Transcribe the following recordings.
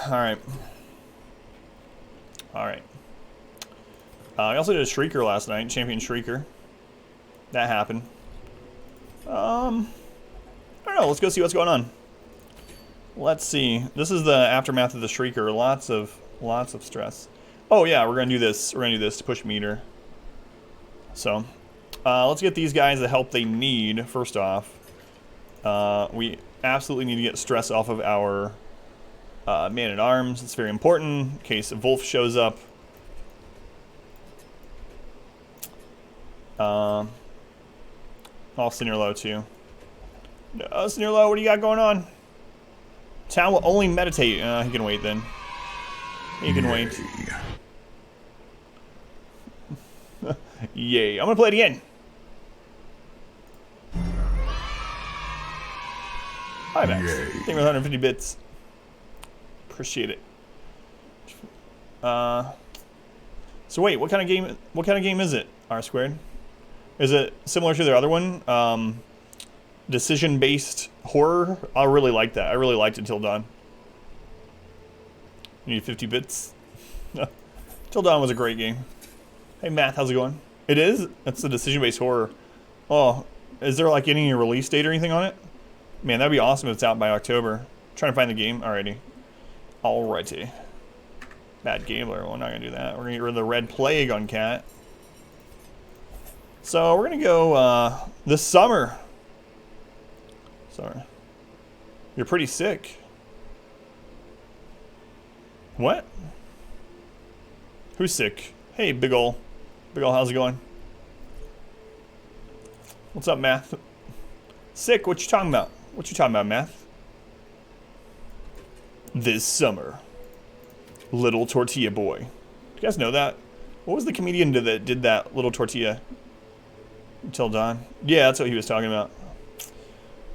Alright. Alright. I also did a Shrieker last night, Champion Shrieker. That happened. I don't know, let's go see what's going on. Let's see. This is the aftermath of the Shrieker. Lots of stress. Oh yeah, we're gonna do this. We're gonna do this to push meter. So, let's get these guys the help they need, first off. We absolutely need to get stress off of our man-at-arms. It's very important in case Wolf shows up. All senior low too. No, senior low, what do you got going on? Town will only meditate. He can wait then. He can wait. Yay. I'm gonna play it again. Hi, Max. Thank you for 150 bits. Appreciate it. So wait, what kind of game is it? R squared? Is it similar to their other one? Decision-based horror? I really like that. I really liked it Till Dawn. You need 50 bits? Till Dawn was a great game. Hey, Matt, how's it going? It is? That's the decision-based horror. Oh, is there like any release date or anything on it? Man, that'd be awesome if it's out by October. I'm trying to find the game. Alrighty. Alrighty. Bad gambler. We're not going to do that. We're going to get rid of the red plague on Cat. So we're going to go this summer. Sorry. You're pretty sick. What? Who's sick? Hey, big ol', how's it going? What's up, Math? Sick, what you talking about? What you talking about, Math? This summer. Little Tortilla Boy. Do you guys know that? What was the comedian that did that Little Tortilla? Until Dawn? Yeah, that's what he was talking about.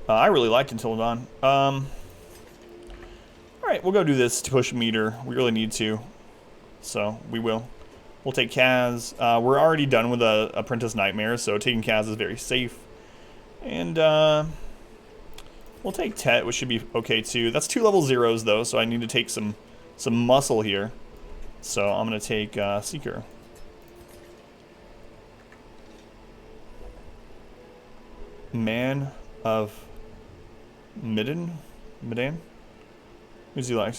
I really liked Until Dawn. Alright, we'll go do this to push meter. We really need to. So, we will. We'll take Kaz. We're already done with the Apprentice Nightmare, so taking Kaz is very safe. And, we'll take Tet, which should be okay too. That's 2 level 0s though, so I need to take some muscle here. So, I'm going to take Seeker. Man of Medan? Who's he like?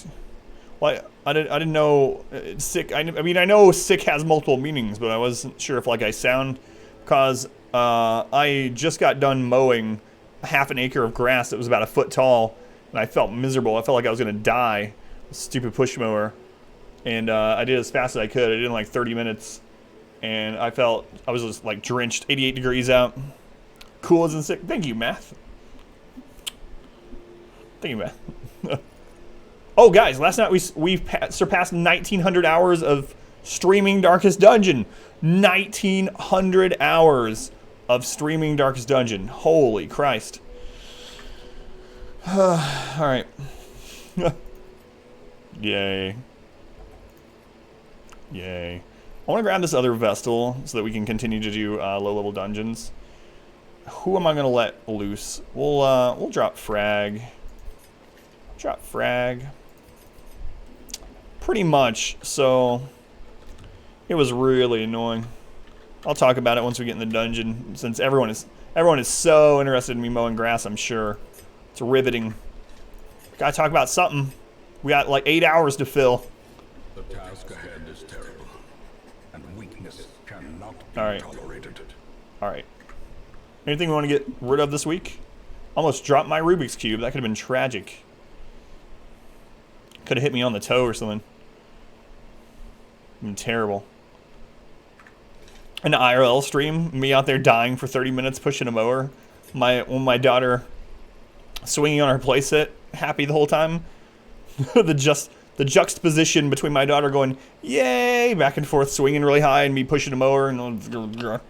Well, I didn't know sick. I mean, I know sick has multiple meanings, but I wasn't sure if like I sound, cause I just got done mowing half an acre of grass that was about a foot tall, and I felt miserable. I felt like I was gonna die. Stupid push mower, and I did as fast as I could. I did it in like 30 minutes, and I was just like drenched. 88 degrees out. Cool as in sick. Thank you, Math. Thank you, Math. Oh, guys, last night we surpassed 1,900 hours of streaming Darkest Dungeon. 1,900 hours of streaming Darkest Dungeon. Holy Christ. Alright. Yay. Yay. I want to grab this other Vestal so that we can continue to do low-level dungeons. Who am I going to let loose? We'll drop Frag. Drop Frag. Pretty much, so it was really annoying. I'll talk about it once we get in the dungeon, since everyone is so interested in me mowing grass, I'm sure. It's riveting. Gotta talk about something. We got like 8 hours to fill. The task ahead is terrible, and weakness cannot be tolerated. Alright. Anything we want to get rid of this week? Almost dropped my Rubik's Cube. That could have been tragic. Could have hit me on the toe or something. Been terrible. An IRL stream, me out there dying for 30 minutes pushing a mower. My daughter swinging on her playset, happy the whole time. the juxtaposition between my daughter going, yay, back and forth, swinging really high, and me pushing a mower and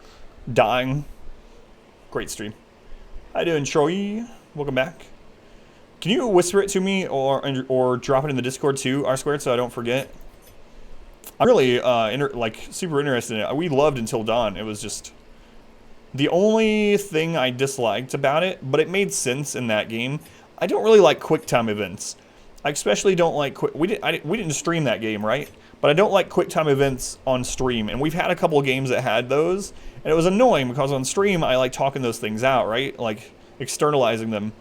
dying. Great stream. How you doing, Troy? Welcome back. Can you whisper it to me or drop it in the Discord too, R squared, so I don't forget? I'm really super interested in it. We loved Until Dawn. It was just the only thing I disliked about it, but it made sense in that game. I don't really like quick time events. I especially don't like we didn't stream that game, right? But I don't like quick time events on stream, and we've had a couple of games that had those, and it was annoying because on stream I like talking those things out, right? Like externalizing them,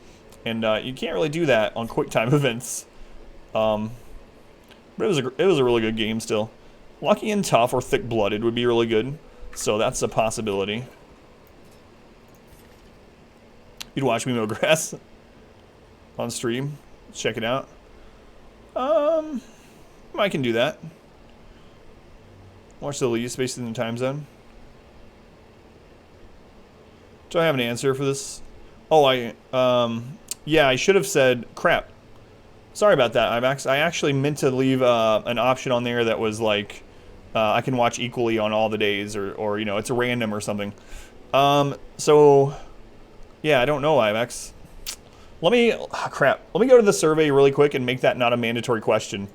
and you can't really do that on quick time events. But it was a really good game still. Lucky and Tough or Thick Blooded would be really good, so that's a possibility. You'd watch me mow grass on stream. Check it out. I can do that. Watch the leaves based in the time zone. Do I have an answer for this? Oh, yeah, I should have said crap. Sorry about that, IMAX. I actually meant to leave an option on there that was like I can watch equally on all the days, or you know, it's a random or something. So yeah, I don't know, IMAX. Let me go to the survey really quick and make that not a mandatory question.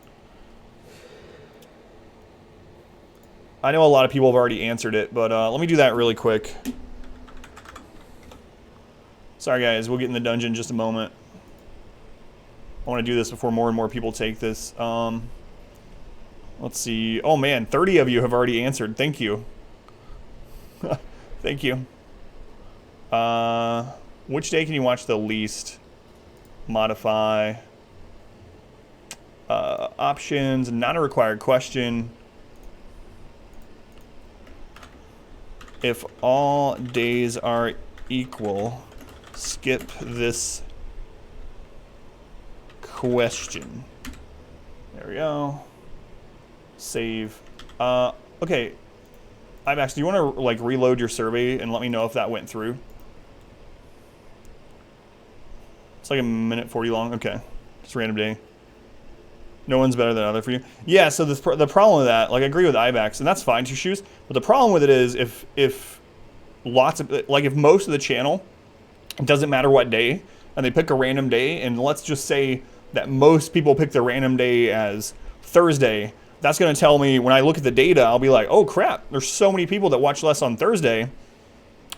I know a lot of people have already answered it, but let me do that really quick. Sorry guys, we'll get in the dungeon in just a moment. I want to do this before more and more people take this. Let's see. Oh man, 30 of you have already answered. Thank you. Thank you. Which day can you watch the least? Modify. Options, not a required question. If all days are equal, skip this question. There we go. Save. Okay. IMAX, do you want to like reload your survey and let me know if that went through? It's like a minute 40 long. Okay. Just random day. No one's better than other for you. Yeah, so the problem with that, like I agree with IBAX, and that's fine, Two Shoes, but the problem with it is if lots of, like if most of the channel, it doesn't matter what day, and they pick a random day, and let's just say that most people pick their random day as Thursday, that's going to tell me, when I look at the data, I'll be like, oh crap, there's so many people that watch less on Thursday.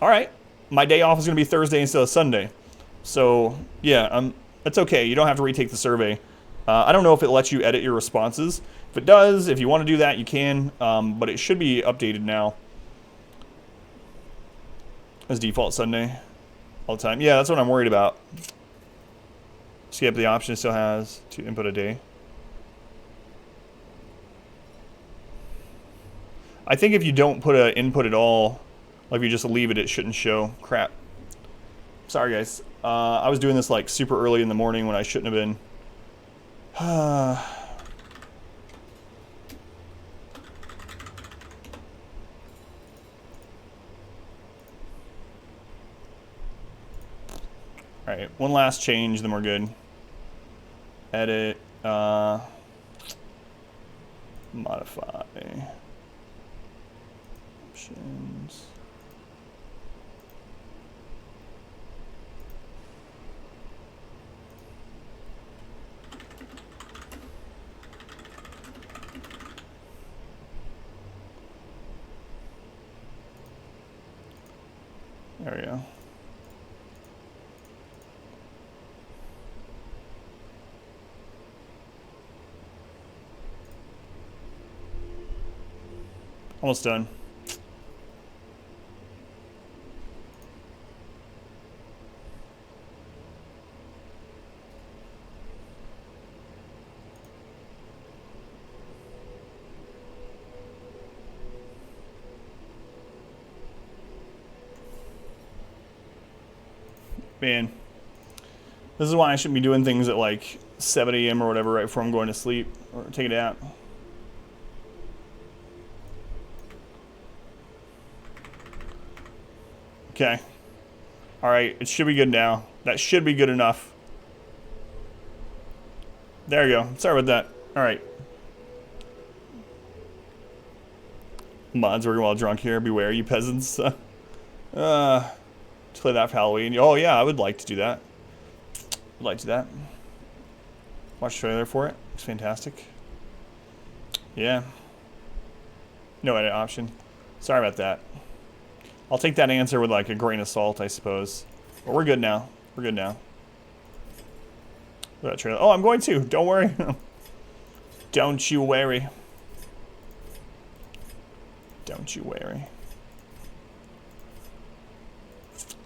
All right, my day off is going to be Thursday instead of Sunday. So yeah, it's okay. You don't have to retake the survey. I don't know if it lets you edit your responses. If it does, if you want to do that, you can, but it should be updated now. As default Sunday all the time. Yeah, that's what I'm worried about. Skip the option it still has to input a day. I think if you don't put an input at all, like if you just leave it, it shouldn't show. Crap. Sorry guys. I was doing this like super early in the morning when I shouldn't have been. Alright, one last change, then we're good. Edit, modify. Options. There we go. Almost done. Man, this is why I shouldn't be doing things at like 7 a.m. or whatever right before I'm going to sleep or take it out. Okay. Alright, it should be good now. That should be good enough. There you go. Sorry about that. Alright. Mods working while drunk here. Beware, you peasants. Play that for Halloween. Oh yeah, I would like to do that. I'd like to do that. Watch the trailer for it. It's fantastic. Yeah. No edit option. Sorry about that. I'll take that answer with like a grain of salt, I suppose. But we're good now. We're good now. That trailer. Oh, I'm going to. Don't worry. Don't you worry. Don't you worry.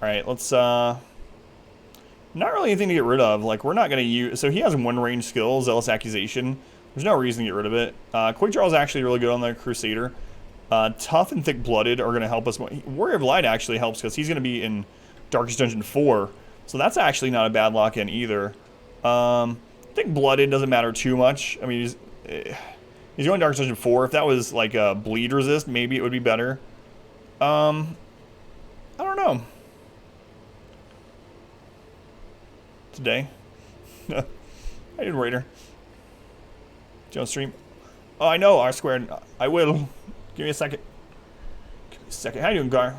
Alright, let's, not really anything to get rid of. Like, we're not going to use... So he has one range skill, Zealous Accusation. There's no reason to get rid of it. Quick Draw is actually really good on the Crusader. Tough and Thick-Blooded are going to help us. Warrior of Light actually helps because he's going to be in Darkest Dungeon 4. So that's actually not a bad lock-in either. Thick-Blooded doesn't matter too much. I mean, he's going Darkest Dungeon 4. If that was like a Bleed Resist, maybe it would be better. I don't know. Today. How you doing, Raider? Don't stream. Oh, I know, R squared. I will. Give me a second. Give me a second. How you doing, Gar?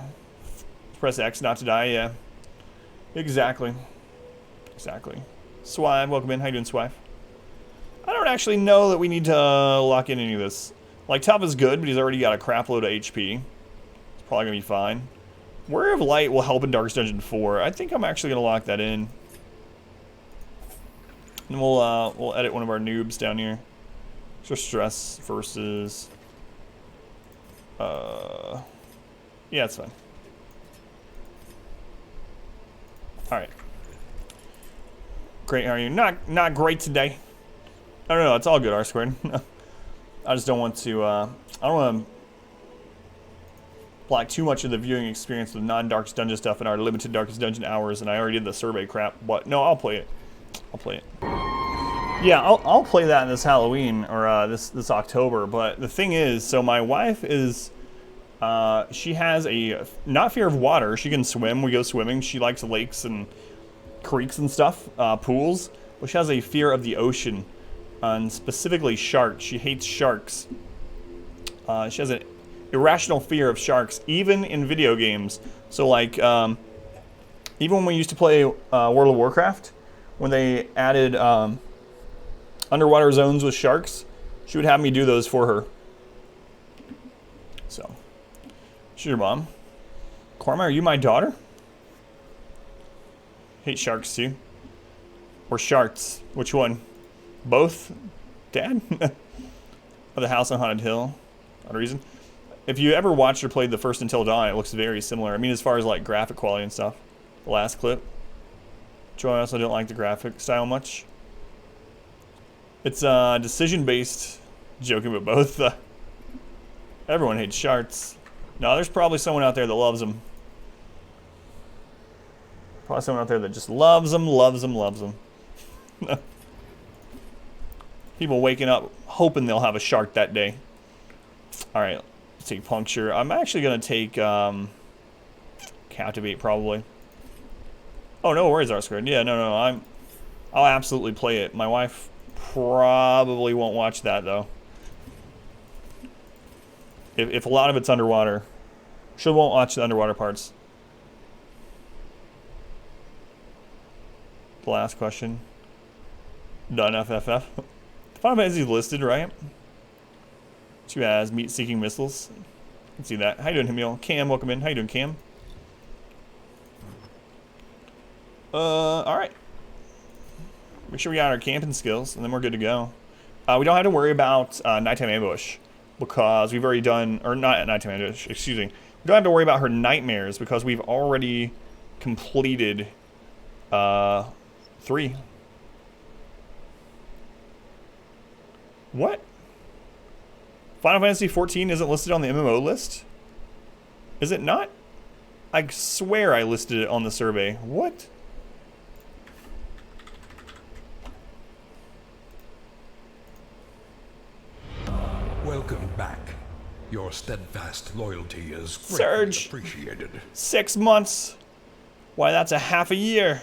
Press X not to die, yeah. Exactly. Exactly. Swive, welcome in. How you doing, Swive? I don't actually know that we need to lock in any of this. Like, Tough is good, but he's already got a crap load of HP. It's probably going to be fine. Warrior of Light will help in Darkest Dungeon 4. I think I'm actually going to lock that in. And we'll edit one of our noobs down here. So stress versus... yeah, it's fine. Alright. Great, how are you? Not great today. I don't know, it's all good, R squared. I just don't want to, I don't want to block too much of the viewing experience with non-Darkest Dungeon stuff in our limited Darkest Dungeon hours, and I already did the survey crap, but no, I'll play it. I'll play it. Yeah, I'll play that this Halloween, or this October, but the thing is, so my wife is, she has a, not fear of water, she can swim, we go swimming, she likes lakes and creeks and stuff, pools, but she has a fear of the ocean, and specifically sharks. She hates sharks. She has an irrational fear of sharks, even in video games. So like, even when we used to play World of Warcraft, when they added underwater zones with sharks, she would have me do those for her. So, she's your mom. Korma, are you my daughter? Hate sharks too. Or sharks. Which one? Both? Dad? Of the House on Haunted Hill. Not a reason. If you ever watched or played the first Until Dawn, it looks very similar. I mean, as far as like graphic quality and stuff. The last clip. Joy also didn't like the graphic style much. It's decision-based. Joking, but both. Everyone hates sharks. No, there's probably someone out there that loves them. Probably someone out there that just loves them, loves them, loves them. People waking up hoping they'll have a shark that day. Alright, let's take Puncture. I'm actually going to take Captivate, probably. Oh, no worries, R-Squared. Yeah, no, I'll absolutely play it. My wife probably won't watch that, though. If a lot of it's underwater. She won't watch the underwater parts. The last question. Done FFF. Final Fantasy listed, right? She has meat-seeking missiles. You can see that. How you doing, Hemil? Cam, welcome in. How you doing, Cam? Alright. Make sure we got our camping skills, and then we're good to go. We don't have to worry about Nighttime Ambush, because we've already done, or not Nighttime Ambush, excuse me. We don't have to worry about her Nightmares, because we've already completed 3. What? Final Fantasy XIV isn't listed on the MMO list? Is it not? I swear I listed it on the survey. What? Welcome back. Your steadfast loyalty is greatly Surge. appreciated. 6 months. Why, that's a half a year.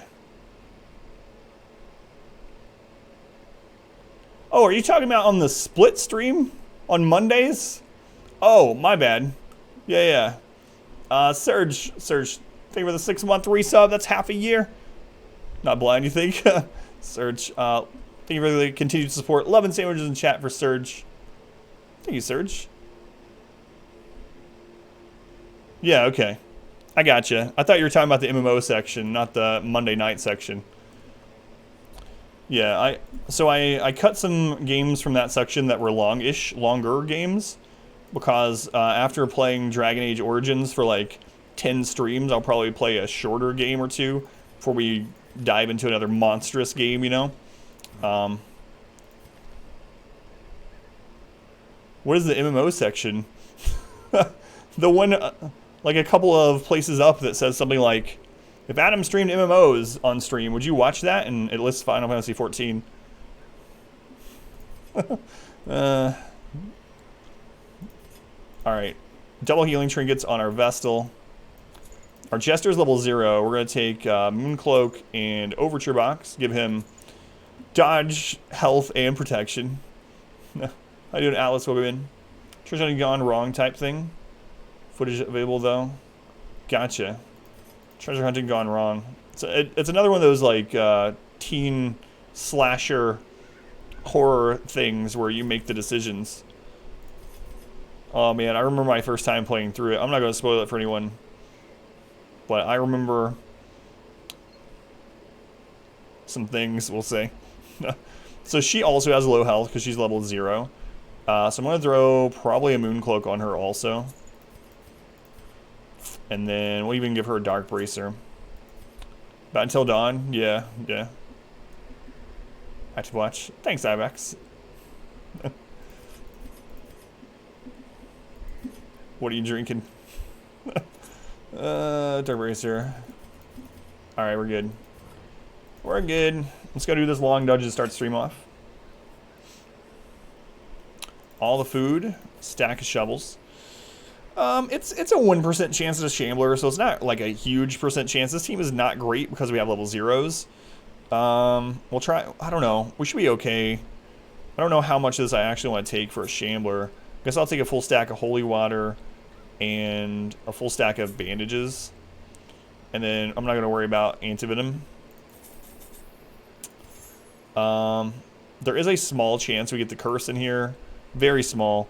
Oh, are you talking about on the split stream? On Mondays? Oh, my bad. Yeah. Surge, thank you for the 6-month resub. That's half a year. Not blind, you think? Surge, thank you for the continued support. Love and sandwiches in chat for Surge. Thank you, Surge. Yeah, okay. I gotcha. I thought you were talking about the MMO section, not the Monday night section. Yeah, I cut some games from that section that were longer games, because after playing Dragon Age Origins for like 10 streams, I'll probably play a shorter game or two before we dive into another monstrous game, you know? What is the MMO section? The one, like a couple of places up that says something like, if Adam streamed MMOs on stream, would you watch that? And it lists Final Fantasy 14. Alright. Double healing trinkets on our Vestal. Our Jester's level 0. We're going to take Mooncloak and Overture Box. Give him dodge, health, and protection. How you doing, Atlas? Welcome in. Treasure hunting gone wrong type thing. Footage available, though. Gotcha. Treasure hunting gone wrong. It's another one of those, like, teen slasher horror things where you make the decisions. Oh, man, I remember my first time playing through it. I'm not going to spoil it for anyone. But I remember some things, we'll say. So she also has low health because she's level 0. So I'm going to throw probably a Mooncloak on her also. And then we'll even give her a Dark Bracer. About until dawn? Yeah. Active watch. Thanks, Ibex. What are you drinking? Dark Bracer. Alright, we're good. We're good. Let's go do this long dungeon to start stream off. All the food. Stack of shovels. It's a 1% chance at a Shambler, so it's not like a huge percent chance. This team is not great because we have level 0s. We'll try, I don't know. We should be okay. I don't know how much of this I actually want to take for a Shambler. I guess I'll take a full stack of Holy Water and a full stack of bandages. And then I'm not going to worry about Antivenom. There is a small chance we get the Curse in here. Very small.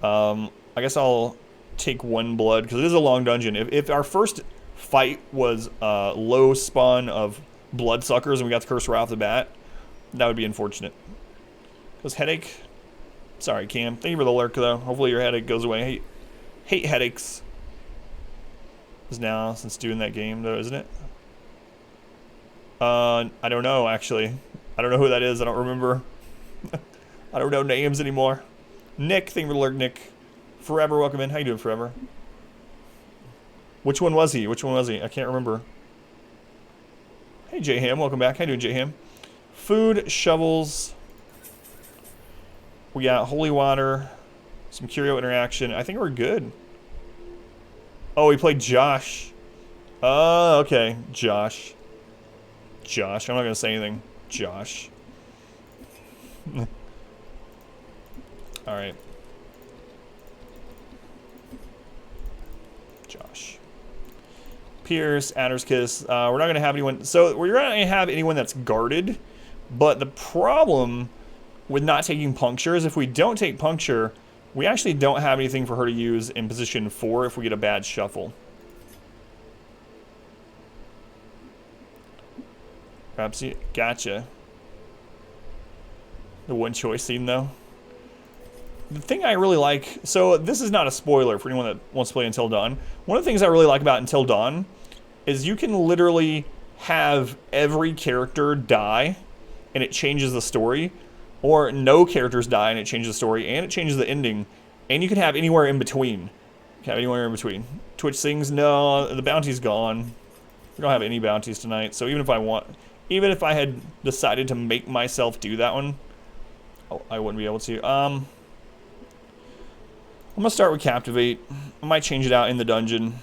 I guess I'll take 1 blood because it is a long dungeon. If our first fight was low spawn of bloodsuckers and we got the curse right off the bat, that would be unfortunate. Because headache. Sorry, Cam. Thank you for the lurk though. Hopefully your headache goes away. Hate headaches. Is now since doing that game though, isn't it? I don't know actually. I don't know who that is. I don't remember. I don't know names anymore. Nick, thank you for the lurk, Nick. Forever, welcome in. How you doing, Forever? Which one was he? I can't remember. Hey, J-Ham, welcome back. How you doing, J-Ham? Food, shovels. We got holy water. Some curio interaction. I think we're good. Oh, we played Josh. Oh, okay. Josh. I'm not going to say anything. Josh. Alright. Josh. Pierce, Adder's Kiss. We're not going to have anyone... So, we're not going to have anyone that's guarded. But the problem with not taking Puncture is if we don't take Puncture, we actually don't have anything for her to use in position 4 if we get a bad shuffle. Perhaps you... Gotcha. The one choice scene, though. The thing I really like, so this is not a spoiler for anyone that wants to play Until Dawn. One of the things I really like about Until Dawn is you can literally have every character die and it changes the story, or no characters die and it changes the story and it changes the ending, and you can have anywhere in between. You can have anywhere in between. Twitch sings, no, the bounty's gone. We don't have any bounties tonight, so even if I had decided to make myself do that one, I wouldn't be able to. I'm gonna start with Captivate. I might change it out in the dungeon.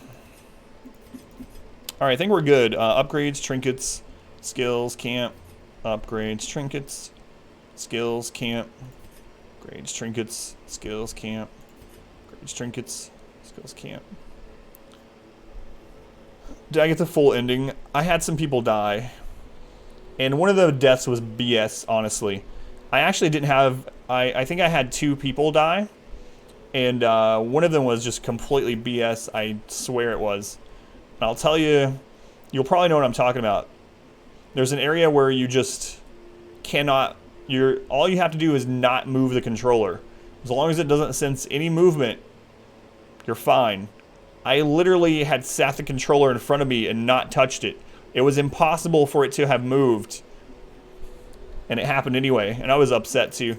Alright, I think we're good. Upgrades, trinkets, skills, camp. Upgrades, trinkets, skills, camp. Upgrades, trinkets, skills, camp. Upgrades, trinkets, skills, camp. Did I get the full ending? I had some people die. And one of the deaths was BS, honestly. I actually didn't have... I think I had 2 people die. And one of them was just completely BS. I swear it was. And I'll tell you, you'll probably know what I'm talking about. There's an area where you just cannot, all you have to do is not move the controller. As long as it doesn't sense any movement, you're fine. I literally had sat the controller in front of me and not touched it. It was impossible for it to have moved. And it happened anyway, and I was upset too.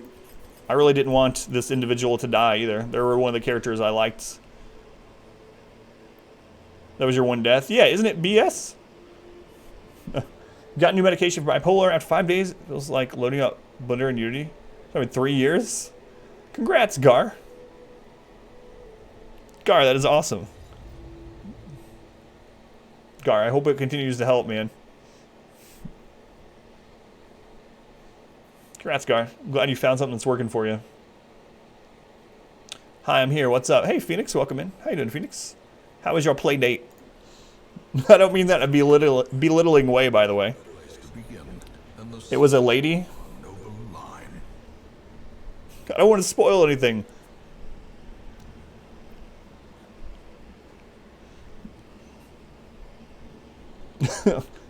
I really didn't want this individual to die either. They were one of the characters I liked. That was your one death? Yeah, isn't it BS? Got new medication for bipolar after 5 days. It feels like loading up Blender and Unity. I mean, 3 years? Congrats, Gar. Gar, that is awesome. Gar, I hope it continues to help, man. Congrats, Gar. I'm glad you found something that's working for you. Hi, I'm here. What's up? Hey, Phoenix, welcome in. How you doing, Phoenix? How was your play date? I don't mean that in a belittling way, by the way. It was a lady. I don't want to spoil anything.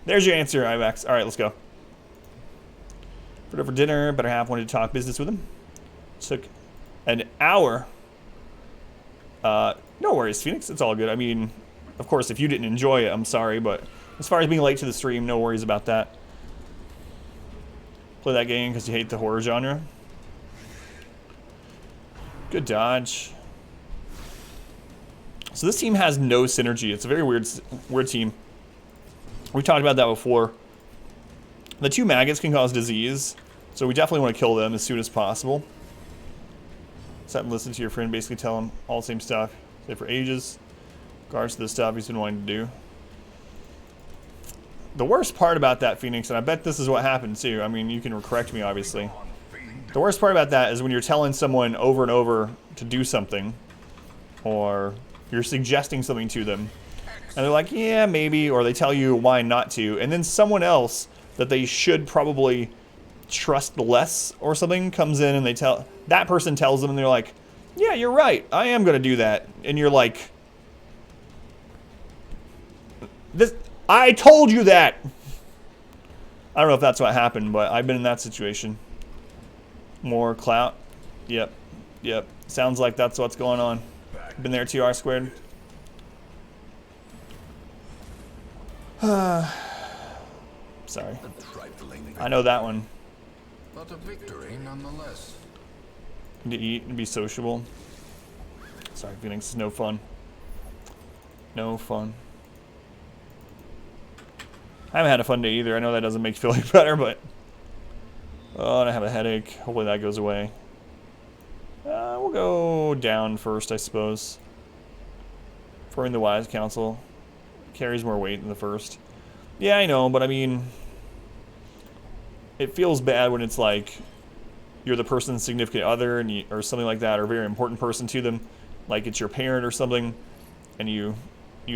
There's your answer, IMAX. All right, let's go. For dinner, better half wanted to talk business with him. Took an hour. No worries, Phoenix. It's all good. I mean, of course, if you didn't enjoy it, I'm sorry, but as far as being late to the stream, no worries about that. Play that game because you hate the horror genre. Good dodge. So this team has no synergy. It's a very weird team. We talked about that before. The 2 maggots can cause disease, so we definitely want to kill them as soon as possible. Sit and listen to your friend, basically tell him all the same stuff. Say for ages. Regards to the stuff he's been wanting to do. The worst part about that, Phoenix, and I bet this is what happened too. I mean, you can correct me, obviously. The worst part about that is when you're telling someone over and over to do something, or you're suggesting something to them, and they're like, yeah, maybe, or they tell you why not to, and then someone else that they should probably trust less or something comes in and that person tells them and they're like, yeah, you're right, I am going to do that. And you're like, I told you that. I don't know if that's what happened, but I've been in that situation. More clout. Yep. Sounds like that's what's going on. Been there 2R squared. Sorry. I know that one. But a victory nonetheless. To eat and be sociable. Sorry, Phoenix, is no fun. No fun. I haven't had a fun day either. I know that doesn't make you feel any better, but... Oh, and I have a headache. Hopefully that goes away. We'll go down first, I suppose. Forming the Wise Council. Carries more weight than the first. Yeah, I know, but I mean... It feels bad when it's like... You're the person's significant other, and or something like that, or a very important person to them. Like it's your parent or something. And you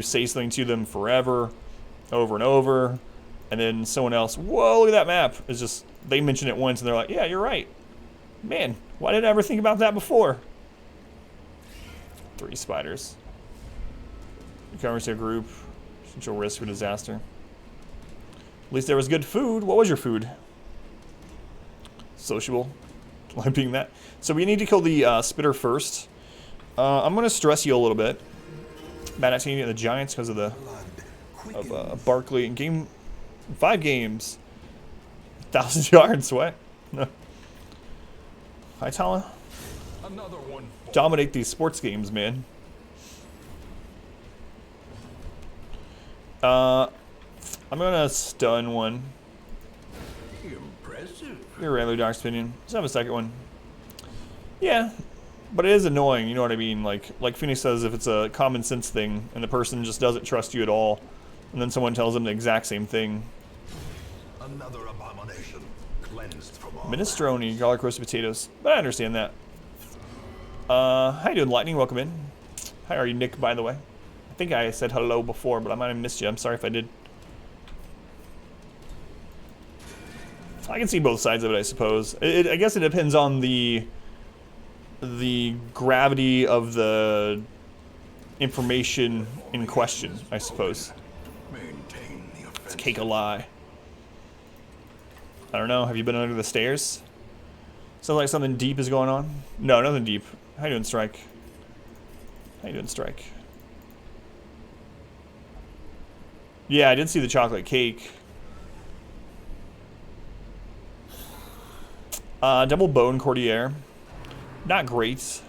say something to them forever. Over and over. And then someone else, whoa, look at that map. It's just, they mention it once and they're like, yeah, you're right. Man, why didn't I ever think about that before? 3 spiders. Recovers to a group. Potential risk for disaster. At least there was good food. What was your food? Sociable. Like being that. So we need to kill the spitter first. I'm going to stress you a little bit. Bad activity at the Giants because of the Barkley in game 5 games. 1,000 yards sweat. Hi, Tala. Another one. Dominate these sports games, man. I'm gonna stun one. Impressive. Your regular Dark Opinion. Let's have a second one. Yeah, but it is annoying. You know what I mean? Like Phoenix says, if it's a common sense thing and the person just doesn't trust you at all, and then someone tells them the exact same thing. Another abomination cleansed from all. Minestrone, garlic roasted potatoes. But I understand that. How you doing, Lightning? Welcome in. How are you, Nick, by the way? I think I said hello before, but I might have missed you. I'm sorry if I did. I can see both sides of it, I suppose. I guess it depends on the gravity of the information in question, I suppose. Maintain the It's cake a lie. I don't know. Have you been under the stairs? Sounds like something deep is going on. No, nothing deep. How you doing, Strike? How you doing, Strike? Yeah, I did see the chocolate cake. Double bone Courtier. Not great. To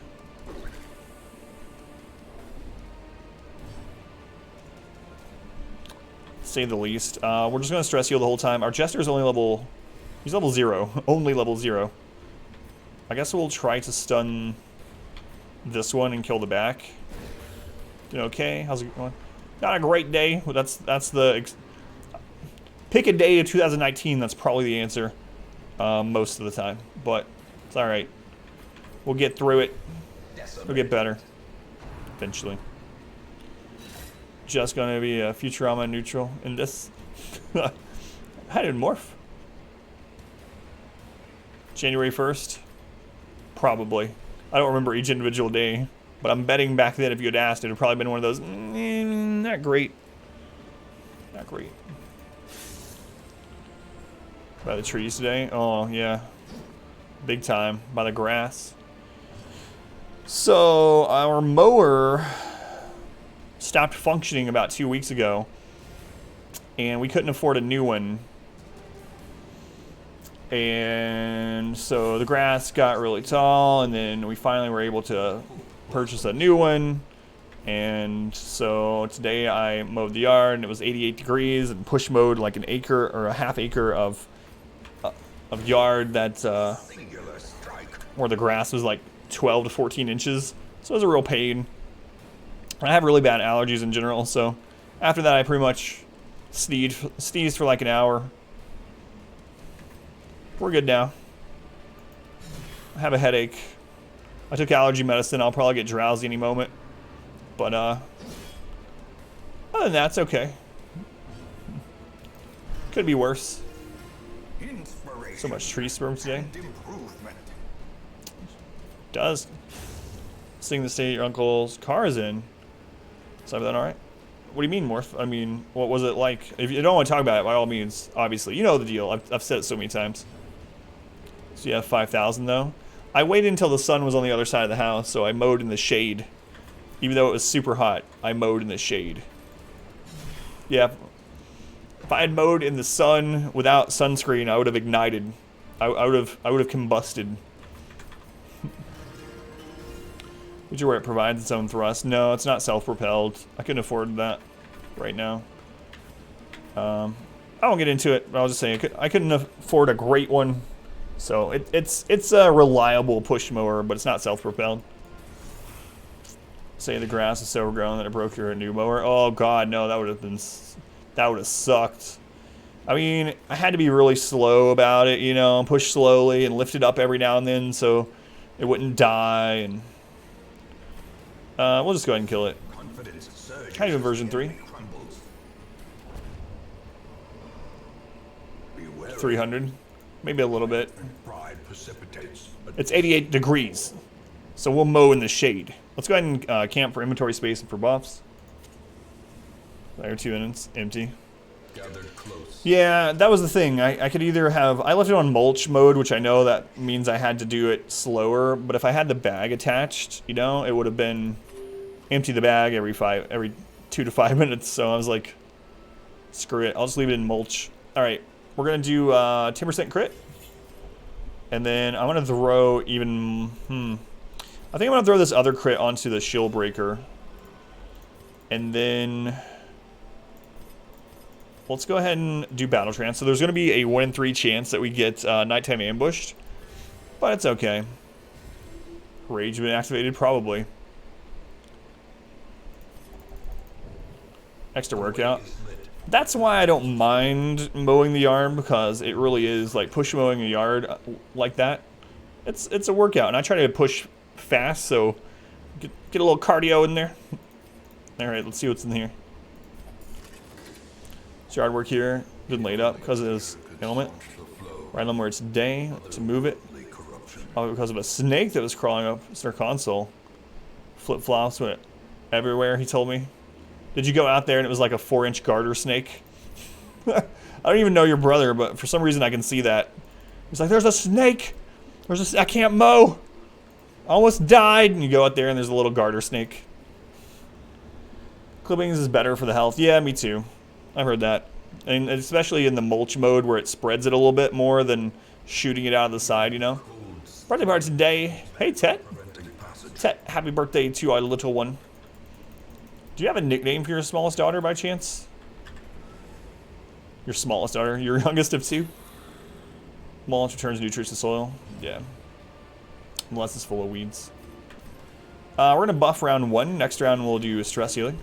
say the least. We're just gonna stress heal the whole time. Our Jester's only level... He's level 0. Only level 0. I guess we'll try to stun this one and kill the back. Doing okay? How's it going? Not a great day. Well, that's the... Pick a day of 2019. That's probably the answer. Most of the time. But it's alright. We'll get through it. We'll get better. Eventually. Just gonna be a Futurama neutral in this. How did morph? January 1st? Probably. I don't remember each individual day. But I'm betting back then if you had asked, it would probably been one of those, not great. Not great. By the trees today? Oh, yeah. Big time. By the grass. So, our mower stopped functioning about 2 weeks ago. And we couldn't afford a new one. And so the grass got really tall, and then we finally were able to purchase a new one. And so today I mowed the yard, and it was 88 degrees, and push mowed like an acre or a half acre of yard that where the grass was like 12 to 14 inches. So it was a real pain. I have really bad allergies in general, so after that I pretty much sneezed for like an hour. We're good now. I have a headache. I took allergy medicine. I'll probably get drowsy any moment. But other than that, it's okay. Could be worse. So much tree sperm today. Does. Seeing the state your uncle's car is in. Is that alright? What do you mean, Morph? I mean, what was it like? If you don't want to talk about it, by all means, obviously. You know the deal. I've said it so many times. So you have 5,000 though. I waited until the sun was on the other side of the house, so I mowed in the shade. Even though it was super hot, I mowed in the shade. Yeah. If I had mowed in the sun without sunscreen, I would have ignited. I would have combusted. Would you where it provides its own thrust? No, it's not self-propelled. I couldn't afford that right now. I won't get into it, but I'll just say I couldn't afford a great one. So it's a reliable push mower, but it's not self-propelled. Say the grass is so overgrown that it broke your new mower. Oh god, no, that would have sucked. I mean, I had to be really slow about it, you know, push slowly and lift it up every now and then so it wouldn't die. And we'll just go ahead and kill it. Kind of in version 3. 300, maybe a little bit. It's 88 degrees, so we'll mow in the shade. Let's go ahead and camp for inventory space and for buffs. There, 2 minutes, empty. Yeah, that was the thing. I could either have... I left it on mulch mode, which I know that means I had to do it slower. But if I had the bag attached, you know, it would have been empty the bag every 2 to 5 minutes. So I was like, screw it. I'll just leave it in mulch. All right, we're going to do 10% crit. And then I'm going to throw even... I think I'm going to throw this other crit onto the shield breaker. And then... let's go ahead and do battle trance. So there's going to be a 1 in 3 chance that we get nighttime ambushed. But it's okay. Rage been activated? Probably. Extra workout. That's why I don't mind mowing the yard, because it really is like push mowing a yard like that. It's a workout, and I try to push fast, so get a little cardio in there. All right, let's see what's in here. Yard work here, been laid up because of this element. Right on where it's day to move it. Probably because of a snake that was crawling up our console. Flip flops went everywhere, he told me. Did you go out there and it was like a 4-inch garter snake? I don't even know your brother, but for some reason I can see that. He's like, there's a snake. I can't mow. I almost died. And you go out there and there's a little garter snake. Clippings is better for the health. Yeah, me too. I've heard that. And especially in the mulch mode where it spreads it a little bit more than shooting it out of the side, you know? Birthday party today. Hey, Tet. Tet, happy birthday to our little one. Do you have a nickname for your smallest daughter by chance? Your smallest daughter? Your youngest of two? Mulch returns nutrients to soil. Yeah. Unless it's full of weeds. We're going to buff round 1. Next round we'll do stress healing.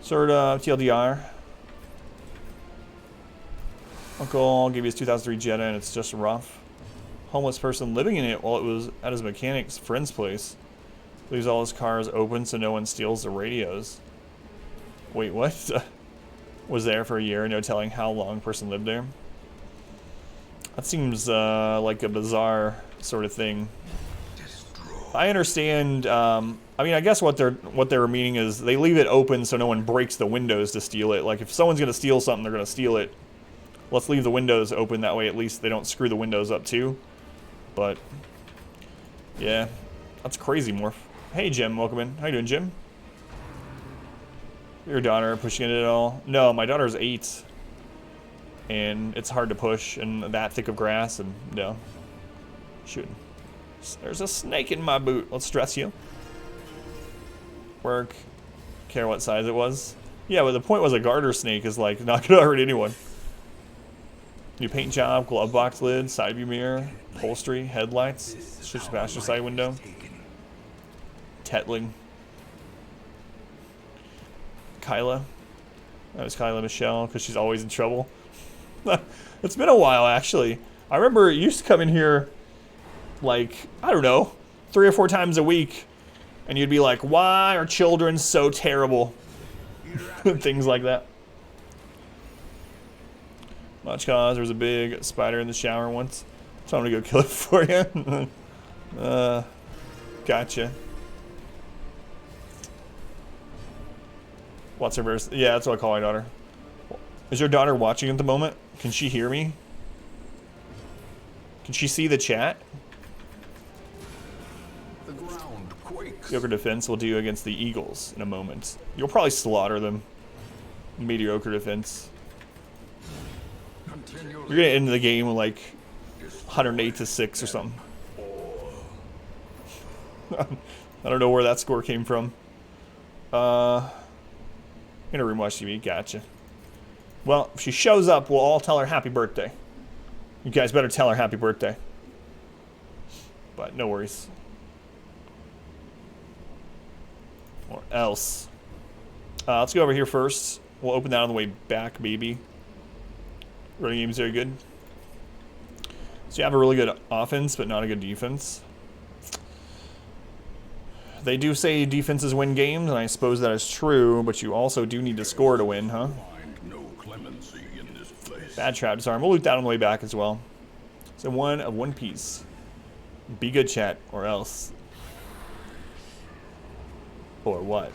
Sort of TLDR. Uncle gave you his 2003 Jetta and it's just rough. Homeless person living in it while it was at his mechanic's friend's place. Leaves all his cars open so no one steals the radios. Wait, what? Was there for a year, no telling how long person lived there. That seems like a bizarre sort of thing. I understand. I mean, I guess what they're meaning is they leave it open so no one breaks the windows to steal it. Like if someone's gonna steal something, they're gonna steal it. Let's leave the windows open that way. At least they don't screw the windows up too. But yeah, that's crazy, Morph. Hey, Jim, welcome in. How you doing, Jim? Your daughter pushing it at all? No, my daughter's 8. And it's hard to push in that thick of grass, and no. Shooting. There's a snake in my boot. Let's stress you. Work. Care what size it was. Yeah, but the point was a garter snake is like not gonna hurt anyone. New paint job, glove box lid, side view mirror, upholstery, headlights, switch the passenger side window. Tetling. Kyla. That was Kyla Michelle, because she's always in trouble. It's been a while, actually. I remember you used to come in here, like, I don't know, 3 or 4 times a week, and you'd be like, why are children so terrible? Things like that. Much cause there was a big spider in the shower once. So I'm gonna go kill it for you. Gotcha. What's her verse? Yeah, that's what I call my daughter. Is your daughter watching at the moment? Can she hear me? Can she see the chat? The ground quakes. Mediocre defense will do against the Eagles in a moment. You'll probably slaughter them. Mediocre defense. You're gonna end the game with like 108-6 or something. I don't know where that score came from. Gonna room watch TV. Gotcha. Well, if she shows up, we'll all tell her happy birthday. You guys better tell her happy birthday. But no worries. Or else. Let's go over here first. We'll open that on the way back, baby. Running game's very good. So you have a really good offense, but not a good defense. They do say defenses win games, and I suppose that is true, but you also do need to score to win, huh? No clemency in this place. Bad trap disarm. We'll loot that on the way back as well. So 1 of 1 piece. Be good, chat, or else. Or what?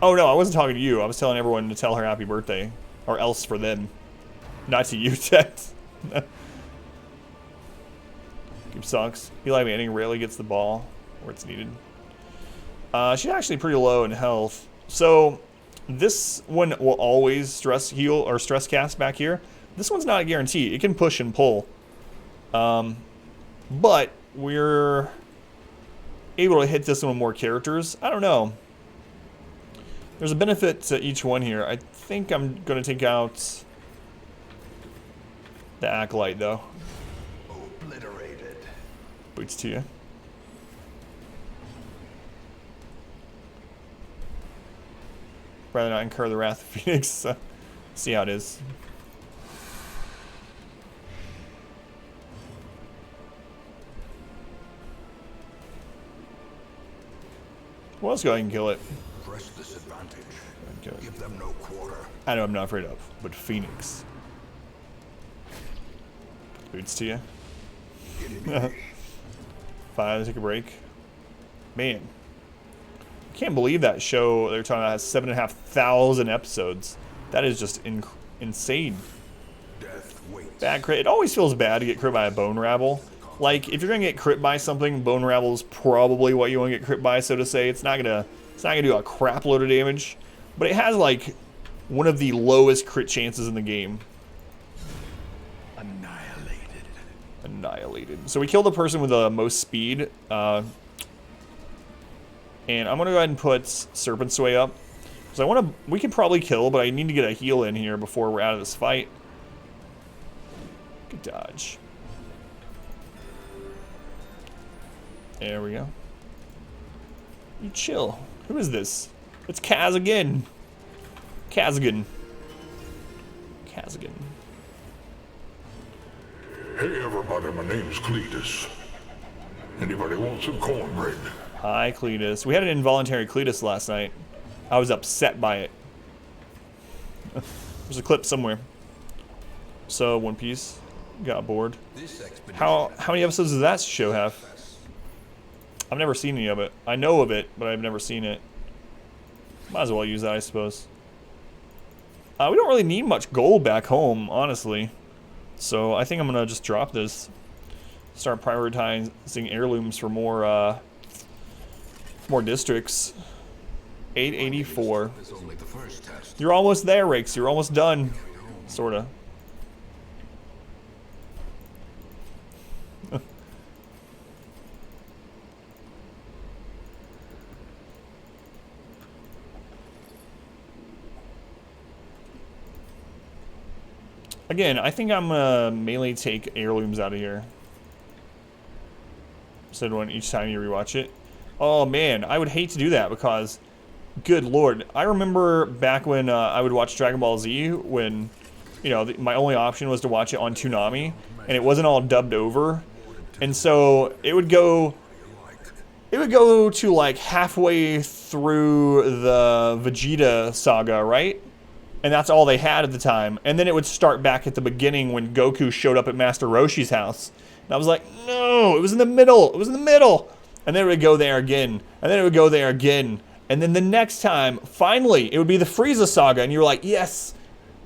Oh no, I wasn't talking to you. I was telling everyone to tell her happy birthday. Or else for them. Not to you, chat. Game sucks. Eli Manning rarely gets the ball where it's needed. She's actually pretty low in health. So this one will always stress heal or stress cast back here. This one's not a guarantee. It can push and pull. But we're able to hit this one with more characters. I don't know. There's a benefit to each one here. I think I'm going to take out the Acolyte, though. Obliterated. Boots to you. Rather not incur the wrath of Phoenix. See how it is. Well, let's go ahead and kill it. Press this advantage. Kill it. Give them no quarter. I know I'm not afraid of, but Phoenix. Boots to you. 5, take a break. Man. I can't believe that show they're talking about has 7,500 episodes. That is just insane. Death Bad crit. It always feels bad to get crit by a bone rabble. Like, if you're gonna get crit by something, bone rabble is probably what you want to get crit by, so to say. It's not gonna do a crap load of damage, but it has like one of the lowest crit chances in the game. Annihilated. So we killed the person with the most speed, and I'm gonna go ahead and put Serpent Sway up. Because we could probably kill, but I need to get a heal in here before we're out of this fight. Good dodge. There we go. You chill. Who is this? It's Kaz again. Kazagan. Hey everybody, my name's Cletus. Anybody want some cornbread? Hi, Cletus. We had an involuntary Cletus last night. I was upset by it. There's a clip somewhere. So, One Piece got bored. How many episodes does that show have? I've never seen any of it. I know of it, but I've never seen it. Might as well use that, I suppose. We don't really need much gold back home, honestly. So I think I'm gonna just drop this. Start prioritizing heirlooms for more districts. 884. You're almost there, Rakes. You're almost done. Sorta. Again, I think I'm gonna mainly take heirlooms out of here. Instead of one each time you rewatch it. Oh man, I would hate to do that because, good lord, I remember back when I would watch Dragon Ball Z when, you know, my only option was to watch it on Toonami, and it wasn't all dubbed over, and so it would go to like halfway through the Vegeta saga, right? And that's all they had at the time. And then it would start back at the beginning when Goku showed up at Master Roshi's house. And I was like, no, it was in the middle. It was in the middle. And then it would go there again. And then it would go there again. And then the next time, finally, it would be the Frieza saga. And you were like, yes,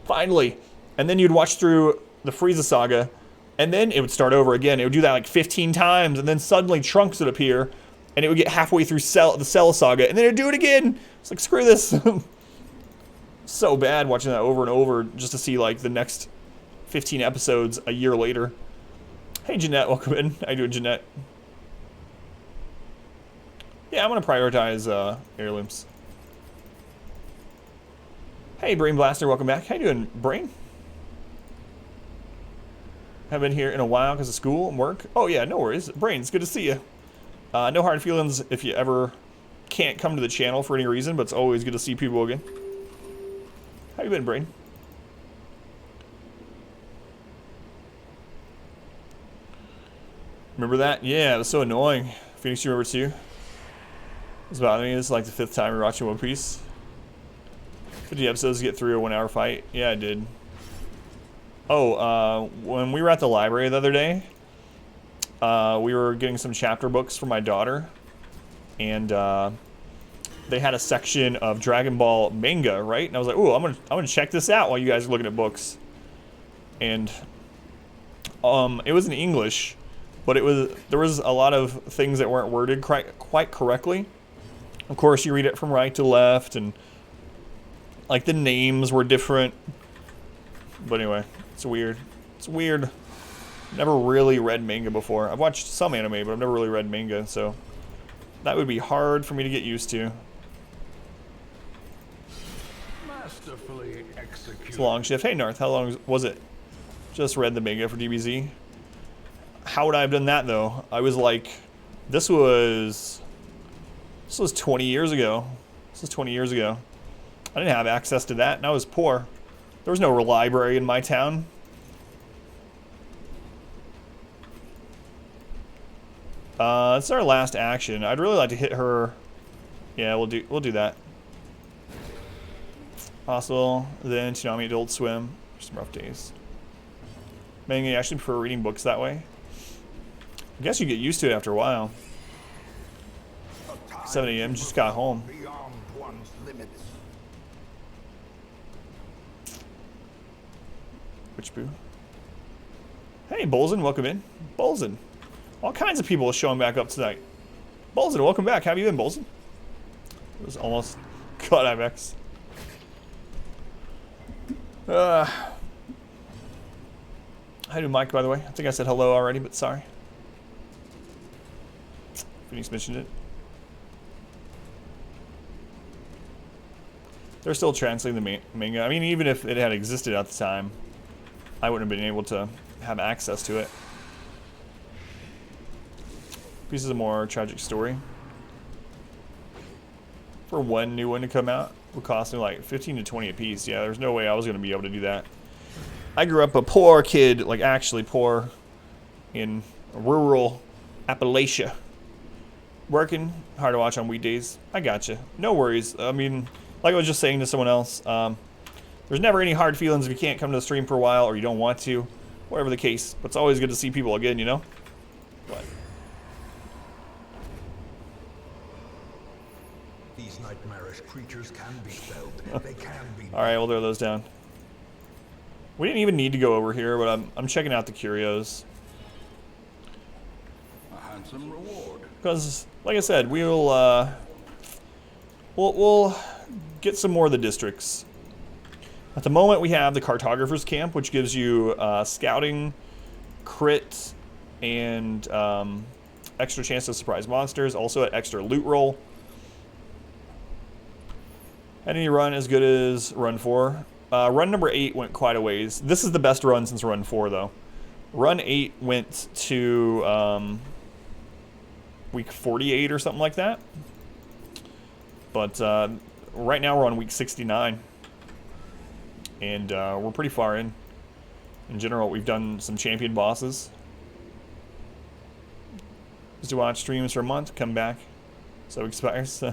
finally. And then you'd watch through the Frieza saga. And then it would start over again. It would do that like 15 times. And then suddenly Trunks would appear. And it would get halfway through the Cell saga. And then it would do it again. It's like, screw this. So bad watching that over and over just to see like the next 15 episodes a year later. Hey Jeanette, welcome in. How you doing, Jeanette? Yeah, I'm gonna prioritize heirlooms. Hey Brain Blaster, welcome back. How you doing, Brain? Haven't been here in a while because of school and work. Oh yeah, no worries. Brain, it's good to see you. No hard feelings if you ever can't come to the channel for any reason, but it's always good to see people again. How you been, Brain? Remember that? Yeah, it was so annoying. Phoenix, you remember too? It's bothering me. This is like the 5th time we're watching One Piece. 50 episodes to get through a 1-hour fight. Yeah, I did. Oh, when we were at the library the other day, we were getting some chapter books for my daughter. And, they had a section of Dragon Ball manga, right? And I was like, "Ooh, I'm gonna check this out while you guys are looking at books." And it was in English, but there was a lot of things that weren't worded quite correctly. Of course, you read it from right to left, and like the names were different. But anyway, it's weird. It's weird. Never really read manga before. I've watched some anime, but I've never really read manga, so that would be hard for me to get used to. It's a long shift. Hey Narth, how long was it? Just read the manga for DBZ. How would I have done that though? I was like, this was 20 years ago. This was 20 years ago. I didn't have access to that, and I was poor. There was no library in my town. It's our last action. I'd really like to hit her. Yeah, we'll do that. Hospital, then Toonami, Adult Swim. Some rough days. Mainly, I actually prefer reading books that way. I guess you get used to it after a while. 7 a.m. just got home. Which boo? Hey, Bolzen, welcome in. Bolzen. All kinds of people showing back up tonight. Bolzen, welcome back. How have you been, Bolzen? It was almost cut IMAX. Hi to Mike, by the way. I think I said hello already, but sorry. Phoenix mentioned it. They're still translating the manga. I mean, even if it had existed at the time, I wouldn't have been able to have access to it. Pieces of more tragic story. For one new one to come out, would cost me like 15 to 20 a piece. Yeah, there's no way I was going to be able to do that. I grew up a poor kid, like actually poor, in rural Appalachia. Working, hard to watch on weekdays. I gotcha. No worries. I mean, like I was just saying to someone else, there's never any hard feelings if you can't come to the stream for a while or you don't want to. Whatever the case. But it's always good to see people again, you know? But. These nightmarish creatures can be felled. They can be. Alright, we'll throw those down. We didn't even need to go over here, but I'm checking out the curios. A handsome reward. Because, like I said, we'll get some more of the districts. At the moment, we have the Cartographer's Camp, which gives you scouting, crit, and extra chance to surprise monsters. Also, an extra loot roll. Any run as good as run 4. Run number 8 went quite a ways. This is the best run since run 4, though. Run 8 went to week 48 or something like that. But right now we're on week 69. And we're pretty far in. In general, we've done some champion bosses. Just to watch streams for a month, come back. So it expires.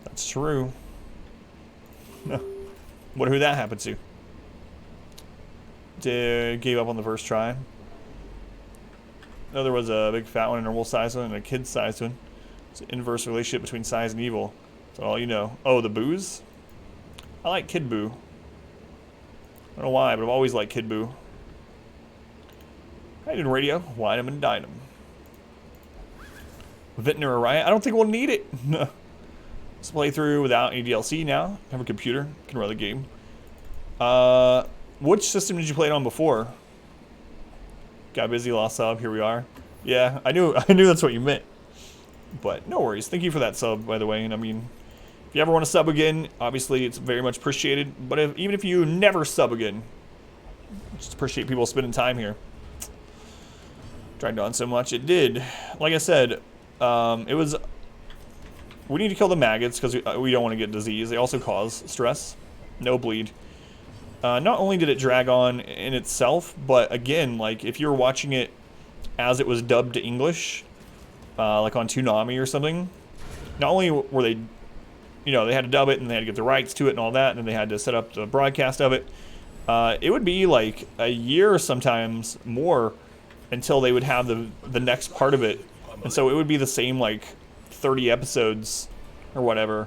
That's true. Wonder who that happened to. Gave up on the first try. No, there was a big fat one, a normal-sized one, and a kid-sized one. It's an inverse relationship between size and evil. That's all you know. Oh, the boos? I like Kid Boo. I don't know why, but I've always liked Kid Boo. I did radio, wine 'em and dine 'em. Vintner Riot? I don't think we'll need it. Let's play through without any DLC now. Have a computer, can run the game. Which system did you play it on before? Got busy, lost sub, here we are. Yeah, I knew that's what you meant. But no worries. Thank you for that sub, by the way. And I mean, if you ever want to sub again, obviously it's very much appreciated. But even if you never sub again, just appreciate people spending time here. Dragged on so much. It did. Like I said, it was... We need to kill the maggots because we don't want to get disease. They also cause stress. No bleed. Not only did it drag on in itself, but again, like if you were watching it as it was dubbed to English, like on Toonami or something, not only were they, you know, they had to dub it and they had to get the rights to it and all that, and then they had to set up the broadcast of it. It would be like a year or sometimes more until they would have the next part of it. And so it would be the same like 30 episodes or whatever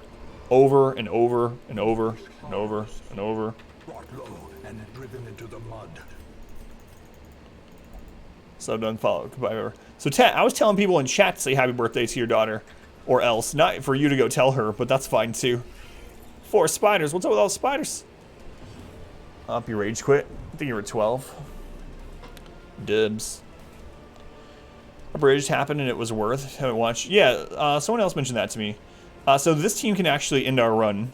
over and over and over and over and over. Brought low and driven into the mud. So done follow. Goodbye, ever. So Ted, I was telling people in chat to say happy birthday to your daughter, or else not for you to go tell her, but that's fine too. 4 spiders. What's up with all the spiders? Up, you rage quit. I think you were 12. Dibs. A bridge happened and it was worth. Haven't watched. Yeah, someone else mentioned that to me. So this team can actually end our run.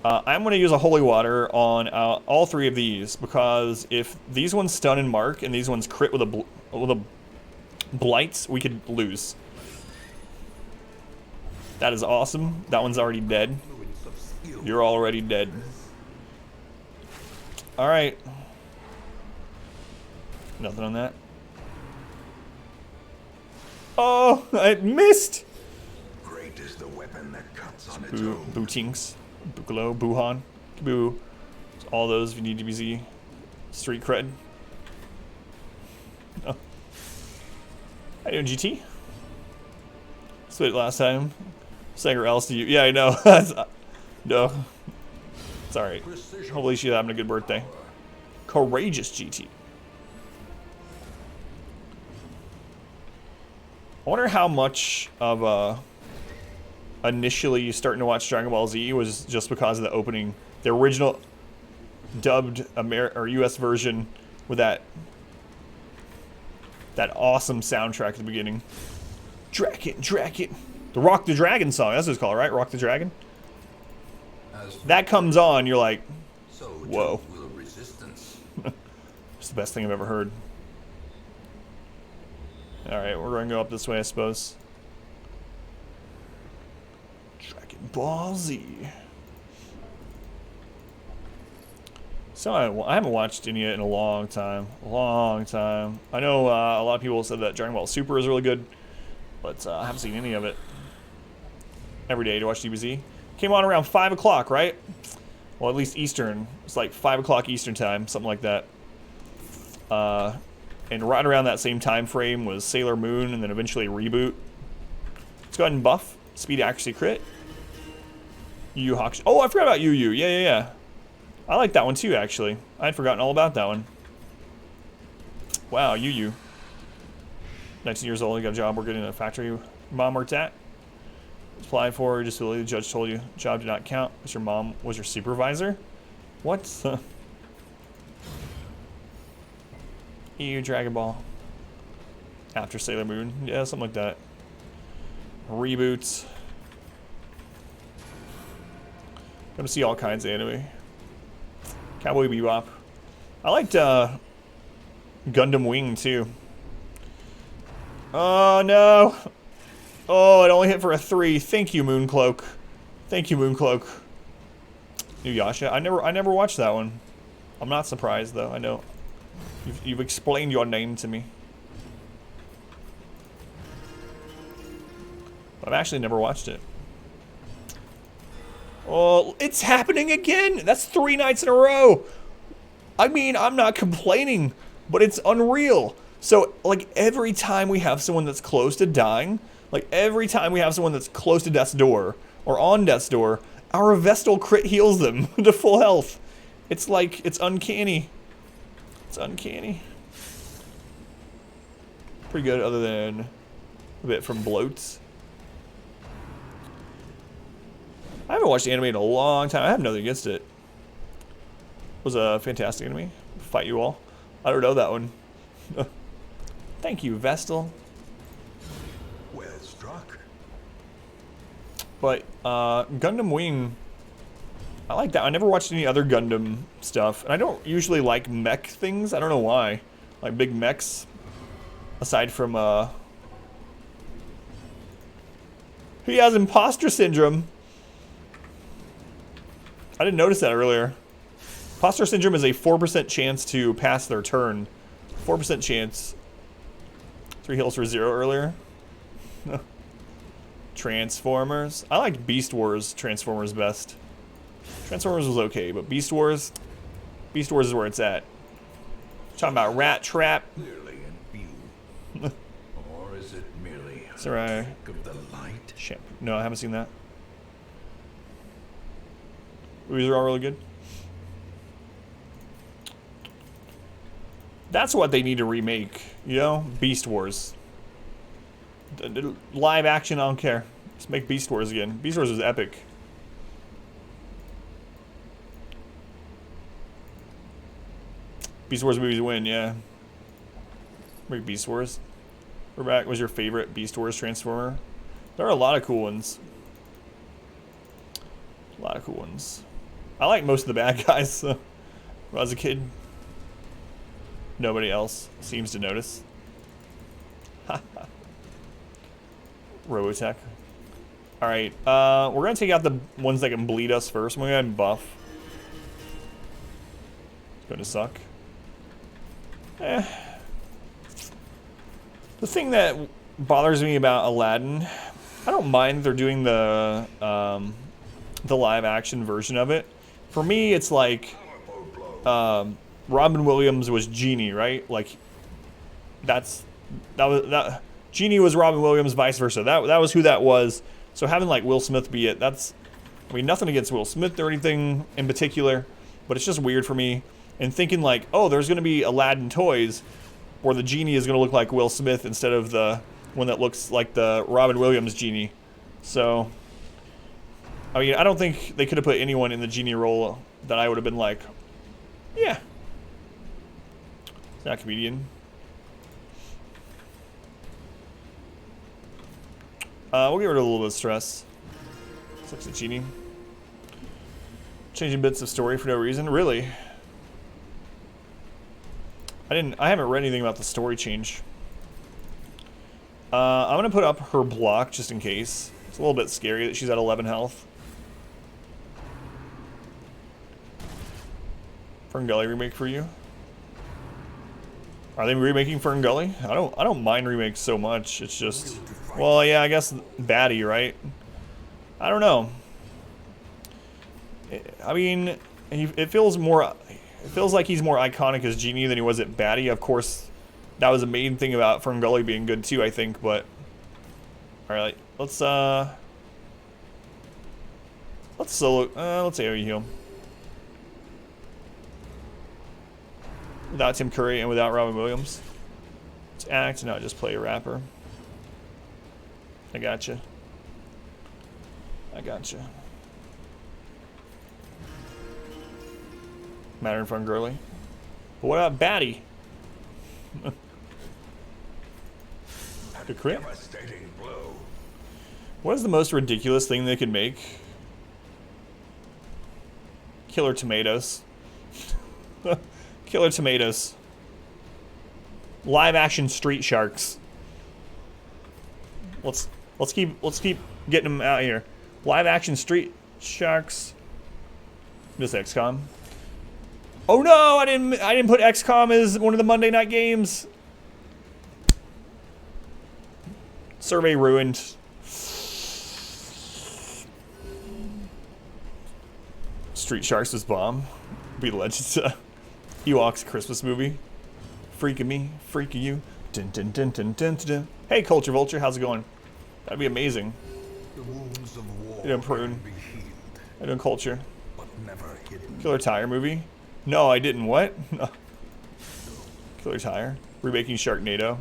I'm going to use a holy water on all 3 of these because if these ones stun and mark and these ones crit with a blight, we could lose. That is awesome. That one's already dead. You're already dead. All right. Nothing on that. Oh, I missed. Great is the weapon that cuts on its own. Bootings. Bukalo, Buhan, Boo. All those if you need to be street cred. Oh. How you doing, GT? Split it last time. Sanger else to you. Yeah, I know. No. It's alright. Hopefully she's having a good birthday. Courageous GT. I wonder how much of initially starting to watch Dragon Ball Z was just because of the opening, the original dubbed US version with that awesome soundtrack at the beginning. Dragon. The Rock the Dragon song, that's what it's called, right? Rock the Dragon? That comes on, you're like, whoa. It's the best thing I've ever heard. Alright, we're going to go up this way, I suppose. Dragon Ball Z. So I haven't watched any in a long time. I know a lot of people said that Dragon Ball Super is really good, but I haven't seen any of it. Every day to watch DBZ. Came on around 5 o'clock, right? Well, at least Eastern. It's like 5 o'clock Eastern time, something like that. And right around that same time frame was Sailor Moon, and then eventually Reboot. Let's go ahead and buff. Speed, accuracy, crit. Yu Yu Hakusho. Oh, I forgot about Yu Yu. Yeah. I like that one too, actually. I had forgotten all about that one. Wow, Yu Yu. 19 years old, you got a job working in a factory mom worked at. Applied for disability, the judge told you job did not count. Your mom was your supervisor? What? EU Dragon Ball. After Sailor Moon. Yeah, something like that. Reboots. Gonna see all kinds of anime. Cowboy Bebop. I liked Gundam Wing too. Oh no! Oh, it only hit for a 3. Thank you, Mooncloak. Thank you, Mooncloak. New Yasha. I never watched that one. I'm not surprised though. I know you've explained your name to me, but I've actually never watched it. Oh, it's happening again! That's 3 nights in a row! I mean, I'm not complaining, but it's unreal. So, like, every time we have someone that's close to dying, like, every time we have someone that's close to death's door, or on death's door, our Vestal crit heals them to full health. It's like, it's uncanny. It's uncanny. Pretty good, other than a bit from bloats. I haven't watched anime in a long time. I have nothing against it. It was a fantastic anime. Fight you all. I don't know that one. Thank you, Vestal. Well struck. But Gundam Wing, I like that. I never watched any other Gundam stuff, and I don't usually like mech things. I don't know why. Like big mechs, aside from he has imposter syndrome. I didn't notice that earlier. Imposter syndrome is a 4% chance to pass their turn. 4% chance. 3 heals for 0 earlier. Transformers. I liked Beast Wars Transformers best. Transformers was okay, but Beast Wars is where it's at. Talking about Rat Trap. Clearly in view. Or is it merely a Sorry. trick of the light? No, I haven't seen that. Movies are all really good. That's what they need to remake, you know? Beast Wars. Live action, I don't care. Just make Beast Wars again. Beast Wars was epic. Beast Wars movies win, yeah. Make Beast Wars. We're back. Was your favorite Beast Wars Transformer? There are a lot of cool ones. A lot of cool ones. I like most of the bad guys, so when I was a kid. Nobody else seems to notice. Robotech. Alright, we're gonna take out the ones that can bleed us first. We're gonna buff. It's gonna suck. The thing that bothers me about Aladdin, I don't mind they're doing the live action version of it. For me, it's like Robin Williams was Genie, right? Like that Genie was Robin Williams, vice versa. That was who that was. So having like Will Smith be it, I mean, nothing against Will Smith or anything in particular, but it's just weird for me. and thinking like, oh, there's going to be Aladdin toys where the genie is going to look like Will Smith instead of the one that looks like the Robin Williams genie. So, I mean, I don't think they could have put anyone in the genie role that I would have been like, yeah. It's not a comedian. We'll get rid of a little bit of stress. Looks like genie. Changing bits of story for no reason, really. I haven't read anything about the story change. I'm gonna put up her block just in case. It's a little bit scary that she's at 11 health. Fern Gully remake for you. Are they remaking Fern Gully? I don't mind remakes so much. It's just, well, yeah, I guess Batty, right? I don't know. I mean, it feels like he's more iconic as Genie than he was at Batty. Of course, that was the main thing about Fern Gully being good too, I think. But all right, let's AoE heal without Tim Curry and without Robin Williams. Let's act, not just play a rapper. I gotcha. I gotcha. Matter in front girly. But what about Batty? Good crit. What is the most ridiculous thing they could make? Killer tomatoes. Killer tomatoes. Live action street sharks. Let's keep getting them out here. Live action street sharks. This XCOM. Oh no, I didn't put XCOM as one of the Monday night games. Survey ruined. Street Sharks was bomb. Be Legends. Ewoks Christmas movie. Freaking me, freaking you. Dun, dun, dun, dun, dun, dun, dun. Hey, Culture Vulture, how's it going? That'd be amazing. The wounds of war You're doing Prune. can be healed, I'm doing Culture. but never hidden. Killer Tire movie? No, I didn't. What? Killer Tire. Remaking Sharknado.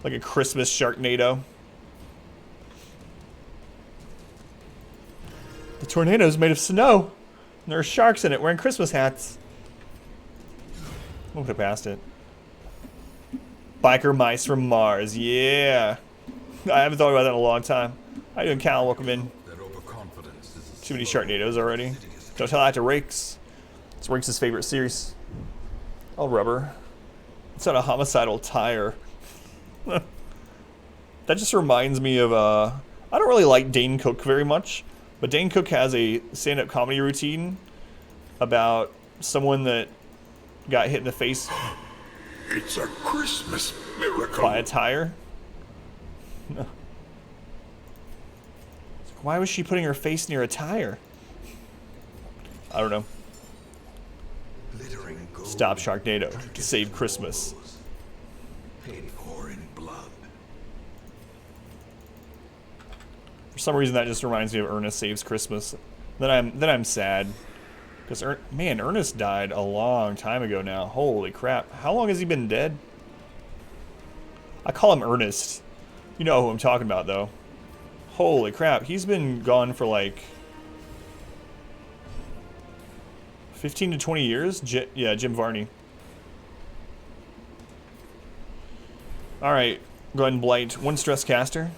Like a Christmas Sharknado. The tornado's made of snow. And there are sharks in it wearing Christmas hats. We'll get past it. Biker mice from Mars. Yeah. I haven't thought about that in a long time. How you doing, Cal? Welcome in. Too many Sharknadoes already. Don't tell that to Rakes. It's Rakes' favorite series. Oh, rubber. It's not a homicidal tire. That just reminds me of, I don't really like Dane Cook very much, but Dane Cook has a stand-up comedy routine about someone that got hit in the face It's a Christmas miracle. by a tire. Why was she putting her face near a tire? I don't know. Stop Sharknado to save Christmas. Paid for in blood. For some reason, that just reminds me of Ernest Saves Christmas. Then I'm sad, because man, Ernest died a long time ago now. Holy crap! How long has he been dead? I call him Ernest. You know who I'm talking about, though. Holy crap! He's been gone for like 15 to 20 years. Yeah, Jim Varney. All right, go ahead and blight one stress caster.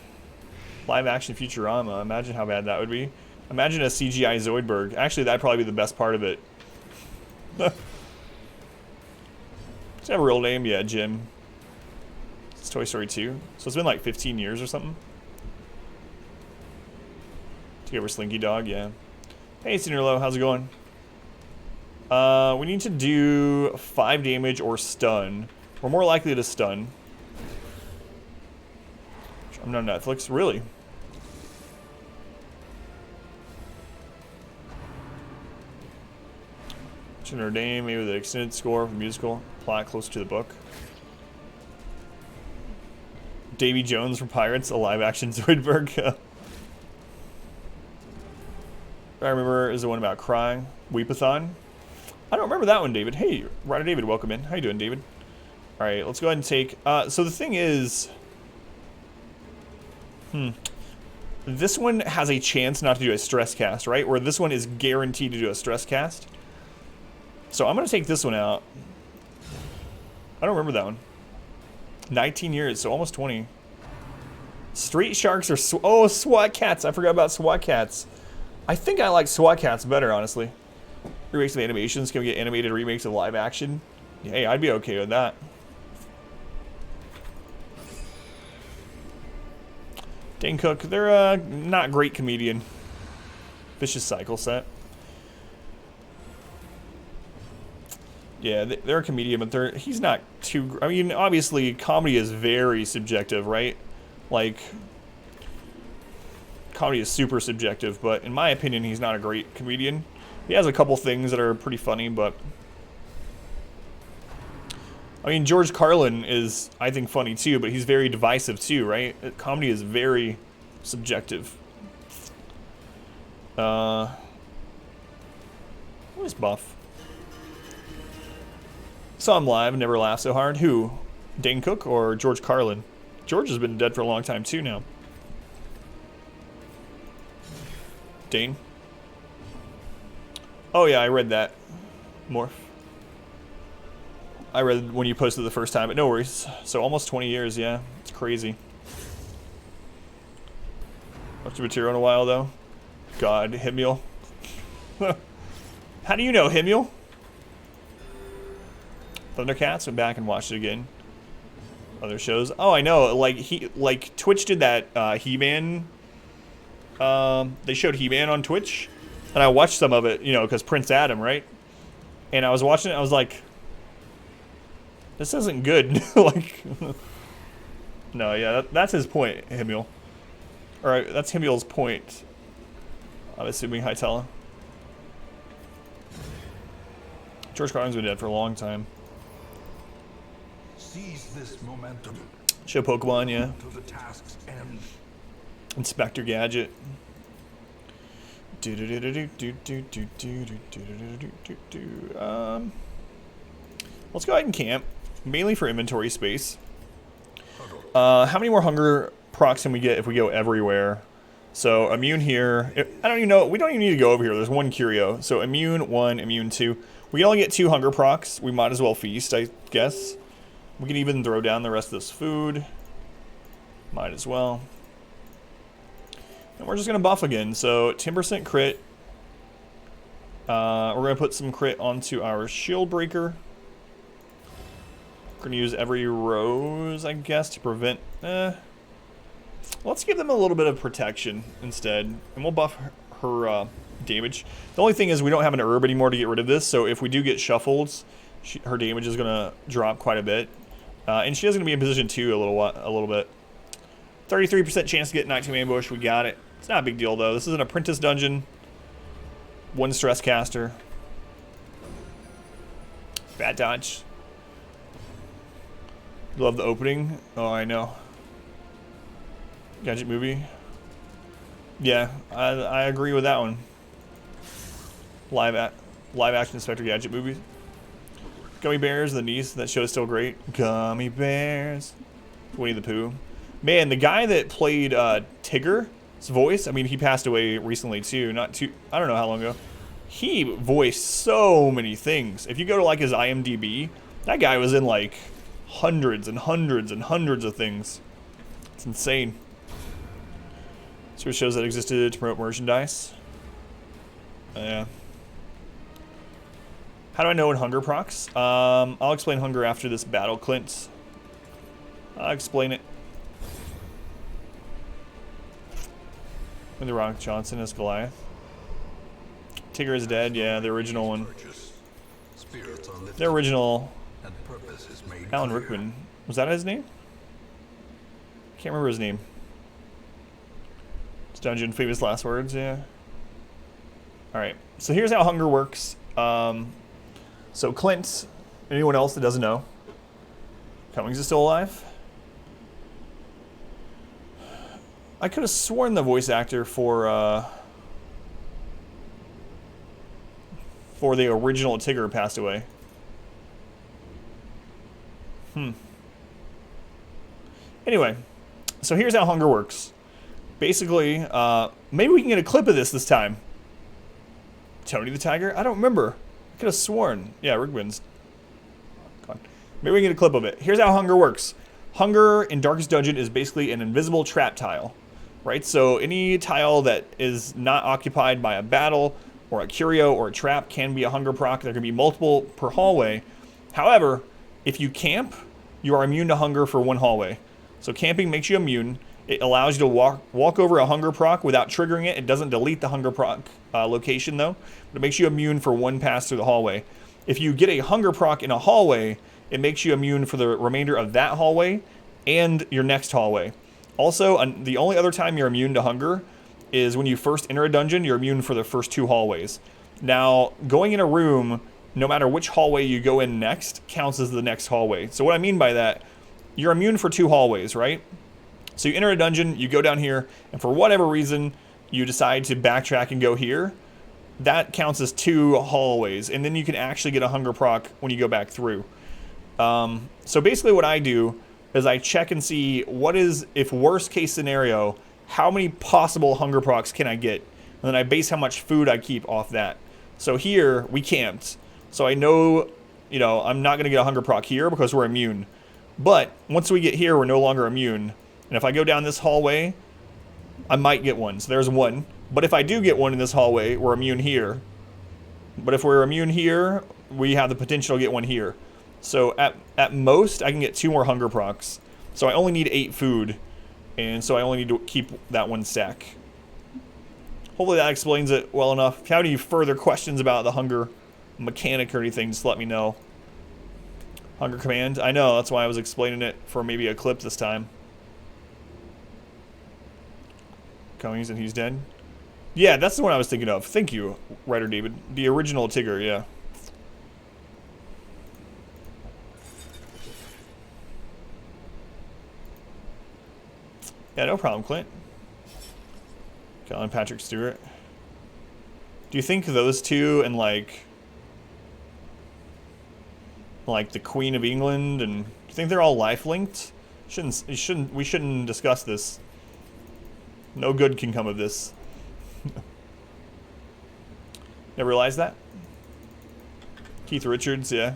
Live action Futurama. Imagine how bad that would be. Imagine a CGI Zoidberg. Actually, that'd probably be the best part of it. Does he have a real name? Yeah, Jim. It's Toy Story 2. So it's been like 15 years or something. Take over Slinky Dog, yeah. Hey, Sinnerlo, how's it going? We need to do 5 damage or stun. We're more likely to stun. I'm on Netflix, really? Notre Dame, maybe the extended score from musical plot closer to the book. Davy Jones from Pirates, a live-action Zoidberg. I remember is the one about crying. Weepathon. I don't remember that one, David. Hey, Ryder David, welcome in. How you doing, David? All right, let's go ahead and take... so the thing is... This one has a chance not to do a stress cast, right? Where this one is guaranteed to do a stress cast. So I'm going to take this one out. I don't remember that one. 19 years, so almost 20. Street Sharks are... oh, SWAT Cats. I forgot about SWAT Cats. I think I like SWAT Cats better, honestly. Remakes of animations. Can we get animated remakes of live action? Hey, I'd be okay with that. Dane Cook, they're a not great comedian. Vicious Cycle set. Yeah, they're a comedian, but he's not too... I mean, obviously, comedy is very subjective, right? Like, comedy is super subjective, but in my opinion, he's not a great comedian. He has a couple things that are pretty funny, but... I mean, George Carlin is, I think, funny too, but he's very divisive too, right? Comedy is very subjective. What is Buff? Saw him live, never laughed so hard. Who? Dane Cook or George Carlin? George has been dead for a long time too now. Dane? Oh yeah, I read that. Morph. I read when you posted the first time, but no worries. So almost 20 years, yeah. It's crazy. Watched the material in a while, though. God, Himmel. How do you know, Himmel? Thundercats, went back and watched it again. Other shows. Oh, I know. Like Twitch did that He-Man. They showed He-Man on Twitch. And I watched some of it, you know, because Prince Adam, right? And I was watching it, I was like... This isn't good. Like, no, yeah, that's his point, Himmel. Alright, that's Himmel's point. I'm assuming Hytella. George Carlin's been dead for a long time. Seize this momentum. Show Pokemon, yeah. To the task's end. Inspector Gadget. Let's go ahead and camp. Mainly for inventory space. How many more hunger procs can we get if we go everywhere? So immune here. I don't even know. We don't even need to go over here. There's one curio. So immune 1, immune 2. We can only get 2 hunger procs. We might as well feast, I guess. We can even throw down the rest of this food. Might as well. And we're just going to buff again. So 10% crit. We're going to put some crit onto our shield breaker. We're going to use every rose, I guess, to prevent... Let's give them a little bit of protection instead. And we'll buff her damage. The only thing is we don't have an herb anymore to get rid of this. So if we do get shuffled, her damage is going to drop quite a bit. And she is going to be in position 2 a little bit. 33% chance to get Nighttime Ambush. We got it. It's not a big deal, though. This is an Apprentice dungeon. 1 stress caster. Bad dodge. Love the opening. Oh, I know. Gadget movie. Yeah, I agree with that one. Live action Inspector Gadget movie. Gummy Bears, the niece. That show is still great. Gummy Bears. Winnie the Pooh. Man, the guy that played Tigger's voice, I mean, he passed away recently too. I don't know how long ago. He voiced so many things. If you go to like his IMDb, that guy was in like hundreds and hundreds and hundreds of things. It's insane. So it shows that existed to promote merchandise. Yeah. How do I know when hunger procs? I'll explain hunger after this battle, Clint. I'll explain it. When the Rock Johnson is Goliath. Tigger is dead, yeah, the original one. The original Alan Rickman. Was that his name? Can't remember his name. It's Dungeon Famous Last Words, yeah. Alright, so here's how hunger works. So Clint, anyone else that doesn't know, Cummings is still alive? I could have sworn the voice actor for before the original Tigger passed away. Anyway, so here's how hunger works. Basically, maybe we can get a clip of this time. Tony the Tiger? I don't remember. I could have sworn. Yeah, Rigwin's. Maybe we can get a clip of it. Here's how hunger works. Hunger in Darkest Dungeon is basically an invisible trap tile, right? So any tile that is not occupied by a battle or a curio or a trap can be a hunger proc. There can be multiple per hallway. However, if you camp, you are immune to hunger for one hallway. So camping makes you immune. It allows you to walk over a hunger proc without triggering it. It doesn't delete the hunger proc location though, but it makes you immune for one pass through the hallway. If you get a hunger proc in a hallway, it makes you immune for the remainder of that hallway and your next hallway. Also, the only other time you're immune to hunger is when you first enter a dungeon. You're immune for the first 2 hallways. Now, going in a room, no matter which hallway you go in next, counts as the next hallway. So what I mean by that, you're immune for 2 hallways, right? So you enter a dungeon, you go down here, and for whatever reason, you decide to backtrack and go here. That counts as 2 hallways, and then you can actually get a hunger proc when you go back through. So basically what I do is I check and see what is, if worst case scenario, how many possible hunger procs can I get? And then I base how much food I keep off that. So here, we camped. So I know, you know, I'm not going to get a hunger proc here because we're immune. But once we get here, we're no longer immune. And if I go down this hallway, I might get one. So there's one. But if I do get one in this hallway, we're immune here. But if we're immune here, we have the potential to get one here. So at most, I can get 2 more hunger procs. So I only need 8 food. And so I only need to keep that 1 stack. Hopefully that explains it well enough. If you have any further questions about the hunger mechanic or anything, just let me know. Hunger command. I know, that's why I was explaining it for maybe a clip this time. Cummings and he's dead. Yeah, that's the one I was thinking of. Thank you, Writer David. The original Tigger, yeah. Yeah, no problem, Clint. Colin Patrick Stewart. Do you think those two and like the Queen of England, and do you think they're all life linked? We shouldn't discuss this. No good can come of this. Never realized that. Keith Richards, yeah.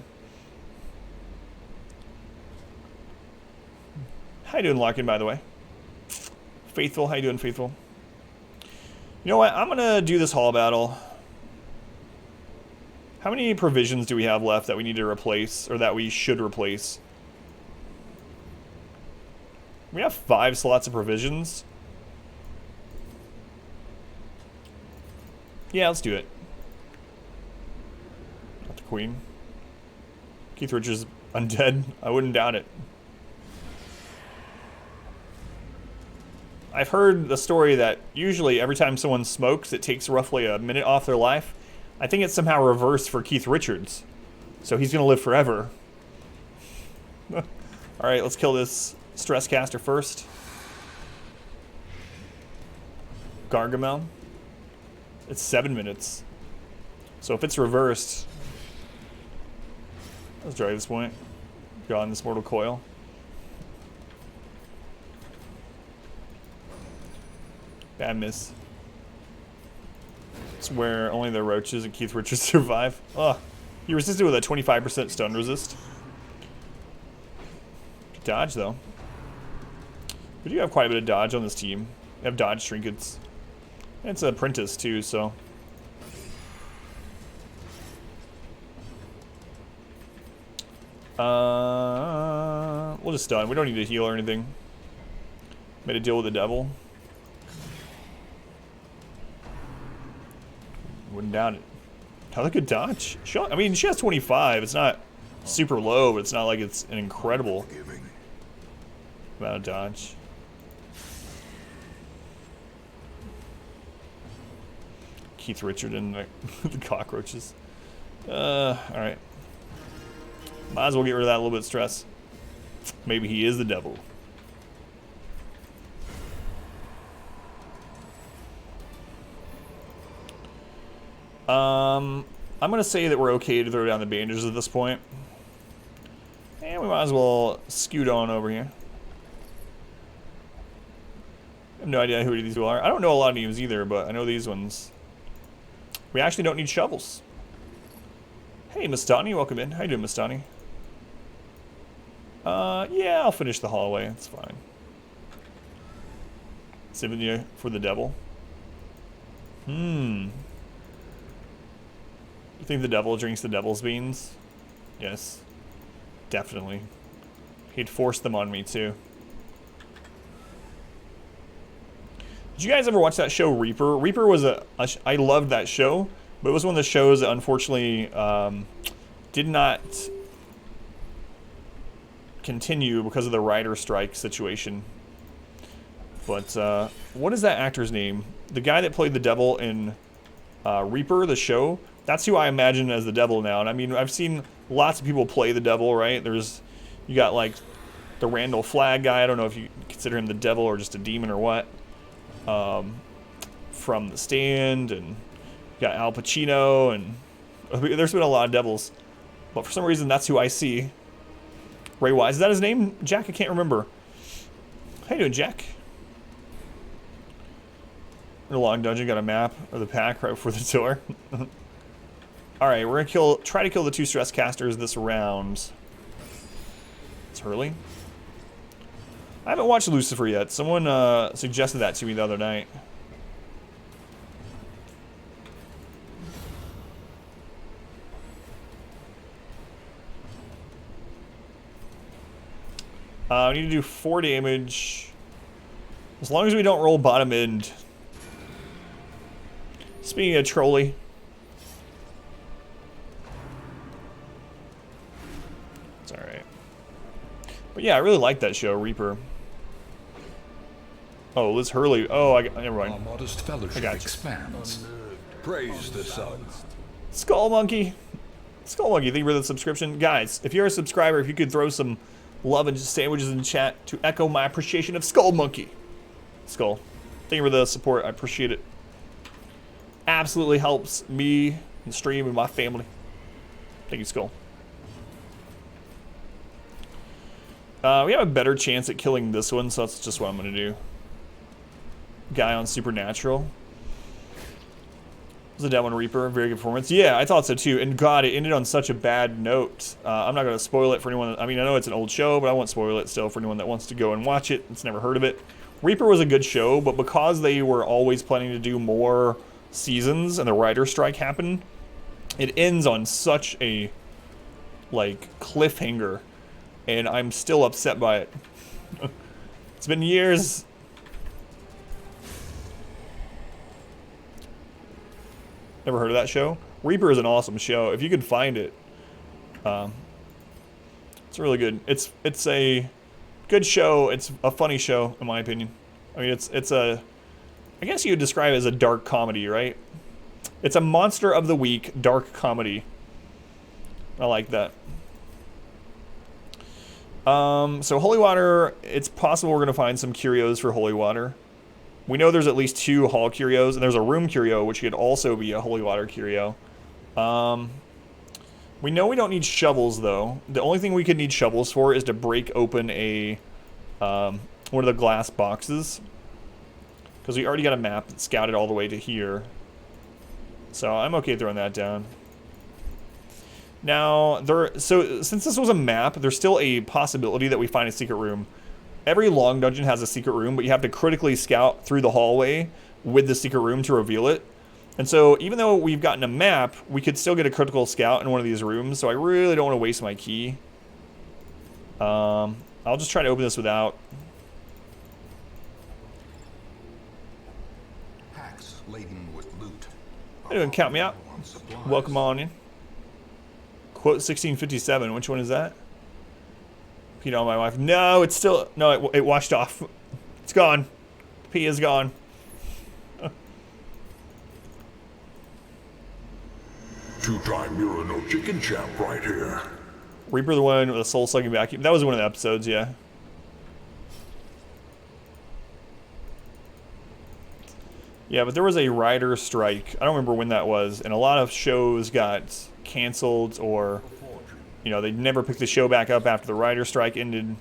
How you doing, Larkin, by the way? Faithful, how you doing, Faithful? You know what? I'm gonna do this hall battle. How many provisions do we have left that we need to replace, or that we should replace? We have 5 slots of provisions. Yeah, let's do it. Not the Queen. Keith Richards undead. I wouldn't doubt it. I've heard the story that usually every time someone smokes, it takes roughly a minute off their life. I think it's somehow reversed for Keith Richards. So he's going to live forever. Alright, let's kill this stress caster first. Gargamel. It's 7 minutes. So if it's reversed... Let's try this point. Go on this Mortal Coil. Bad miss. It's where only the roaches and Keith Richards survive. Oh, he resisted with a 25% stun resist. Dodge, though. We do have quite a bit of dodge on this team. We have dodge trinkets. And it's an Apprentice, too, so... we'll just stun. We don't need to heal or anything. Made a deal with the devil. Wouldn't doubt it. How look at dodge? I mean, she has 25. It's not super low, but it's not like it's an incredible amount of dodge. Keith Richard and the cockroaches. Alright. Might as well get rid of that little bit of stress. Maybe he is the devil. I'm going to say that we're okay to throw down the bandages at this point. And we might as well scoot on over here. I have no idea who these people are. I don't know a lot of names either, but I know these ones. We actually don't need shovels. Hey, Mastani, welcome in. How you doing, Mastani? Yeah, I'll finish the hallway. It's fine. Saving you for the devil. You think the devil drinks the devil's beans? Yes. Definitely. He'd force them on me, too. Did you guys ever watch that show, Reaper? Reaper was I loved that show, but it was one of the shows that unfortunately did not continue because of the writer strike situation. But what is that actor's name? The guy that played the devil in Reaper, the show, that's who I imagine as the devil now. And I mean, I've seen lots of people play the devil, right? You got like the Randall Flagg guy. I don't know if you consider him the devil or just a demon or what. From The Stand, and you got Al Pacino, and there's been a lot of devils. But for some reason, that's who I see. Ray Wise. Is that his name? Jack? I can't remember. How you doing, Jack? In a long dungeon, got a map of the pack right before the door. Alright, we're gonna try to kill the 2 stress casters this round. It's Hurley. I haven't watched Lucifer yet. Someone suggested that to me the other night. We need to do 4 damage. As long as we don't roll bottom end. Speaking of trolley. It's alright. But yeah, I really like that show, Reaper. Oh, Liz Hurley. Oh, never mind. Our modest fellowship expands. Praise the sun. Skull Monkey. Skull Monkey, thank you for the subscription. Guys, if you're a subscriber, if you could throw some love and sandwiches in chat to echo my appreciation of Skull Monkey. Skull, thank you for the support. I appreciate it. Absolutely helps me and the stream and my family. Thank you, Skull. We have a better chance at killing this one, so that's just what I'm going to do. Guy on Supernatural. Was a Devil Reaper, very good performance. Yeah, I thought so too. And God, it ended on such a bad note. I'm not going to spoil it for anyone. I mean, I know it's an old show, but I won't spoil it still for anyone that wants to go and watch it. It's never heard of it. Reaper was a good show, but because they were always planning to do more seasons and the writer strike happened, it ends on such a like cliffhanger, and I'm still upset by it. It's been years. Never heard of that show? Reaper is an awesome show. If you can find it, it's really good. It's a good show. It's a funny show, in my opinion. I mean, it's a, I guess you would describe it as a dark comedy, right? It's a monster of the week dark comedy. I like that. So Holy Water, it's possible we're going to find some curios for Holy Water. We know there's at least 2 hall curios, and there's a room curio, which could also be a Holy Water curio. We know we don't need shovels, though. The only thing we could need shovels for is to break open a one of the glass boxes. Because we already got a map that's scouted all the way to here. So I'm okay throwing that down. Now, so since this was a map, there's still a possibility that we find a secret room. Every long dungeon has a secret room, but you have to critically scout through the hallway with the secret room to reveal it. And so even though we've gotten a map, we could still get a critical scout in one of these rooms, so I really don't want to waste my key. I'll just try to open this without. Packs laden with loot. How you doing? Count me out. Welcome on in. Quote 1657. Which one is that? Peed on my wife. No, it's still... No, it washed off. It's gone. Pee is gone. Two-time urinal chicken champ right here. Reaper the one with a soul-sucking vacuum. That was one of the episodes, yeah. Yeah, but there was a writer strike. I don't remember when that was, and a lot of shows got canceled, or you know, they never picked the show back up after the writer strike ended.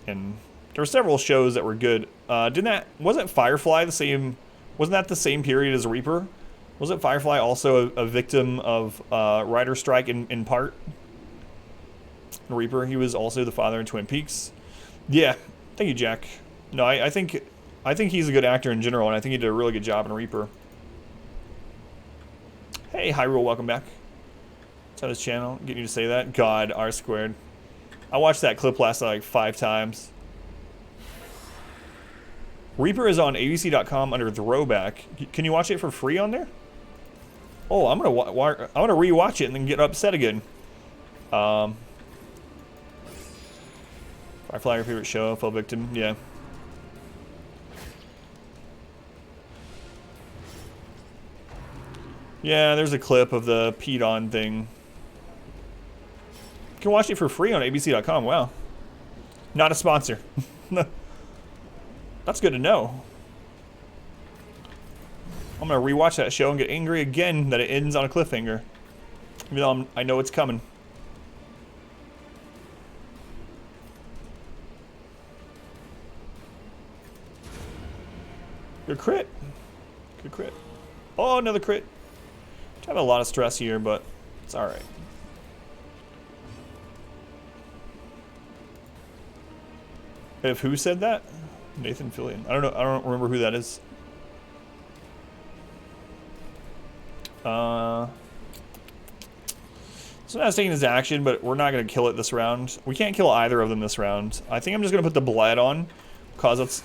And there were several shows that were good. Wasn't Firefly the same? Wasn't that the same period as Reaper? Wasn't Firefly also a victim of writer strike in part? Reaper, he was also the father in Twin Peaks. Yeah, thank you, Jack. No, I think he's a good actor in general, and I think he did a really good job in Reaper. Hey, Hyrule, welcome back. It's on his channel. Getting you to say that. God, R squared. I watched that clip last night like 5 times. Reaper is on abc.com under Throwback. Can you watch it for free on there? Oh, I'm gonna rewatch it and then get upset again. Firefly, your favorite show, Fell Victim, yeah. Yeah, there's a clip of the peed on thing. You can watch it for free on abc.com. Wow. Not a sponsor. That's good to know. I'm going to rewatch that show and get angry again that it ends on a cliffhanger. Even though I know it's coming. Good crit. Good crit. Oh, another crit. I have a lot of stress here, but it's alright. If who said that? Nathan Fillion. I don't know. I don't remember who that is. So now taking his action, but we're not going to kill it this round. We can't kill either of them this round. I think I'm just going to put the bled on, because it's...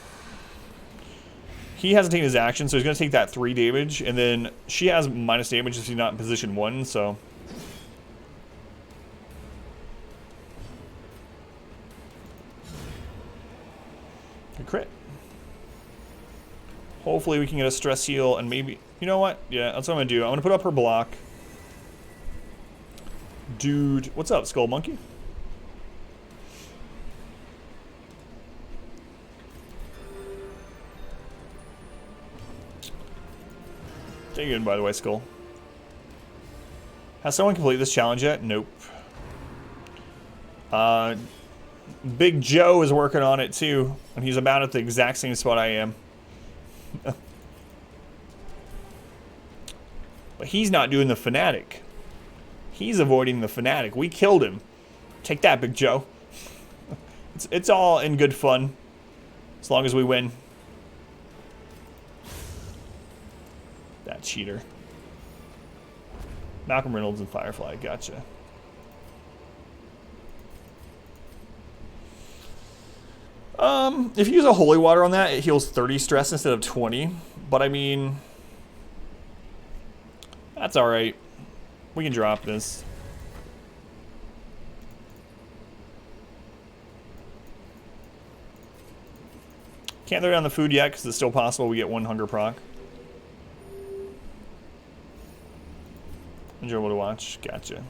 He hasn't taken his action, so he's going to take that 3 damage, and then she has minus damage if she's not in position 1, so... Good crit. Hopefully we can get a stress heal, and maybe... You know what? Yeah, that's what I'm going to do. I'm going to put up her block. Dude, what's up, Skull Monkey? Stay good, by the way, Skull. Has someone completed this challenge yet? Nope. Big Joe is working on it too, and he's about at the exact same spot I am. But he's not doing the fanatic. He's avoiding the fanatic. We killed him. Take that, Big Joe. It's all in good fun, as long as we win. That cheater. Malcolm Reynolds and Firefly, gotcha. If you use a holy water on that, it heals 30 stress instead of 20. But I mean, that's alright. We can drop this. Can't throw down the food yet because it's still possible we get 1 hunger proc. Enjoyable to watch. Gotcha.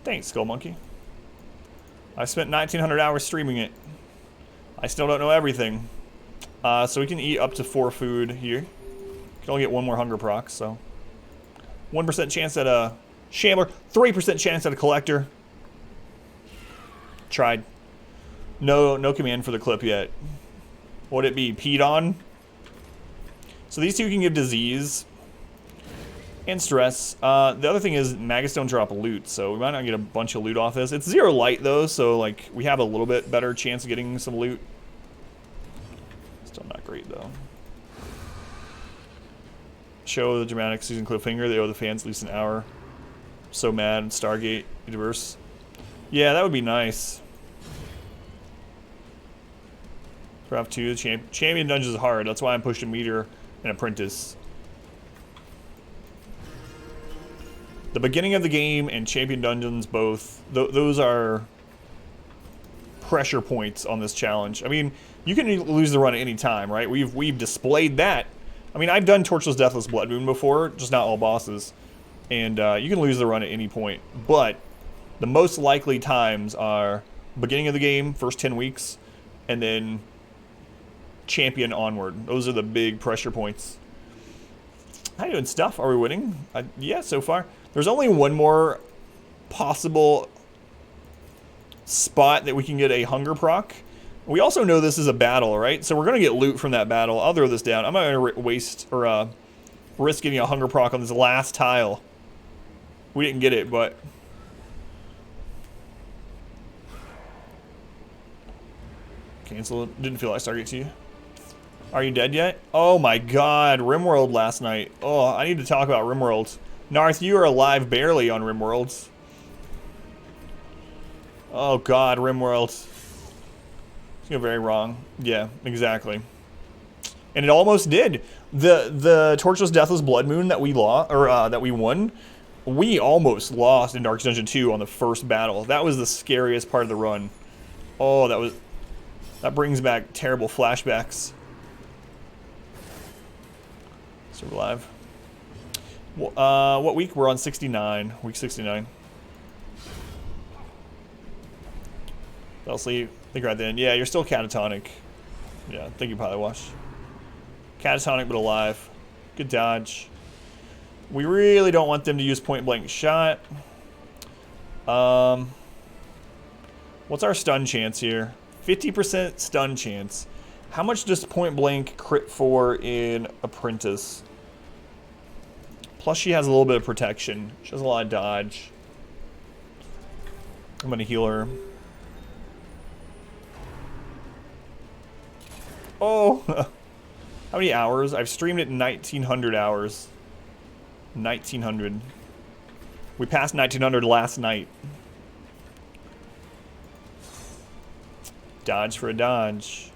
Thanks, Skull Monkey. I spent 1,900 hours streaming it. I still don't know everything. So we can eat up to 4 food here. Can only get 1 more hunger proc, so 1% chance at a Shambler, 3% chance at a Collector. Tried. No command for the clip yet. What would it be? Peed on? So these two can give disease and stress. The other thing is Magus don't drop loot, so we might not get a bunch of loot off this. It's 0 light though, so like we have a little bit better chance of getting some loot. Still not great though. Show the dramatic season cliffhanger. They owe the fans at least an hour. So mad. Stargate Universe. Yeah, that would be nice. Craft 2. Champion Dungeons is hard. That's why I'm pushing Meter and Apprentice. The beginning of the game and Champion Dungeons both, those are pressure points on this challenge. I mean, you can lose the run at any time, right? We've displayed that. I mean, I've done Torchless Deathless Bloodmoon before, just not all bosses. And you can lose the run at any point. But the most likely times are beginning of the game, first 10 weeks, and then champion onward. Those are the big pressure points. How you doing, Stuff? Are we winning? Yeah, so far. There's only one more possible spot that we can get a hunger proc. We also know this is a battle, right? So we're going to get loot from that battle. I'll throw this down. I'm not going to waste or risk getting a hunger proc on this last tile. We didn't get it, but... Cancel it. Didn't feel like starting to you. Are you dead yet? Oh my god, RimWorld last night. Oh, I need to talk about RimWorld. Narth, you are alive barely on RimWorld. Oh god, RimWorld. It's going very wrong. Yeah, exactly. And it almost did. The Torchless Deathless Bloodmoon that we that we won, we almost lost in Darkest Dungeon 2 on the first battle. That was the scariest part of the run. Oh, that brings back terrible flashbacks. So we're live. What week? We're on 69. Week 69. Fell asleep. I think right then. Yeah, you're still catatonic. Yeah, I think you probably washed. Catatonic but alive. Good dodge. We really don't want them to use point blank shot. What's our stun chance here? 50% stun chance. How much does point blank crit for in Apprentice? Plus she has a little bit of protection. She has a lot of dodge. I'm gonna heal her. Oh! How many hours? I've streamed it 1900 hours. 1900. We passed 1900 last night. Dodge for a dodge.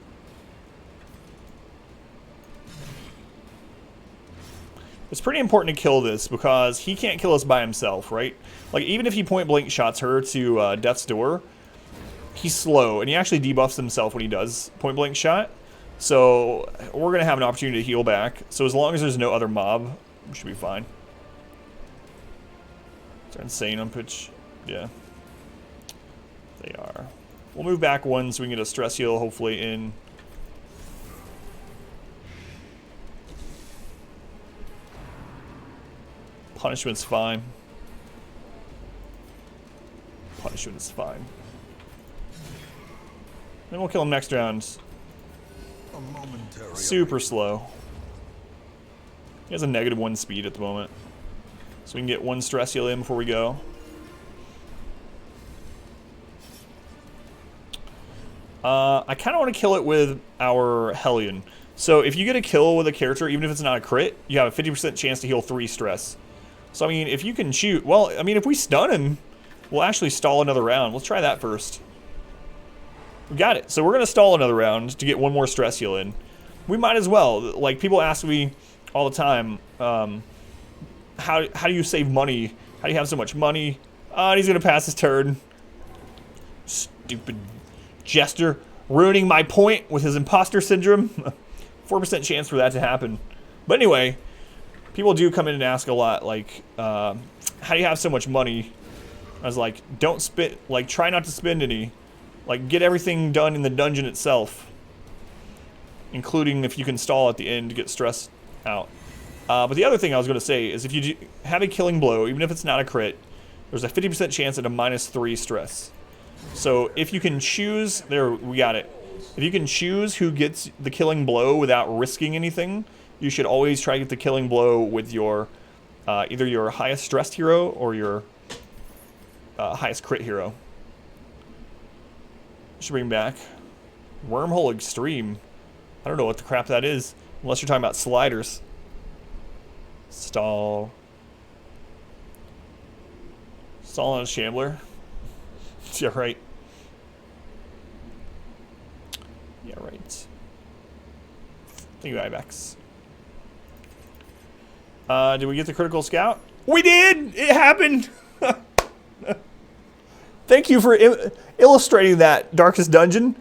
It's pretty important to kill this because he can't kill us by himself, right? Like, even if he point blank shots her to Death's Door, he's slow, and he actually debuffs himself when he does point blank shot. So, we're going to have an opportunity to heal back. So, as long as there's no other mob, we should be fine. They're insane on pitch. Yeah. They are. We'll move back one so we can get a stress heal, hopefully, in. Punishment's fine. Punishment is fine. Then we'll kill him next round. Super slow. He has a -1 speed at the moment. So we can get one stress heal in before we go. I kind of want to kill it with our Hellion. So if you get a kill with a character, even if it's not a crit, you have a 50% chance to heal 3 stress. So, I mean, if you can shoot... Well, I mean, if we stun him, we'll actually stall another round. Let's try that first. We got it. So we're going to stall another round to get one more stress heal in. We might as well. Like, people ask me all the time, how do you save money? How do you have so much money? And he's going to pass his turn. Stupid jester. Ruining my point with his imposter syndrome. 4% chance for that to happen. But anyway... People do come in and ask a lot, like, how do you have so much money? I was like, don't spend, like, try not to spend any. Like, get everything done in the dungeon itself. Including if you can stall at the end to get stressed out. But the other thing I was going to say is if you have a killing blow, even if it's not a crit, there's a 50% chance at a -3 stress. So if you can choose, there, we got it. If you can choose who gets the killing blow without risking anything, you should always try to get the killing blow with your either your highest stressed hero or your highest crit hero. Should bring back Wormhole Extreme. I don't know what the crap that is, unless you're talking about sliders. Stall. Stall on a Shambler. Yeah, right. Yeah, right. Thank you, Ibex. Did we get the critical scout? We did! It happened! Thank you for illustrating that, Darkest Dungeon.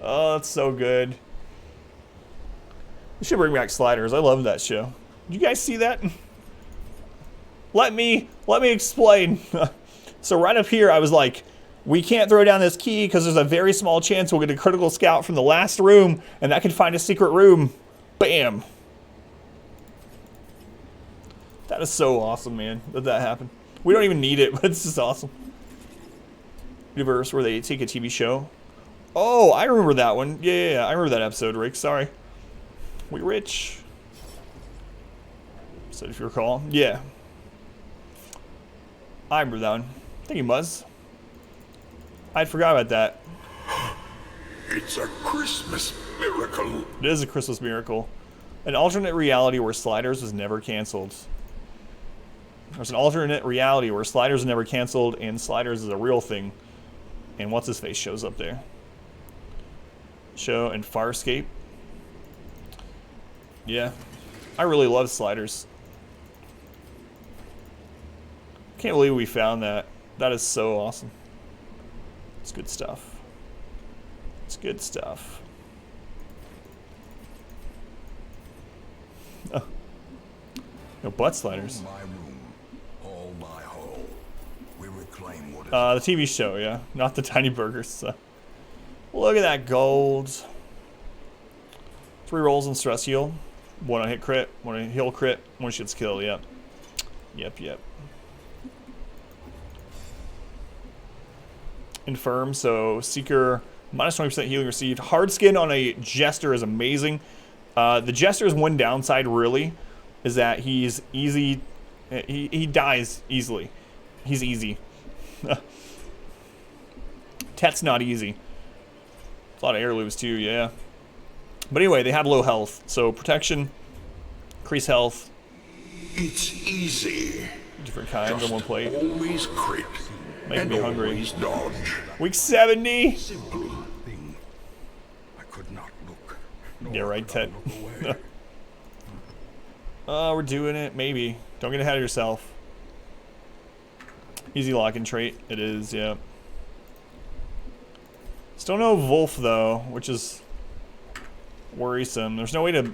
Oh, that's so good. We should bring back sliders. I love that show. Did you guys see that? Let me explain. So right up here, I was like, We can't throw down this key because there's a very small chance we'll get a critical scout from the last room, and that can find a secret room. Bam. That is so awesome, man, that happened. We don't even need it, but it's just awesome. Universe where they take a TV show. Oh, I remember that one. Yeah, I remember that episode, Rick. Sorry. We rich. So if you recall. Yeah. I remember that one. I think he was. I'd forgot about that. It's a Christmas miracle. It is a Christmas miracle. An alternate reality where Sliders was never canceled. There's an alternate reality where Sliders is never canceled and Sliders is a real thing. And what's his face shows up there. Show and Farscape. Yeah. I really love Sliders. Can't believe we found that. That is so awesome. It's good stuff. It's good stuff. Oh. No butt sliders. My room, all my hole. We reclaim what is The TV show, yeah. Not the tiny burgers. So. Look at that gold. 3 rolls in stress heal. 1 on hit crit, 1 on heal crit, 1 shit's kill, yep. Yep. Infirm, so Seeker, minus 20% healing received. Hard skin on a Jester is amazing. The Jester's one downside, really, is that he's easy. He dies easily. He's easy. Tet's not easy. A lot of heirlooms, too, yeah. But anyway, they have low health, so protection, increase health. It's easy. Different kinds on one plate. Always crit. Making me hungry. Always dodge. Week 70. Simple thing. I could not look. Yeah, right, Ted. We're doing it. Maybe. Don't get ahead of yourself. Easy lock-in trait. It is, yeah. Still no Wolf, though, which is worrisome. There's no way to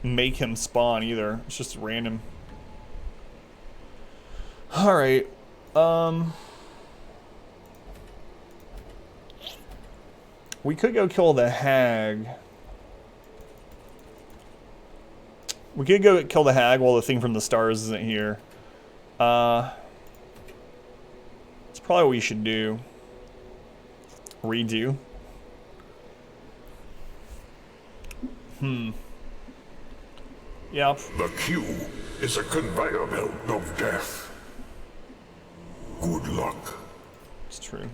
make him spawn, either. It's just random. Alright. We could go kill the hag. We could go kill the hag while the thing from the stars isn't here. It's probably what we should do. Redo. Yep. The queue is a conveyor belt of death. Good luck. It's true.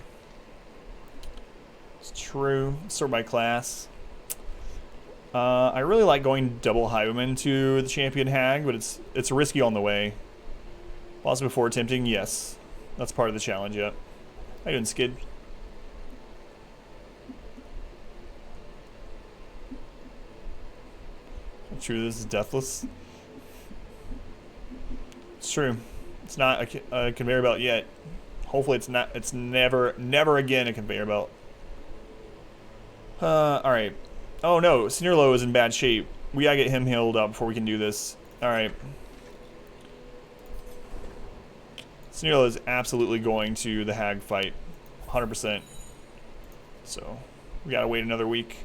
It's true. Sort by class. I really like going double Highwayman to the champion hag, but it's risky on the way. Pause before attempting, yes. That's part of the challenge, yep. How you doing, Skid? True, this is deathless. It's true. It's not a conveyor belt yet. Hopefully it's not. It's never again a conveyor belt. Alright. Oh no, Sneerlo is in bad shape. We gotta get him healed up before we can do this. Alright. Sneerlo is absolutely going to the hag fight. 100%. So, we gotta wait another week.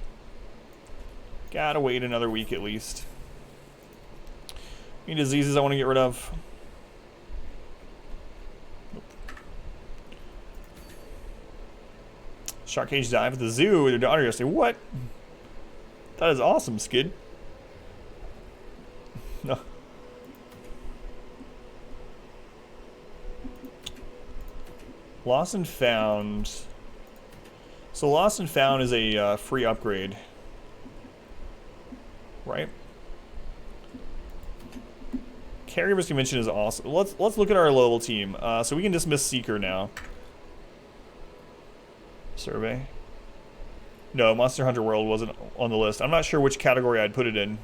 Gotta wait another week at least. Any diseases I want to get rid of? Nope. Shark cage dive at the zoo with your daughter yesterday. What? That is awesome, Skid. No. Lost and Found. So Lost and Found is a free upgrade. Right? Caregiver's Convention is awesome. Let's look at our level team. So we can dismiss Seeker now. Survey. No, Monster Hunter World wasn't on the list. I'm not sure which category I'd put it in.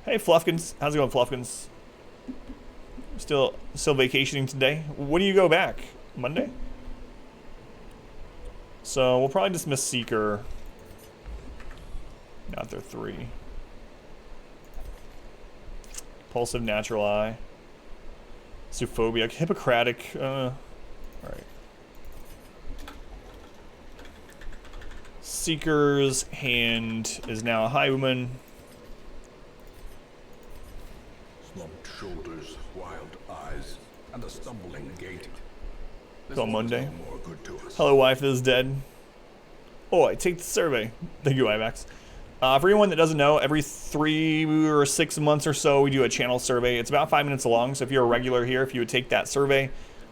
Hey, Fluffkins. How's it going, Fluffkins? Still vacationing today? When do you go back? Monday? So we'll probably dismiss Seeker. Not their 3. Impulsive, Natural Eye. Zoophobic, Hippocratic. Alright. Seeker's hand is now a highwayman. Slumped shoulders, wild eyes, and a stumbling gait. Till Monday. No more good to us. Hello, wife is dead. Oh, I take the survey. Thank you, IMAX. For anyone that doesn't know, every 3 or 6 months or so, we do a channel survey. It's about 5 minutes long, so if you're a regular here, if you would take that survey,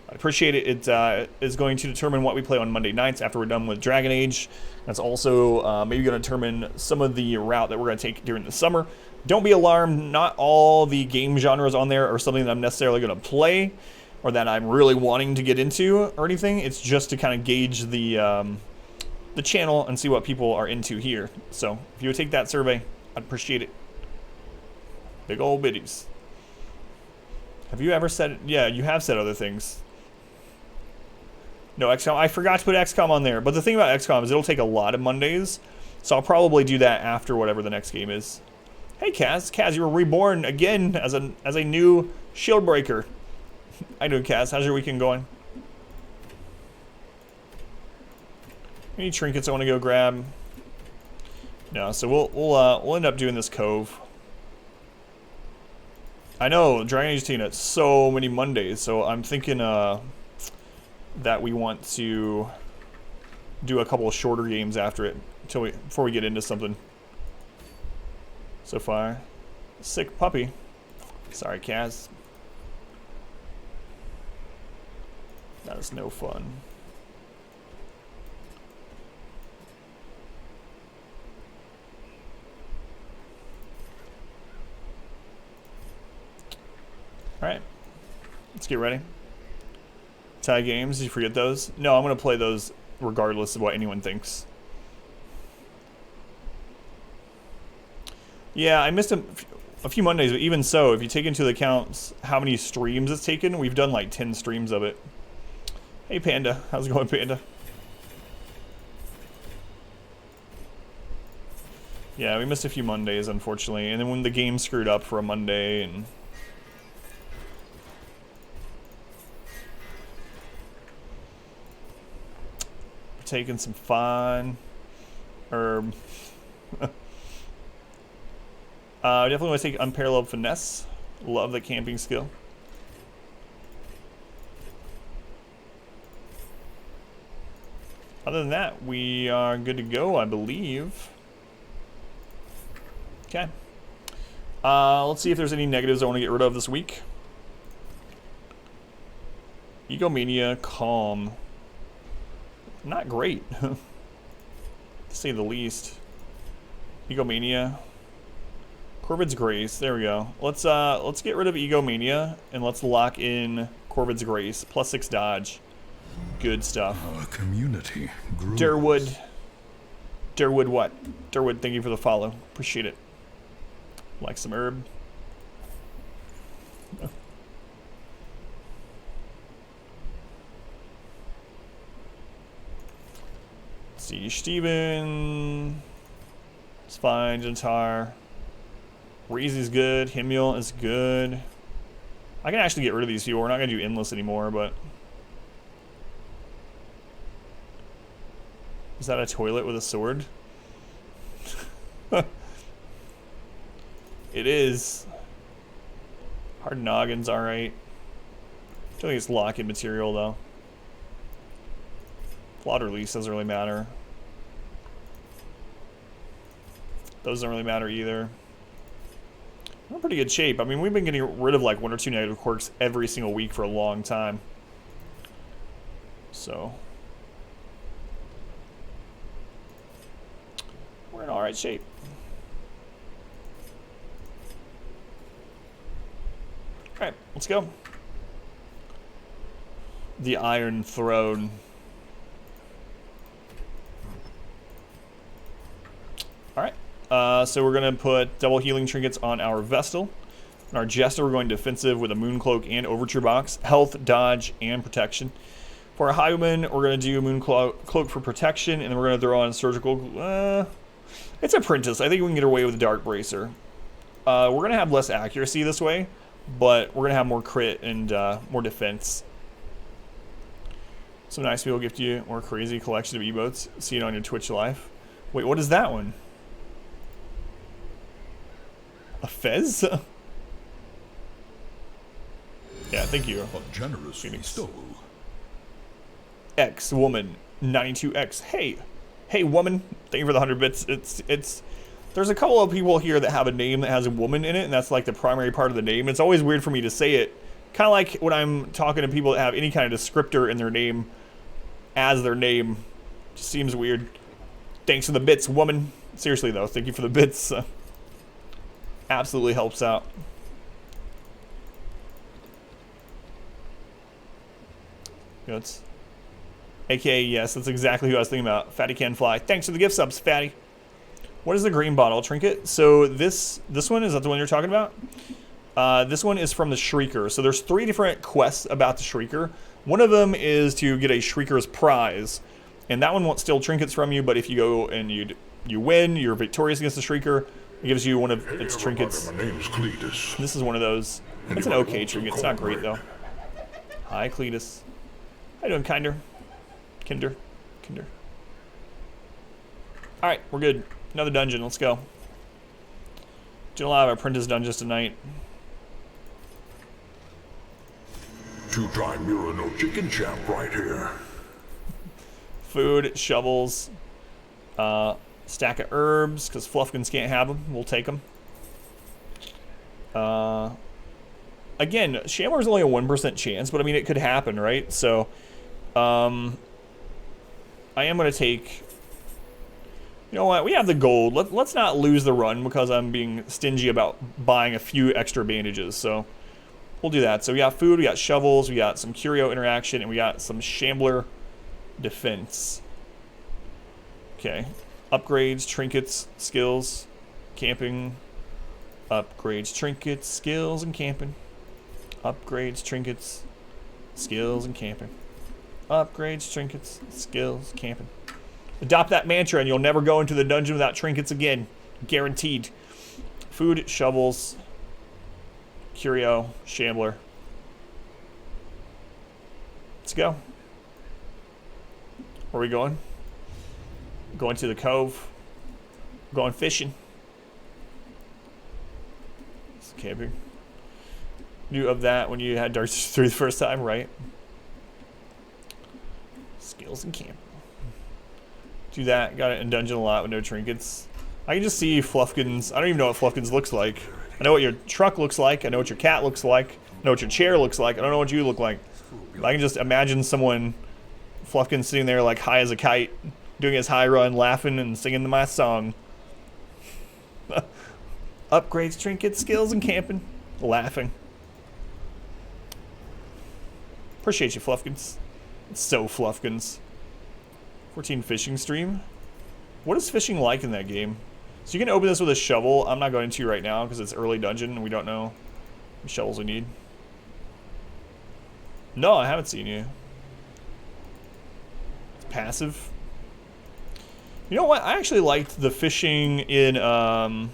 I'd appreciate it. It is going to determine what we play on Monday nights after we're done with Dragon Age. That's also maybe going to determine some of the route that we're going to take during the summer. Don't be alarmed. Not all the game genres on there are something that I'm necessarily going to play or that I'm really wanting to get into or anything. It's just to kind of gauge the channel and see what people are into here. So if you would take that survey, I'd appreciate it. Big old biddies. Have you ever said, yeah, you have said other things. No, XCOM, I forgot to put XCOM on there. But the thing about XCOM is it'll take a lot of Mondays. So I'll probably do that after whatever the next game is. Hey Kaz, Kaz, you were reborn again as a new shield breaker. How you doing, Kaz? How's your weekend going? Any trinkets I want to go grab? No, so we'll end up doing this Cove. I know Dragon Age taking it so many Mondays, so I'm thinking that we want to do a couple of shorter games after it before we get into something. So far, sick puppy. Sorry, Kaz. That is no fun. Alright, let's get ready. Tie games, did you forget those? No, I'm going to play those regardless of what anyone thinks. Yeah, I missed a few Mondays, but even so, if you take into account how many streams it's taken, we've done like 10 streams of it. Hey Panda, how's it going, Panda? Yeah, we missed a few Mondays, unfortunately, and then when the game screwed up for a Monday, and we're taking some fun herb. Definitely want to take Unparalleled Finesse. Love the camping skill. Other than that, we are good to go, I believe. Okay. Let's see if there's any negatives I want to get rid of this week. Egomania, Calm. Not great, to say the least. Egomania. Corvid's Grace, there we go. Let's get rid of Egomania and let's lock in Corvid's Grace. +6 dodge. Good stuff. Our community grew. Durwood. Durwood what? Durwood, thank you for the follow. Appreciate it. Like some herb. See, Steven. It's fine. Jantar. Reezy's good. Himul is good. I can actually get rid of these people. We're not going to do endless anymore, but. Is that a toilet with a sword? It is. Hard Noggin's alright. I don't think it's lock-in material, though. Flawed release doesn't really matter. Those don't really matter either. We're in pretty good shape. I mean, we've been getting rid of like 1 or 2 negative quirks every single week for a long time. So. We're in alright shape. Alright, let's go. The Iron Throne. Alright. So we're going to put double healing trinkets on our Vestal. And our Jester, we're going defensive with a Moon Cloak and Overture Box. Health, dodge, and protection. For our Highwayman, we're going to do Moon Cloak for protection. And then we're going to throw on Surgical. It's Apprentice. I think we can get away with Dark Bracer. We're going to have less accuracy this way. But we're going to have more crit and more defense. Some nice people gift you more crazy collection of emotes. See it on your Twitch live. Wait, what is that one? A fez? Yeah, thank you. A generous bestow. X woman 92X. Hey woman, thank you for the 100 bits. It's there's a couple of people here that have a name that has a woman in it, and that's like the primary part of the name. It's always weird for me to say it. Kind of like when I'm talking to people that have any kind of descriptor in their name as their name. Just seems weird. Thanks for the bits, woman. Seriously though, thank you for the bits. Absolutely helps out. Goats. AKA, yes, that's exactly who I was thinking about. Fatty Can Fly. Thanks for the gift subs, Fatty. What is the green bottle trinket? So this one, is that the one you're talking about? This one is from the Shrieker. So there's 3 different quests about the Shrieker. One of them is to get a Shrieker's prize. And that one won't steal trinkets from you, but if you go and you win, you're victorious against the Shrieker, it gives you one of its trinkets. My name's Cletus. This is one of those. It's an okay trinket. It's not great, though. Hi, Cletus. How you doing, Kinder? Kinder. Alright, we're good. Another dungeon. Let's go. Doing a lot of Apprentice dungeons tonight. Two-time Mirror No Chicken Champ right here. Food, shovels, stack of herbs, because Fluffkins can't have them. We'll take them. Again, Shambler's only a 1% chance, but I mean, it could happen, right? So, I am going to take... You know what? We have the gold. Let's not lose the run because I'm being stingy about buying a few extra bandages. So, we'll do that. So, we got food, we got shovels, we got some curio interaction, and we got some Shambler defense. Okay. Upgrades, trinkets, skills, camping. Upgrades, trinkets, skills, and camping. Upgrades, trinkets, skills, and camping. Upgrades, trinkets, skills, camping. Adopt that mantra and you'll never go into the dungeon without trinkets again. Guaranteed. Food, shovels, curio, Shambler. Let's go. Where are we going? Going to the Cove. Going fishing. It's camping. Knew of that when you had Dark Souls 3 the first time, right? Skills and camping. Do that. Got it in dungeon a lot with no trinkets. I can just see Fluffkins. I don't even know what Fluffkins looks like. I know what your truck looks like. I know what your cat looks like. I know what your chair looks like. I don't know what you look like. I can just imagine someone, Fluffkin, sitting there like high as a kite, doing his high run, laughing and singing my song. Upgrades, trinkets, skills, and camping. Laughing. Appreciate you, Fluffkins. It's so Fluffkins. 14 fishing stream. What is fishing like in that game? So you can open this with a shovel. I'm not going to right now because it's early dungeon and we don't know what shovels we need. No, I haven't seen you. It's passive. You know what? I actually liked the fishing in, what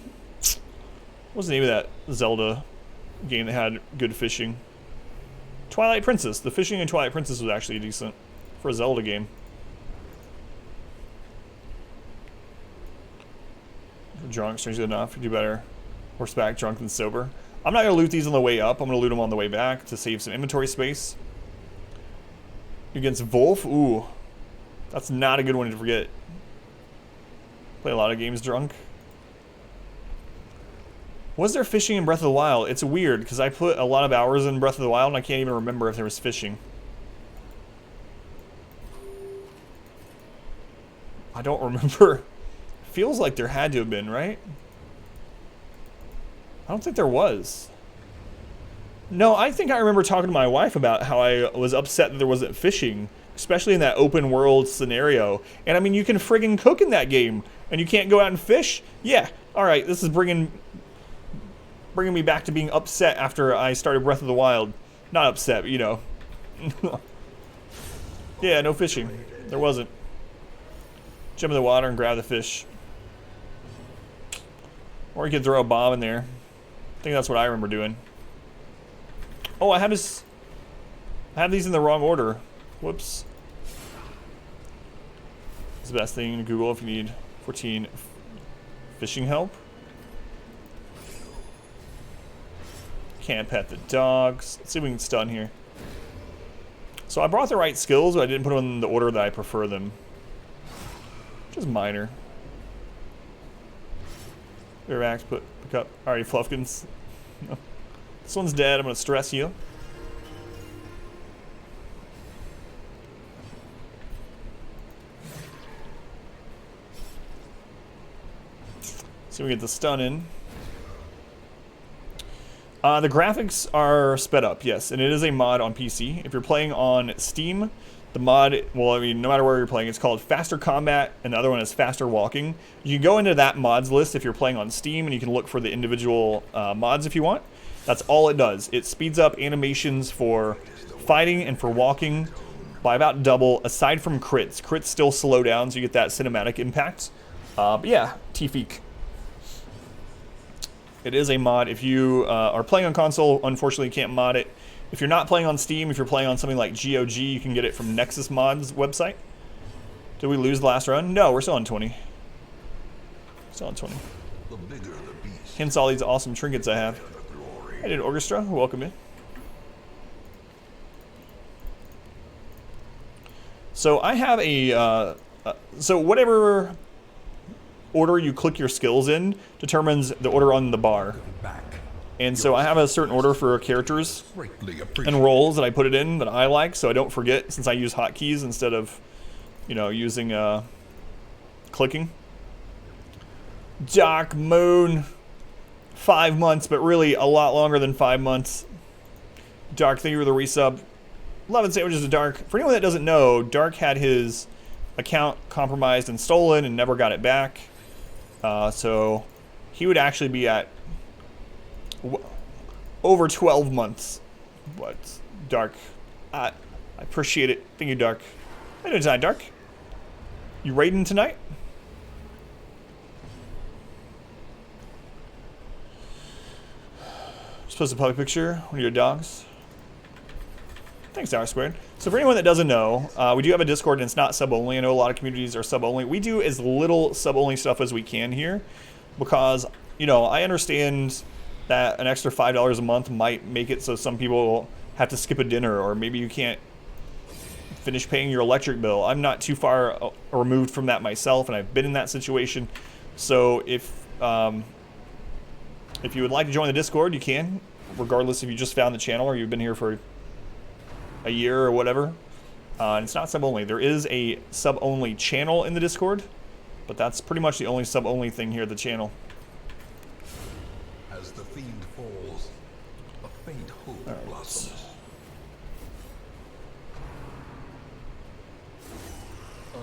was the name of that Zelda game that had good fishing? Twilight Princess. The fishing in Twilight Princess was actually decent for a Zelda game. Drunk, strangely enough, you do better horseback drunk than sober. I'm not going to loot these on the way up. I'm going to loot them on the way back to save some inventory space. Against Wolf? Ooh. That's not a good one to forget. Play a lot of games drunk. Was there fishing in Breath of the Wild? It's weird, because I put a lot of hours in Breath of the Wild, and I can't even remember if there was fishing. I don't remember. Feels like there had to have been, right? I don't think there was. No, I think I remember talking to my wife about how I was upset that there wasn't fishing, especially in that open world scenario. And I mean, you can friggin' cook in that game, and you can't go out and fish? Yeah, alright, this is bringing me back to being upset after I started Breath of the Wild. Not upset, but you know. Yeah, no fishing. There wasn't. Jump in the water and grab the fish. Or you could throw a bomb in there. I think that's what I remember doing. Oh, I have these in the wrong order. Whoops. It's the best thing to Google if you need 14 fishing help. Can't pet the dogs. Let's see if we can stun here. So I brought the right skills, but I didn't put them in the order that I prefer them. Just minor. Axe, pick up. Alright, Fluffkins. This one's dead. I'm going to stress you. So we get the stun in. The graphics are sped up, yes, and it is a mod on PC. If you're playing on Steam, the mod, well, I mean, no matter where you're playing, it's called Faster Combat, and the other one is Faster Walking. You can go into that mods list if you're playing on Steam, and you can look for the individual mods if you want. That's all it does. It speeds up animations for fighting and for walking by about double, aside from crits. Crits still slow down, so you get that cinematic impact. But yeah, T-Feek. It is a mod. If you are playing on console, unfortunately you can't mod it. If you're not playing on Steam, if you're playing on something like GOG, you can get it from Nexus Mods website. Did we lose the last run? No, we're still on 20. Still on 20. Hence all these awesome trinkets I have. I did Orchestra. Welcome in. So I have a... so whatever order you click your skills in determines the order on the bar. And so I have a certain order for characters and roles that I put it in that I like, so I don't forget, since I use hotkeys instead of, you know, using clicking. Dark Moon. 5 months, but really a lot longer than 5 months. Dark, thank you for the resub. 11 sandwiches to Dark. For anyone that doesn't know, Dark had his account compromised and stolen and never got it back. So he would actually be at over 12 months. But Dark, I appreciate it. Thank you, Dark. How you doing tonight, Dark? You raiding tonight? Just post a puppy picture, one of your dogs. Thanks, Dollar Squared. So for anyone that doesn't know, we do have a Discord and it's not sub-only. I know a lot of communities are sub-only. We do as little sub-only stuff as we can here because, you know, I understand that an extra $5 a month might make it so some people have to skip a dinner, or maybe you can't finish paying your electric bill. I'm not too far removed from that myself, and I've been in that situation. So if you would like to join the Discord, you can, regardless if you just found the channel or you've been here for a year or whatever. And it's not sub-only. There is a sub-only channel in the Discord, but that's pretty much the only sub-only thing here at the channel. As the fiend falls, a faint hope blossoms.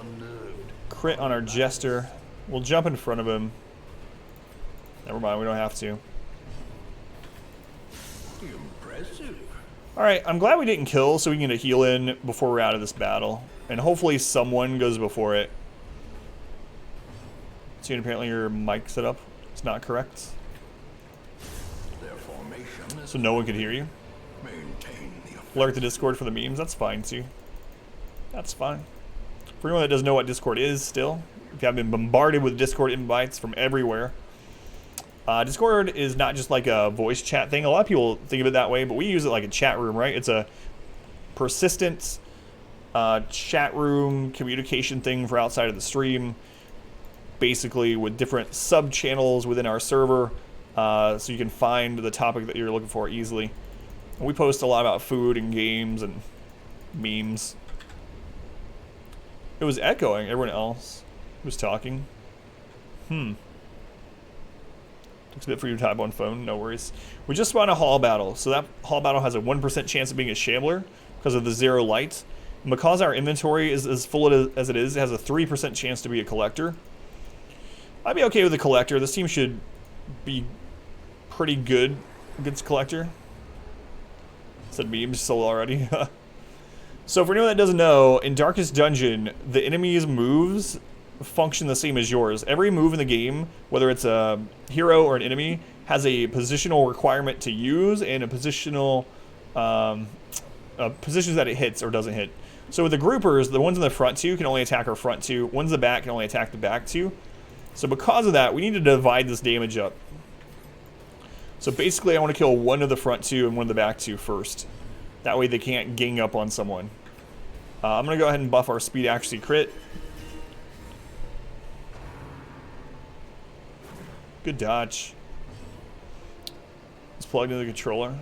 Unnerved. Crit on our Jester. We'll jump in front of him. Never mind, we don't have to. Impressive. Alright, I'm glad we didn't kill, so we can get a heal in before we're out of this battle. And hopefully someone goes before it. See, apparently your mic setup is not correct. Their formation So no one could hear you. maintain the Lurk the Discord for the memes, that's fine too. That's fine. For anyone that doesn't know what Discord is still, if you have been bombarded with Discord invites from everywhere. Discord is not just like a voice chat thing. A lot of people think of it that way, but we use it like a chat room, right? It's a persistent chat room communication thing for outside of the stream, basically with different sub-channels within our server, so you can find the topic that you're looking for easily. And we post a lot about food and games and memes. It was echoing. Everyone else was talking. Looks a bit for you to type on phone, no worries. We just spawned a hall battle, so that hall battle has a 1% chance of being a Shambler because of the 0 light. And because our inventory is as full as it has a 3% chance to be a collector. I'd be okay with a collector. This team should be pretty good against collector. Said memes sold already. So for anyone that doesn't know, in Darkest Dungeon, the enemy's moves function the same as yours. Every move in the game, whether it's a hero or an enemy, has a positional requirement to use and a positional positions that it hits or doesn't hit. So with the groupers, the ones in the front two can only attack our front two. Ones in the back can only attack the back two. So because of that, we need to divide this damage up. So basically, I want to kill one of the front two and one of the back two first. That way they can't gang up on someone. I'm going to go ahead and buff our speed accuracy crit. Good dodge. It's plugged into the controller.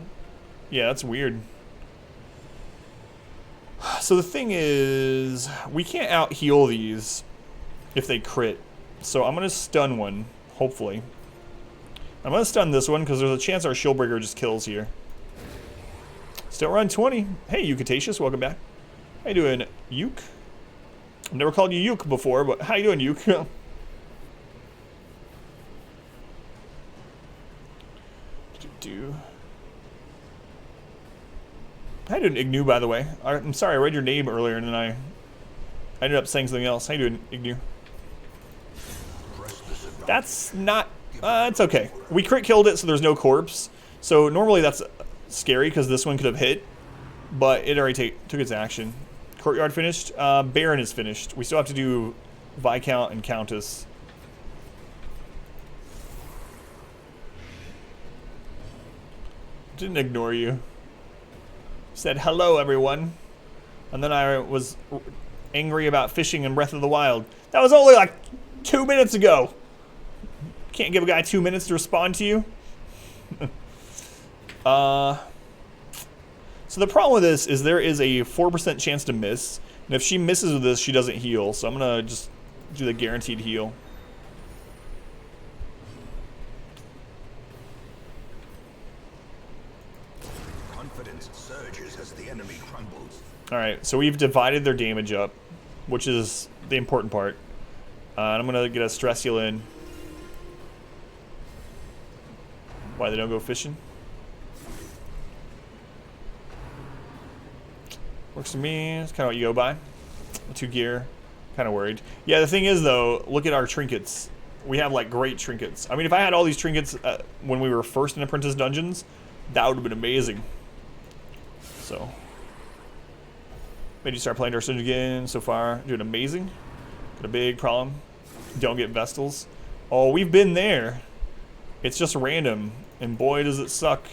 Yeah, that's weird. So the thing is, we can't out-heal these if they crit. So I'm going to stun one, hopefully. I'm going to stun this one because there's a chance our Shieldbreaker just kills here. Still run 20. Hey, Eucatatius, welcome back. How you doing, Uke? I've never called you Uke before, but how you doing, Uke? How you doing, Ignu, by the way? I'm sorry, I read your name earlier and then I ended up saying something else. How you doing, Ignu? That's not... it's okay. We crit killed it, so there's no corpse. So normally that's scary because this one could have hit, but it already took its action. Courtyard finished. Baron is finished. We still have to do Viscount and Countess. Didn't ignore you. Said hello, everyone. And then I was angry about fishing in Breath of the Wild. That was only like 2 minutes ago. Can't give a guy 2 minutes to respond to you. So the problem with this is there is a 4% chance to miss. And if she misses with this, she doesn't heal. So I'm going to just do the guaranteed heal. Confidence surges as the enemy crumbles. Alright, so we've divided their damage up, which is the important part. And I'm going to get a stress heal in. Why they don't go fishing? Works for me. It's kind of what you go by. 2 gear. Kind of worried. Yeah, the thing is, though, look at our trinkets. We have, like, great trinkets. I mean, if I had all these trinkets when we were first in Apprentice Dungeons, that would have been amazing. So. Made you start playing Dark Dungeon again so far. Doing amazing. Got a big problem. Don't get Vestals. Oh, we've been there. It's just random. And boy, does it suck.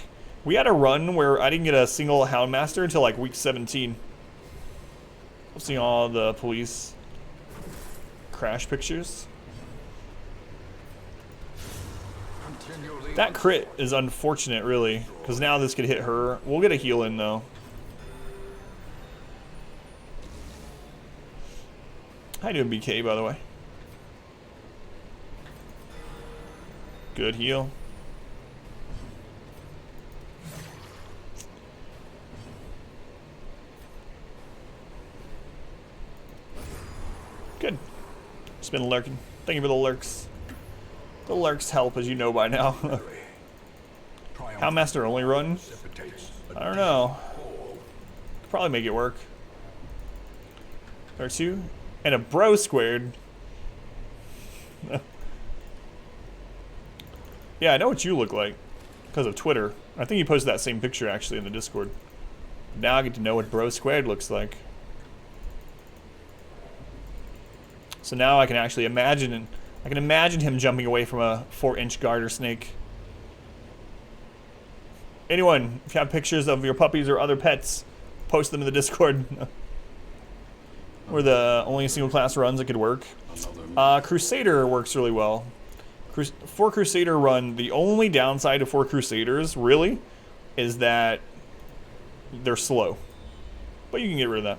We had a run where I didn't get a single Houndmaster until like week 17. I'm seeing all the police crash pictures. That crit is unfortunate, really, because now this could hit her. We'll get a heal in, though. How you doing, BK, by the way? Good heal. Good. Just been lurking. Thank you for the lurks. The lurks help, as you know by now. Houndmaster only run? I don't know. Could probably make it work. There are 2. And a bro squared. Yeah, I know what you look like. Because of Twitter. I think you posted that same picture, actually, in the Discord. Now I get to know what bro squared looks like. So now I can actually imagine... I can imagine him jumping away from a 4-inch garter snake. Anyone, if you have pictures of your puppies or other pets, post them in the Discord. We're the only single class runs that could work. Crusader works really well. For Crusader run, the only downside of 4 Crusaders, really, is that they're slow. But you can get rid of that.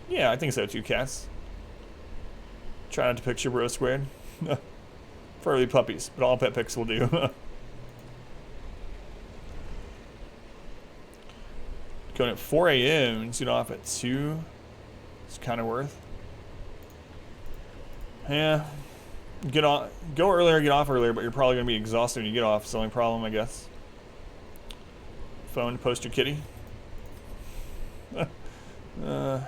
Yeah, I think so too, Cass. Try not to picture bro squared. For early puppies, but all pet pics will do. Going at 4 a.m. and soon off at 2. It's kind of worth. Yeah. Get on. Go earlier, get off earlier, but you're probably going to be exhausted when you get off. It's the only problem, I guess. Phone to post your kitty. I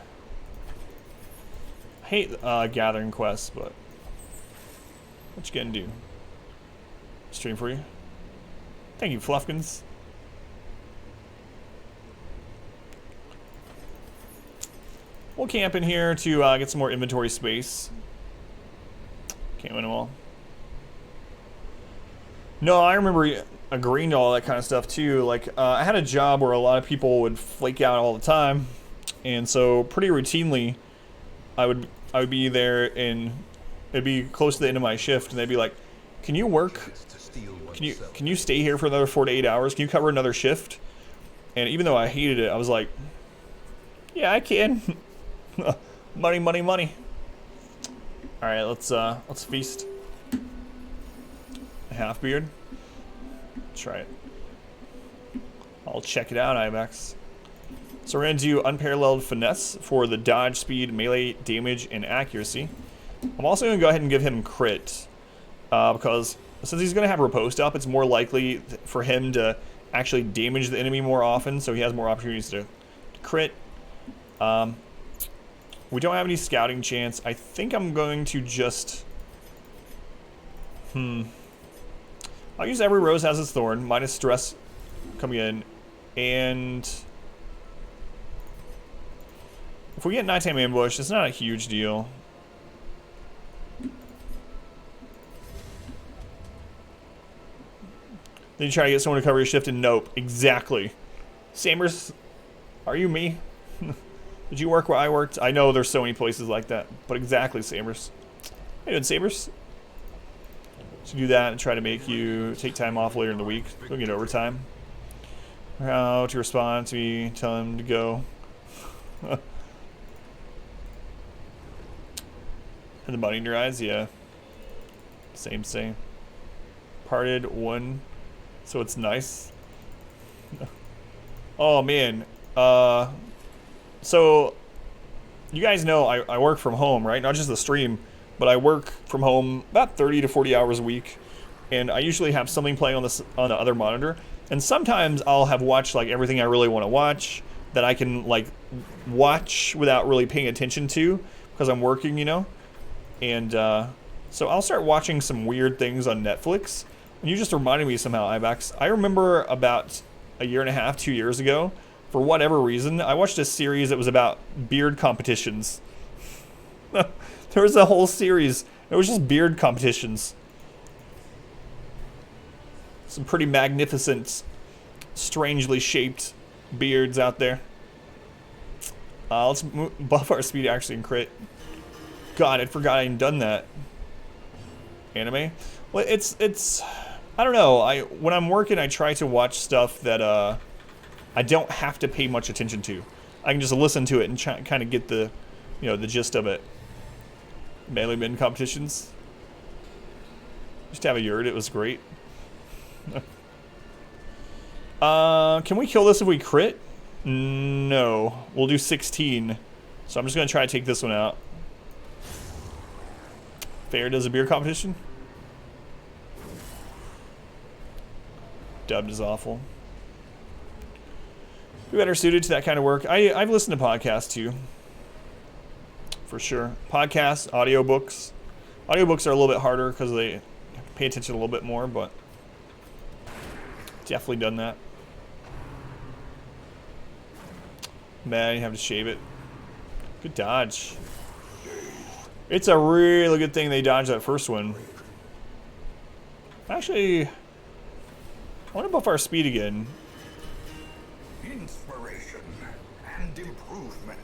hate gathering quests, but what you gonna do? Stream for you. Thank you, Fluffkins. We'll camp in here to get some more inventory space. Can't win them all. No, I remember agreeing to all that kind of stuff too. Like, I had a job where a lot of people would flake out all the time, and so pretty routinely, I would be there, and it'd be close to the end of my shift, and they'd be like, "Can you work? Can you stay here for another 4 to 8 hours? Can you cover another shift?" And even though I hated it, I was like, "Yeah, I can." Money, money, money. All right, let's feast. A half beard. Try it. I'll check it out, Ibex. So we're gonna do unparalleled finesse for the dodge, speed, melee, damage, and accuracy. I'm also gonna go ahead and give him crit because since he's gonna have riposte up, it's more likely for him to actually damage the enemy more often, so he has more opportunities to crit. We don't have any scouting chance. I think I'm going to just I'll use every rose has its thorn, minus stress coming in, and if we get nighttime ambush, it's not a huge deal. Then you try to get someone to cover your shift, and nope, exactly. Shamblers, are you me? Did you work where I worked? I know there's so many places like that, but exactly, Shamblers. How you doing, Shamblers? So do that and try to make you take time off later in the week. We'll get overtime. How to respond to me, tell him to go. And the money in your eyes, yeah. Same. Parted one, so it's nice. Oh man. So you guys know I work from home, right? Not just the stream, but I work from home about 30 to 40 hours a week, and I usually have something playing on the other monitor. And sometimes I'll have watched like everything I really want to watch that I can like watch without really paying attention to because I'm working, you know. And so I'll start watching some weird things on Netflix. And you just reminded me somehow, Ibex. I remember about a year and a half, 2 years ago, for whatever reason, I watched a series that was about beard competitions. There was a whole series. It was just beard competitions. Some pretty magnificent, strangely shaped beards out there. Let's buff our speed actually and crit. God, I forgot I hadn't done that. Anime? Well, it's I don't know. When I'm working, I try to watch stuff that I don't have to pay much attention to. I can just listen to it and kind of get the, the gist of it. Melee men competitions. Used to have a yurt. It was great. Can we kill this if we crit? No. We'll do 16. So I'm just going to try to take this one out. Fair does a beer competition. Dubbed is awful. Be better suited to that kind of work. I've listened to podcasts too. For sure. Podcasts, audiobooks. Audiobooks are a little bit harder because they pay attention a little bit more, but definitely done that. Man, you have to shave it. Good dodge. It's a really good thing they dodged that first one. Actually, I want to buff our speed again. Inspiration and improvement.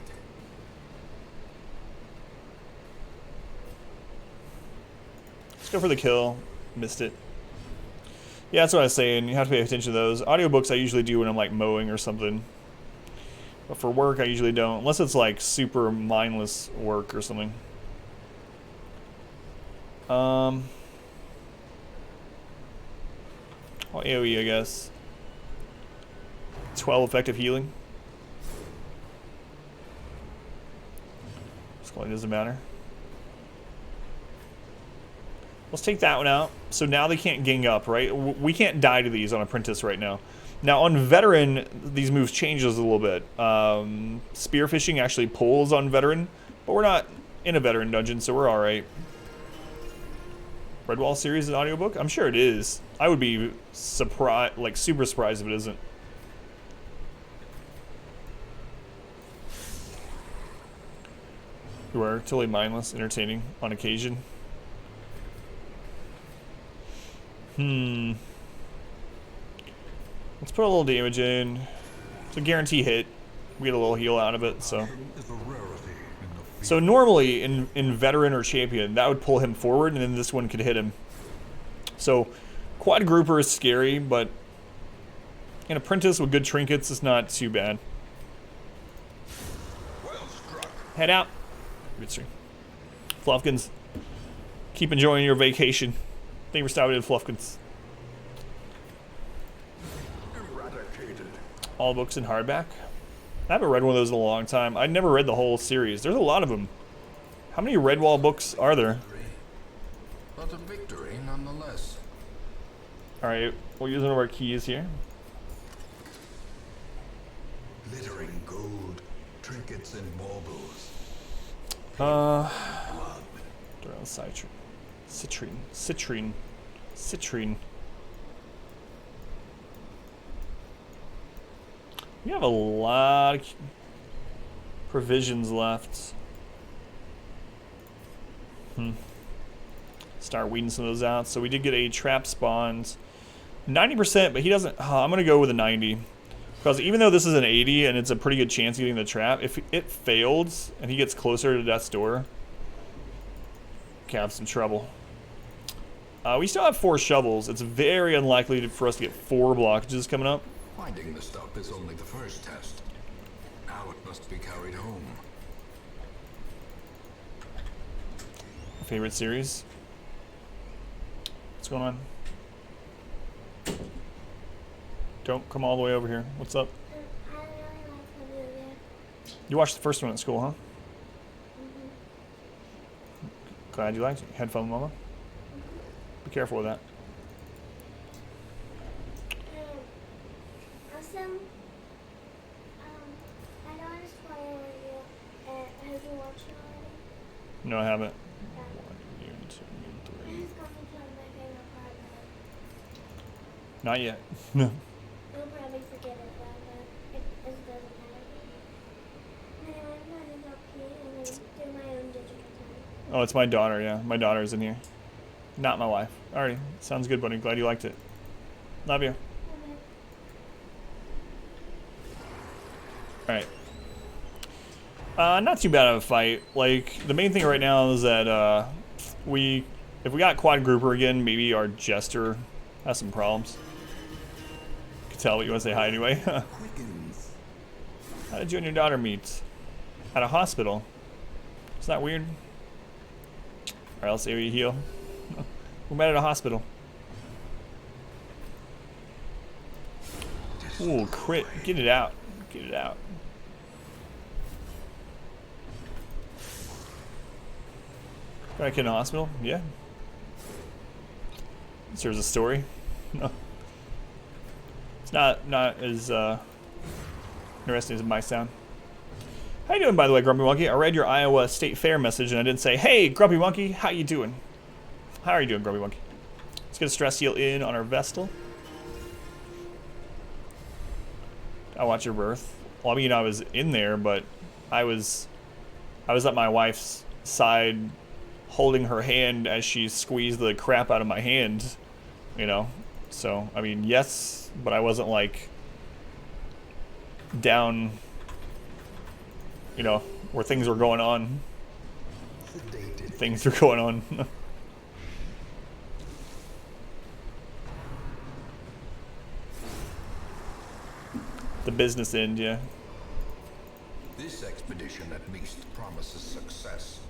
Let's go for the kill. Missed it. Yeah, that's what I was saying. You have to pay attention to those. Audiobooks I usually do when I'm like mowing or something. But for work I usually don't. Unless it's like super mindless work or something. Well, AoE, I guess. 12 effective healing. Sculling doesn't matter. Let's take that one out. So now they can't gang up, right? We can't die to these on Apprentice right now. Now on Veteran, these moves changes a little bit. Spearfishing actually pulls on Veteran, but we're not in a Veteran dungeon, so we're alright. Redwall series is an audiobook? I'm sure it is. I would be surprised, like super surprised if it isn't. You are totally mindless, entertaining on occasion. Let's put a little damage in. It's a guarantee hit. We get a little heal out of it, so. So normally in veteran or champion, that would pull him forward, and then this one could hit him. So quad grouper is scary, but an apprentice with good trinkets is not too bad. Head out. Good stream. Fluffkins, keep enjoying your vacation. Thank you for stopping in, Fluffkins. All books in hardback. I haven't read one of those in a long time. I never read the whole series. There's a lot of them. How many Redwall books are there? But a victory nonetheless. Alright, we'll use one of our keys here. Glittering gold, trinkets and baubles. Citrine. We have a lot of provisions left. Start weeding some of those out. So we did get a trap spawned. 90%, but he doesn't. I'm going to go with a 90. Because even though this is an 80 and it's a pretty good chance of getting the trap, if it fails and he gets closer to death's door, we can have some trouble. We still have 4 shovels. It's very unlikely for us to get 4 blockages coming up. Finding the stuff is only the first test. Now it must be carried home. Favorite series? What's going on? Don't come all the way over here. What's up? You watched the first one at school, huh? Glad you liked it. Headphone mama? Be careful with that. No, I haven't. 1, 2, 3. Not yet. No. You'll probably forget it, but it doesn't matter. I'm going to help you and do my own digital time. Oh, it's my daughter, yeah. My daughter's in here. Not my wife. Alrighty. Sounds good, buddy. Glad you liked it. Love you. Alright. Not too bad of a fight. Like, the main thing right now is that, if we got quad grouper again, maybe our jester has some problems. You can tell, but you want to say hi anyway. How did you and your daughter meet? At a hospital. Isn't that weird? Or else you heal. We met at a hospital. Ooh, crit. Get it out. Get it out. Got a kid in the hospital? Yeah. Serves a story. No. It's not as interesting as it might sound. How you doing, by the way, Grumpy Monkey? I read your Iowa State Fair message and I didn't say, hey, Grumpy Monkey, how you doing? How are you doing, Grumpy Monkey? Let's get a stress heal in on our Vestal. I watched your birth. Well, I mean, I was in there, but I was at my wife's side holding her hand as she squeezed the crap out of my hand, you know? So, I mean, yes, but I wasn't, like, down, you know, where things were going on. Things were going on. The business end, yeah. This expedition at least promises success.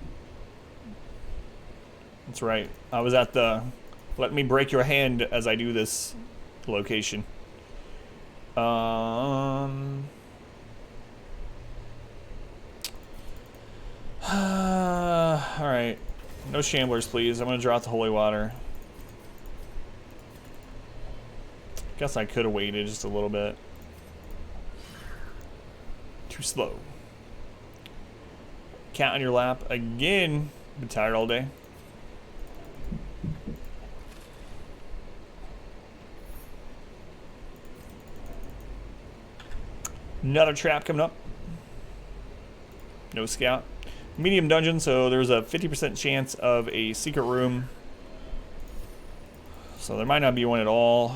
That's right. I was at the let me break your hand as I do this location. Alright. No Shamblers, please. I'm gonna draw out the holy water. Guess I could have waited just a little bit. Too slow. Cat on your lap again. Been tired all day. Another trap coming up. No scout. Medium dungeon, so there's a 50% chance of a secret room. So there might not be one at all.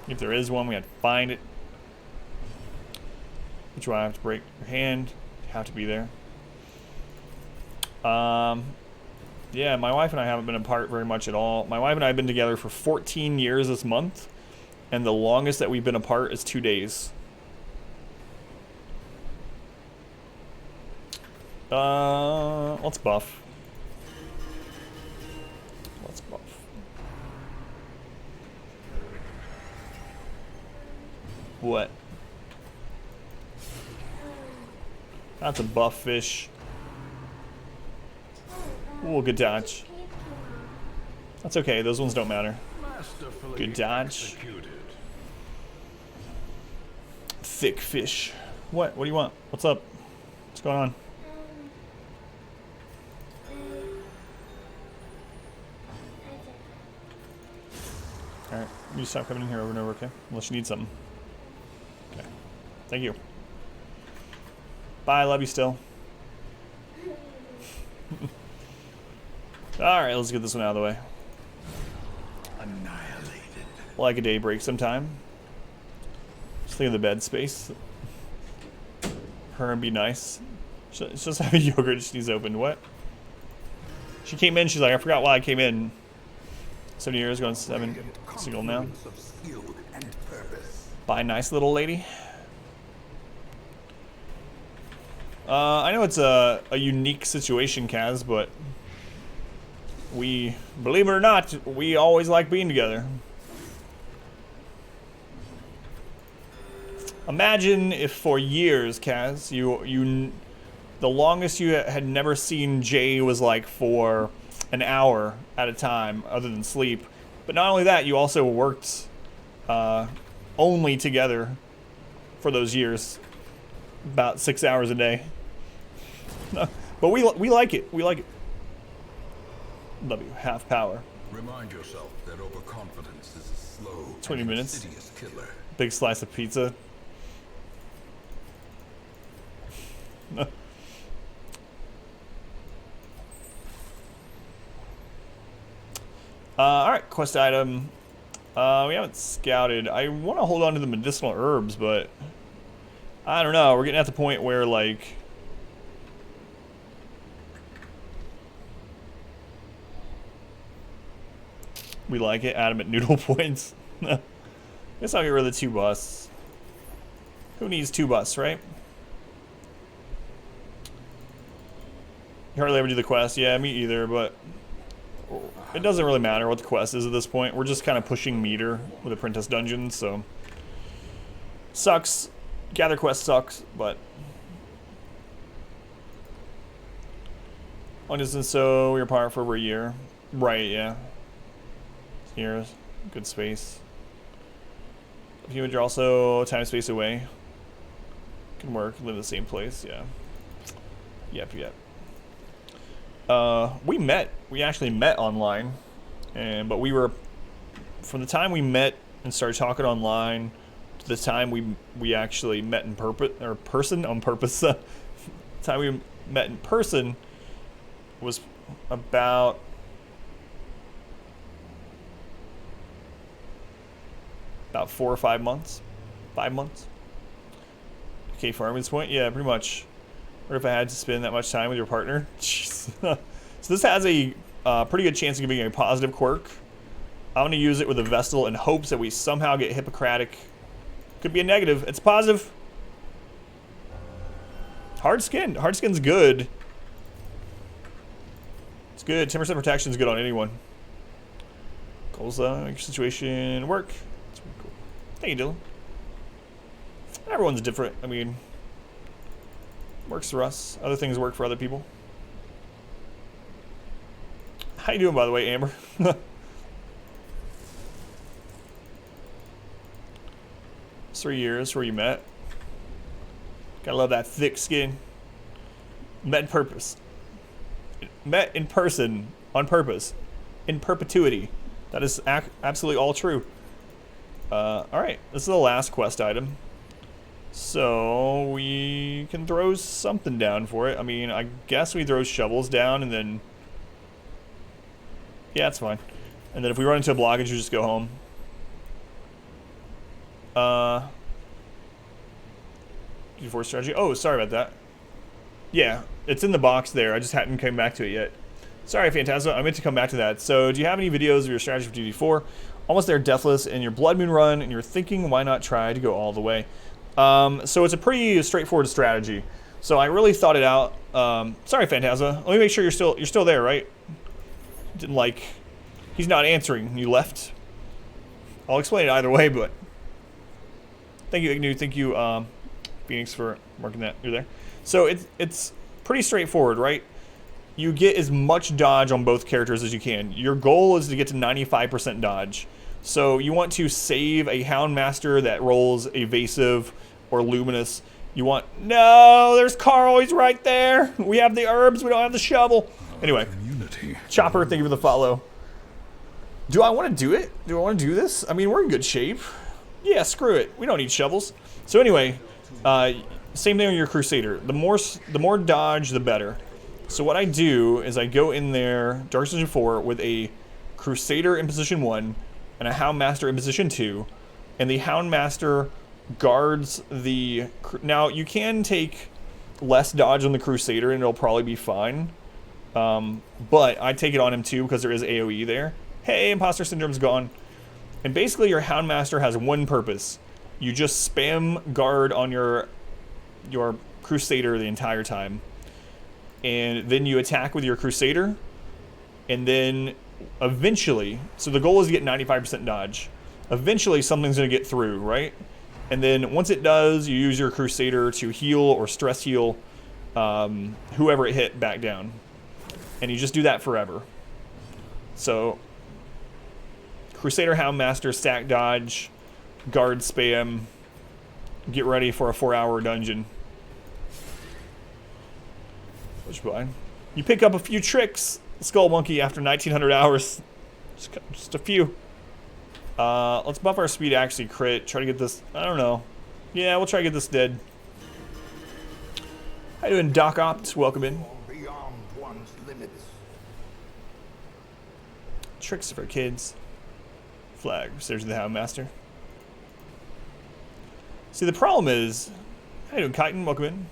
If there is one, we have to find it. Which one I have to break your hand. Have to be there. Yeah, my wife and I haven't been apart very much at all. My wife and I have been together for 14 years this month, and the longest that we've been apart is 2 days. Let's buff. Let's buff. What? That's a buff fish. Ooh, good dodge. That's okay, those ones don't matter. Good dodge. Thick fish. What? What do you want? What's up? What's going on? Alright, you stop coming in here over and over, okay? Unless you need something. Okay. Thank you. Bye, love you still. Alright, let's get this one out of the way. Annihilated. Like a daybreak sometime. Just think of the bed space. Her and be nice. She's just have a yogurt she's opened. What? She came in, she's like, I forgot why I came in. 7 years, going 7. Single now. Bye, nice little lady. I know it's a unique situation, Kaz, but we, believe it or not, we always like being together. Imagine if for years, Kaz, the longest you had never seen Jay was like for an hour at a time, other than sleep. But not only that, you also worked only together for those years, about 6 hours a day. But we like it. We like it. Love you. Half power. Remind yourself that overconfidence is a slow 20 minutes. insidious killer. Big slice of pizza. Alright, quest item. We haven't scouted. I want to hold on to the medicinal herbs, but I don't know. We're getting at the point where, like, we like it. Adamant noodle points. Guess I'll get rid of the 2 busts. Who needs 2 busts, right? You hardly ever do the quest. Yeah, me either, but it doesn't really matter what the quest is at this point. We're just kind of pushing meter with Apprentice dungeons, so sucks. Gather quest sucks, but long distance, so we're apart for over a year. Right, yeah. Here's good space. Humans are also time space away. Can work, live in the same place, yeah. Yep. We actually met online, but we were, from the time we met and started talking online to the time we actually met in person on purpose. The time we met in person was about about 4 or 5 months. 5 months. Okay, farming's point, yeah, pretty much. Or if I had to spend that much time with your partner. Jeez. So this has a pretty good chance of giving a positive quirk. I'm going to use it with a Vestal in hopes that we somehow get Hippocratic. Could be a negative. It's positive. Hard skin. Hard skin's good. It's good. 10% protection is good on anyone. Colza, make your situation work. That's pretty cool. Thank you, Dylan. Everyone's different. I mean, works for us. Other things work for other people. How you doing, by the way, Amber? 3 years where you met. Gotta love that thick skin. Met in purpose. Met in person on purpose. In perpetuity. That is absolutely all true. Alright, this is the last quest item. So we can throw something down for it. I mean, I guess we throw shovels down and then... Yeah, that's fine. And then if we run into a blockage, you just go home. G4 strategy. Oh, sorry about that. Yeah, it's in the box there. I just hadn't come back to it yet. Sorry, Phantasma. I meant to come back to that. So, do you have any videos of your strategy for DD4? Almost there, Deathless, in your Bloodmoon run, and you're thinking, why not try to go all the way? So it's a pretty straightforward strategy. So I really thought it out. Sorry, Phantasma. Let me make sure you're still there, right? Didn't like. He's not answering. You left. I'll explain it either way, but thank you, Ignu. Thank you, Phoenix, for marking that. You're there. So it's pretty straightforward, right? You get as much dodge on both characters as you can. Your goal is to get to 95% dodge. So you want to save a Houndmaster that rolls evasive or luminous. You want... No, there's Carl. He's right there. We have the herbs. We don't have the shovel. Anyway. Chopper, thank you for the follow. Do I want to do it? Do I want to do this? I mean, we're in good shape. Yeah, screw it. We don't need shovels. So anyway, same thing with your Crusader. The more dodge, the better. So what I do is I go in there, Dark Season 4, with a Crusader in position 1 and a Houndmaster in position 2. And the Houndmaster guards the... Now, you can take less dodge on the Crusader and it'll probably be fine. But I take it on him too because there is AoE there. Hey, Imposter Syndrome's gone. And basically your Houndmaster has one purpose. You just spam guard on your Crusader the entire time. And then you attack with your Crusader. And then eventually, so the goal is to get 95% dodge. Eventually something's going to get through, right? And then once it does, you use your Crusader to heal or stress heal whoever it hit back down. And you just do that forever. So, Crusader, Houndmaster, stack dodge, guard spam, get ready for a 4-hour dungeon. Which one? You pick up a few tricks, Skull Monkey, after 1900 hours. Just a few. Let's buff our speed, actually crit. Try to get this. I don't know. Yeah, we'll try to get this dead. How you doing, Doc Opt? Welcome in. Tricks for kids. Flag. Search the Houndmaster. See, the problem is... How you doing, Chitin? Welcome in.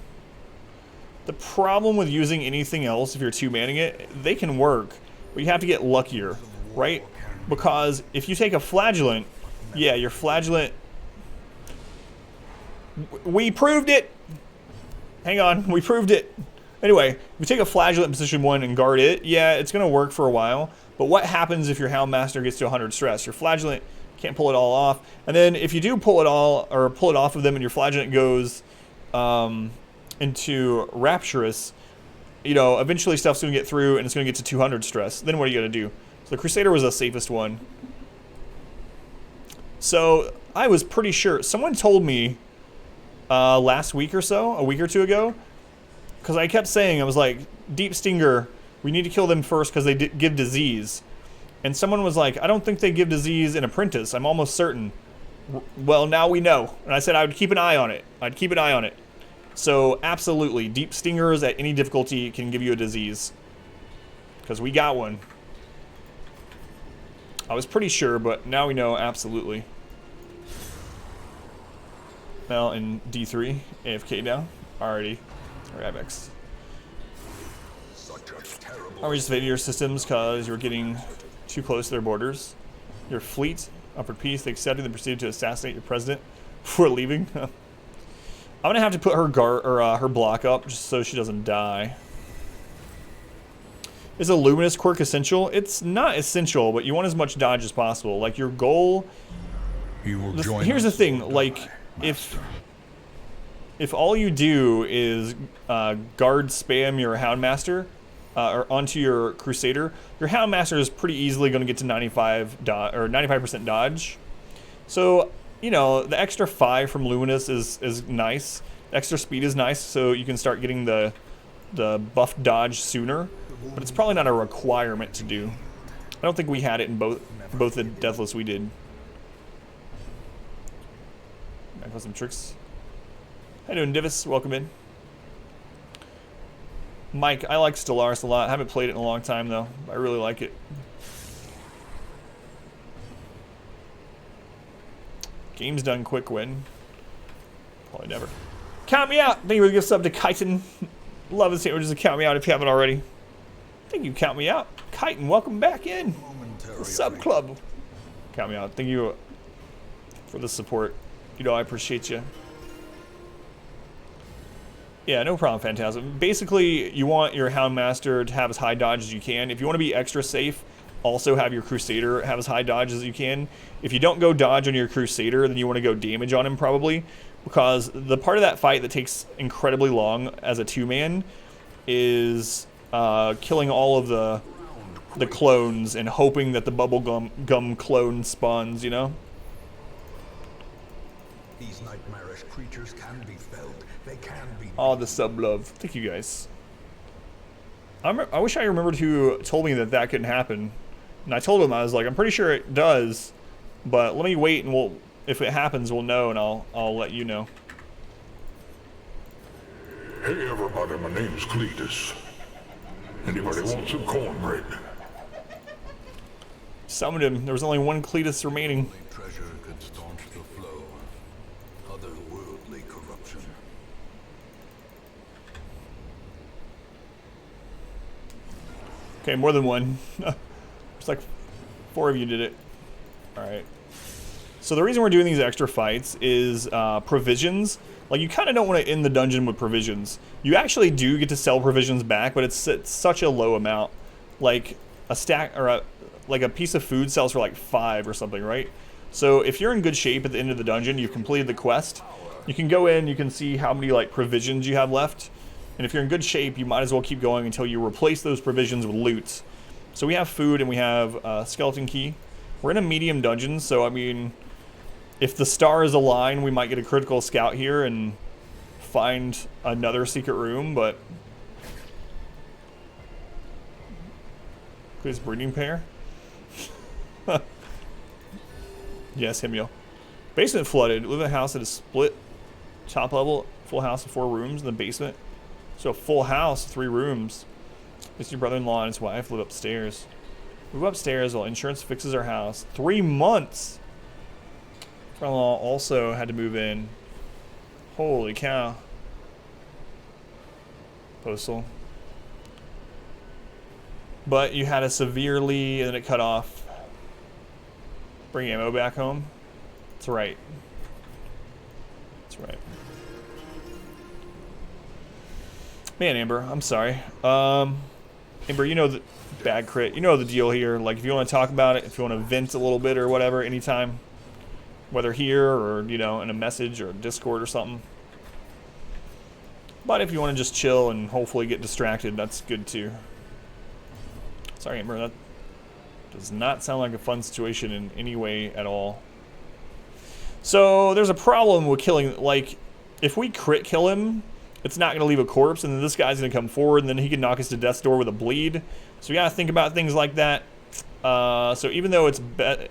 The problem with using anything else, if you're two-manning it, they can work, but you have to get luckier, right? Because if you take a Flagellant, yeah, your Flagellant... We proved it! Hang on, we proved it. Anyway, if you take a Flagellant in position 1 and guard it, yeah, it's going to work for a while. But what happens if your Houndmaster gets to 100 stress? Your Flagellant can't pull it all off. And then if you do pull it all, or pull it off of them and your Flagellant goes into Rapturous, you know, eventually stuff's going to get through and it's going to get to 200 stress. Then what are you going to do? So the Crusader was the safest one. So I was pretty sure. Someone told me last week or so, a week or two ago, because I kept saying, I was like, Deep Stinger, we need to kill them first because they give disease. And someone was like, I don't think they give disease in Apprentice. I'm almost certain. Well, now we know. And I said I would keep an eye on it. I'd keep an eye on it. So, absolutely, Deep Stingers at any difficulty can give you a disease. Because we got one. I was pretty sure, but now we know absolutely. Well, in D3, AFK now. Alrighty. Rabex. Are we just invading your systems because you were getting too close to their borders? Your fleet, offered peace, they accepted and proceeded to assassinate your president before leaving. I'm gonna have to put her her block up just so she doesn't die. Is a luminous quirk essential? It's not essential, but you want as much dodge as possible. Like your goal. Here's the thing, like if all you do is guard spam your Houndmaster or onto your Crusader, your Houndmaster is pretty easily going to get to 95% dodge. So, you know, the extra 5 from Luminous is nice. The extra speed is nice, so you can start getting the buff dodge sooner. But it's probably not a requirement to do. I don't think we had it in both the Deathless we did. I got some tricks. How you doing, Divis? Welcome in. Mike, I like Stellaris a lot. I haven't played it in a long time, though. I really like it. Game's done, quick win. Probably never. Count me out. Thank you for the gift sub to Chitin. Love the sandwiches. Count me out if you haven't already. Thank you. Count me out. Chitin, welcome back in. The sub club. Count me out. Thank you for the support. You know I appreciate you. Yeah, no problem, Phantasm. Basically, you want your Houndmaster to have as high dodge as you can. If you want to be extra safe, also have your Crusader have as high dodge as you can. If you don't go dodge on your Crusader, then you want to go damage on him probably, because the part of that fight that takes incredibly long as a two-man is killing all of the clones and hoping that the bubblegum clone spawns, you know? These nightmarish creatures can be felled. They can be. Oh, the sub love. Thank you guys. I wish I remembered who told me that couldn't happen. And I told him, I was like, I'm pretty sure it does, but let me wait and if it happens, we'll know, and I'll let you know. Hey everybody, my name's Cletus. Anybody want some cornbread? Summoned him. There was only one Cletus remaining. Only treasure could staunch the flow of otherworldly corruption. Okay, more than one. It's like 4 of you did it. Alright. So the reason we're doing these extra fights is provisions. Like, you kind of don't want to end the dungeon with provisions. You actually do get to sell provisions back, but it's such a low amount. Like, a stack, or like a piece of food sells for like 5 or something, right? So if you're in good shape at the end of the dungeon, you've completed the quest, you can go in, you can see how many like provisions you have left. And if you're in good shape, you might as well keep going until you replace those provisions with loot. So we have food and we have a skeleton key. We're in a medium dungeon, so I mean, if the stars align, we might get a critical scout here and find another secret room, but... This breeding pair? Yes, Himyo. Basement flooded. Live in a house that is split. Top level, full house of 4 rooms in the basement. So a full house, 3 rooms. It's your brother-in-law and his wife live upstairs. Move upstairs while insurance fixes our house. 3 months! Brother-in-law also had to move in. Holy cow. Postal. But you had a severely, and then it cut off. Bring ammo back home. That's right. That's right. Man, Amber, I'm sorry. Amber, you know the bad crit. You know the deal here. Like, if you want to talk about it, if you want to vent a little bit or whatever, anytime. Whether here or, you know, in a message or Discord or something. But if you want to just chill and hopefully get distracted, that's good too. Sorry, Amber, that does not sound like a fun situation in any way at all. So, there's a problem with killing, like, if we crit kill him, it's not going to leave a corpse, and then this guy's going to come forward, and then he can knock us to death's door with a bleed. So, we got to think about things like that. So, even though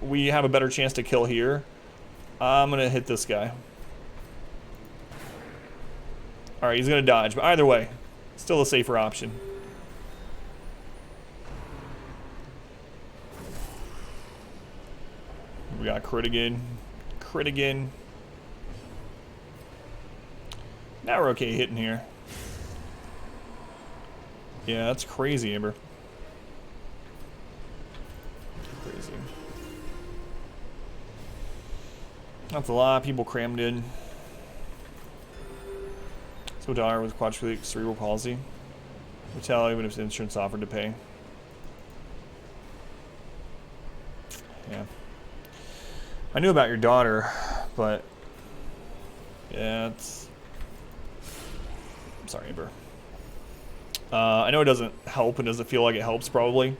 we have a better chance to kill here, I'm going to hit this guy. Alright, he's going to dodge, but either way, still a safer option. We got crit again. Crit again. Now we're okay hitting here. Yeah, that's crazy, Amber. Crazy. That's a lot of people crammed in. So daughter with quadriplegic cerebral palsy. We tell even if insurance offered to pay. Yeah. I knew about your daughter, but yeah, it's... I'm sorry, Amber. I know it doesn't help and doesn't feel like it helps probably,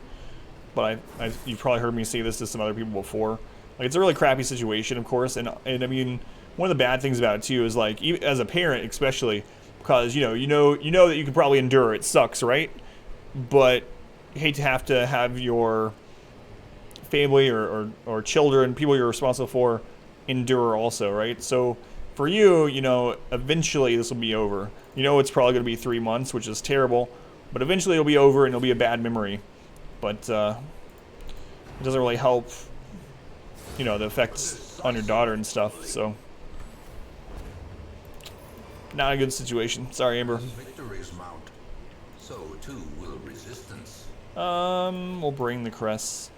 but you've probably heard me say this to some other people before. Like, it's a really crappy situation, of course, and I mean, one of the bad things about it too is, like, even as a parent especially, because you know that you can probably endure it. Sucks, right? But you hate to have your family or children, people you're responsible for, endure also, right? So for you, you know, eventually this will be over. You know, it's probably going to be 3 months, which is terrible, but eventually it'll be over and it'll be a bad memory. But it doesn't really help you know, the effects on your daughter and stuff. So, not a good situation. Sorry, Amber. Victories mount, so too will resistance. We'll bring the crests.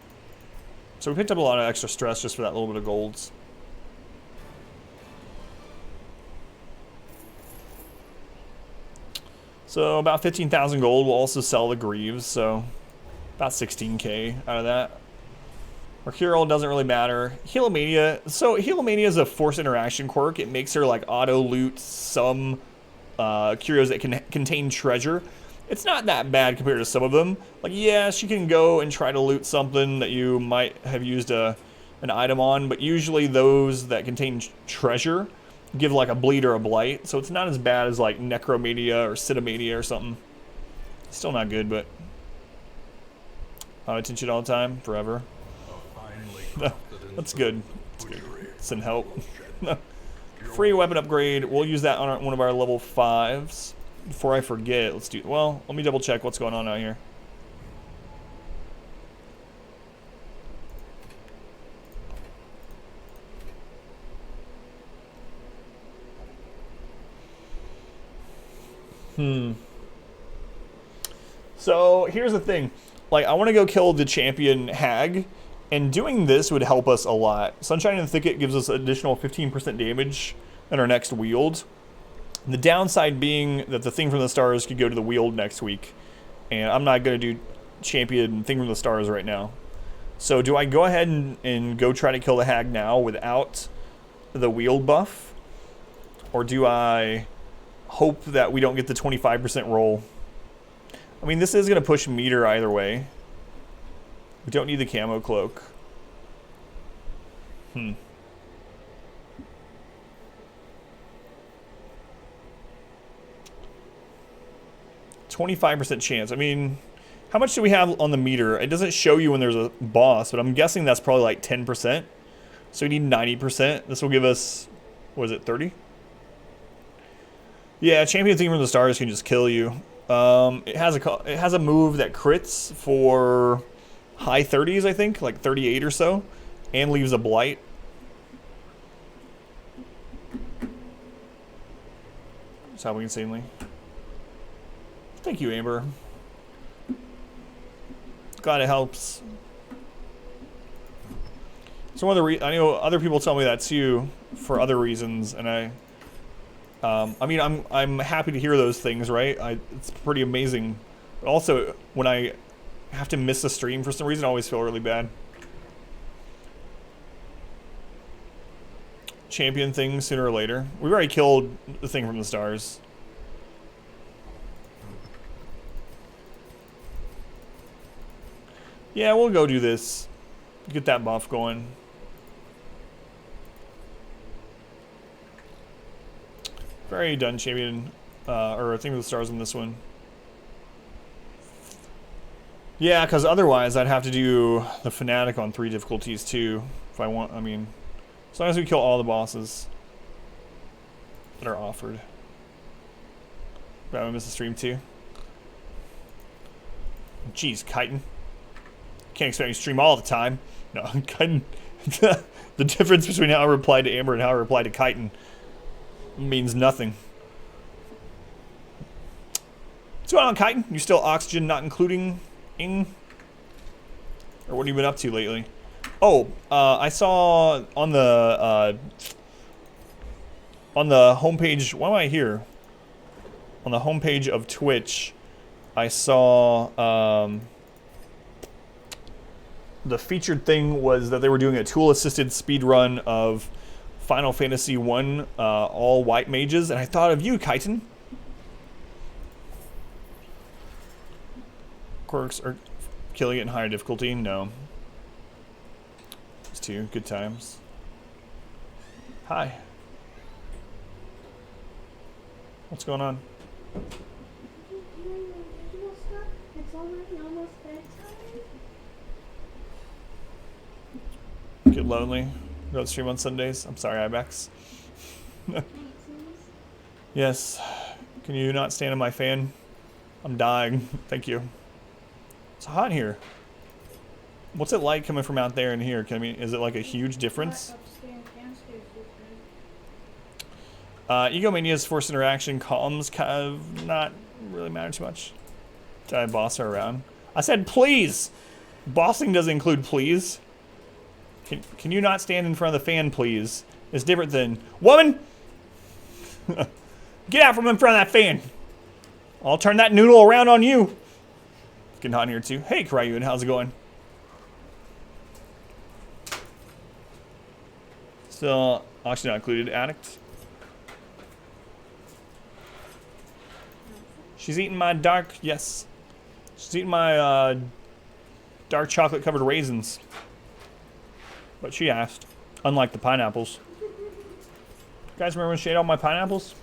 So we picked up a lot of extra stress just for that little bit of golds. So about 15,000 gold. We'll also sell the Greaves, so about 16k out of that. Mercurial doesn't really matter. Healomania. So Healomania is a force interaction quirk. It makes her like auto loot some curios that can contain treasure. It's not that bad compared to some of them. Like, yeah, she can go and try to loot something that you might have used an item on, but usually those that contain treasure give like a bleed or a blight, so it's not as bad as like Necromania or Cytomania or something. Still not good, but attention all the time, forever. That's good. That's good. Send help. Free weapon upgrade. We'll use that on one of our level 5s. Before I forget, let's do. Well, let me double check what's going on out here. So here's the thing. Like, I want to go kill the champion hag, and doing this would help us a lot. Sunshine in the Thicket gives us additional 15% damage in our next Weald. The downside being that the Thing from the Stars could go to the Weald next week, and I'm not going to do champion Thing from the Stars right now. So do I go ahead and go try to kill the hag now without the Weald buff? Or do I hope that we don't get the 25% roll? I mean, this is going to push meter either way. We don't need the camo cloak. 25% chance. I mean, how much do we have on the meter? It doesn't show you when there's a boss, but I'm guessing that's probably like 10%. So we need 90%. This will give us, what is it, 30? Yeah, Champion Thing from the Stars can just kill you. It has a move that crits for high 30s, I think, like 38 or so, and leaves a blight. It's helping insanely. Thank you, Amber. Glad it helps. So one of the I know other people tell me that too for other reasons, and I mean, I'm happy to hear those things, right? It's pretty amazing. But also, when I have to miss a stream for some reason, I always feel really bad. Champion thing sooner or later. We've already killed the Thing from the Stars. Yeah, we'll go do this. Get that buff going. Very done, champion. Or Thing with the Stars on this one. Yeah, because otherwise I'd have to do the Fanatic on 3 difficulties too. If I want, I mean, as long as we kill all the bosses that are offered. But I missed the stream too. Jeez, Chitin. Can't expect me to stream all the time. No, Chitin. The difference between how I replied to Amber and how I replied to Chitin means nothing. What's going on, Chitin? You still oxygen not including ing? Or what have you been up to lately? Oh, I saw on the homepage. Why am I here? On the homepage of Twitch, I saw the featured thing was that they were doing a tool-assisted speed run of Final Fantasy 1 all white mages, and I thought of you, Chitin. Quirks are killing it in higher difficulty? No. These two, good times. Hi. What's going on? It's already almost bedtime. Get lonely. Don't stream on Sundays. I'm sorry, Ibex. Yes. Can you not stand on my fan? I'm dying. Thank you. It's hot here. What's it like coming from out there and here? Is it like a huge difference? Egomania's forced interaction columns kind of not really matter too much. Did I boss her around? I said please! Bossing doesn't include please. Can you not stand in front of the fan, please? It's different than, woman! Get out from in front of that fan! I'll turn that noodle around on you! It's getting hot in here too. Hey, Cryun, how's it going? Still, actually not included, addict. She's eating my dark, yes. She's eating my dark chocolate covered raisins. But she asked, unlike the pineapples. You guys remember when she ate all my pineapples?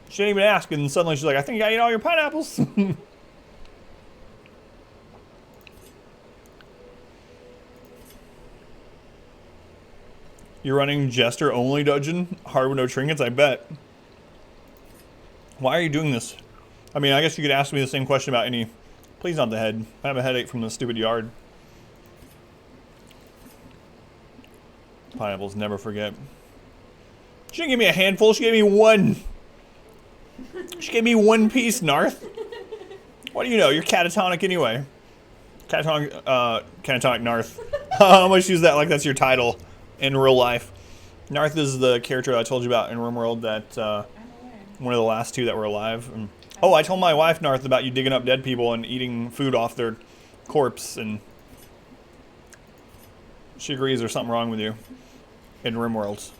She didn't even ask, and suddenly she's like, I think I ate all your pineapples. You're running Jester only dungeon? Hard with no trinkets, I bet. Why are you doing this? I mean, I guess you could ask me the same question about any. Please not the head. I have a headache from the stupid yard. Pineapples, never forget. She didn't give me a handful, she gave me one. She gave me one piece, Narth. What do you know? You're catatonic anyway. Catatonic Narth. I'm gonna use that like that's your title in real life. Narth is the character I told you about in RimWorld that, one of the last two that were alive. And, oh, I told my wife, Narth, about you digging up dead people and eating food off their corpse, and she agrees there's something wrong with you in RimWorld.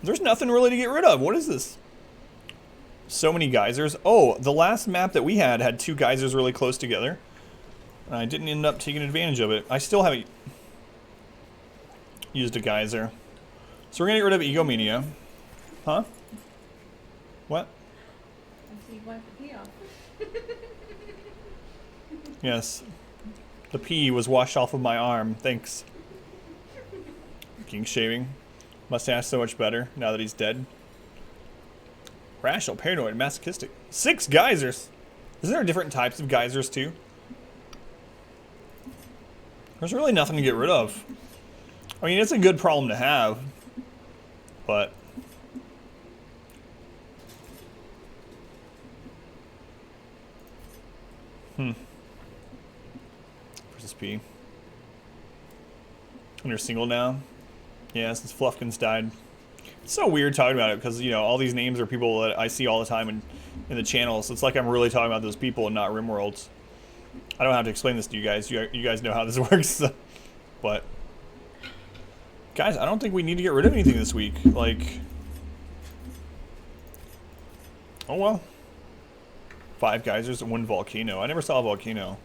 There's nothing really to get rid of. What is this? So many geysers. Oh, the last map that we had two geysers really close together. And I didn't end up taking advantage of it. I still haven't used a geyser. So we're going to get rid of Egomania. Huh? What? So you wiped the pee off. Yes. The pee was washed off of my arm. Thanks. King shaving. Mustache so much better now that he's dead. Rational, paranoid, masochistic. 6 geysers! Isn't there different types of geysers too? There's really nothing to get rid of. I mean, it's a good problem to have. But versus P. And you're single now? Yeah, since Fluffkins died. It's so weird talking about it because, you know, all these names are people that I see all the time in the channel. So it's like I'm really talking about those people and not RimWorlds. I don't have to explain this to you guys. You guys know how this works. But, guys, I don't think we need to get rid of anything this week. Like, oh well. 5 geysers and 1 volcano. I never saw a volcano.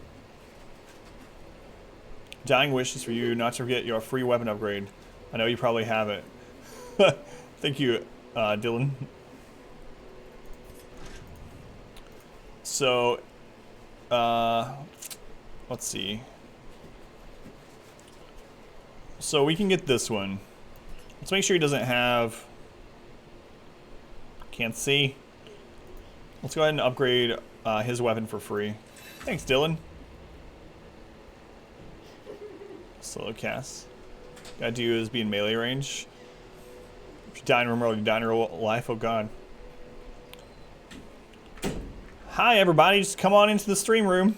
Dying wish is for you not to forget your free weapon upgrade. I know you probably have it. Thank you, Dylan. So, let's see. So we can get this one. Let's make sure he doesn't have... Can't see. Let's go ahead and upgrade his weapon for free. Thanks, Dylan. Slow cast. Gotta do is be in melee range. If you die in RimWorld, you die in real life. Oh god. Hi everybody, just come on into the stream room.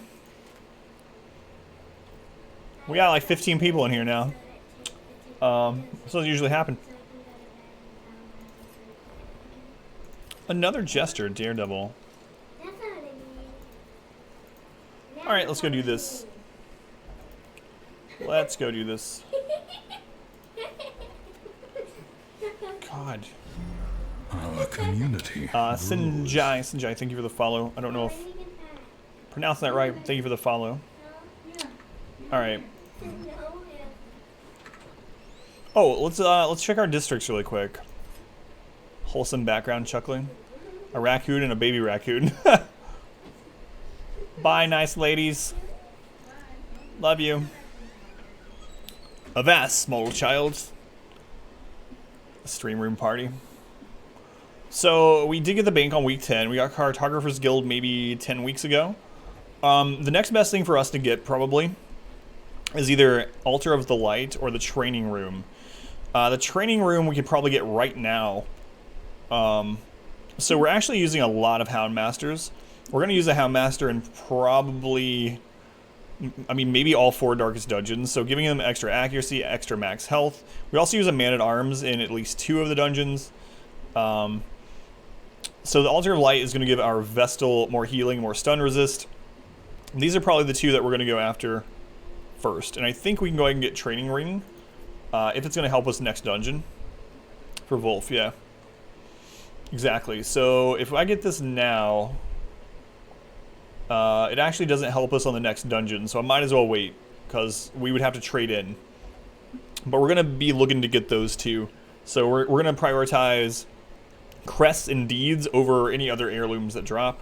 We got like 15 people in here now. This doesn't usually happen. Another Jester, Daredevil. That's not what I mean. Alright, let's go do this. Let's go do this. God. Our community. Sinjai, thank you for the follow. I don't know if pronouncing that right. Thank you for the follow. Alright. Oh, let's check our districts really quick. Wholesome background chuckling. A raccoon and a baby raccoon. Bye, nice ladies. Love you. Avast, small child. Stream room party. So we did get the bank on week 10. We got Cartographer's Guild maybe 10 weeks ago. The next best thing for us to get probably is either Altar of the Light or the Training Room. The Training Room we could probably get right now. So we're actually using a lot of Houndmasters. We're going to use a Houndmaster in probably, I mean, maybe all 4 Darkest Dungeons. So giving them extra accuracy, extra max health. We also use a Man-at-Arms in at least 2 of the dungeons. So the Altar of Light is going to give our Vestal more healing, more stun resist. These are probably the 2 that we're going to go after first. And I think we can go ahead and get Training Ring if it's going to help us next dungeon. For Wolf, yeah. Exactly. So if I get this now, it actually doesn't help us on the next dungeon. So I might as well wait because we would have to trade in. But we're going to be looking to get those 2. So we're going to prioritize Crests and Deeds over any other heirlooms that drop.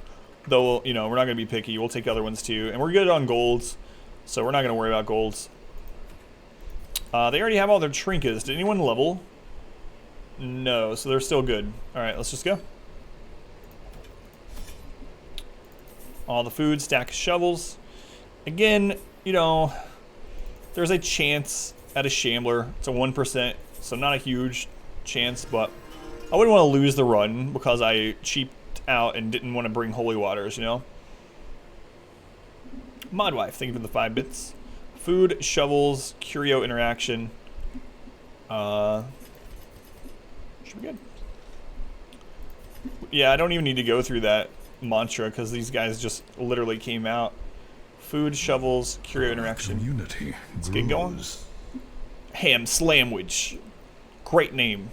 Though, you know, we're not going to be picky. We'll take the other ones too. And we're good on golds. So we're not going to worry about golds. They already have all their trinkets. Did anyone level? No, so they're still good. Alright, let's just go. All the food, stack of shovels. Again, you know, there's a chance at a Shambler. It's a 1%, so not a huge chance, but I wouldn't want to lose the run because I cheaped out and didn't want to bring Holy Waters, you know? Modwife, thank you for the 5 bits. Food, shovels, curio interaction. Should be good. Yeah, I don't even need to go through that mantra because these guys just literally came out. Food, shovels, curio interaction. Community Let's get going. Ham Slamwich. Great name.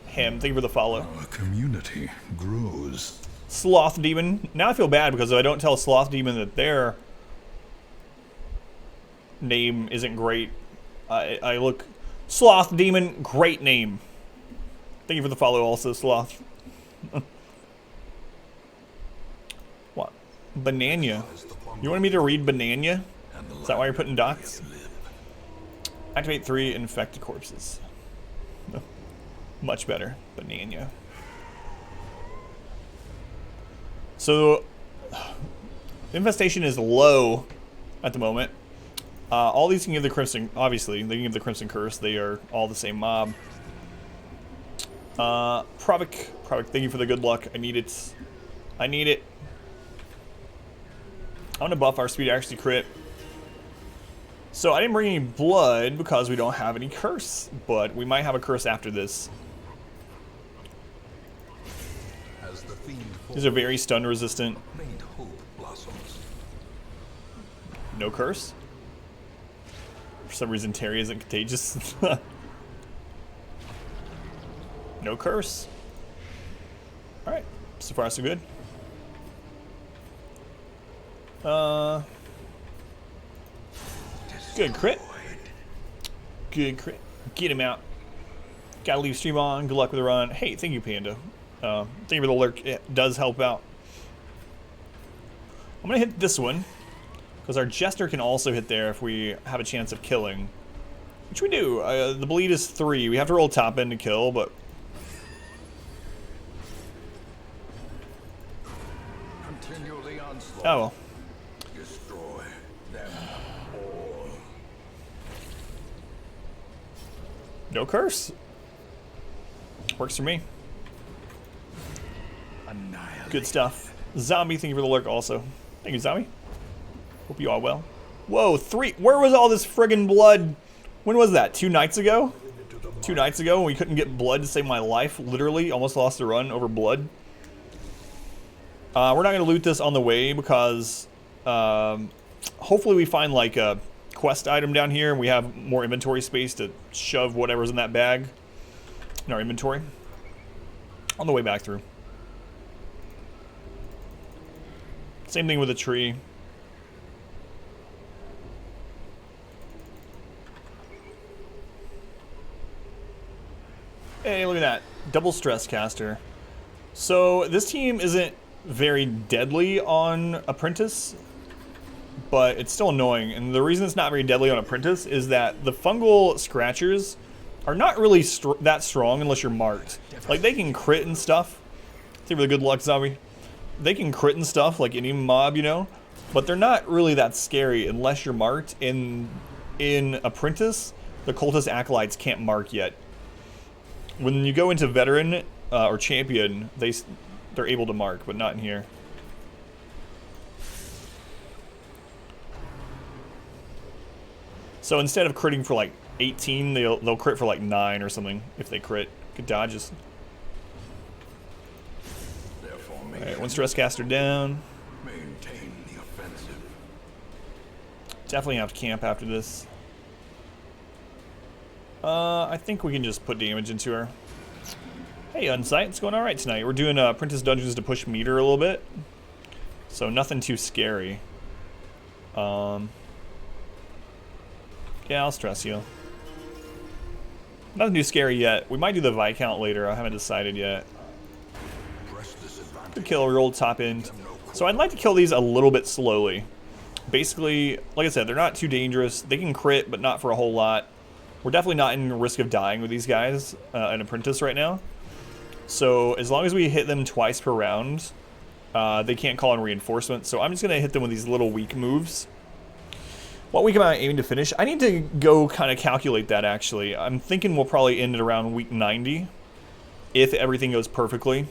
Ham, thank you for the follow. Our community grows. Sloth Demon. Now I feel bad because if I don't tell Sloth Demon that their name isn't great, I look... Sloth Demon, great name. Thank you for the follow also, Sloth. What? Banana. You wanted me to read Banana? Is that why you're putting dots? Activate 3 infected corpses. No. Much better. Banana. So, infestation is low at the moment. All these can give the Crimson, obviously, they can give the Crimson Curse. They are all the same mob. Provic, thank you for the good luck. I need it. I need it. I'm gonna buff our speed accuracy crit. So I didn't bring any blood because we don't have any curse, but we might have a curse after this. These are very stun resistant. No curse. For some reason Terry isn't contagious. No curse. Alright. So far so good. Good crit. Good crit. Get him out. Gotta leave stream on. Good luck with the run. Hey, thank you, Panda. Thank you for the lurk. It does help out. I'm gonna hit this one because our Jester can also hit there if we have a chance of killing, which we do. The bleed is 3. We have to roll top end to kill, but oh well. Destroy them all. No curse. Works for me. Annihilate. Good stuff. Zombie, thank you for the lurk also. Thank you, Zombie. Hope you all well. Whoa, 3. Where was all this friggin' blood? When was that? 2 nights ago? 2 nights ago when we couldn't get blood to save my life. Literally, almost lost the run over blood. We're not going to loot this on the way because hopefully we find like a quest item down here and we have more inventory space to shove whatever's in that bag in our inventory on the way back through. Same thing with the tree. Hey, look at that. Double stress caster. So this team isn't very deadly on Apprentice, but it's still annoying. And the reason it's not very deadly on Apprentice is that the fungal scratchers are not really that strong unless you're marked. Like, they can crit and stuff, Thank you for the good luck, zombie. They can crit and stuff like any mob, you know, but they're not really that scary unless you're marked. In Apprentice, the cultist acolytes can't mark yet. When you go into veteran or champion, they're able to mark, but not in here. So instead of critting for like 18, they'll crit for like 9 or something if they crit. Good dodges. Alright, one stress caster down. Maintain the offensive. Definitely have to camp after this. I think we can just put damage into her. Hey, Unsight, it's going alright tonight. We're doing Apprentice Dungeons to push meter a little bit. So nothing too scary. Yeah, I'll stress you. Nothing too scary yet. We might do the Viscount later. I haven't decided yet. Good kill, we rolled top end. So I'd like to kill these a little bit slowly. Basically, like I said, they're not too dangerous. They can crit, but not for a whole lot. We're definitely not in risk of dying with these guys in Apprentice right now. So as long as we hit them twice per round, they can't call in reinforcements. So I'm just going to hit them with these little weak moves. What week am I aiming to finish? I need to go kind of calculate that, actually. I'm thinking we'll probably end it around week 90. If everything goes perfectly.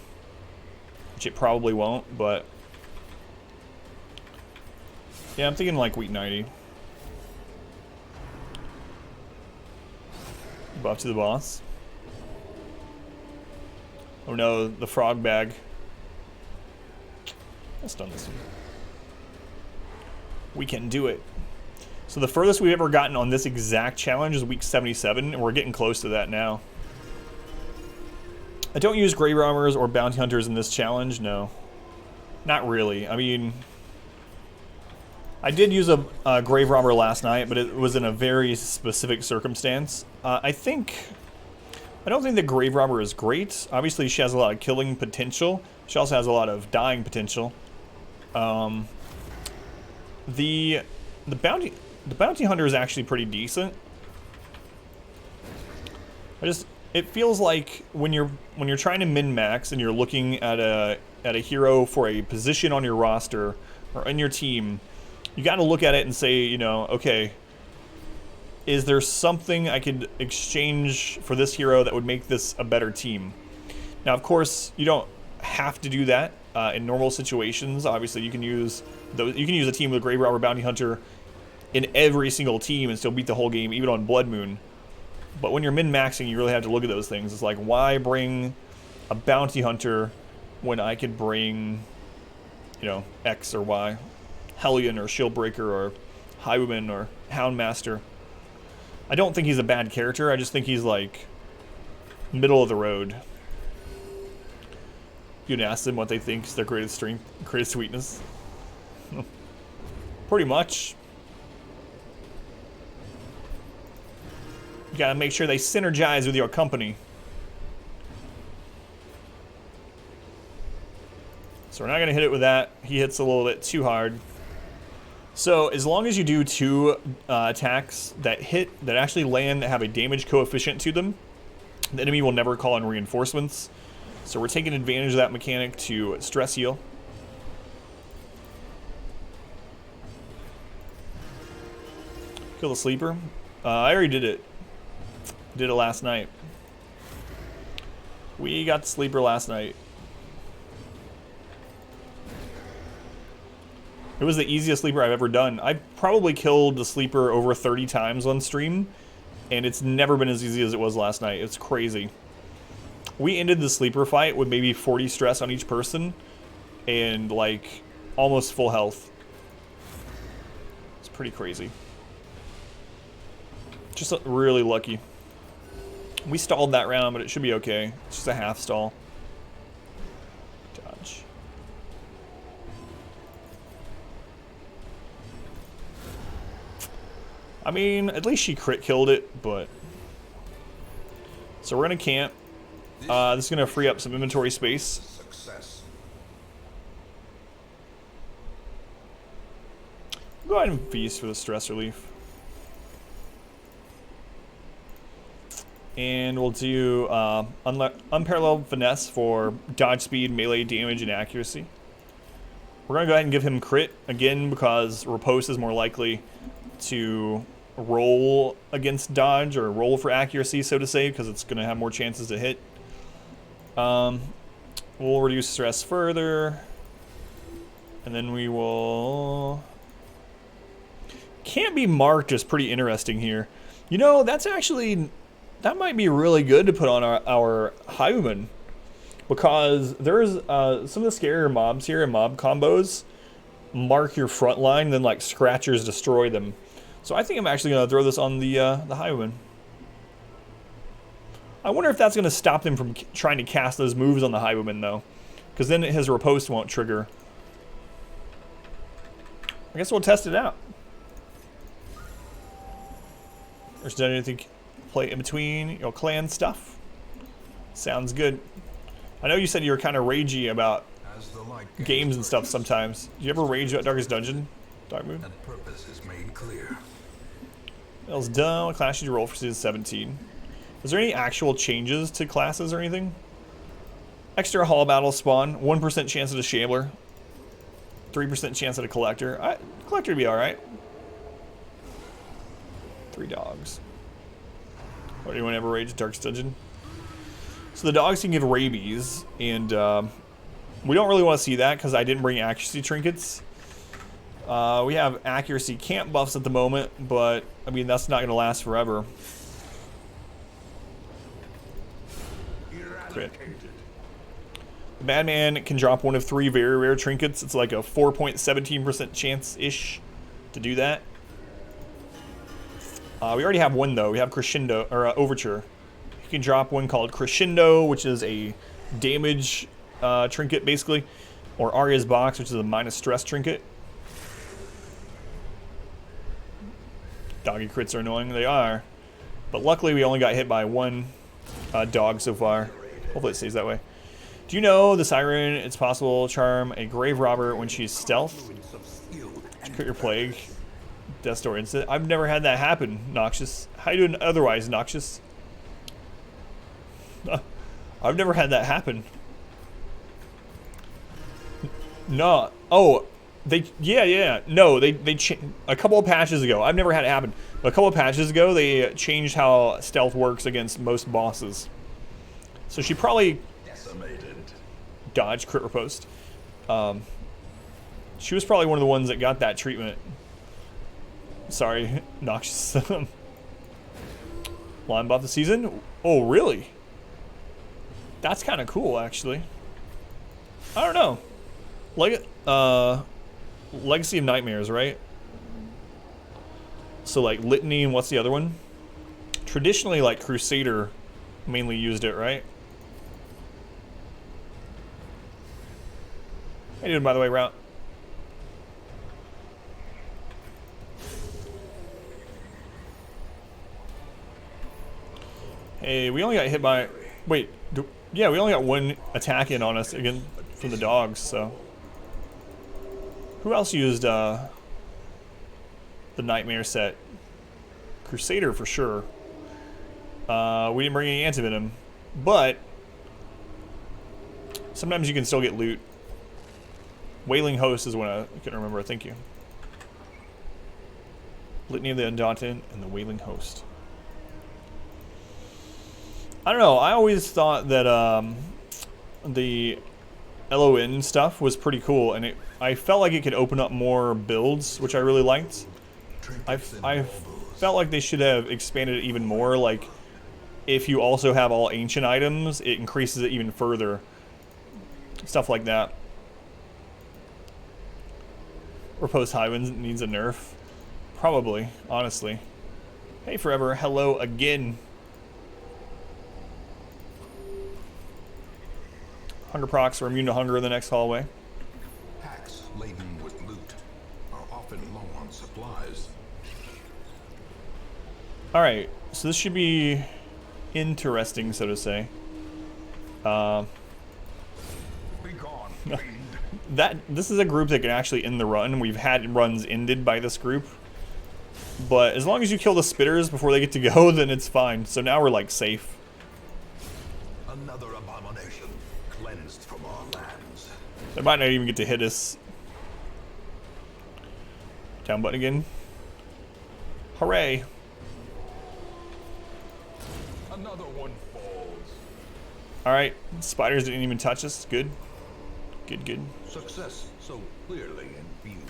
Which it probably won't, but... yeah, I'm thinking like week 90. Buff to the boss. Oh no, the frog bag. I'll stun this one. We can do it. So the furthest we've ever gotten on this exact challenge is week 77, and we're getting close to that now. I don't use grave robbers or bounty hunters in this challenge, no. Not really. I mean, I did use a grave robber last night, but it was in a very specific circumstance. I don't think the grave robber is great. Obviously, she has a lot of killing potential. She also has a lot of dying potential. The bounty hunter is actually pretty decent. It feels like when you're trying to min-max and you're looking at a hero for a position on your roster or in your team, you got to look at it and say, you know, okay, is there something I could exchange for this hero that would make this a better team? Now, of course, you don't have to do that in normal situations. Obviously, you can use a team with a grave robber bounty hunter in every single team and still beat the whole game, even on Bloodmoon. But when you're min-maxing, you really have to look at those things. It's like, why bring a bounty hunter when I could bring, you know, X or Y? Hellion or Shieldbreaker or Highwayman or Houndmaster. I don't think he's a bad character. I just think he's, like, middle of the road. You can ask them what they think is their greatest strength, greatest weakness. Pretty much. You gotta make sure they synergize with your company. So we're not gonna hit it with that. He hits a little bit too hard. So as long as you do 2 attacks that actually land, that have a damage coefficient to them, the enemy will never call in reinforcements. So we're taking advantage of that mechanic to stress heal. Kill the sleeper. I already did it. Did it last night. We got the sleeper last night. It was the easiest sleeper I've ever done. I've probably killed the sleeper over 30 times on stream, and it's never been as easy as it was last night. It's crazy. We ended the sleeper fight with maybe 40 stress on each person, and like almost full health. It's pretty crazy. Just really lucky. We stalled that round, but it should be okay. It's just a half stall. Dodge. I mean, at least she crit killed it, but... So we're gonna camp. This is gonna free up some inventory space. Success. Go ahead and feast for the stress relief. And we'll do Unparalleled Finesse for dodge speed, melee damage, and accuracy. We're going to go ahead and give him crit, again, because Riposte is more likely to roll against dodge, or roll for accuracy, so to say, because it's going to have more chances to hit. We'll reduce stress further. And then we will... Can't be marked is pretty interesting here. You know, that's actually... That might be really good to put on our Highwayman. Because there's some of the scarier mobs here and mob combos mark your front line, then like scratchers destroy them. So I think I'm actually going to throw this on the Highwayman. I wonder if that's going to stop him from trying to cast those moves on the Highwayman, though. Because then his riposte won't trigger. I guess we'll test it out. Or is there anything play in between your clan stuff? Sounds good. I know you said you were kind of ragey about games and stuff sometimes. Do you ever rage about Darkest Dungeon, Darkmoon? That purpose is made clear. That was done. What class did you roll for season 17? Is there any actual changes to classes or anything? Extra Hall Battle spawn. 1% chance at a Shambler. 3% chance at a Collector. Collector would be alright. 3 dogs. Or anyone ever rage Darkest Dungeon? So the dogs can give rabies, and we don't really want to see that because I didn't bring accuracy trinkets. We have accuracy camp buffs at the moment, but I mean that's not going to last forever. Crit. The Madman can drop one of 3 very rare trinkets. It's like a 4.17% chance-ish to do that. We already have one though. We have Crescendo, or Overture. You can drop one called Crescendo, which is a damage trinket basically, or Arya's Box, which is a minus stress trinket. Doggy crits are annoying, they are. But luckily we only got hit by 1 dog so far. Hopefully it stays that way. Do you know the Siren, it's possible to charm a grave robber when she's stealth? Crit your plague. Death Door instant. I've never had that happen, Noxious. How you doing otherwise, Noxious? I've never had that happen. No. Oh, yeah. No, they a couple of patches ago. I've never had it happen. But a couple of patches ago, they changed how stealth works against most bosses. So she probably dodged crit riposte. She was probably one of the ones that got that treatment. Sorry, Noxious. Line buff the season? Oh, really? That's kind of cool, actually. I don't know. Like, Legacy of Nightmares, right? So, like, Litany, and what's the other one? Traditionally, like, Crusader mainly used it, right? How you doing, by the way, Route? Hey, we only got hit by... Wait, yeah, we only got 1 attack in on us again from the dogs, so... Who else used the Nightmare set? Crusader for sure. We didn't bring any antivenom, but sometimes you can still get loot. Wailing Host is one I can remember, thank you. Litany of the Undaunted and the Wailing Host. I don't know, I always thought that the LON stuff was pretty cool, and I felt like it could open up more builds, which I really liked. I felt like they should have expanded it even more, like if you also have all ancient items, it increases it even further. Stuff like that. Riposte Highwayman needs a nerf. Probably, honestly. Hey Forever, hello again. Hunger procs are immune to hunger in the next hallway. Packs laden with loot are often low on supplies. Alright, so this should be interesting, so to say. Be gone, fiend. This is a group that can actually end the run. We've had runs ended by this group. But as long as you kill the spitters before they get to go, then it's fine. So now we're like safe. Another abomination cleansed from our lands. They might not even get to hit us. Down button again. Hooray. Another one falls. Alright, spiders didn't even touch us. Good. Good, good. Success so clearly in view.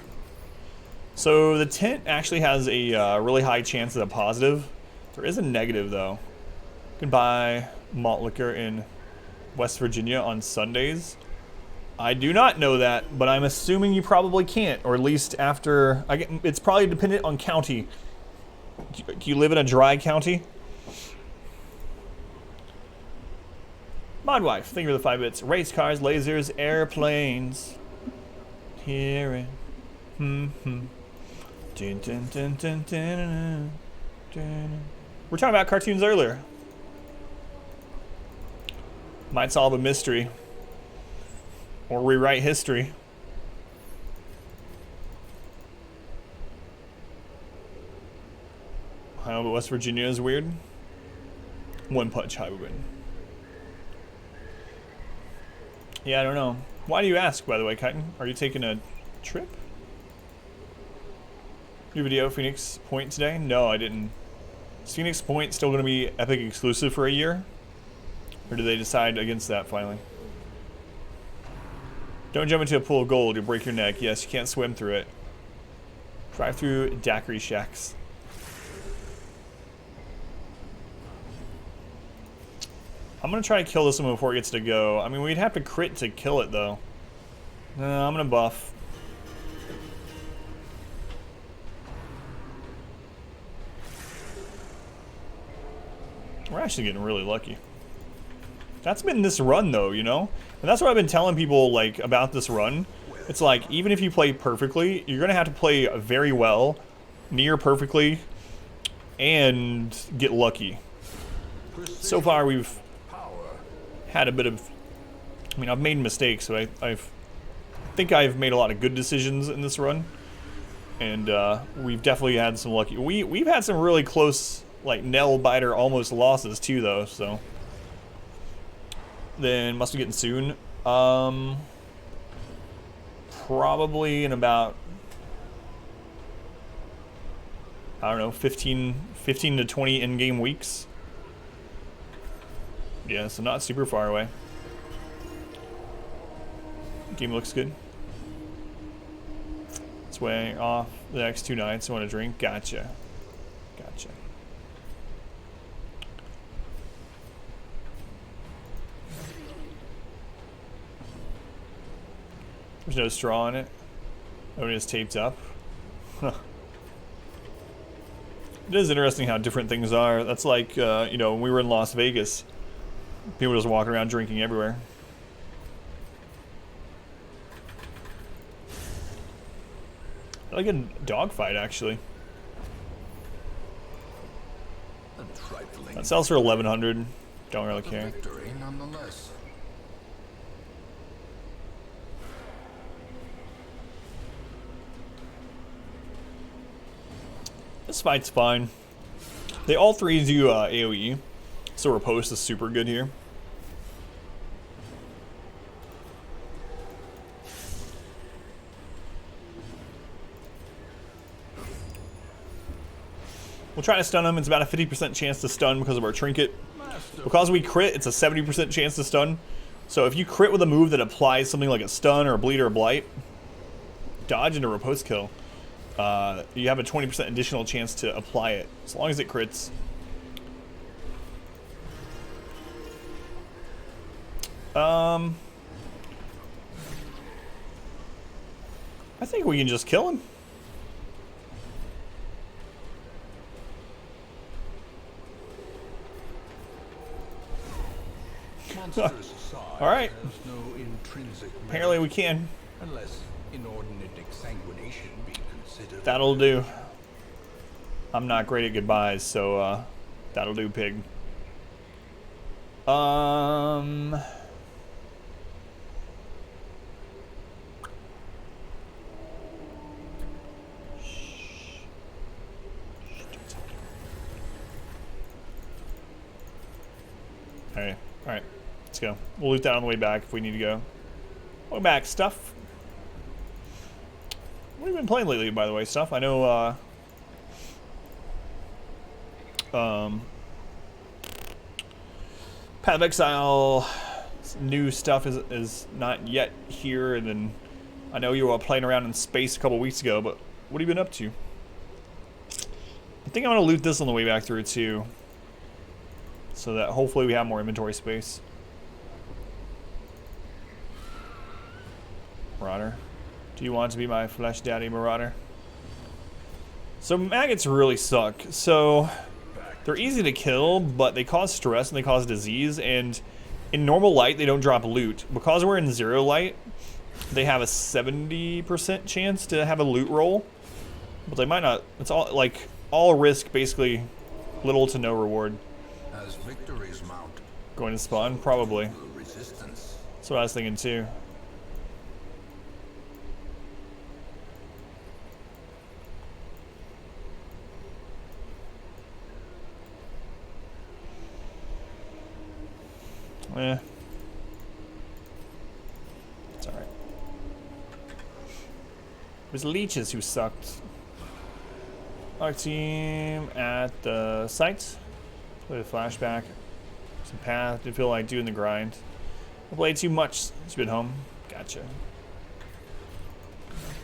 So the tent actually has a really high chance of a positive. There is a negative though. You can buy malt liquor in West Virginia on Sundays. I do not know that, but I'm assuming you probably can't, or at least after. It's probably dependent on county. Do you live in a dry county? Modwife, thank you for the 5 bits. Race cars, lasers, airplanes. Hearing. Dun, dun, dun, dun, dun, dun, dun. We're talking about cartoons earlier. Might solve a mystery. Or rewrite history. I know, but West Virginia is weird. One punch high would win. Yeah, I don't know. Why do you ask, by the way, Kyton? Are you taking a trip? New video, Phoenix Point today? No, I didn't. Is Phoenix Point still going to be Epic exclusive for a year? Or did they decide against that finally? Don't jump into a pool of gold, you'll break your neck. Yes, you can't swim through it. Drive through daiquiri shacks. I'm gonna try to kill this one before it gets to go. I mean, we'd have to crit to kill it though. No, I'm gonna buff. We're actually getting really lucky. That's been this run though, you know? And that's what I've been telling people like about this run. It's like, even if you play perfectly, you're gonna have to play very well, near perfectly, and get lucky. So far we've had a bit of, I mean, I've made mistakes, but I think I've made a lot of good decisions in this run. And we've definitely had some lucky, we've had some really close, like, nail biter almost losses too though, so. Then must be getting soon. Probably in about, I don't know, 15 to 20 in-game weeks. Yeah, so not super far away. Game looks good. It's way off the next 2 nights. I want to drink. Gotcha. Gotcha. There's no straw in it. Oh, it is taped up. Huh. It is interesting how different things are. That's like, you know, when we were in Las Vegas, people just walking around drinking everywhere. I like a dogfight, actually. That sells for 1,100. Don't really care. Victory nonetheless. This fight's fine. They all 3 do AoE, so riposte is super good here. We'll try to stun him. It's about a 50% chance to stun because of our trinket. Because we crit, it's a 70% chance to stun. So if you crit with a move that applies something like a stun or a bleed or a blight, dodge into riposte kill. You have a 20% additional chance to apply it, as long as it crits. I think we can just kill him. All right. No intrinsic Apparently we can. unless inordinate exsanguination be considered. That'll do. I'm not great at goodbyes, so that'll do, pig. Alright, alright. Let's go. We'll loot that on the way back if we need to go. Welcome back, Stuff. What have you been playing lately, by the way, Stuff? I know, Path of Exile new stuff is not yet here, and then I know you were playing around in space a couple weeks ago, but what have you been up to? I think I'm gonna loot this on the way back through too, so that hopefully we have more inventory space. Marauder, do you want to be my flesh daddy, Marauder? So maggots really suck. So they're easy to kill, but they cause stress and they cause disease, and in normal light they don't drop loot. Because we're in zero light, they have a 70% chance to have a loot roll, but they might not. It's all like all risk, basically little to no reward. As victories mount, Going to spawn? Probably. resistance. That's what I was thinking too. Eh. It's alright. It was leeches who sucked. Our team at the site. Play the flashback. Some path. Didn't feel like doing the grind. I played too much. It's been home. Gotcha.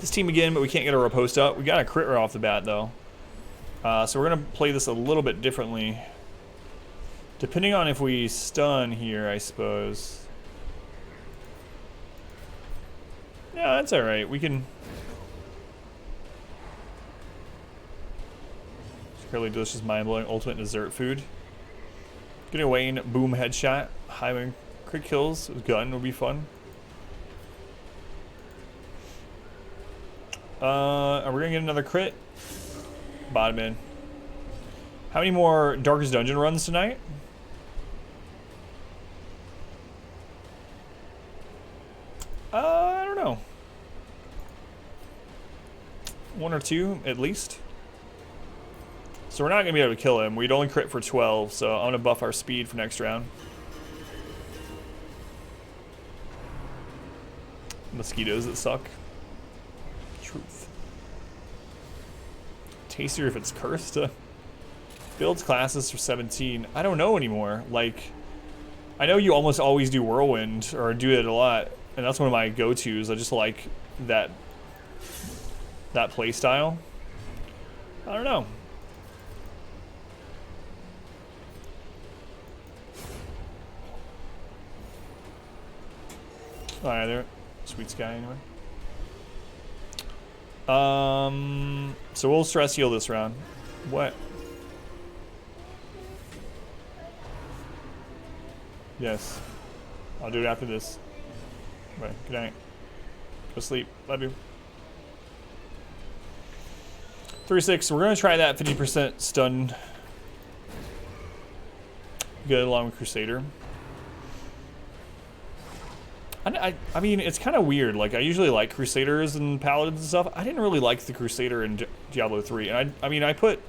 This team again, but we can't get a riposte up. We got a crit right off the bat though. So we're gonna play this a little bit differently. Depending on if we stun here, I suppose. Yeah, that's alright. We can... Fairly delicious, mind-blowing, ultimate dessert food. Getting away in boom headshot. High crit kills with gun would be fun. Are we gonna get another crit? Bottom in. How many more Darkest Dungeon runs tonight? I don't know. 1 or 2 at least. So we're not gonna be able to kill him. We'd only crit for 12, so I'm gonna buff our speed for next round. Mosquitoes that suck. Truth. Tastier if it's cursed. Builds classes for 17. I don't know anymore. Like, I know you almost always do Whirlwind, or do it a lot, and that's one of my go-tos. I just like that play style. I don't know. Alright, there. Sweet sky anyway. So we'll stress heal this round. What? Yes. I'll do it after this. Bye. Good night. Go sleep. Love you. 3-6. We're gonna try that 50% stun. Good along with Crusader. I mean, it's kind of weird. Like, I usually like Crusaders and Paladins and stuff. I didn't really like the Crusader in Diablo 3. And I mean, I put,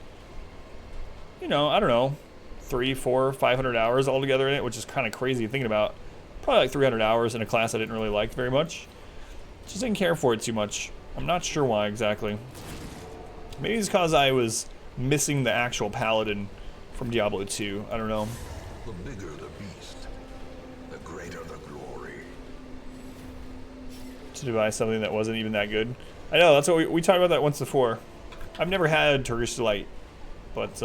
you know, I don't know, 300, 400, 500 hours altogether in it, which is kind of crazy thinking about. Probably like 300 hours in a class I didn't really like very much. Just didn't care for it too much. I'm not sure why exactly. Maybe it's because I was missing the actual Paladin from Diablo 2. I don't know. The bigger the beast, the greater the glory. To devise something that wasn't even that good. I know, that's what we talked about that once before. I've never had Turkish Delight, but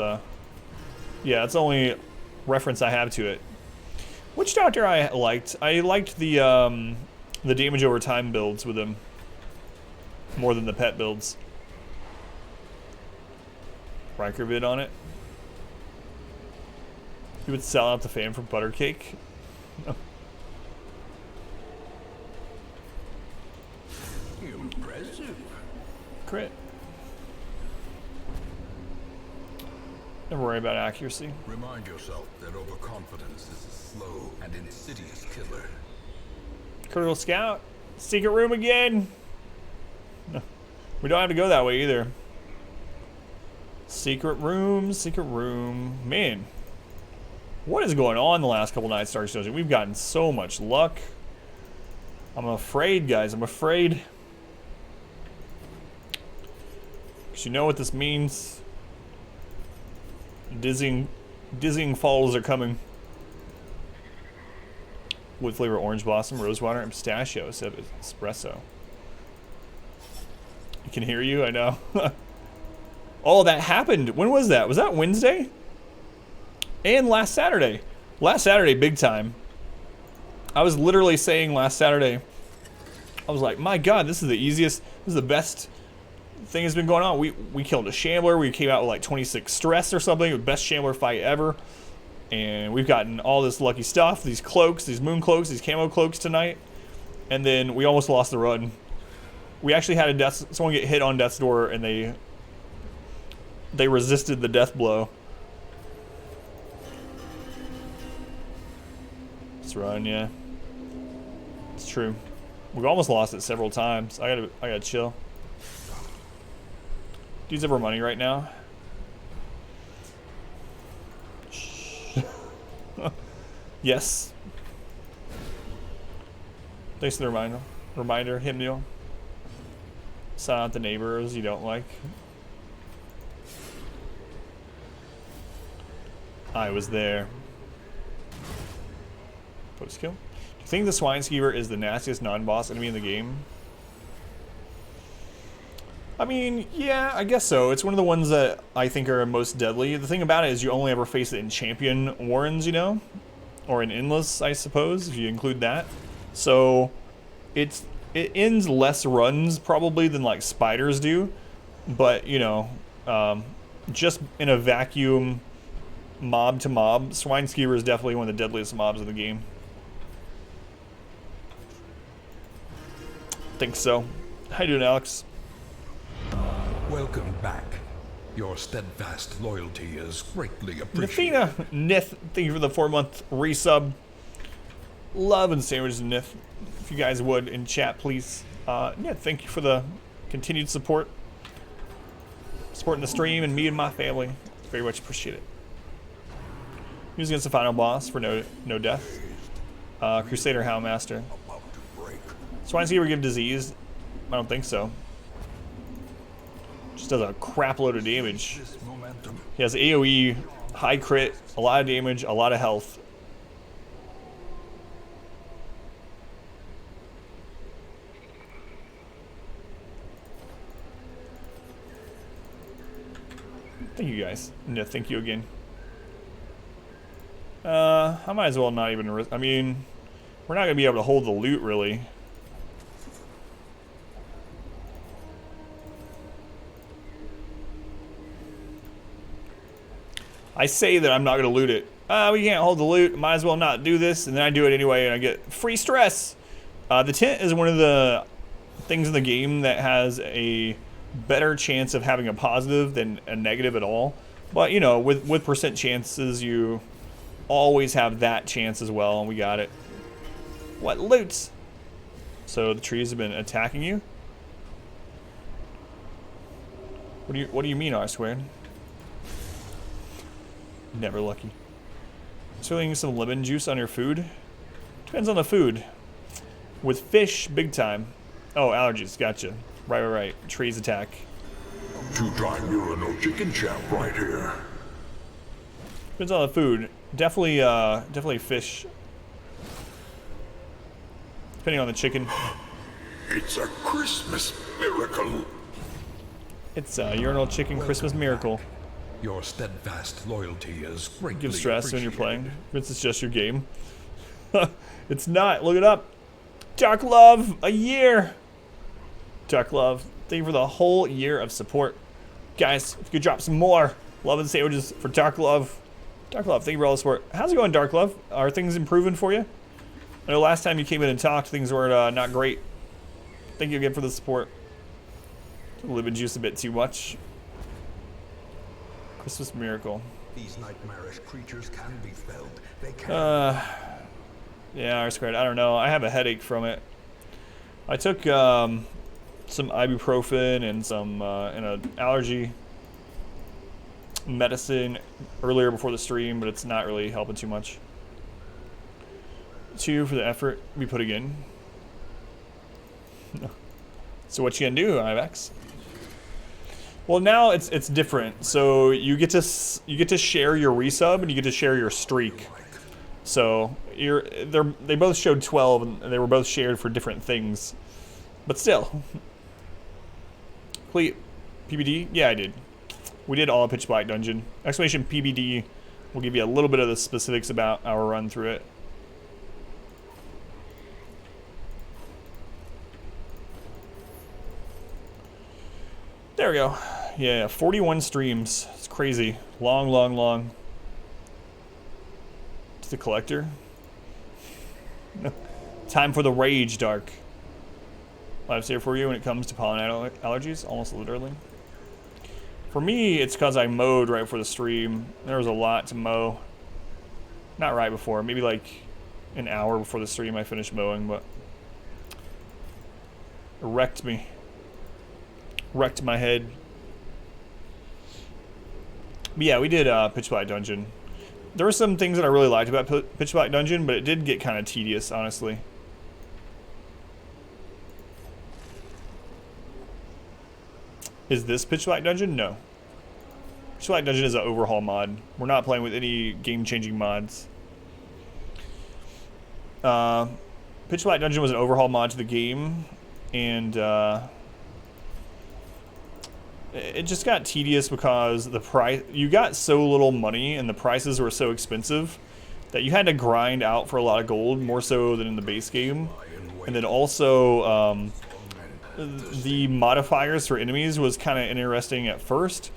yeah, that's the only reference I have to it. Which doctor I liked? I liked the damage over time builds with him more than the pet builds. Riker vid on it. He would sell out the fan for butter cake. Impressive. Crit. Never worry about accuracy. Remind yourself that overconfidence is a slow and insidious killer. Critical Scout. Secret room again. No, we don't have to go that way either. Secret room, secret room. Man. What is going on the last couple nights, Dark Dojo? We've gotten so much luck. I'm afraid, guys. I'm afraid. Because you know what this means. Dizzying falls are coming. Wood flavor, orange blossom, rosewater, and pistachio instead of espresso. I can hear you, I know. Oh, that happened. When was that? Was that Wednesday? And last Saturday. Last Saturday, big time. I was literally saying last Saturday, I was like, my God, this is the easiest, this is the best thing that's been going on. We killed a Shambler. We came out with like 26 stress or something. The best Shambler fight ever. And we've gotten all this lucky stuff. These cloaks, these moon cloaks, these camo cloaks tonight. And then we almost lost the run. We actually had someone get hit on death's door and they resisted the death blow. Let's run, yeah. It's true. We've almost lost it several times. I gotta chill. Dudes have our money right now. Yes. Thanks for the reminder, Hymnal. Sign out the neighbors you don't like. I was there. Post kill. Do you think the Swine Skeever is the nastiest non-boss enemy in the game? I mean, yeah, I guess so. It's one of the ones that I think are most deadly. The thing about it is you only ever face it in Champion Warrens, you know? Or in Endless, I suppose, if you include that. So, it ends less runs, probably, than, like, spiders do. But, you know, just in a vacuum, mob to mob, Swine Skeever is definitely one of the deadliest mobs in the game. Think so. How you doing, Alex? Welcome back. Your steadfast loyalty is greatly appreciated. Nithina, Nith, thank you for the 4-month resub. Love and sandwiches, Nith. If you guys would in chat, please. Yeah, thank you for the continued support. Supporting the stream and me and my family. Very much appreciate it. Who's against the final boss for no death? Crusader Houndmaster. Swine Skeever give disease? I don't think so. Just does a crap load of damage. He has AoE, high crit, a lot of damage, a lot of health. Thank you guys. No, thank you again. I might as well not even I mean, we're not gonna be able to hold the loot really. I say that I'm not going to loot it. We can't hold the loot. Might as well not do this. And then I do it anyway and I get free stress. The tent is one of the things in the game that has a better chance of having a positive than a negative at all. But, you know, with percent chances, you always have that chance as well. And we got it. What loots? So the trees have been attacking you? What do you mean, R-squared? Never lucky. Swilling some lemon juice on your food? Depends on the food. With fish, big time. Oh, allergies, gotcha. Right. Trees attack. Two-time urinal chicken champ right here. Depends on the food. Definitely fish. Depending on the chicken. It's a Christmas miracle. It's a urinal chicken Christmas miracle. Your steadfast loyalty is greatly Give stress when you're playing. This is just your game. It's not. Look it up. Dark Love, a year. Dark Love, thank you for the whole year of support. Guys, if you could drop some more love and sandwiches for Dark Love. Dark Love, thank you for all the support. How's it going, Dark Love? Are things improving for you? I know last time you came in and talked, things were not great. Thank you again for the support. Lemon juice a bit too much. Christmas miracle. These nightmarish creatures can be felled. They can. Yeah, R-squared. I don't know. I have a headache from it. I took some ibuprofen and some and an allergy medicine earlier before the stream, but it's not really helping too much. 2 for the effort we put in. So what you gonna do, IVX? Well, now it's different. So you get to share your resub and you get to share your streak. So they both showed 12 and they were both shared for different things, but still. Complete PBD? Yeah, I did. We did all Pitch Black Dungeon. Exclamation PBD will give you a little bit of the specifics about our run through it. There we go. Yeah, 41 streams. It's crazy. Long. To the collector. Time for the rage, Dark. Lifesaver for you when it comes to pollen allergies, almost literally. For me, it's because I mowed right before the stream. There was a lot to mow. Not right before, maybe like an hour before the stream I finished mowing, but it wrecked me. Wrecked my head. But yeah, we did Pitch Black Dungeon. There were some things that I really liked about Pitch Black Dungeon, but it did get kind of tedious, honestly. Is this Pitch Black Dungeon? No. Pitch Black Dungeon is an overhaul mod. We're not playing with any game-changing mods. Pitch Black Dungeon was an overhaul mod to the game, and it just got tedious because the price, you got so little money and the prices were so expensive that you had to grind out for a lot of gold, more so than in the base game. And then also the modifiers for enemies was kind of interesting at first,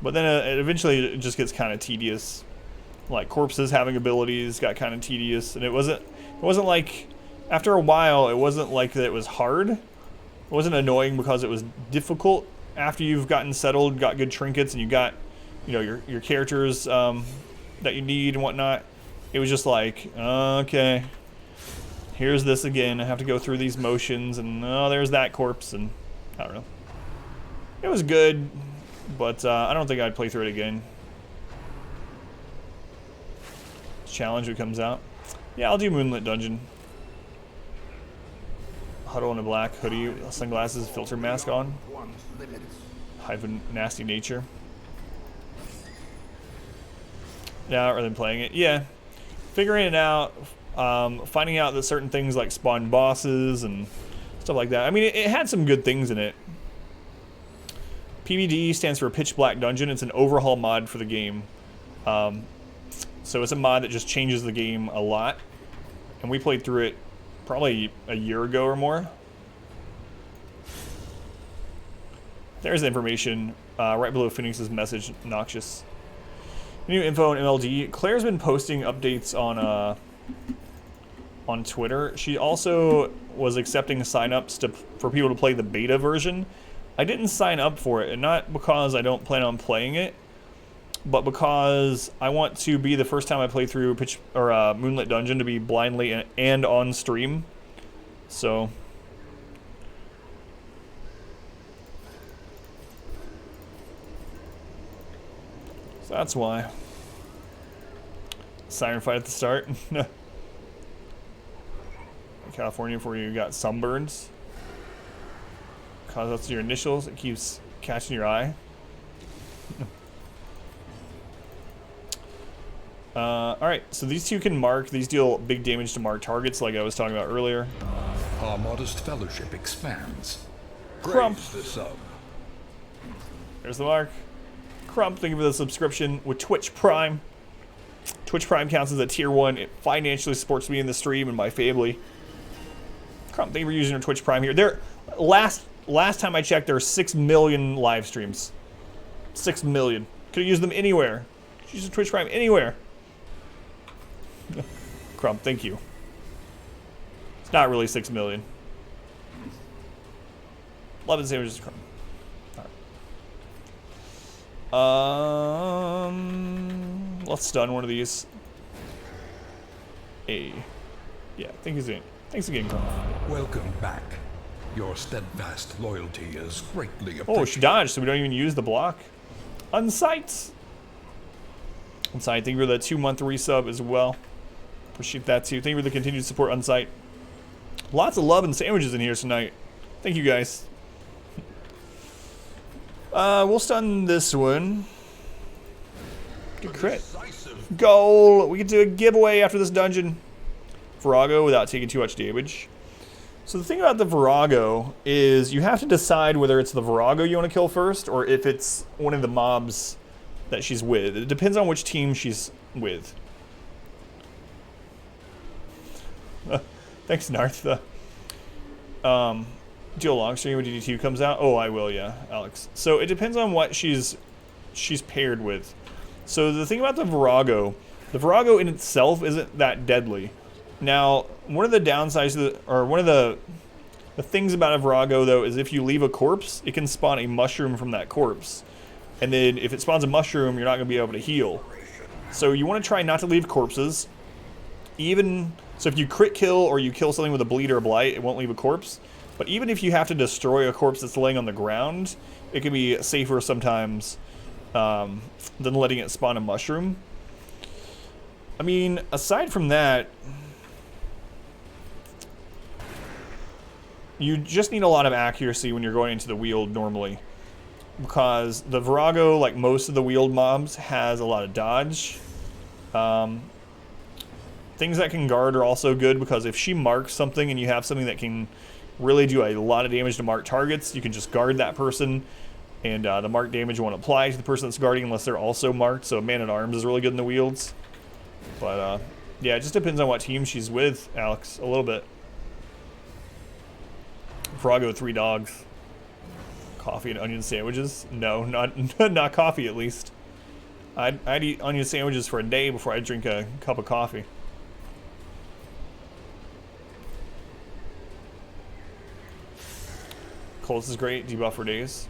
but then it eventually it just gets kind of tedious. Like corpses having abilities got kind of tedious, and it wasn't like, after a while, it wasn't like that it was hard. It wasn't annoying because it was difficult. After you've gotten settled, got good trinkets, and you got, you know, your characters that you need and whatnot, it was just like, okay, here's this again. I have to go through these motions, and oh, there's that corpse, and I don't know. It was good, but I don't think I'd play through it again. Challenge when it comes out. Yeah, I'll do Moonlit Dungeon. Huddle in a black hoodie, sunglasses, filter mask on. Hive of nasty nature. Yeah, rather than playing it. Yeah. Figuring it out, finding out that certain things like spawn bosses and stuff like that. I mean, it had some good things in it. PBD stands for Pitch Black Dungeon. It's an overhaul mod for the game. So it's a mod that just changes the game a lot. And we played through it probably a year ago or more. There's the information right below Phoenix's message, Noxious. New info on MLD. Claire's been posting updates on Twitter. She also was accepting signups for people to play the beta version. I didn't sign up for it, and not because I don't plan on playing it, but because I want to be the first time I play through Moonlit Dungeon to be blindly and on stream. So that's why. Siren fight at the start. California, for you got sunburns. Cause that's your initials. It keeps catching your eye. Alright, so these two can mark. These deal big damage to mark targets like I was talking about earlier. Our modest fellowship expands. Crump. Praise the sub. There's the mark. Crump, thank you for the subscription with Twitch Prime. Twitch Prime counts as a tier 1. It financially supports me in the stream and my family. Crump, thank you for using your Twitch Prime here. There, last time I checked, there are 6 million live streams. 6 million. Could have used them anywhere. Use the Twitch Prime anywhere. Crump, thank you. It's not really 6 million. 11 sandwiches, Crump. Let's stun one of these. Yeah, thanks again, Crump. Welcome back. Your steadfast loyalty is greatly appreciated. Oh, she dodged, so we don't even use the block. Unsight. Unsite, thank you for the 2-month resub as well. Appreciate that too. Thank you for the continued support on site. Lots of love and sandwiches in here tonight. Thank you guys. We'll stun this one. Good crit. Goal! We can do a giveaway after this dungeon. Virago without taking too much damage. So the thing about the Virago is you have to decide whether it's the Virago you want to kill first or if it's one of the mobs that she's with. It depends on which team she's with. Thanks, Narth. Do a long stream when DD2 comes out? Oh, I will, yeah, Alex. So it depends on what she's paired with. So the thing about the Virago in itself isn't that deadly. Now, one of the downsides, one of the things about a Virago, though, is if you leave a corpse, it can spawn a mushroom from that corpse. And then if it spawns a mushroom, you're not going to be able to heal. So you want to try not to leave corpses. So if you crit kill or you kill something with a bleed or a blight, it won't leave a corpse. But even if you have to destroy a corpse that's laying on the ground, it can be safer sometimes than letting it spawn a mushroom. I mean, aside from that, you just need a lot of accuracy when you're going into the Weald normally. Because the Virago, like most of the Weald mobs, has a lot of dodge. Things that can guard are also good because if she marks something and you have something that can really do a lot of damage to marked targets, you can just guard that person and the marked damage won't apply to the person that's guarding unless they're also marked. So Man-at-Arms is really good in the Wealds. But yeah, it just depends on what team she's with, Alex, a little bit. Virago 3 dogs. Coffee and onion sandwiches? No, not coffee at least. I'd eat onion sandwiches for a day before I drink a cup of coffee. Colts is great, debuff for days.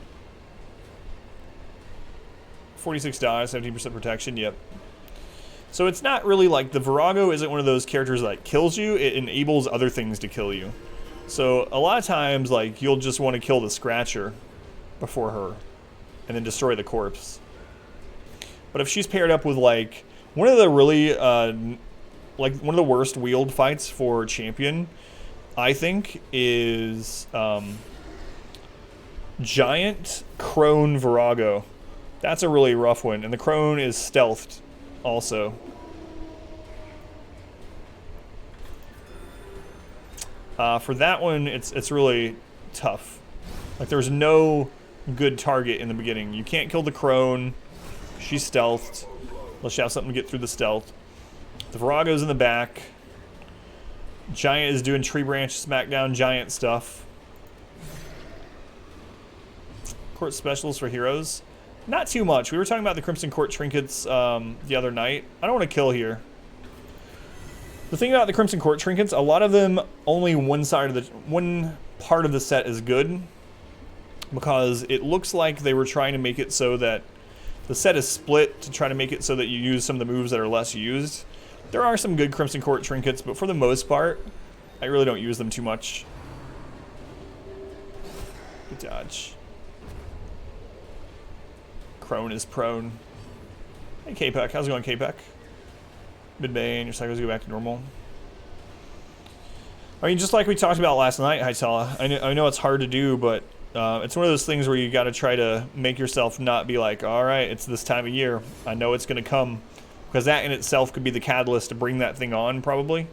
46 dodge, 17% protection, yep. So it's not really like, the Virago isn't one of those characters that kills you, it enables other things to kill you. So a lot of times, like, you'll just want to kill the Scratcher before her, and then destroy the corpse. But if she's paired up with, like, one of the really, like, one of the worst Weald fights for champion, I think, is, Giant Crone Virago. That's a really rough one, and the Crone is stealthed also. For that one, it's really tough. Like, there's no good target in the beginning. You can't kill the Crone. She's stealthed. Unless you have something to get through the stealth. The Virago's in the back. Giant is doing tree branch smackdown giant stuff. Court specials for heroes. Not too much. We were talking about the Crimson Court trinkets the other night. I don't want to kill here. The thing about the Crimson Court trinkets, a lot of them, only one part of the set is good. Because it looks like they were trying to make it so that the set is split to try to make it so that you use some of the moves that are less used. There are some good Crimson Court trinkets, but for the most part, I really don't use them too much. Good dodge. Crone is prone. Hey, K-Peck. How's it going, K-Peck? Mid-Bane, your cycles go back to normal. I mean, just like we talked about last night, Hytala, I know it's hard to do, but it's one of those things where you got to try to make yourself not be like, all right, it's this time of year. I know it's going to come. Because that in itself could be the catalyst to bring that thing on, probably.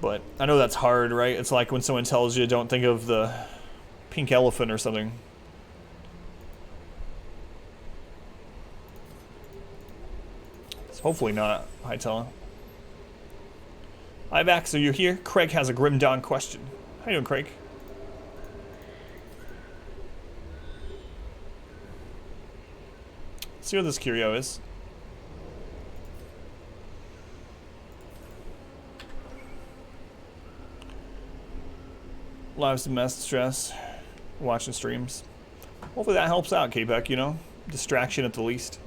But I know that's hard, right? It's like when someone tells you, don't think of the pink elephant or something. It's hopefully not, Hytala. Ivax, are you here? Craig has a Grim Dawn question. How you doing, Craig? See what this curio is. Lives to mess, stress, watching streams. Hopefully that helps out, K-Peck, you know? Distraction at the least.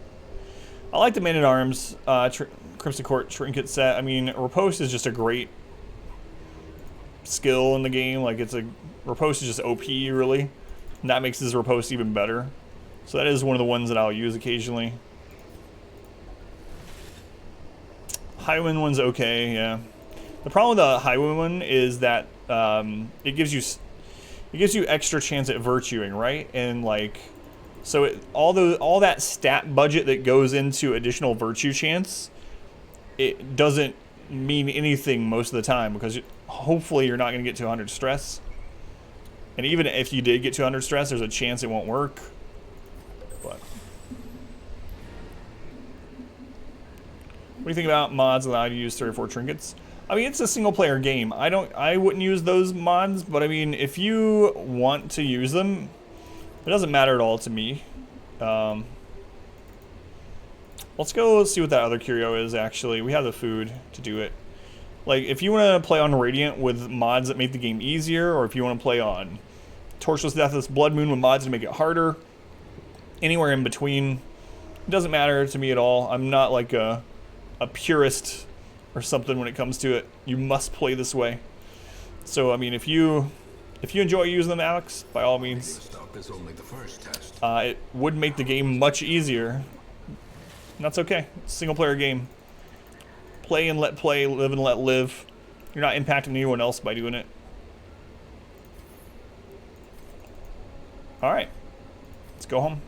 I like the Man-at-Arms Crimson Court trinket set. I mean, Riposte is just a great skill in the game. Like, Riposte is just OP, really. And that makes this Riposte even better. So that is one of the ones that I'll use occasionally. Highwind one's okay, yeah. The problem with the Highwind one is that it gives you extra chance at virtuing, right? And like, so all that stat budget that goes into additional virtue chance, it doesn't mean anything most of the time because hopefully you're not going to get to 100 stress. And even if you did get to 100 stress, there's a chance it won't work. But what do you think about mods allow you to use 34 trinkets? I mean, it's a single player game. I wouldn't use those mods, but I mean, if you want to use them, it doesn't matter at all to me. Let's go see what that other curio is, actually. We have the food to do it. Like, if you want to play on Radiant with mods that make the game easier, or if you want to play on Torchless Deathless Bloodmoon with mods to make it harder, anywhere in between, it doesn't matter to me at all. I'm not like a purist or something when it comes to it. You must play this way. So, I mean, if you enjoy using them, Alex, by all means, it would make the game much easier. And that's okay. It's a single player game. Play and let play, live and let live. You're not impacting anyone else by doing it. Alright. Let's go home.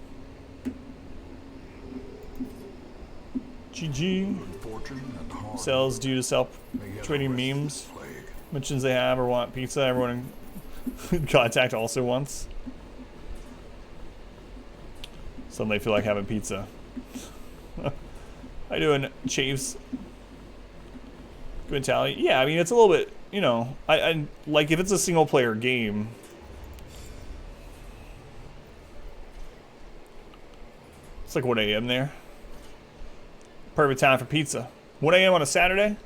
GG. Sales due to self-trading memes. Mentions they have or want pizza. Everyone in contact also wants. Some they feel like having pizza. How you doing, Chaves? Good mentality. Yeah, I mean, it's a little bit, you know, I like if it's a single player game. It's like 1 a.m. there. Perfect time for pizza. 1 a.m. on a Saturday?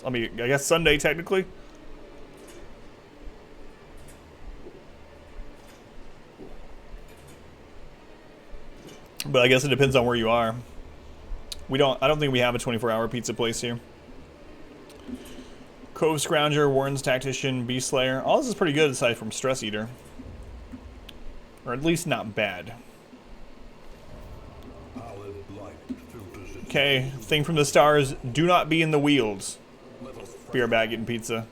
I mean, I guess Sunday technically. But I guess it depends on where you are. I don't think we have a 24-hour pizza place here. Cove Scrounger, Warren's Tactician, Beast Slayer. All this is pretty good aside from Stress Eater. Or at least not bad. Okay, thing from the stars, do not be in the Weald. Beer bag getting pizza.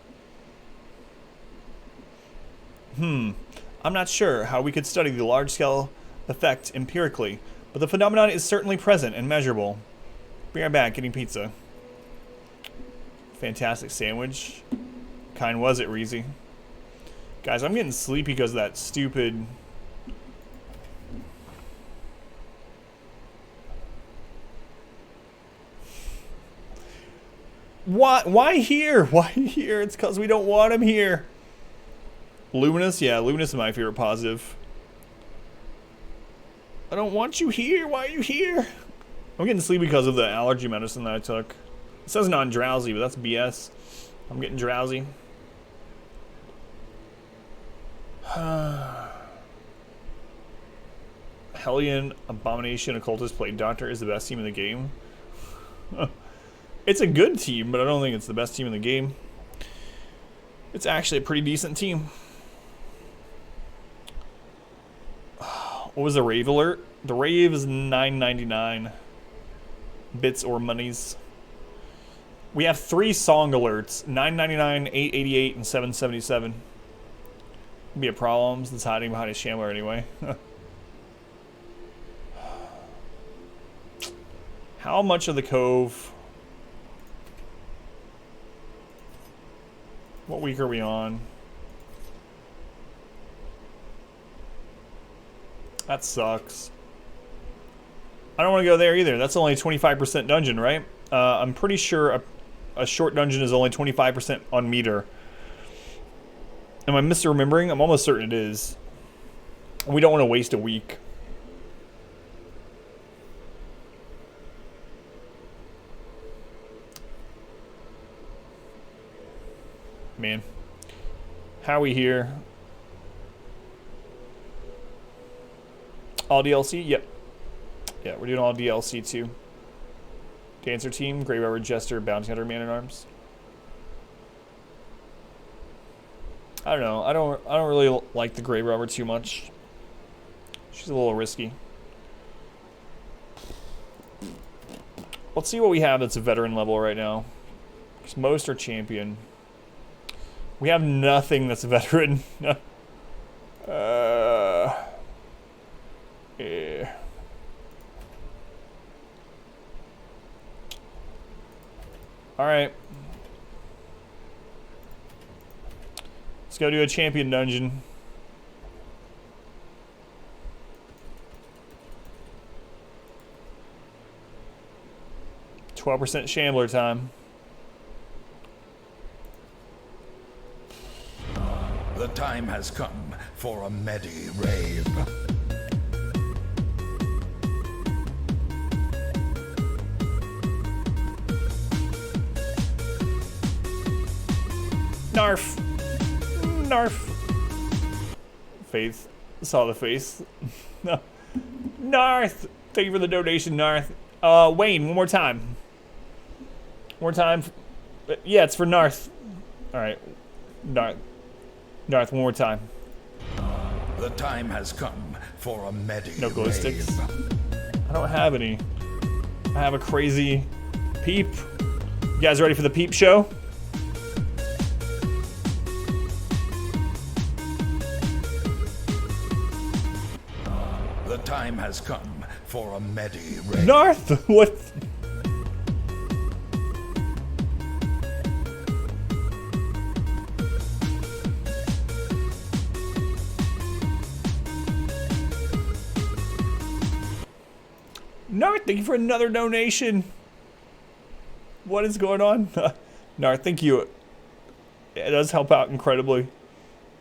I'm not sure how we could study the large-scale effect empirically, but the phenomenon is certainly present and measurable. Be right back, getting pizza. Fantastic sandwich. Kind was it, Reezy? Guys, I'm getting sleepy because of that stupid... What? Why here? Why here? It's because we don't want him here. Luminous? Yeah, Luminous is my favorite positive. I don't want you here. Why are you here? I'm getting sleepy because of the allergy medicine that I took. It says non-drowsy, but that's BS. I'm getting drowsy. Hellion, Abomination, Occultist, Plate Doctor is the best team in the game. It's a good team, but I don't think it's the best team in the game. It's actually a pretty decent team. What was the rave alert? The rave is $9.99 bits or monies. We have 3 song alerts: $9.99, $8.88, and $7.77. Be a problem since hiding behind a Shambler anyway. How much of the Cove? What week are we on? That sucks. I don't want to go there either. That's only 25% dungeon, right? I'm pretty sure a short dungeon is only 25% on meter. Am I misremembering? I'm almost certain it is. We don't want to waste a week. Man. How are we here? All DLC? Yep. Yeah, we're doing all DLC too. Dancer team, Grey Robber, Jester, Bounty Hunter, Man-at-Arms. I don't know. I don't really like the Grey Robber too much. She's a little risky. Let's see what we have that's a veteran level right now. 'Cause most are champion. We have nothing that's a veteran. Yeah. All right. Let's go do a champion dungeon. %, Shambler time. The time has come for a Medi rave. Narf. Narf. Faith. Saw the face. No. Narth. Thank you for the donation, Narth. Wayne, one more time. One more time. Yeah, it's for Narth. Alright. Narth. Narth, one more time. The time has come for a Medi No glow rave. sticks. I don't have any. I have a crazy peep. You guys ready for the peep show? The time has come for a Medi rave. Narth! What? Narth, thank you for another donation. What is going on? Narth, thank you. It does help out incredibly.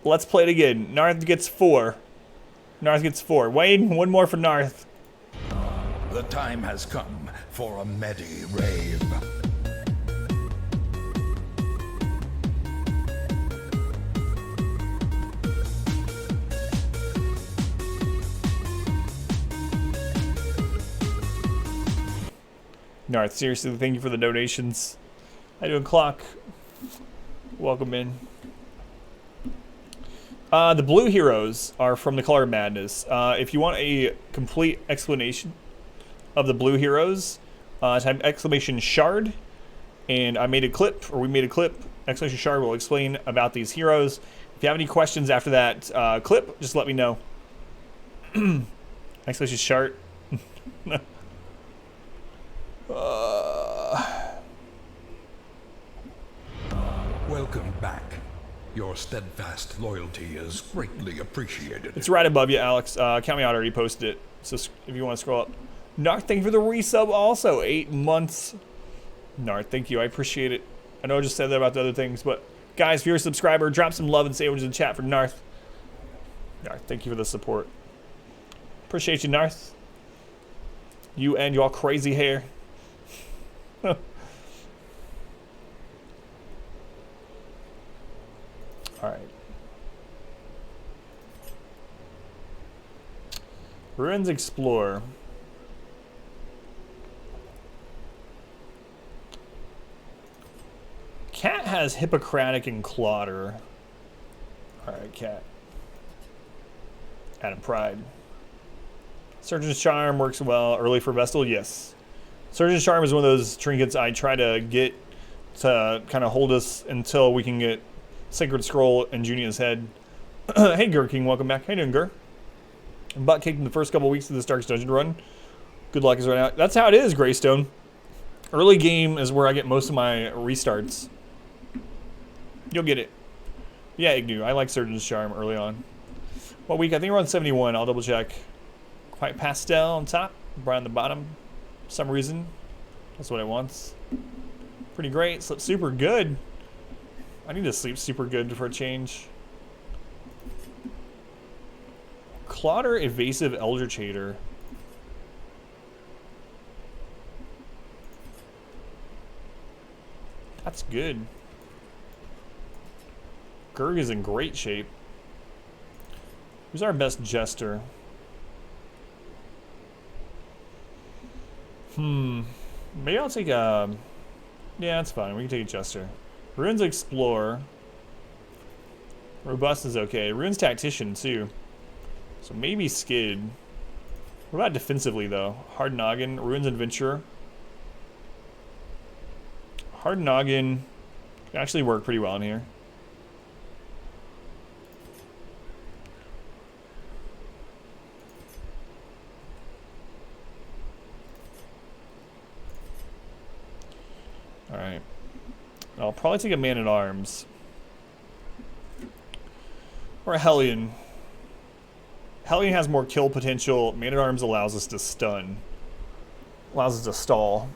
Let's play it again. Narth gets 4. Narth gets 4. Wayne, one more for Narth. The time has come for a Medi rave. Narth, seriously, thank you for the donations. How you doing, Clock? Welcome in. The blue heroes are from the Color Madness. If you want a complete explanation of the blue heroes, type exclamation shard, and I made a clip, or we made a clip. Exclamation shard will explain about these heroes. If you have any questions after that clip, just let me know. Exclamation shard. Welcome back. Your steadfast loyalty is greatly appreciated. It's right above you, Alex. Count me out, I already posted it. So if you want to scroll up. Narth, thank you for the resub also. 8 months. Narth, thank you. I appreciate it. I know I just said that about the other things, but guys, if you're a subscriber, drop some love and sandwiches in the chat for Narth. Narth, thank you for the support. Appreciate you, Narth. You and your crazy hair. Alright. Ruins Explore. Cat has Hippocratic and Clodder. Alright, Cat. Adam Pride. Surgeon's Charm works well. Early for Vestal? Yes. Surgeon's Charm is one of those trinkets I try to get to kind of hold us until we can get Sacred Scroll and Junia's head. Hey, Gur King, welcome back. How you doing, Gur? Butt kicked in the first couple weeks of this Darkest Dungeon run. Good luck is right now. That's how it is, Greystone. Early game is where I get most of my restarts. You'll get it. Yeah, Ignu. I like Surgeon's Charm early on. What week? I think we're on 71. I'll double check. Quite pastel on top, brown on the bottom. For some reason. That's what it wants. Pretty great. Slept super good. I need to sleep super good for a change. Clodder, Evasive, Eldritch Hater. That's good. Gurg is in great shape. Who's our best Jester? Maybe I'll take a... Yeah, that's fine. We can take a Jester. Ruins Explorer. Robust is okay. Ruins Tactician, too. So maybe Skid. What about defensively, though? Hard Noggin, Ruins Adventurer. Hard Noggin, It actually worked pretty well in here. Alright. I'll probably take a Man-at-Arms. Or a Hellion. Hellion has more kill potential. Man-at-Arms allows us to stun. Allows us to stall.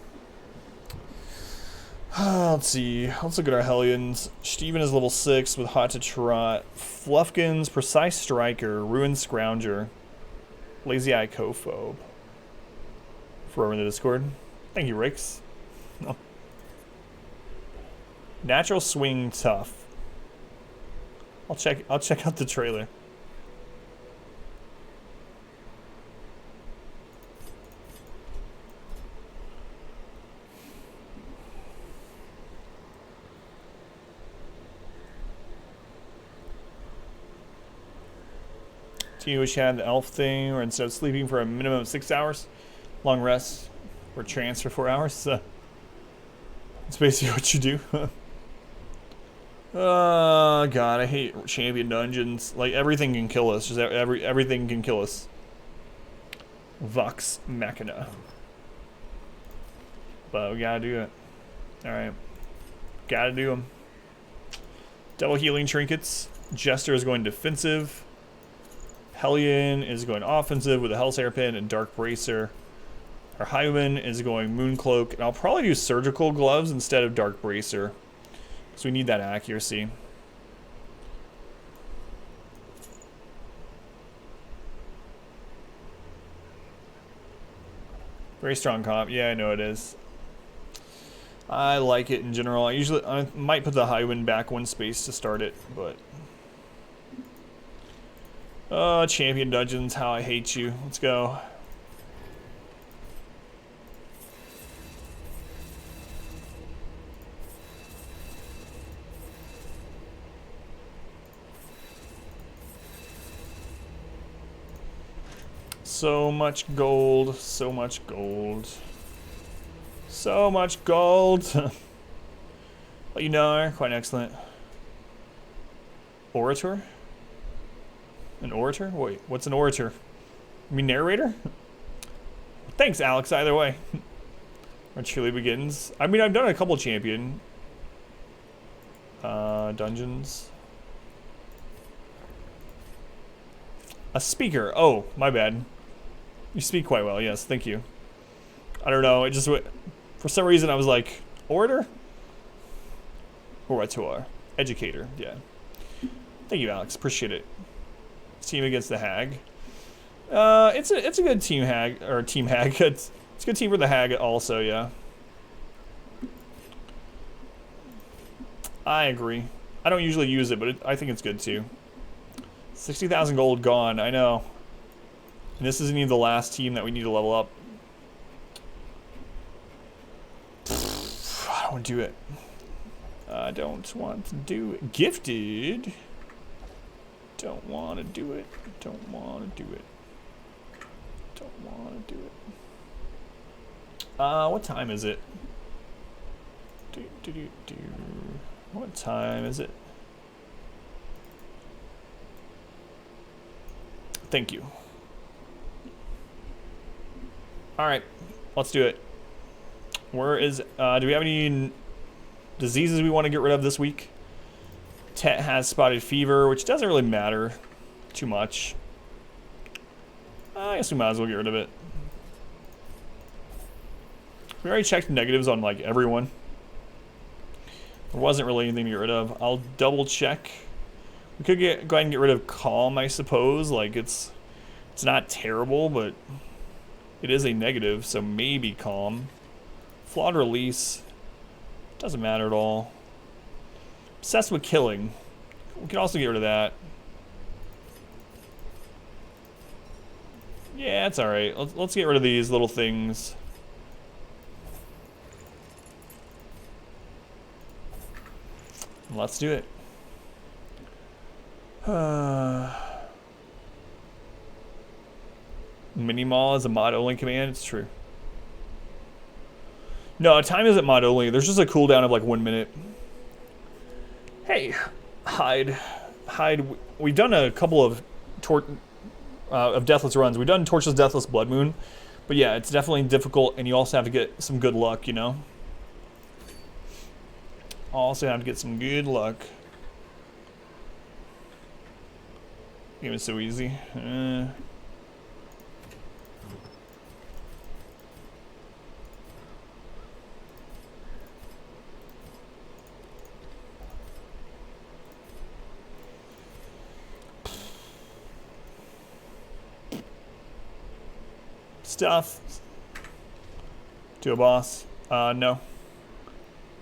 Let's see. Let's look at our Hellions. Steven is level 6 with Hot to Trot. Fluffkins, Precise Striker, Ruined Scrounger, Lazy Eye Cophobe. For in the Discord. Thank you, Rix. No. Natural Swing Tough. I'll check out the trailer. Do you wish you had the elf thing, or instead of sleeping for a minimum of 6 hours, long rest, or trance for 4 hours? That's basically what you do. Oh god, I hate champion dungeons. Like, everything can kill us. Just everything can kill us. Vox Machina. But we gotta do it. Alright. Gotta do them. Double healing trinkets. Jester is going defensive. Hellion is going offensive with a Hell's Hairpin and Dark Bracer. Our Highwayman is going Mooncloak. And I'll probably do Surgical Gloves instead of Dark Bracer. So we need that accuracy. Very strong comp. Yeah, I know it is. I like it in general. I might put the Highwind back one space to start it, but champion dungeons, how I hate you. Let's go. So much gold, so much gold. So much gold. But you know, quite excellent. Orator? An orator? Wait, what's an orator? You mean narrator? Thanks, Alex, either way. Our truly begins. I mean, I've done a couple champion dungeons. A speaker. Oh, my bad. You speak quite well, yes, thank you. I don't know, it just went, for some reason I was like, orator? Orator. Educator, yeah. Thank you, Alex, appreciate it. Team against the Hag. It's a good team Hag, or team Hag. It's a good team for the Hag also, yeah. I agree. I don't usually use it, but I think it's good too. 60,000 gold gone, I know. And this isn't even the last team that we need to level up. I don't want to do it. I don't want to do it. Gifted. Don't want to do it. Don't want to do it. Don't want to do it. What time is it? What time is it? Thank you. Alright, let's do it. Where is, do we have any diseases we want to get rid of this week? Tet has spotted fever, which doesn't really matter too much. I guess we might as well get rid of it. We already checked negatives on like everyone. There wasn't really anything to get rid of. I'll double check. We could go ahead and get rid of Calm, I suppose. Like it's not terrible, but it is a negative, so maybe Calm. Flawed Release. Doesn't matter at all. Obsessed with Killing. We can also get rid of that. Yeah, it's alright. Let's get rid of these little things. Let's do it. Mini-Maul is a mod-only command. It's true. No, time isn't mod-only. There's just a cooldown of like 1 minute. Hey, Hide. We've done a couple of Deathless runs. We've done Torchless Deathless Bloodmoon. But yeah, it's definitely difficult, and you also have to get some good luck, you know? Also have to get some good luck. Game is so easy. Stuff. Do a boss. No.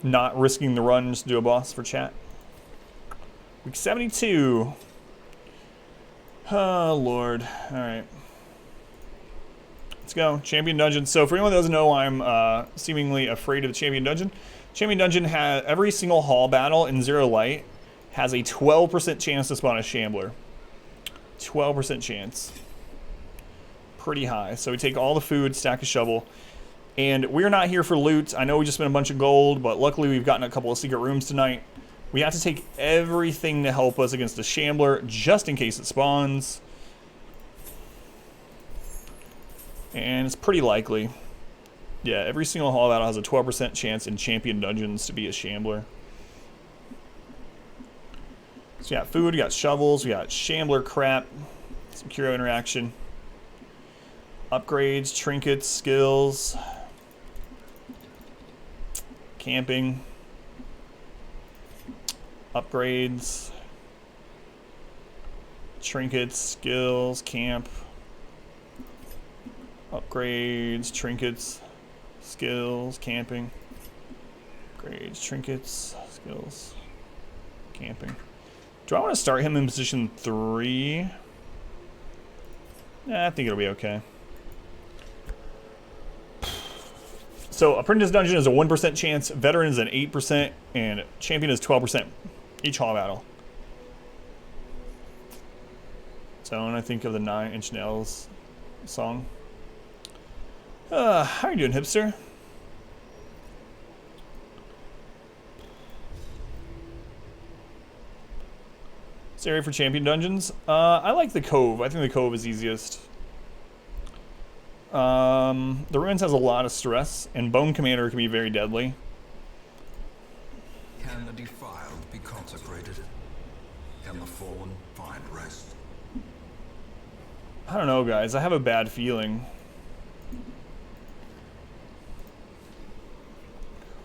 Not risking the run, just do a boss for chat. Week 72. Oh, Lord. Alright. Let's go. Champion Dungeon. So, for anyone that doesn't know, I'm seemingly afraid of the Champion Dungeon. Champion Dungeon has every single hall battle in Zero Light has a 12% chance to spawn a Shambler. 12% chance. Pretty high. So we take all the food, stack a shovel, and we're not here for loot. I know we just spent a bunch of gold, but luckily we've gotten a couple of secret rooms tonight. We have to take everything to help us against the Shambler, just in case it spawns. And it's pretty likely. Yeah, every single hall battle has a 12% chance in Champion Dungeons to be a Shambler. So we got food, we got shovels, we got Shambler crap, some Curo interaction. Upgrades, trinkets, skills, camping, upgrades, trinkets, skills, camp, upgrades, trinkets, skills, camping, upgrades, trinkets, skills, camping. Do I want to start him in position 3? I think it'll be okay. So Apprentice Dungeon is a 1% chance, Veteran is an 8%, and Champion is 12% each hall battle. So when I think of the 9 Inch Nails song. How are you doing, hipster? This area for Champion Dungeons? I like the Cove. I think the Cove is easiest. The Ruins has a lot of stress, and Bone Commander can be very deadly. Can the defiled be consecrated? Can the fallen find rest? I don't know, guys. I have a bad feeling.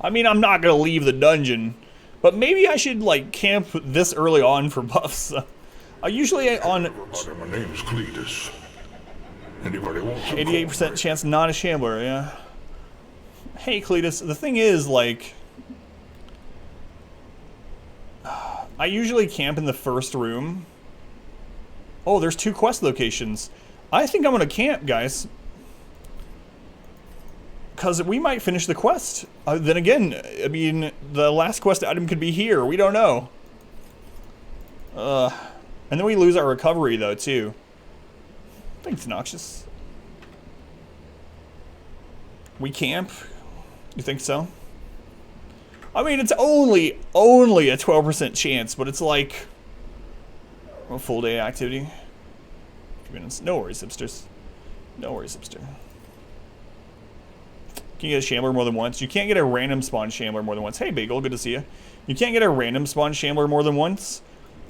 I mean, I'm not gonna leave the dungeon, but maybe I should, like, camp this early on for buffs. I usually on... My name's Cletus. Anybody want some 88% chance not a Shambler, yeah. Hey, Cletus, the thing is, like... I usually camp in the first room. Oh, there's 2 quest locations. I think I'm gonna camp, guys. Because we might finish the quest. Then again, I mean, the last quest item could be here. We don't know. And then we lose our recovery, though, too. Thanks, Noxious. We camp? You think so? I mean, it's only a 12% chance, but it's like a full day activity. No worries, hipsters. No worries, hipster. Can you get a Shambler more than once? You can't get a random spawn Shambler more than once. Hey, Bagel, good to see you. You can't get a random spawn Shambler more than once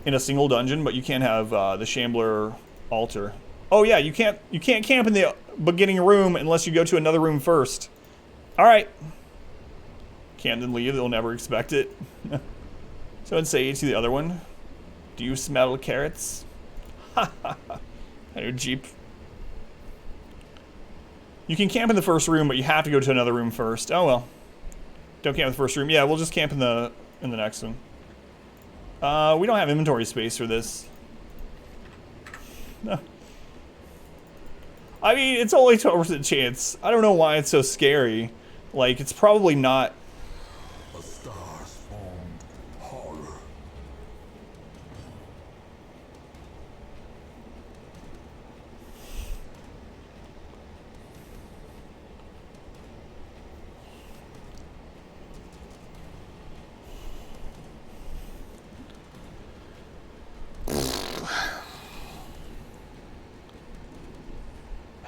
in a single dungeon, but you can have the Shambler altar. Oh yeah, you can't camp in the beginning room unless you go to another room first. All right. Can't then leave. They'll never expect it. So I'd say to the other one. Do you smell carrots? Ha ha ha. Hey, Jeep. You can camp in the first room, but you have to go to another room first. Oh well. Don't camp in the first room. Yeah, we'll just camp in the next one. We don't have inventory space for this. No. I mean, it's only 12% chance. I don't know why it's so scary. Like, it's probably not. A star-spawned horror.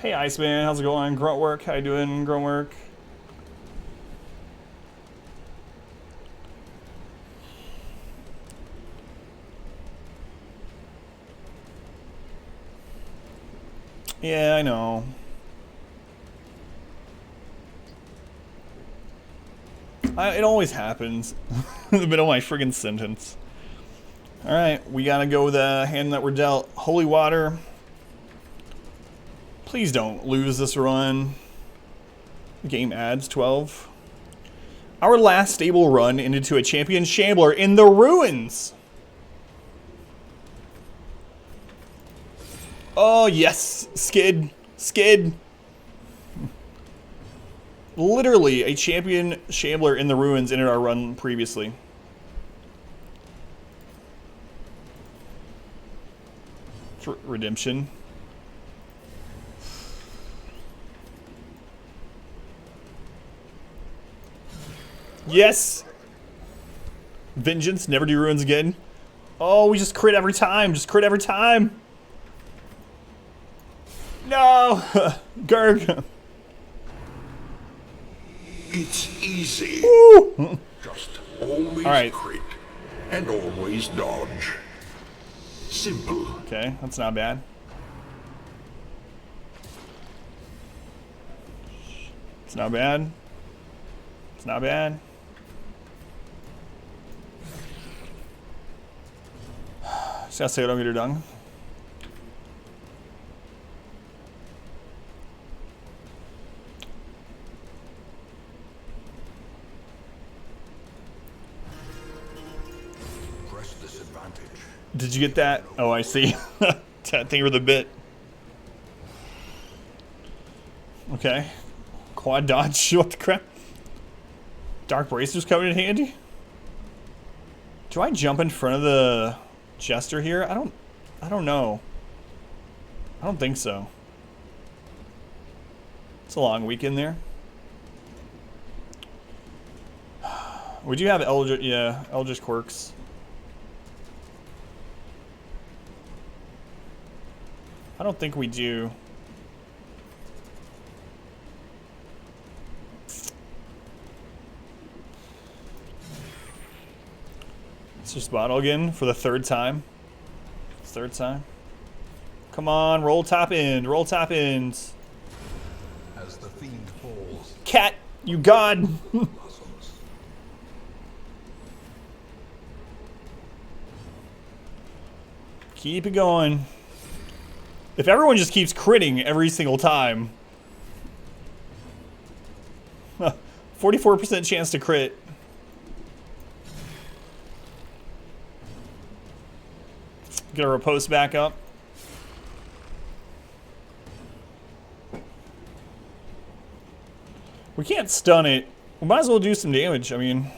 Hey, Iceman, how's it going? Gruntwork, how you doing, Gruntwork? Yeah, I know. It always happens in the middle of my friggin' sentence. Alright, we gotta go with the hand that we're dealt. Holy water. Please don't lose this run. Game adds 12. Our last stable run into a champion Shambler in the ruins. Oh, yes. Skid. Skid. Literally a champion Shambler in the ruins ended our run previously. For redemption. Yes! Vengeance, never do ruins again. Oh, we just crit every time. Just crit every time. No! Gurg. It's easy. Woo! Just always crit and always dodge. Simple. Okay, that's not bad. It's not bad. It's not bad. Just gotta say I don't get her done. Press disadvantage. Did you get that? Oh, I see. Thank you for the bit. Okay. Quad dodge. What the crap? Dark Bracers coming in handy? Do I jump in front of the Jester here? I don't know. I don't think so. It's a long weekend there. We do have Eldritch Quirks. I don't think we do. Let's just bottle again for the third time. Third time. Come on, roll top end, roll top ends. As the fiend falls. Cat, you god. Keep it going. If everyone just keeps critting every single time. 44% chance to crit. Get our riposte back up. We can't stun it. We might as well do some damage. I mean...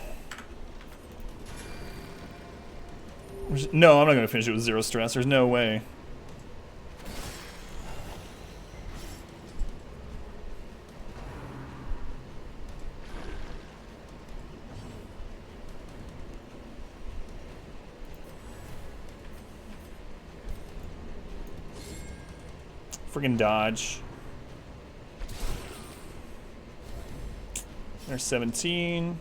No, I'm not going to finish it with 0 stress. There's no way. Friggin' dodge. There's 17.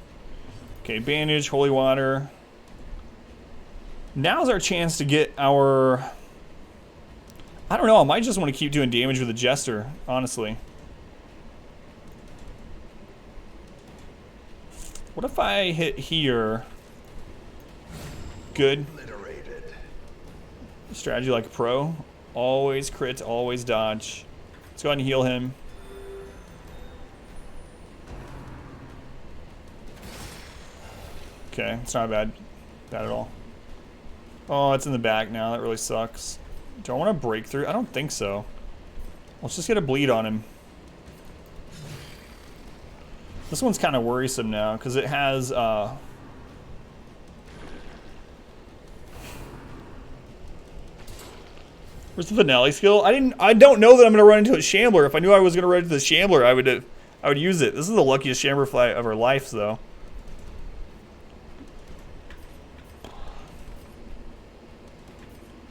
Okay, bandage, holy water. Now's our chance to get our... I don't know, I might just want to keep doing damage with the Jester, honestly. What if I hit here? Good. Strategy like a pro. Always crit, always dodge. Let's go ahead and heal him. Okay, it's not bad. Bad at all. Oh, it's in the back now. That really sucks. Do I want to break through? I don't think so. Let's just get a bleed on him. This one's kind of worrisome now because it has where's the finale skill? I don't know that I'm gonna run into a Shambler. If I knew I was gonna run into the Shambler, I would use it. This is the luckiest Shambler fight of our lives, though.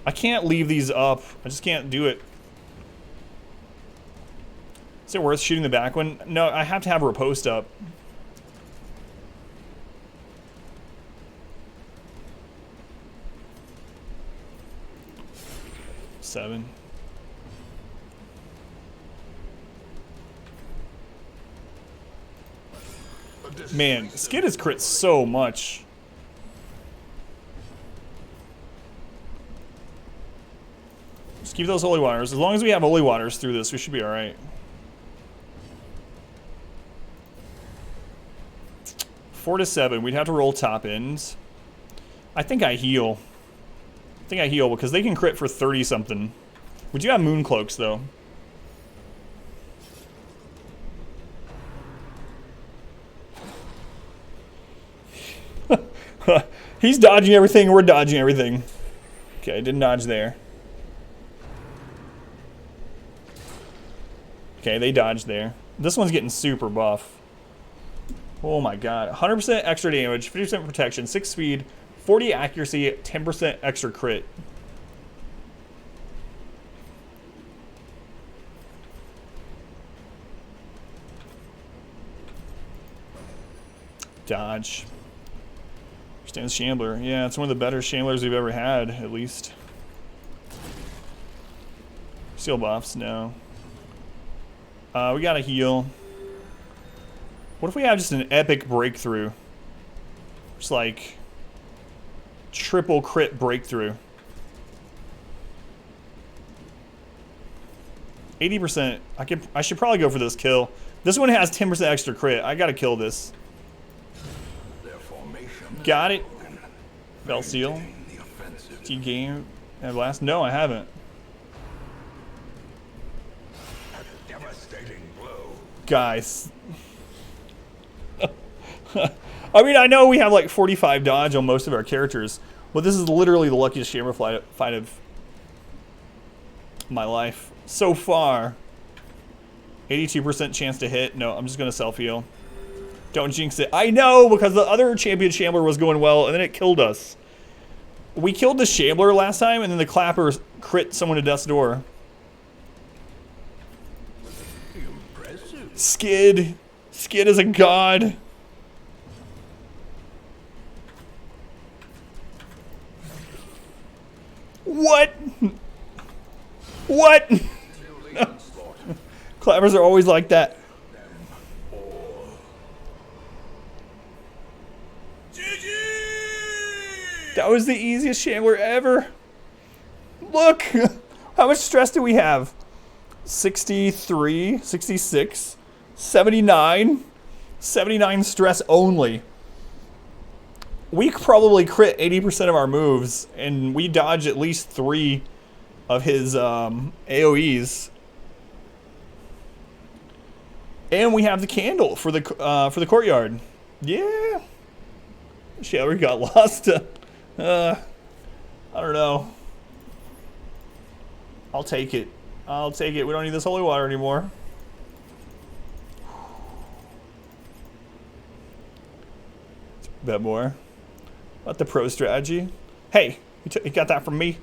I can't leave these up. I just can't do it. Is it worth shooting the back one? No, I have to have a riposte up. Seven. Man, Skid has crit so much. Just keep those holy waters. As long as we have holy waters through this, we should be alright. 4 to 7. We'd have to roll top ends. I think I heal. I think I heal because they can crit for 30 something. We do have moon cloaks though. He's dodging everything, we're dodging everything. Okay, I didn't dodge there. Okay, they dodged there. This one's getting super buff. Oh my god. 100% extra damage, 50% protection, 6 speed, 40 accuracy, 10% extra crit. Dodge. Stands Shambler. Yeah, it's one of the better Shamblers we've ever had, at least. Seal buffs, no. We gotta heal. What if we have just an epic breakthrough? Just like triple crit breakthrough. 80%. I should probably go for this kill. This one has 10% extra crit. I gotta kill this. Got it. Bell seal. T game. And blast. No, I haven't. Guys. I mean, I know we have like 45 dodge on most of our characters, but this is literally the luckiest Shambler fight of my life so far. 82% chance to hit. No, I'm just gonna self heal. Don't jinx it. I know, because the other champion Shambler was going well, and then it killed us. We killed the Shambler last time, and then the Clapper crit someone to death's door. Impressive. Skid. Skid is a god. What? What? No. Clappers are always like that. That was the easiest Shambler ever. Look, how much stress do we have? 63, 66, 79, 79 stress only. We probably crit 80% of our moves, and we dodge at least 3 of his AoEs. And we have the candle for the courtyard. Yeah. Shambler got lost. I don't know. I'll take it. I'll take it. We don't need this holy water anymore. Bet more. About the pro strategy. Hey, you got that from me.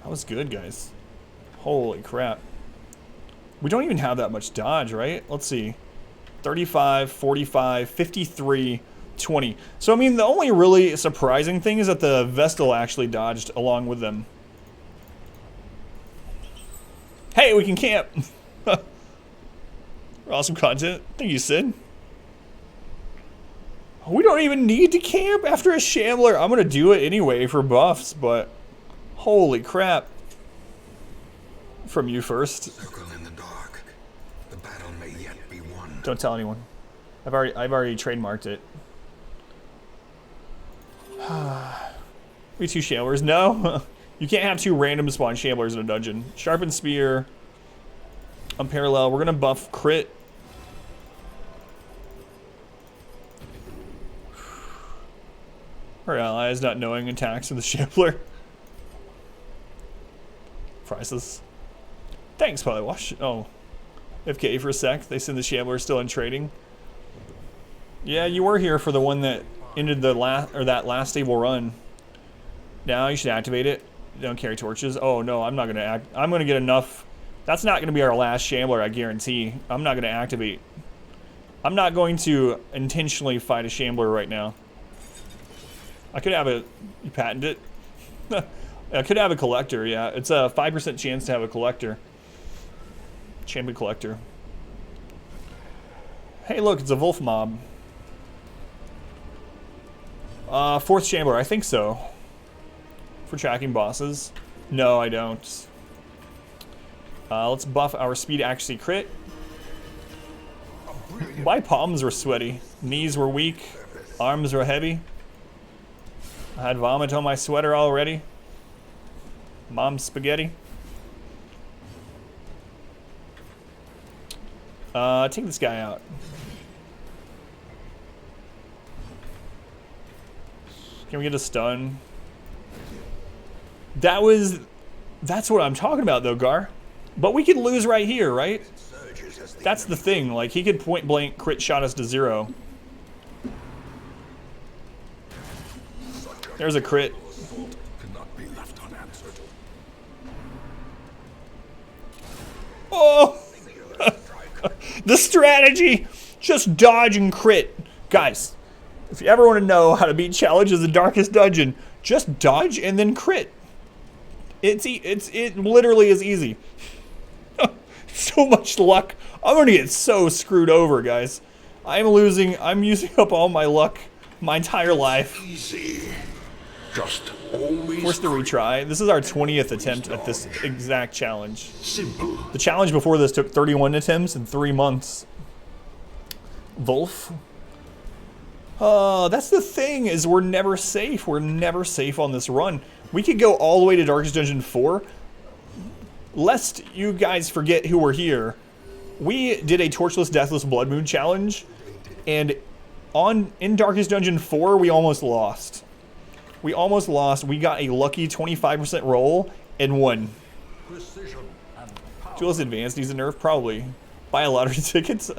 That was good, guys. Holy crap. We don't even have that much dodge, right? Let's see. 35, 45, 53, 20. So, I mean, the only really surprising thing is that the Vestal actually dodged along with them. Hey, we can camp. Awesome content. Thank you, Sid. We don't even need to camp after a Shambler. I'm going to do it anyway for buffs, but holy crap. From you first. Circle in the dark. The battle may yet be won. Don't tell anyone. I've already trademarked it. We 2 Shamblers? No. You can't have 2 random spawn Shamblers in a dungeon. Sharpened Spear. Unparalleled. We're gonna buff crit. Our allies not knowing attacks of the Shambler. Priceless. Thanks, Polywash. Oh. FK for a sec. They said the Shambler is still in trading. Yeah, you were here for the one that ended the that last stable run. Now you should activate it. don't carry torches. Oh no, I'm not gonna I'm gonna get enough. That's not gonna be our last Shambler, I guarantee. I'm not gonna activate. I'm not going to intentionally fight a Shambler right now. I could have a, you patent it? I could have a collector, yeah. It's a 5% chance to have a collector. Champion collector. Hey look, it's a wolf mob. 4th Shambler, I think so. For tracking bosses. No, I don't. Let's buff our speed accuracy crit. My palms were sweaty. Knees were weak. Arms were heavy. I had vomit on my sweater already. Mom's spaghetti. Take this guy out. Can we get a stun? That's what I'm talking about though, Gar. But we could lose right here, right? That's the thing, like he could point blank crit shot us to 0. There's a crit. Cannot be left unanswered. Oh! The strategy! Just dodge and crit. Guys, if you ever want to know how to beat challenges in Darkest Dungeon, just dodge and then crit. It literally is easy. So much luck. I'm gonna get so screwed over, guys. I'm using up all my luck my entire life. Easy. Just always Forced to retry. This is our 20th attempt at this exact challenge. simple. The challenge before this took 31 attempts in 3 months. Wolf. That's the thing, is we're never safe. We're never safe on this run. We could go all the way to Darkest Dungeon 4. Lest you guys forget who we're here, we did a Torchless Deathless Bloodmoon challenge, and in Darkest Dungeon 4, we almost lost. We almost lost. We got a lucky 25% roll and won. Duelist Advanced needs a nerf? Probably. Buy a lottery tickets.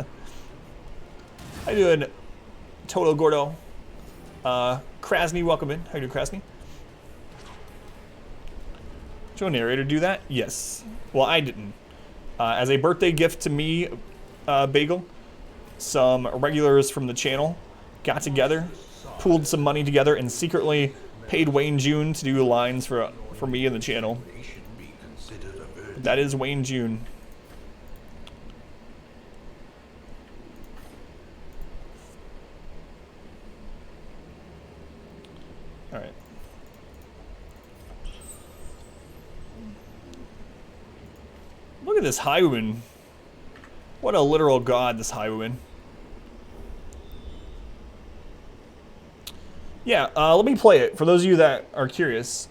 How you doing, Toto Gordo? Krasny, welcome in. How you doing, Krasny? Did your narrator do that? Yes. Well, I didn't. As a birthday gift to me, Bagel, some regulars from the channel got together, pooled some money together, and secretly paid Wayne June to do lines for me in the channel. That is Wayne June. All right. Look at this highwayman. What a literal god, this highwayman. Yeah, let me play it for those of you that are curious.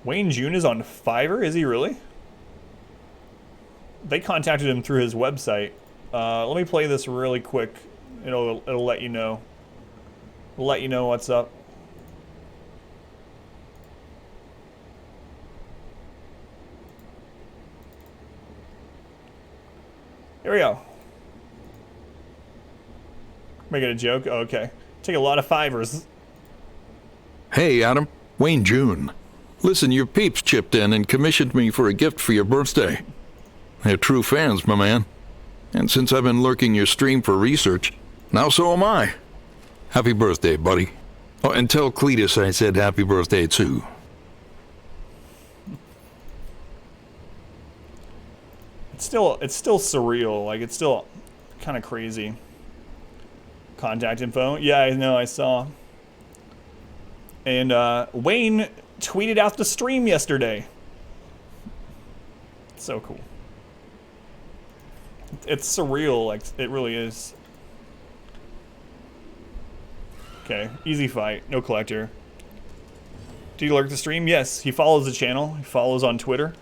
Wayne June is on Fiverr, is he really? They contacted him through his website. Let me play this really quick. It'll let you know. It'll let you know what's up. Here we go. Making a joke? Oh, okay. Take a lot of fivers. Hey, Adam. Wayne June. Listen, your peeps chipped in and commissioned me for a gift for your birthday. They're true fans, my man. And since I've been lurking your stream for research, now so am I. Happy birthday, buddy. Oh, and tell Cletus I said happy birthday, too. It's still surreal. Like, it's still kind of crazy. Contact info. Yeah, I know, I saw. And Wayne tweeted out the stream yesterday. So cool. It's surreal, like, it really is. Okay, easy fight, no collector. Do you lurk the stream? Yes, he follows the channel. He follows on Twitter.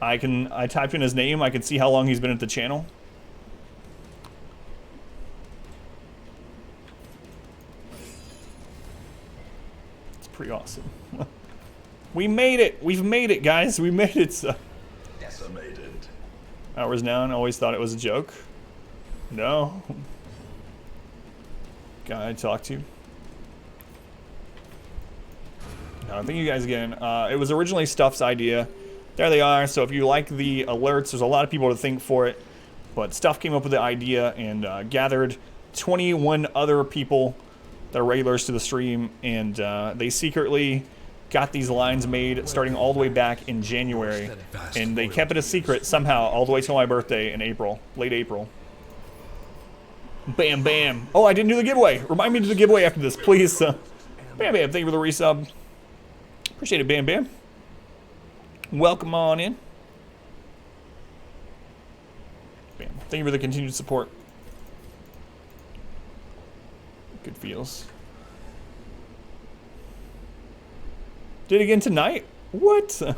I typed in his name, I can see how long he's been at the channel. It's pretty awesome. We made it! We've made it, guys! We made it! So. Decimated. Hours down, always thought it was a joke. No. Guy I talked to. Thank you guys again. It was originally Stuff's idea. There they are. So if you like the alerts, there's a lot of people to thank for it. But Stuff came up with the idea and gathered 21 other people that are regulars to the stream. And they secretly got these lines made starting all the way back in January. And they kept it a secret somehow all the way till my birthday in April. Late April. Bam, bam. Oh, I didn't do the giveaway. Remind me to do the giveaway after this, please. Bam, bam. Thank you for the resub. Appreciate it, Bam, bam. Welcome on in. Bam. Thank you for the continued support. Good feels. Did it again tonight? What?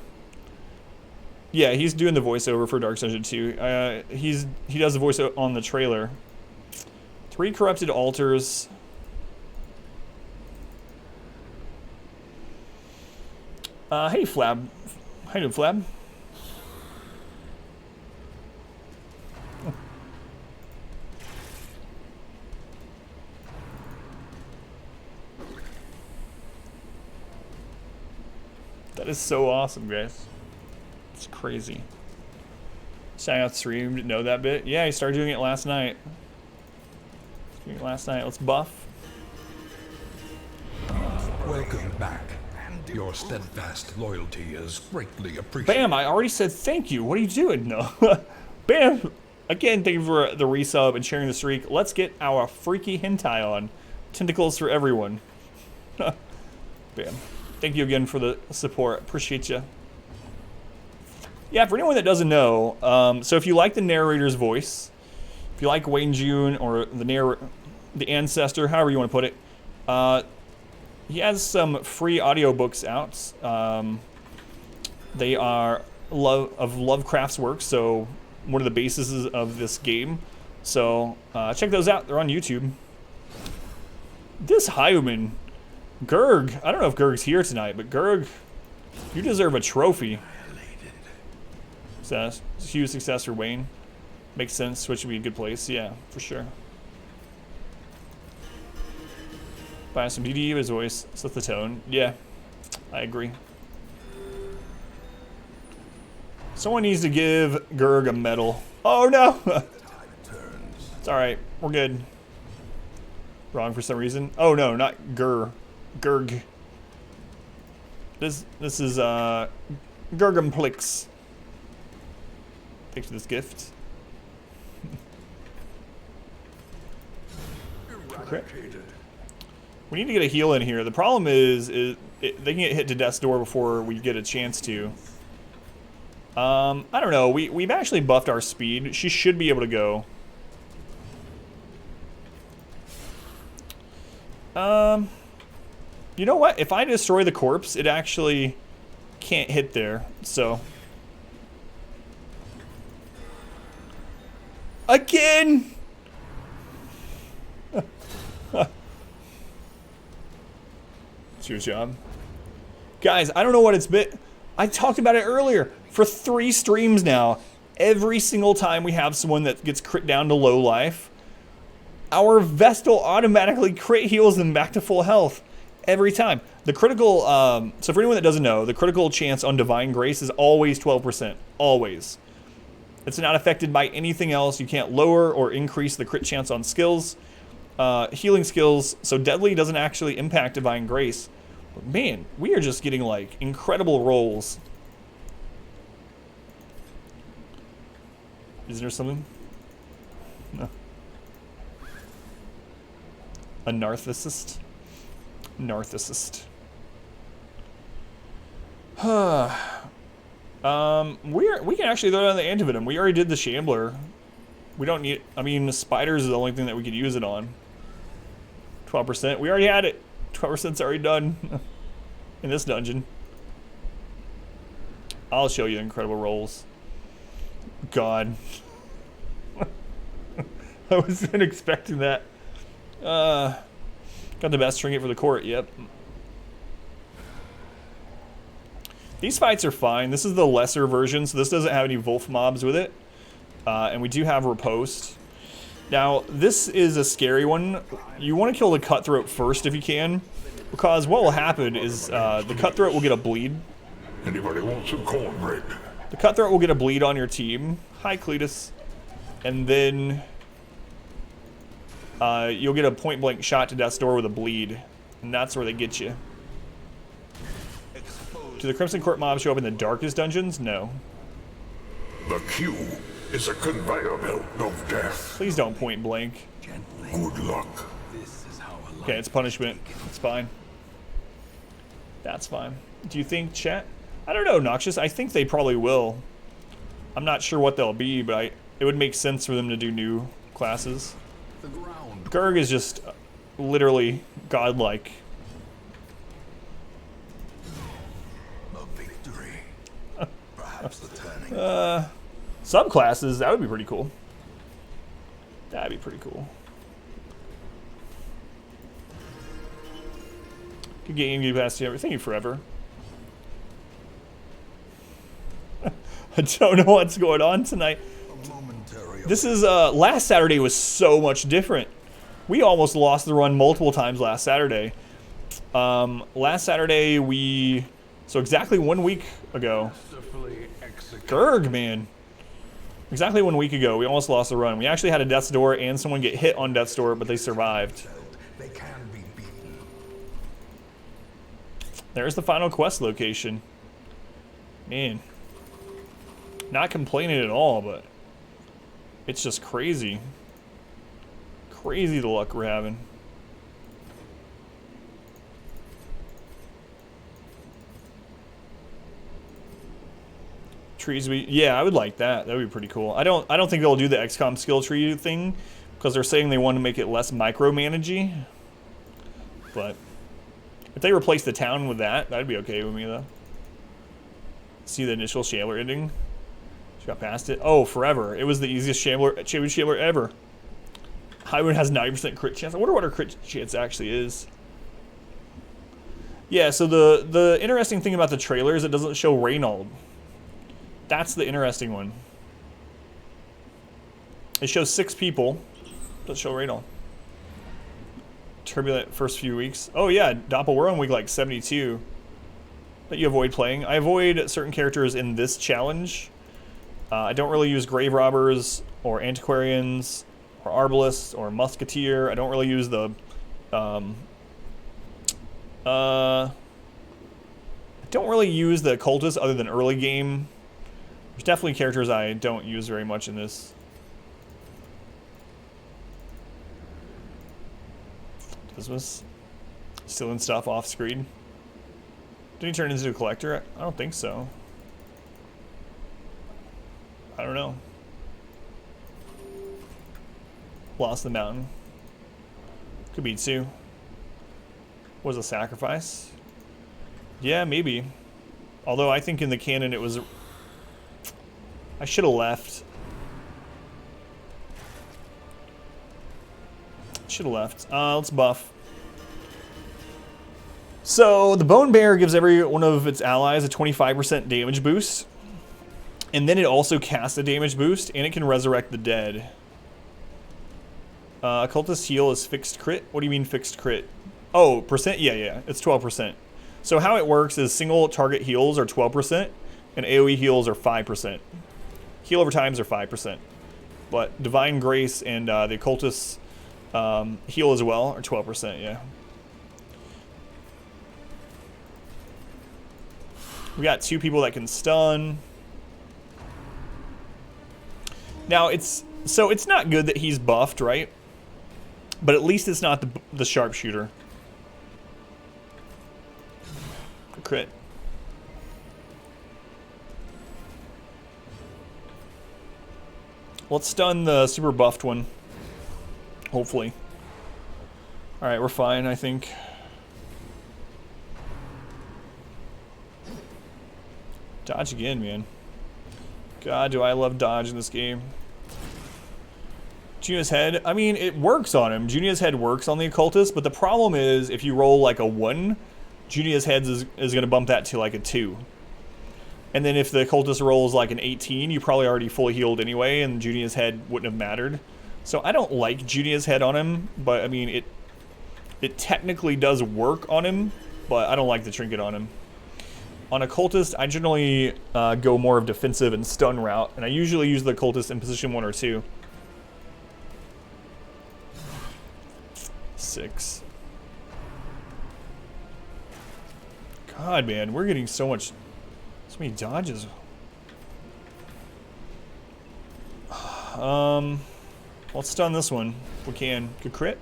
Yeah, he's doing the voiceover for Dark Dungeon 2. He does the voice on the trailer. 3 corrupted altars. Hey, Flab. How you doing, Flab? That is so awesome, guys. It's crazy. Shout out stream, didn't know that bit. Yeah, he started doing it last night. Let's buff. Welcome back. Your steadfast loyalty is greatly appreciated. Bam, I already said thank you. What are you doing? No. Bam. Again, thank you for the resub and sharing the streak. Let's get our freaky hentai on. Tentacles for everyone. Bam. Thank you again for the support. Appreciate you. Yeah, for anyone that doesn't know, so if you like the narrator's voice, if you like Wayne June or the ancestor, however you want to put it, he has some free audiobooks out. They are of Lovecraft's works, so one of the bases of this game. So check those out. They're on YouTube. This Hyuman, Gurg. I don't know if Gurg's here tonight, but Gurg, you deserve a trophy. Success. Huge success for Wayne. Makes sense. Switch would be a good place. Yeah, for sure. Buy some DD of his voice. Set the tone. Yeah, I agree. Someone needs to give Gurg a medal. Oh no! It's alright. We're good. Wrong for some reason. Oh no, not Gurg. This is Gurgamplix. Thanks for this gift. We need to get a heal in here. The problem is they can get hit to death's door before we get a chance to. I don't know. We've actually buffed our speed. She should be able to go. You know what? If I destroy the corpse, it actually can't hit there. So. Again! It's your job. Guys, I don't know what it's been. I talked about it earlier. For 3 streams now, every single time we have someone that gets crit down to low life, our Vestal automatically crit heals them back to full health. Every time. The critical, so for anyone that doesn't know, the critical chance on Divine Grace is always 12%. Always. It's not affected by anything else. You can't lower or increase the crit chance on skills. Healing skills, so Deadly doesn't actually impact Divine Grace. But man, we are just getting like incredible rolls. Is there something? No. A narcissist? Narcissist. We can actually throw down the antivenom. We already did the Shambler. We don't need, I mean, the spiders is the only thing that we could use it on. 12%. We already had it. 12%'s already done in this dungeon. I'll show you the incredible rolls. God. I wasn't expecting that. Got the best trinket for the court, yep. These fights are fine. This is the lesser version, so this doesn't have any Wolf mobs with it. And we do have Riposte. Now, this is a scary one. You want to kill the Cutthroat first if you can. Because what will happen is the Cutthroat will get a bleed. Anybody want some cornbread? The Cutthroat will get a bleed on your team. Hi, Cletus. And then you'll get a point-blank shot to death's door with a bleed. And that's where they get you. Do the Crimson Court mobs show up in the darkest dungeons? No. The queue is a conveyor belt of death. Please don't point-blank. Good luck. Okay, it's punishment. It's fine. That's fine. Do you think, chat? I don't know, Noxious. I think they probably will. I'm not sure what they'll be, but it would make sense for them to do new classes. Gurg is just literally godlike. Subclasses, that would be pretty cool. That'd be pretty cool. Could get in capacity everything forever. I don't know what's going on tonight. This is last Saturday was so much different. We almost lost the run multiple times last Saturday. Last Saturday so exactly 1 week ago. Gurg, man. Exactly 1 week ago, we almost lost the run. We actually had a death's door and someone get hit on death's door, but they survived. There's the final quest location. Man. Not complaining at all, but it's just crazy. Crazy the luck we're having. Trees, yeah, I would like that. That would be pretty cool. I don't think they'll do the XCOM skill tree thing because they're saying they want to make it less micromanagey. But if they replace the town with that, that'd be okay with me though. See the initial Shambler ending? She got past it. Oh, forever. It was the easiest Shambler ever. Highwood has 90% crit chance. I wonder what her crit chance actually is. Yeah, so the interesting thing about the trailer is it doesn't show Reynold. That's the interesting one. It shows 6 people. Doesn't show Reynold. Turbulent first few weeks. Oh yeah, Doppel, we're on week like 72. That you avoid playing. I avoid certain characters in this challenge. I don't really use Grave Robbers or Antiquarians or Arbalists or Musketeer. I don't really use the I don't really use the Occultist other than early game. There's definitely characters I don't use very much in this. Was stealing stuff off screen. Did he turn into a collector? I don't think so. I don't know. Lost the mountain. Could be too. Was a sacrifice? Yeah, maybe. Although I think in the canon it was. I should have left. Should have left. Let's buff. So the Bone Bear gives every one of its allies a 25% damage boost. And then it also casts a damage boost, and it can resurrect the dead. Occultist heal is fixed crit. What do you mean fixed crit? Oh, percent? Yeah, it's 12%. So how it works is single target heals are 12%, and AoE heals are 5%. Heal over times are 5%. But Divine Grace and the Occultist heal as well are 12%, yeah. We got 2 people that can stun. Now it's not good that he's buffed, right? But at least it's not the sharpshooter. Crit. Let's stun the super buffed one. Hopefully. Alright, we're fine, I think. Dodge again, man. God, do I love dodge in this game. Junia's head, I mean, it works on him. Junia's head works on the Occultist, but the problem is if you roll like a 1, Junia's head is going to bump that to like a 2. And then if the Occultist rolls like an 18, you probably already fully healed anyway, and Junia's head wouldn't have mattered. So I don't like Junia's head on him, but I mean, It technically does work on him, but I don't like the trinket on him. On a cultist, I generally go more of defensive and stun route, and I usually use the cultist in position 1 or 2. 6. God, man, we're getting so many dodges. Let's stun this one if we can. Good crit.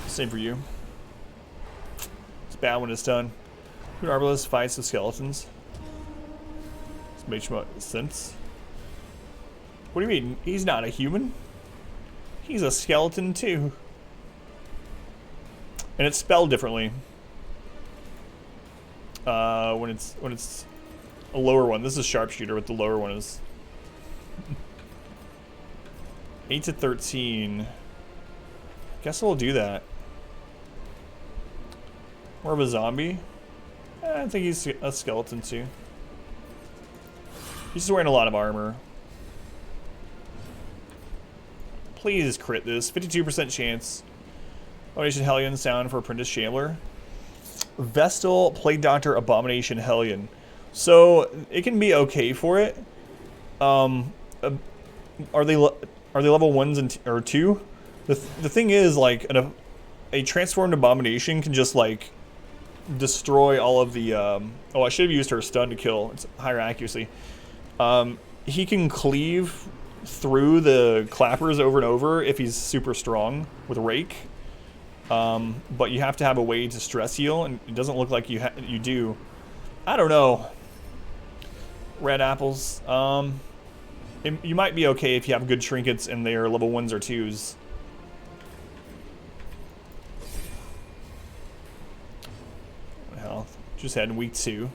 Same for you. It's bad when it's done. Good Arbalist fights with skeletons. This makes sense. What do you mean? He's not a human. He's a skeleton too. And it's spelled differently. When it's a lower one. This is sharpshooter, but the lower one is 8 to 13. Guess we'll do that. More of a zombie. I think he's a skeleton too. He's just wearing a lot of armor. Please crit this. 52% chance. Abomination Hellion sound for Apprentice Shambler. Vestal Plague Doctor Abomination Hellion. So it can be okay for it. Are they level 1s or 2? The thing is, like, a transformed abomination can just like destroy all of the. Oh, I should have used her stun to kill. It's higher accuracy. He can cleave through the clappers over and over if he's super strong with rake. But you have to have a way to stress heal, and it doesn't look like you do. I don't know. Red apples. You might be okay if you have good trinkets and they are level 1s or 2s. Health. Just had week 2.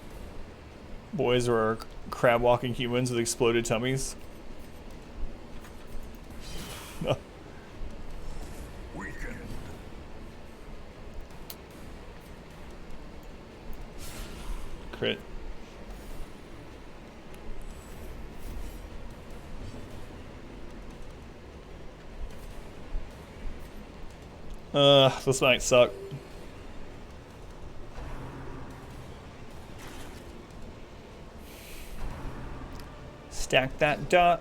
Boys are crab walking humans with exploded tummies. Weakened. Crit. This might suck. Stack that dodge.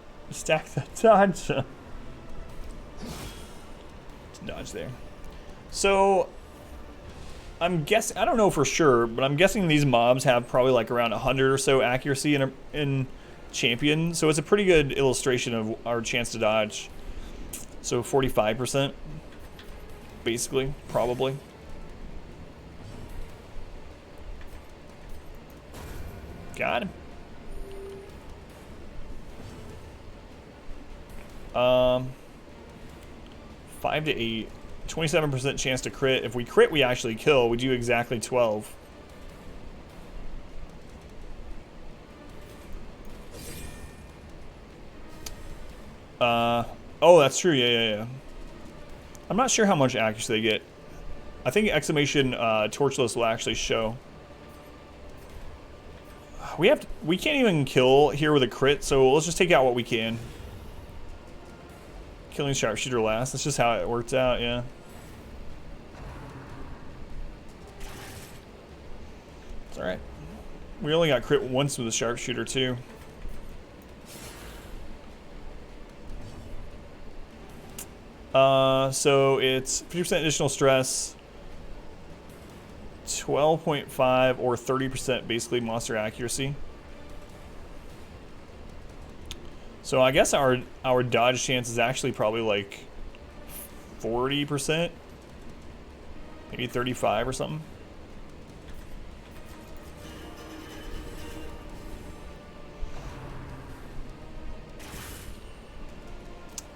Dodge there. So I'm guessing, I don't know for sure, but I'm guessing these mobs have probably like around 100 or so accuracy in champion. So it's a pretty good illustration of our chance to dodge. So 45%. Basically, probably. Got him. 5 to 8. 27% chance to crit. If we crit, we actually kill. We do exactly 12. Oh, that's true. Yeah. I'm not sure how much accuracy they get. I think exclamation torchless will actually show. We can't even kill here with a crit, so let's just take out what we can. Killing sharpshooter last. That's just how it worked out, yeah. It's alright. We only got crit once with a sharpshooter too. So it's 50% additional stress, 12.5 or 30% basically monster accuracy. So I guess our dodge chance is actually probably like 40%, maybe 35 or something.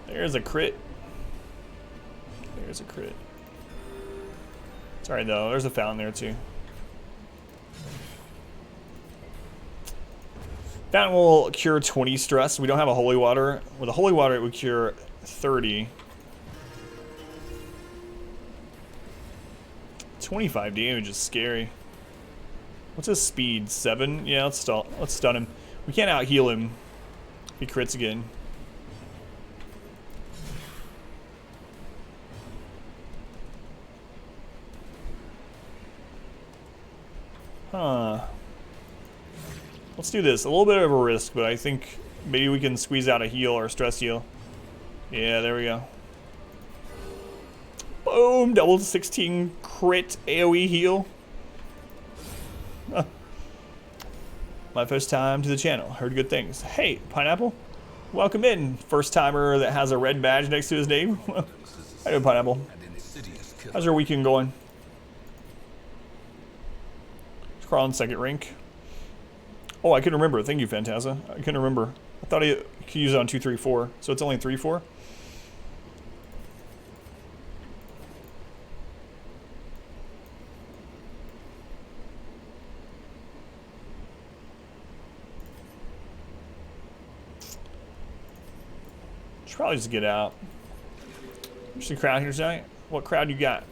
There's a crit. There's a crit. Sorry though, there's a fountain there too. Fountain will cure 20 stress. We don't have a holy water. With a holy water, it would cure 30. 25 damage is scary. What's his speed? 7? Yeah, let's stun him. We can't out heal him if he crits again. Huh. Let's do this. A little bit of a risk, but I think maybe we can squeeze out a heal or a stress heal. Yeah, there we go. Boom! Double 16 crit AoE heal. My first time to the channel. Heard good things. Hey, Pineapple. Welcome in. First timer that has a red badge next to his name. How you doing, Pineapple? How's your weekend going? It's crawling second rank. Oh, I couldn't remember. Thank you, Phantasma. I couldn't remember. I thought I could use it on 2, 3, 4. So it's only 3, 4? Should probably just get out. There's a crowd here tonight. What crowd you got?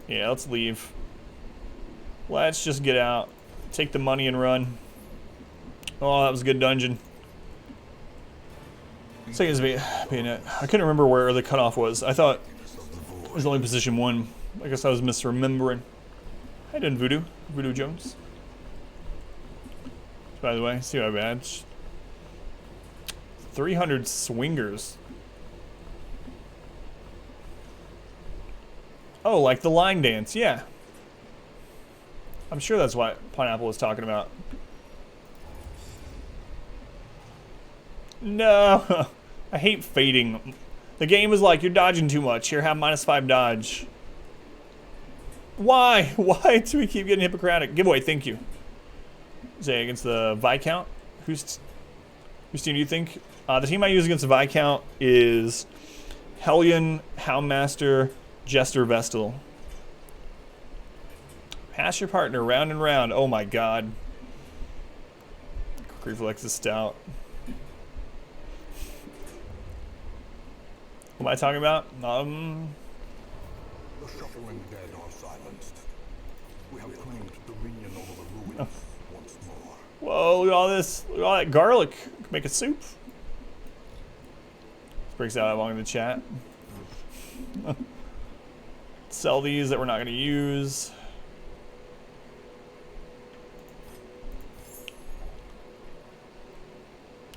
Yeah, let's leave. Let's just get out. Take the money and run. Oh, that was a good dungeon. Seconds being it. I couldn't remember where the cutoff was. I thought it was only position 1. I guess I was misremembering. How you doing, Voodoo? Voodoo Jones. By the way, see my badge. 300 swingers. Oh, like the line dance, yeah. I'm sure that's what Pineapple was talking about. No, I hate fading. The game is like, you're dodging too much. Here, have -5 dodge. Why? Why do we keep getting Hippocratic? Giveaway, thank you. Say against the Viscount. Whose team do you think? The team I use against the Viscount is Hellion, Houndmaster, Jester, Vestal. Pass your partner round and round. Oh my god. Quick reflex is stout. What am I talking about? The shuffling dead are silenced. We have claimed dominion over the ruins once more. Whoa, look at all this. Look at all that garlic. Make a soup. Breaks out along in the chat. Sell these that we're not going to use.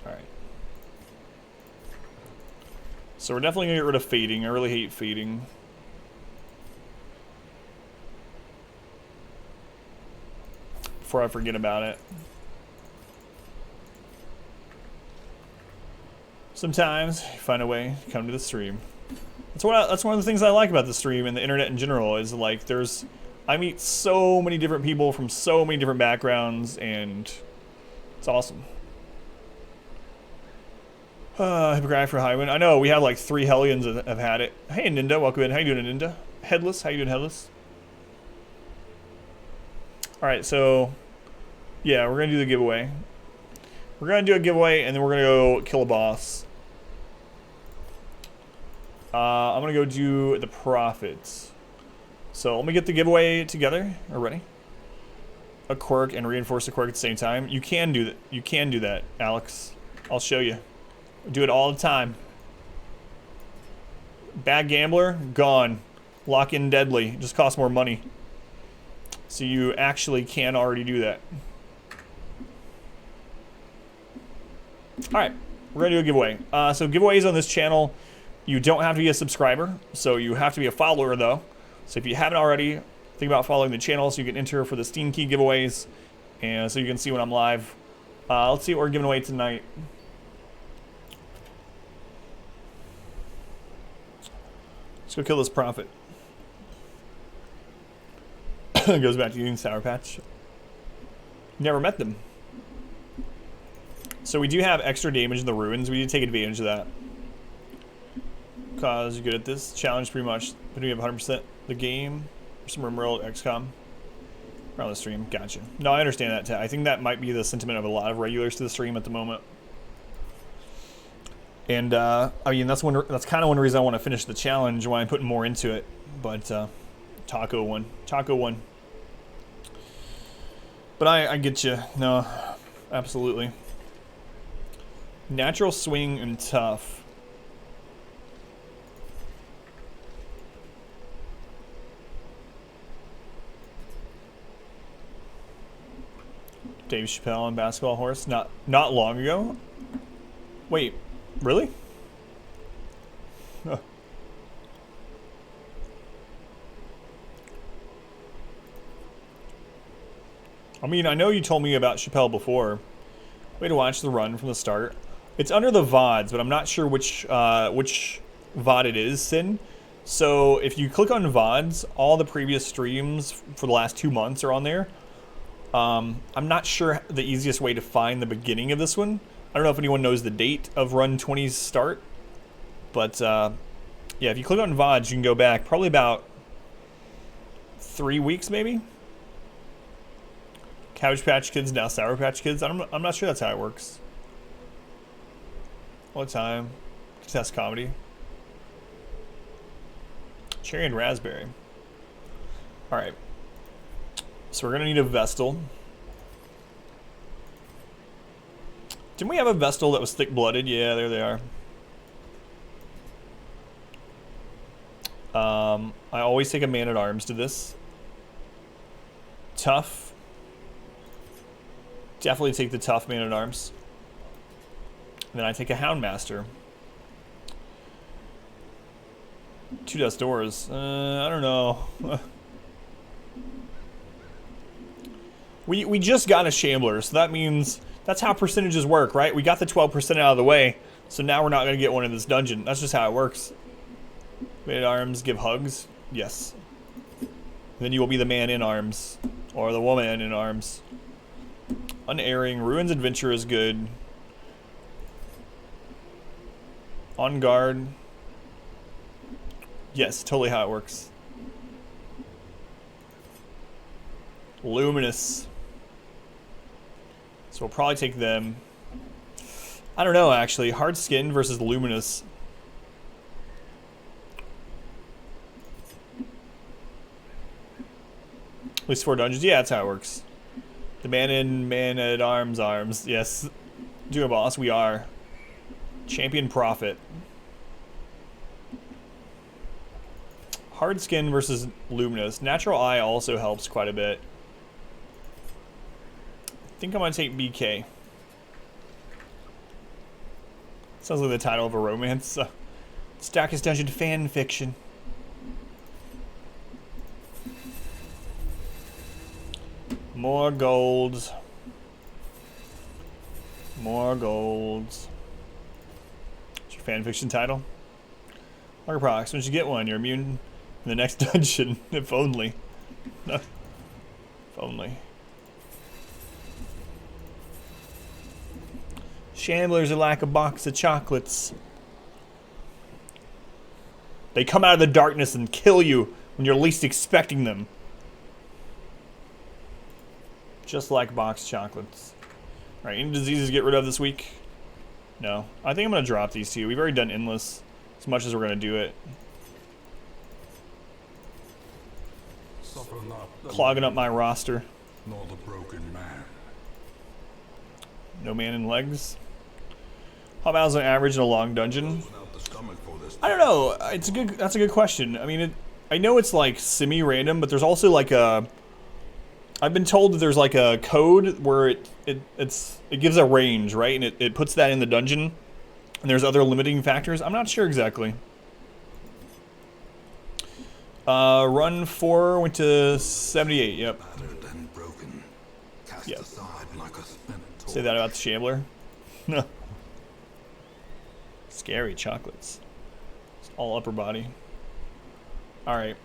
Alright. So we're definitely going to get rid of fading. I really hate fading. Before I forget about it. Sometimes you find a way to come to the stream. That's one of the things I like about the stream and the internet in general is like I meet so many different people from so many different backgrounds and it's awesome. Hippocratic for Highwind. I know we have like 3 Hellions that have had it. Hey Ninda, welcome in. How you doing, Ninda? Headless, how you doing, Headless? Alright, so yeah, we're gonna do the giveaway. We're gonna do a giveaway and then we're gonna go kill a boss. I'm gonna go do the profits. So let me get the giveaway together. Are ready? A quirk and reinforce a quirk at the same time. You can do that. You can do that, Alex. I'll show you. Do it all the time. Bad gambler, gone. Lock in deadly. Just costs more money. So you actually can already do that. Alright, we're gonna do a giveaway. So giveaways on this channel, you don't have to be a subscriber, so you have to be a follower though. So if you haven't already, think about following the channel so you can enter for the Steam Key giveaways, and so you can see when I'm live. Let's see what we're giving away tonight. Let's go kill this prophet. Goes back to eating Sour Patch. Never met them. So we do have extra damage in the ruins. We need to take advantage of that. Cause you're good at this. Challenge pretty much. But we have 100% the game. Some Rimworld XCOM. Around the stream. Gotcha. No, I understand that. I think that might be the sentiment of a lot of regulars to the stream at the moment. And I mean that's kind of one reason I want to finish the challenge, why I'm putting more into it. But Taco won. Taco won. But I get you. No, absolutely. Natural swing and tough. Dave Chappelle and Basketball Horse. Not long ago. Wait, really? Huh. I mean, I know you told me about Chappelle before. Way to watch the run from the start. It's under the VODs, but I'm not sure which VOD it is, Sin. So if you click on VODs, all the previous streams for the last 2 months are on there. I'm not sure the easiest way to find the beginning of this one. I don't know if anyone knows the date of Run 20's start. But, yeah, if you click on VODs, you can go back probably about 3 weeks, maybe? Cabbage Patch Kids, now Sour Patch Kids. I'm not sure that's how it works. All the time. Test comedy. Cherry and raspberry. Alright. So we're going to need a Vestal. Didn't we have a Vestal that was thick-blooded? Yeah, there they are. I always take a Man-at-Arms to this. Tough. Definitely take the tough Man-at-Arms. And then I take a Houndmaster. 2 Dust Doors. I don't know. We just got a Shambler, so that means that's how percentages work, right? We got the 12% out of the way, so now we're not going to get one in this dungeon. That's just how it works. Man-at-Arms give hugs? Yes. Then you will be the man in arms. Or the woman in arms. Unerring. Ruins Adventure is good. On guard. Yes, totally how it works. Luminous. So we'll probably take them. I don't know, actually. Hard Skin versus Luminous. At least 4 dungeons. Yeah, that's how it works. The Man-at-Arms arms. Yes. Do a boss. We are. Champion Prophet. Hard Skin versus Luminous. Natural Eye also helps quite a bit. I think I'm going to take BK. Sounds like the title of a romance. Stackest Dungeon fan fiction. More golds. More golds. What's your fanfiction title? Marker Prox, once you get one, you're immune in the next dungeon. If only. If only. Shamblers are like a box of chocolates. They come out of the darkness and kill you when you're least expecting them. Just like box chocolates. Alright, any diseases to get rid of this week? No. I think I'm going to drop these two. We've already done Endless as much as we're going to do it. Clogging up my roster. Nor the broken man. No man in legs. How about on average in a long dungeon? I don't know. That's a good question. I mean, I know it's like semi-random, but there's also like a. I've been told that there's like a code where it gives a range, right? And it puts that in the dungeon. And there's other limiting factors. I'm not sure exactly. Run 4 went to 78. Yep. Yep. Say that about the Shambler. No. Scary chocolates. It's all upper body. Alright.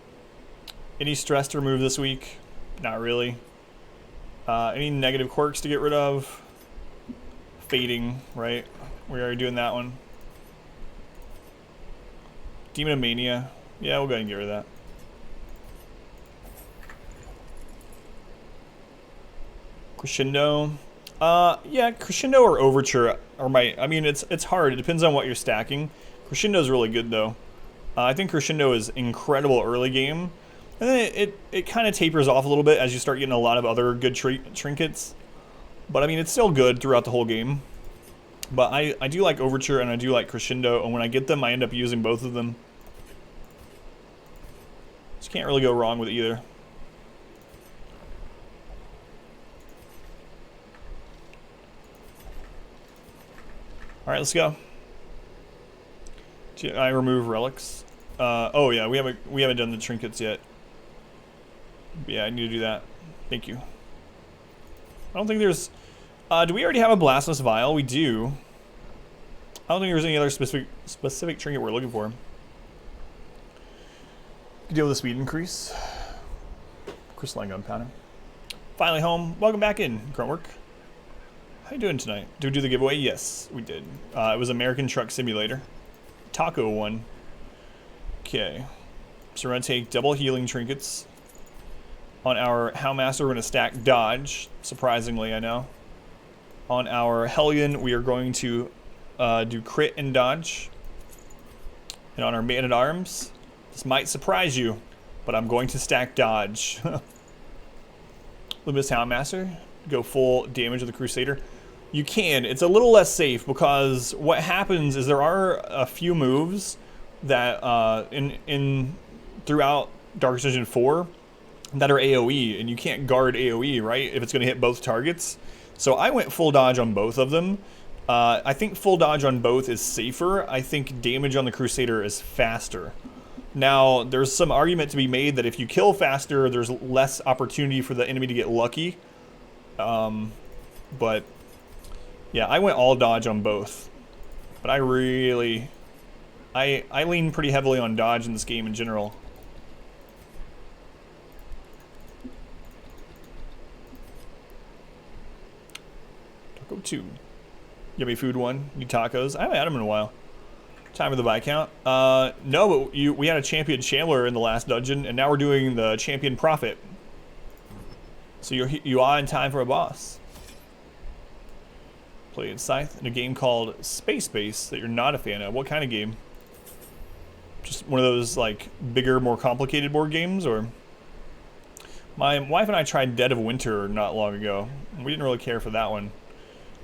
Any stress to remove this week? Not really. Any negative quirks to get rid of? Fading, right? We are doing that one. Demonomania. Yeah, we'll go ahead and get rid of that. Crescendo. Yeah, Crescendo or Overture are I mean, it's hard. It depends on what you're stacking. Crescendo is really good, though. I think Crescendo is incredible early game. And then it kind of tapers off a little bit as you start getting a lot of other good trinkets. But, I mean, it's still good throughout the whole game. But I do like Overture and I do like Crescendo. And when I get them, I end up using both of them. Just can't really go wrong with either. right, let's go. I remove relics. Oh yeah, we haven't done the trinkets yet. Yeah, I need to do that. Thank you. I don't think there's... do we already have a Blasphemous Vial? We do. I don't think there's any other specific trinket we're looking for. Deal with the speed increase. Crystalline gunpowder. Finally home. Welcome back in, Gruntwork. How you doing tonight? Did we do the giveaway? Yes, we did. It was American Truck Simulator. Taco one. Okay. So we're going to take double healing trinkets. On our Howmaster, we're going to stack dodge. Surprisingly, I know. On our Hellion, we are going to do crit and dodge. And on our Man-at-Arms, this might surprise you, but I'm going to stack dodge. Limitless Houndmaster, go full damage of the Crusader. You can. It's a little less safe because what happens is there are a few moves that throughout Dark Dungeon 4 that are AoE, and you can't guard AoE, right? If it's going to hit both targets. So I went full dodge on both of them. I think full dodge on both is safer. I think damage on the Crusader is faster. Now, there's some argument to be made that if you kill faster, there's less opportunity for the enemy to get lucky. But, yeah, I went all dodge on both. But I really... I lean pretty heavily on dodge in this game in general. Taco 2. Yummy Food 1. New tacos. I haven't had them in a while. Time of the Viscount. No, but we had a champion Shambler in the last dungeon, and now we're doing the champion Prophet. So you are in time for a boss. Played Scythe in a game called Space Base that you're not a fan of. What kind of game? Just one of those like bigger, more complicated board games, or? My wife and I tried Dead of Winter not long ago. We didn't really care for that one.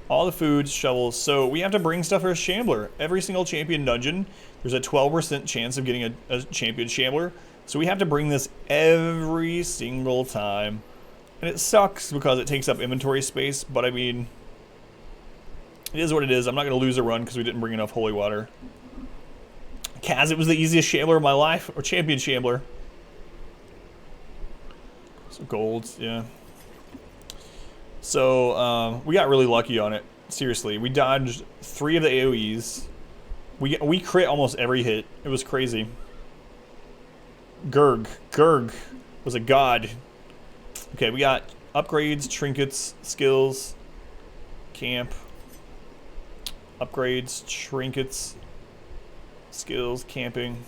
All the foods, shovels. So we have to bring stuff for a Shambler. Every single champion dungeon, there's a 12% chance of getting a champion Shambler. So we have to bring this every single time. And it sucks because it takes up inventory space, but I mean, it is what it is. I'm not going to lose a run because we didn't bring enough holy water. Kaz, it was the easiest Shambler of my life, or champion Shambler. So golds, yeah. So, we got really lucky on it. Seriously, we dodged 3 of the AoEs. We crit almost every hit. It was crazy. Gurg was a god. Okay, we got upgrades, trinkets, skills, camp. Upgrades, trinkets, skills, camping.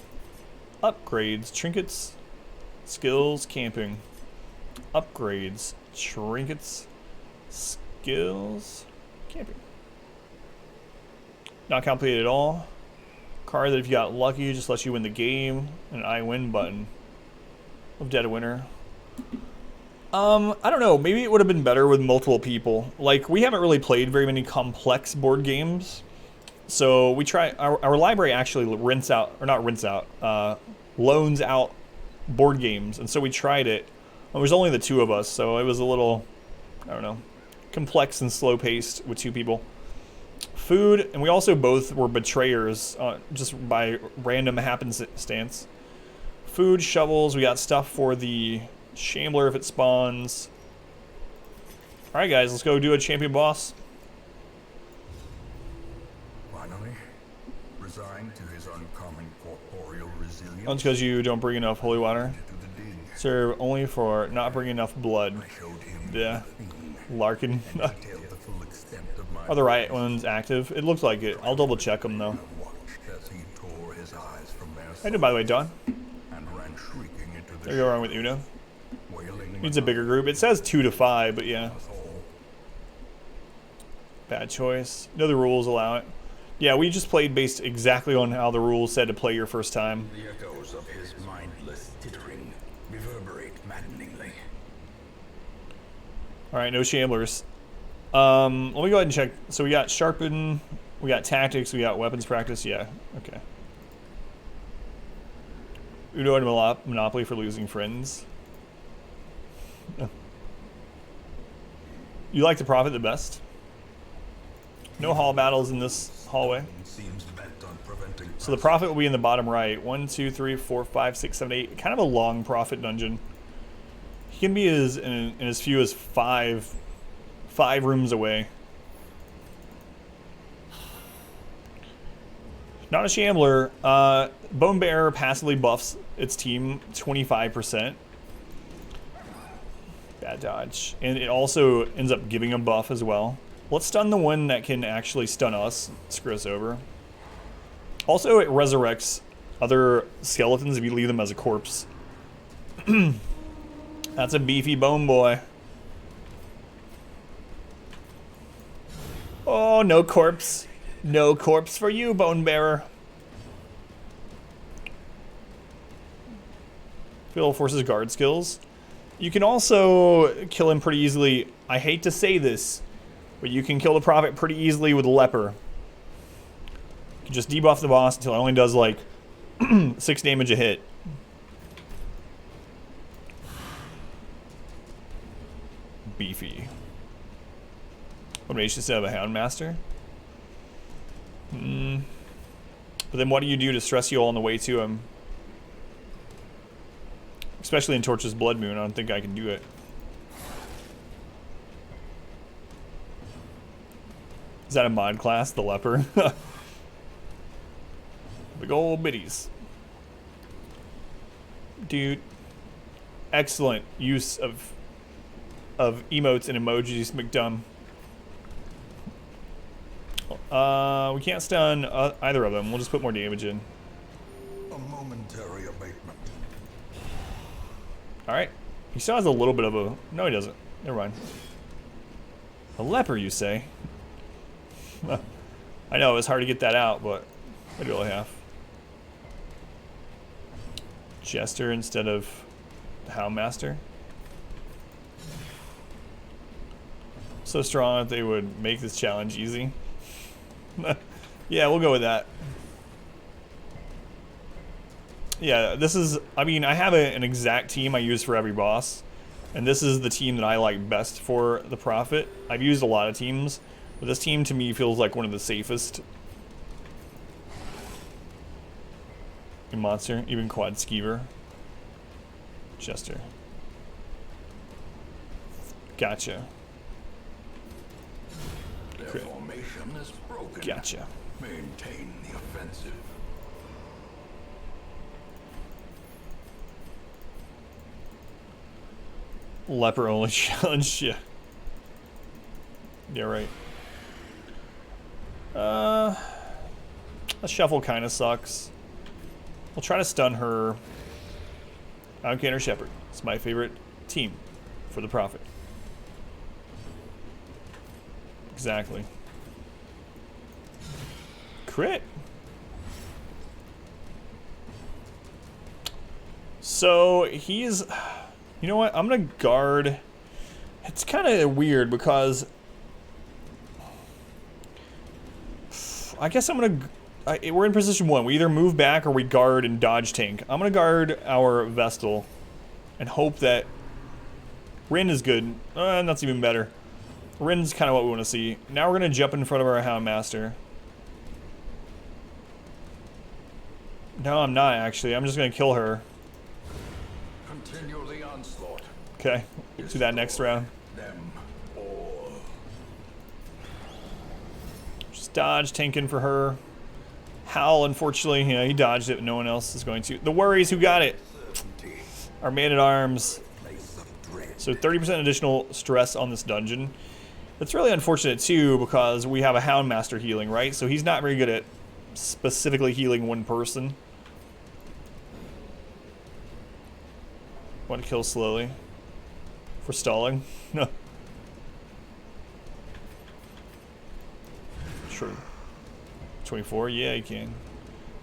Upgrades, trinkets, skills, camping. Upgrades, trinkets, skills, camping. Not complicated at all. Card that if you got lucky just lets you win the game. An I win button. Of Dead of Winter. I don't know. Maybe it would have been better with multiple people. Like, we haven't really played very many complex board games. So we try. Our library actually loans out board games, and so we tried it. There was only the 2 of us, so it was a little, I don't know, complex and slow-paced with 2 people. Food, and we also both were betrayers, just by random happenstance. Food, shovels, we got stuff for the Shambler if it spawns. Alright guys, let's go do a champion boss. Finally, resigned to his uncommon corporeal resilience. That's because you don't bring enough holy water. Serve only for not bringing enough blood. Yeah. Larkin. Are the right ones active? It looks like it. I'll double check them though. How you doing, by the way, Don? There you go, wrong with Uno. Needs a bigger group. It says 2 to 5, but yeah. Bad choice. No, the rules allow it. Yeah, we just played based exactly on how the rules said to play your first time. The echoes of his mindless tittering reverberate maddeningly. Alright, no Shamblers. Let me go ahead and check. So we got Sharpen, we got Tactics, we got Weapons Practice. Yeah, okay. Uno and Monopoly for losing friends. You like the Prophet the best? No hall battles in this hallway. Seems bent on preventing So the prophet will be in the bottom right. 1, 2, 3, 4, 5, 6, 7, 8. Kind of a long prophet dungeon. He can be in as few as five rooms away. Not a Shambler. Bone Bearer passively buffs its team 25%. Bad dodge. And it also ends up giving a buff as well. Let's stun the one that can actually stun us. Screw us over. Also, it resurrects other skeletons if you leave them as a corpse. That's a beefy bone boy. Oh, no corpse. No corpse for you, Bone Bearer. Fiddle Force's guard skills. You can also kill him pretty easily. I hate to say this, but you can kill the prophet pretty easily with Leper. You just debuff the boss until it only does like 6 damage a hit. Beefy. What makes you instead of a Houndmaster? But then what do you do to stress you all on the way to him? Especially in Torchless Bloodmoon, I don't think I can do it. Is that a mod class, the Leper? Big ol' biddies. Dude. Excellent use of emotes and emojis, McDumb. We can't stun either of them. We'll just put more damage in. a momentary abatement. Alright. He still has a little bit of a... No, he doesn't. Never mind. A leper, you say? I know, it was hard to get that out, but I do only have. Jester instead of Houndmaster. So strong that they would make this challenge easy. Yeah, we'll go with that. Yeah, this is... I mean, I have an exact team I use for every boss. And this is the team that I like best for the Prophet. I've used a lot of teams, but this team to me feels like one of the safest. In monster, even quad skeever. Jester. Gotcha. Their formation is broken. Gotcha. Maintain the offensive. Leper only challenge, yeah. Yeah, right. A shuffle kind of sucks. We'll try to stun her. Outgainer Shepherd. It's my favorite team for the Prophet. Exactly. Crit. So he's... You know what? I'm going to guard. It's kind of weird because... I guess I'm going to... We're in position 1. We either move back or we guard and dodge tank. I'm going to guard our Vestal and hope that... Rin is good. That's even better. Rin's kind of what we want to see. Now we're going to jump in front of our Houndmaster. No, I'm not actually. I'm just going to kill her. Continue the onslaught. Okay, do that next round. Them all. Just dodge, tanking for her. Howl, unfortunately, yeah, he dodged it, but no one else is going to. The worries, who got it? Our man-at-arms. So 30% additional stress on this dungeon. It's really unfortunate, too, because we have a Houndmaster healing, right? So he's not very good at specifically healing one person. Want to kill slowly. For stalling. No. Sure. 24? Yeah, you can.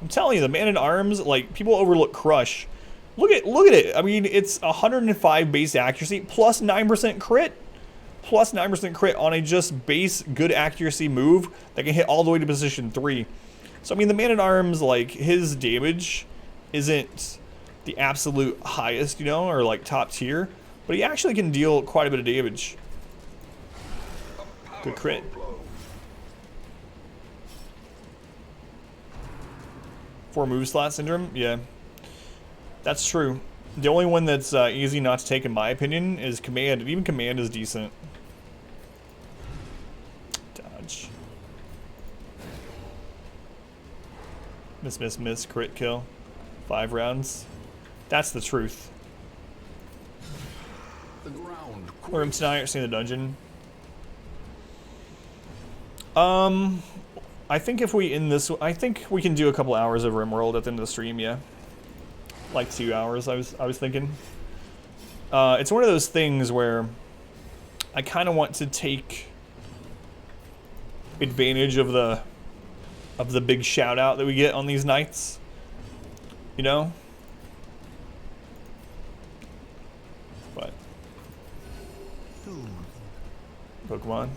I'm telling you, the man-at-arms, like, people overlook Crush. Look at it. I mean, it's 105 base accuracy plus 9% crit. Plus 9% crit on a just base good accuracy move that can hit all the way to position 3. So, I mean, the man-at-arms, like, his damage isn't the absolute highest, you know, or like top tier, but he actually can deal quite a bit of damage. Good crit. 4 move slot syndrome? Yeah. That's true. The only one that's easy not to take, in my opinion, is command. And even command is decent. Dodge. Miss, miss, miss. Crit kill. 5 rounds. That's the truth. The ground Room tonight, seeing the dungeon. I think if we end this, I think we can do a couple hours of RimWorld at the end of the stream. Yeah, like 2 hours. I was thinking. It's one of those things where I kind of want to take advantage of the big shout out that we get on these nights. You know. But Pokemon.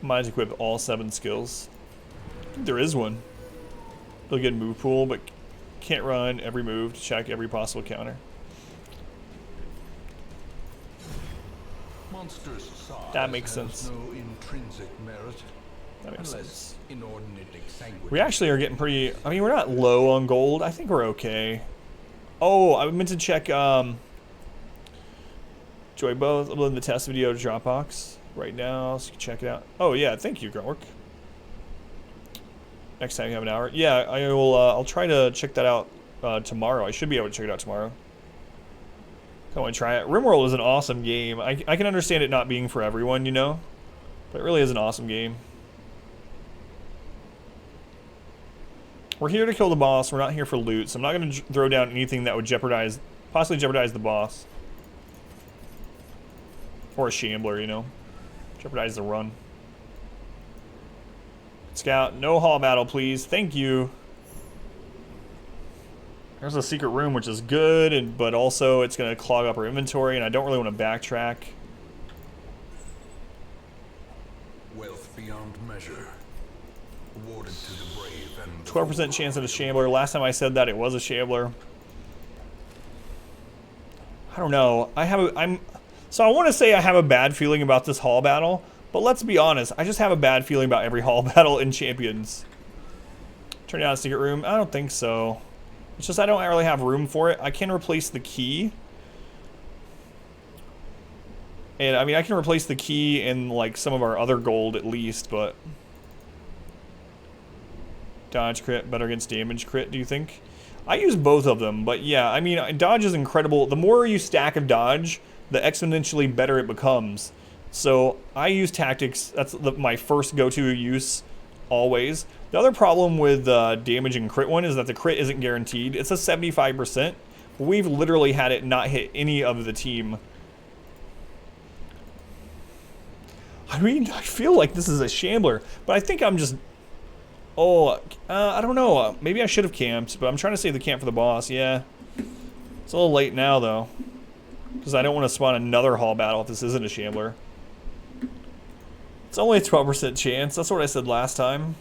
Might equip all 7 skills. I think there is one. Really good move pool, but can't run every move to check every possible counter. monstrous size That makes has sense. no intrinsic merit. That makes Unless sense. inordinate exsanguination. We actually are getting pretty... I mean, we're not low on gold. I think we're okay. Oh, I meant to check... Joy both. Uploading the test video to Dropbox right now, so you can check it out. Oh, yeah. Thank you, Grork. Next time you have an hour. Yeah, I will... I'll try to check that out tomorrow. I should be able to check it out tomorrow. I want to try it. RimWorld is an awesome game. I can understand it not being for everyone, you know? But it really is an awesome game. We're here to kill the boss. We're not here for loot, so I'm not going to throw down anything that would possibly jeopardize the boss. Or a Shambler, you know? Jeopardize the run. Scout, no hall battle, please. Thank you. There's a secret room, which is good, but also it's going to clog up our inventory, and I don't really want to backtrack. Wealth beyond measure. Awarded to the brave and 12% chance of a Shambler. Last time I said that, it was a Shambler. I don't know. So I want to say I have a bad feeling about this hall battle, but let's be honest. I just have a bad feeling about every hall battle in Champions. Turn down a secret room? I don't think so. It's just I don't really have room for it. I can replace the key. And I mean, I can replace the key and like some of our other gold at least, but... Dodge crit, better against damage crit, do you think? I use both of them, but yeah, I mean, dodge is incredible. The more you stack of dodge, the exponentially better it becomes. So I use tactics. That's my first go-to use always. The other problem with damage and crit one is that the crit isn't guaranteed. It's a 75%. We've literally had it not hit any of the team. I mean, I feel like this is a Shambler, but I think I'm just... Oh, I don't know. Maybe I should have camped, but I'm trying to save the camp for the boss. Yeah. It's a little late now, though. Because I don't want to spawn another hall battle if this isn't a Shambler. It's only a 12% chance. That's what I said last time.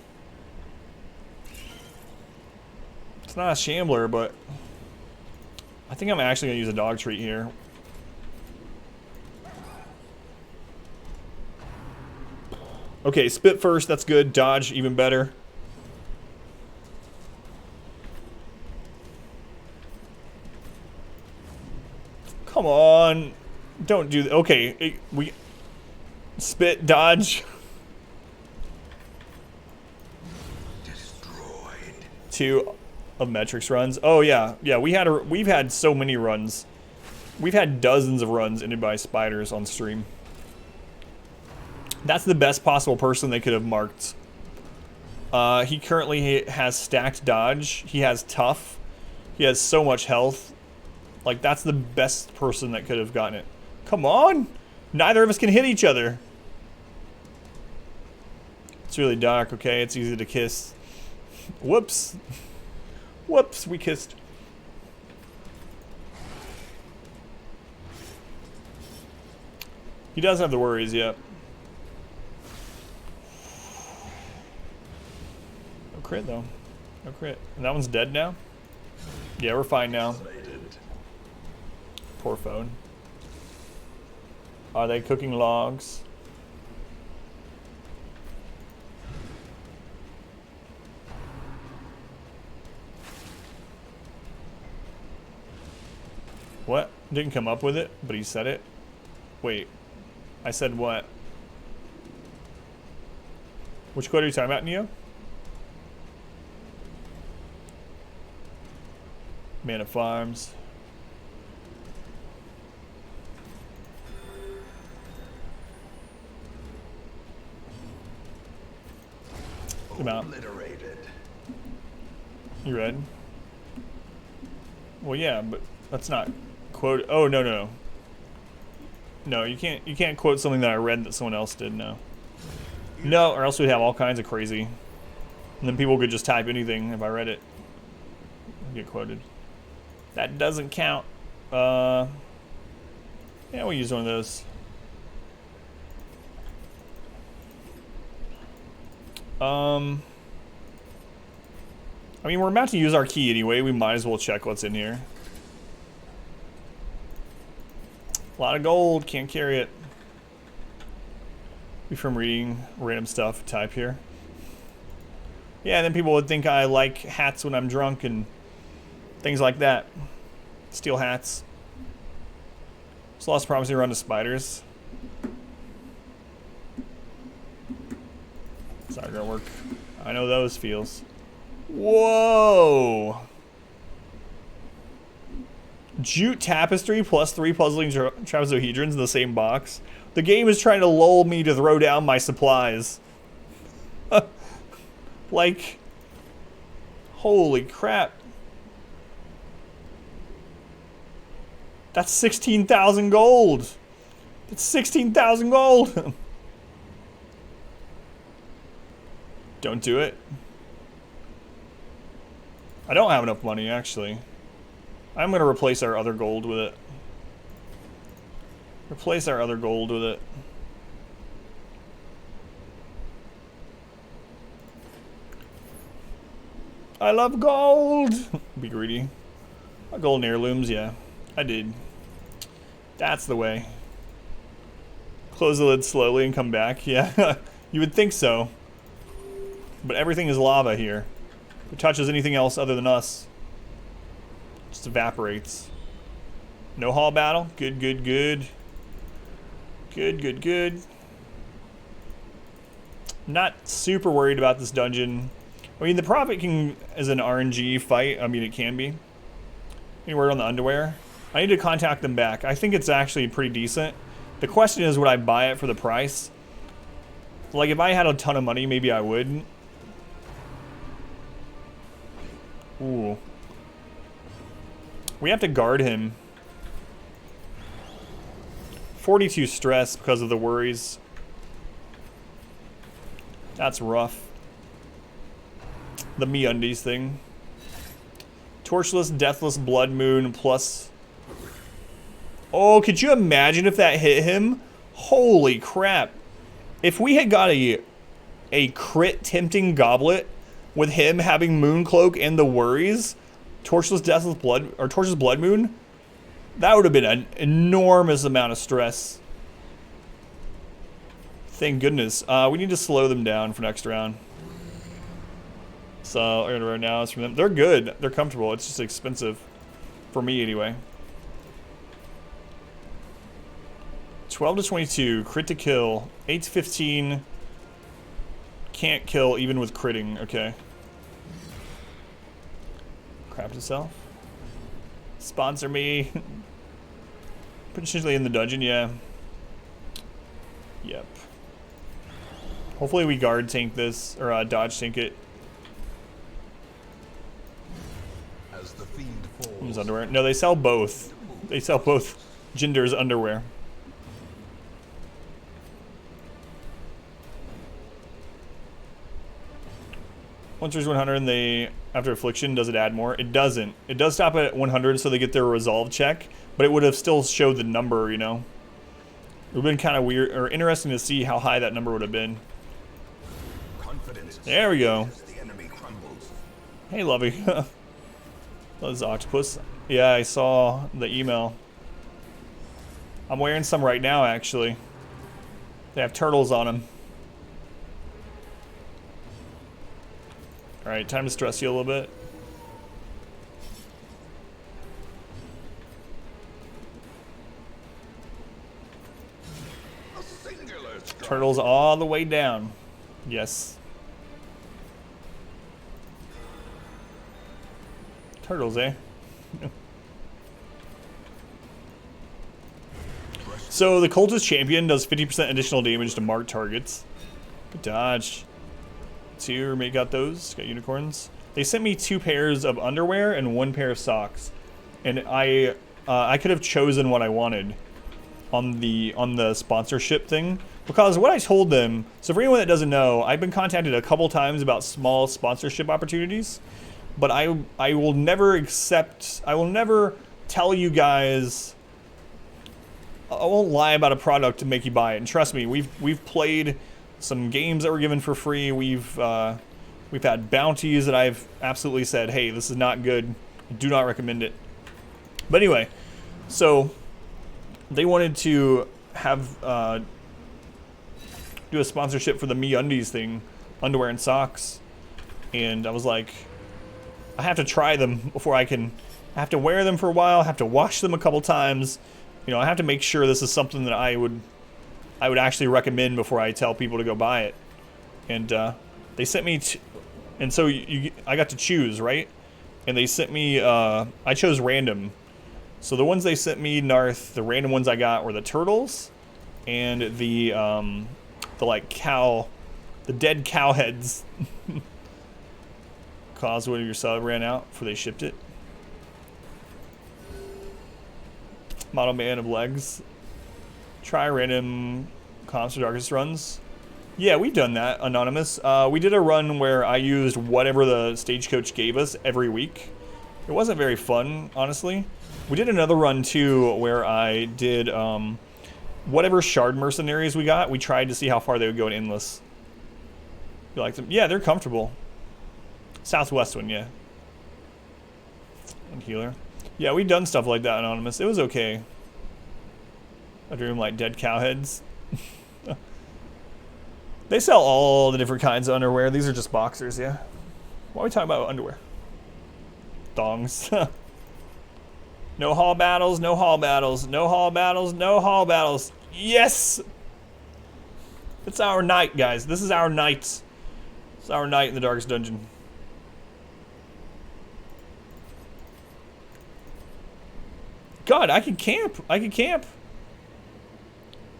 It's not a Shambler, but... I think I'm actually going to use a dog treat here. Okay, spit first. That's good. Dodge, even better. Come on. Don't do that. Okay, we... Spit, dodge. destroyed. 2 of metrics runs. Oh yeah, yeah. We've had so many runs. We've had dozens of runs ended by spiders on stream. That's the best possible person they could have marked. He currently has stacked dodge. He has tough. He has so much health. Like that's the best person that could have gotten it. Come on, neither of us can hit each other. It's really dark, okay? It's easy to kiss. Whoops. Whoops, we kissed. He does have the worries, yep. No crit, though. No crit. And that one's dead now? Yeah, we're fine now. Poor phone. Are they cooking logs? Didn't come up with it, but he said it. Wait. I said what? Which quote are you talking about, Neo? Man of Farms. Come out. You read? Well, yeah, but that's not quote. Oh no. No, you can't quote something that I read that someone else did. No. No, or else we'd have all kinds of crazy. And then people could just type anything if I read it. Get quoted. That doesn't count. Yeah, we'll use one of those. I mean, we're about to use our key anyway. We might as well check what's in here. A lot of gold. Can't carry it. Be from reading random stuff. Type here. Yeah, and then people would think I like hats when I'm drunk and things like that. Steal hats. It's lost promising run to spiders. It's not gonna work. I know those feels. Whoa! Jute tapestry plus 3 puzzling trapezohedrons in the same box. The game is trying to lull me to throw down my supplies. Like, holy crap. That's 16,000 gold. It's 16,000 gold. Don't do it. I don't have enough money, actually. I'm going to replace our other gold with it. Replace our other gold with it. I love gold! Be greedy. Golden heirlooms, yeah. I did. That's the way. Close the lid slowly and come back. Yeah, you would think so. But everything is lava here. If it touches anything else other than us, it just evaporates. No hall battle. Good, good, good. Good, good, good. Not super worried about this dungeon. I mean, the Prophet King is an RNG fight. I mean, it can be. Any word on the underwear? I need to contact them back. I think it's actually pretty decent. The question is, would I buy it for the price? Like, if I had a ton of money, maybe I would. Ooh. We have to guard him. 42 stress because of the worries. That's rough. The MeUndies thing. Torchless Deathless Bloodmoon plus... Oh, could you imagine if that hit him? Holy crap. If we had got a crit tempting goblet with him having Mooncloak and the worries, Torchless Deathless Blood, or Torchless Bloodmoon, that would have been an enormous amount of stress. Thank goodness. We need to slow them down for next round. So, right now it's from them. They're good. They're comfortable. It's just expensive. For me, anyway. 12 to 22. Crit to kill. 8 to 15. Can't kill even with critting. Okay. Craft itself. Sponsor me. Potentially in the dungeon, yeah. Yep. Hopefully we guard tank this, or dodge tank it. As the fiend falls, Underwear. No, they sell both. They sell both genders underwear. Once there's 100 and they, after affliction, does it add more? It doesn't. It does stop at 100 so they get their resolve check, but it would have still showed the number, you know? It would have been kind of weird, or interesting to see how high that number would have been. There we go. Hey, Lovey. Those octopus. Yeah, I saw the email. I'm wearing some right now, actually. They have turtles on them. Alright, time to stress you a little bit. Turtles all the way down. Yes. Turtles, eh? So the Cultist Champion does 50% additional damage to marked targets. Good dodge. Two roommate got those. Got unicorns. They sent me 2 pairs of underwear and 1 pair of socks, and I could have chosen what I wanted on the sponsorship thing, because what I told them. So for anyone that doesn't know, I've been contacted a couple times about small sponsorship opportunities, but I will never accept. I will never tell you guys. I won't lie about a product to make you buy it. And trust me, we've played some games that were given for free. We've had bounties that I've absolutely said, hey, this is not good. Do not recommend it. But anyway, so they wanted to have do a sponsorship for the MeUndies thing, underwear and socks, and I was like, I have to try them before I have to wear them for a while. I have to wash them a couple times. You know, I have to make sure this is something that I would actually recommend before I tell people to go buy it. And they sent me, and so I got to choose, right? And they sent me, I chose random. So the ones they sent me, Narth, the random ones I got were the turtles and the like the dead cow heads. Cause one of your sub ran out before they shipped it. Model man of legs. Try random comps for darkest runs. Yeah, we've done that, Anonymous. We did a run where I used whatever the stagecoach gave us every week. It wasn't very fun, honestly. We did another run too where I did whatever shard mercenaries we got. We tried to see how far they would go in endless. You like them? Yeah, they're comfortable. Southwest one, yeah. And healer. Yeah, we've done stuff like that, Anonymous. It was okay. I dream like dead cow heads. They sell all the different kinds of underwear. These are just boxers, yeah. Why are we talking about underwear? Thongs. No hall battles, no hall battles, no hall battles, no hall battles. Yes! It's our night, guys. This is our night. It's our night in the darkest dungeon. God, I can camp. I can camp.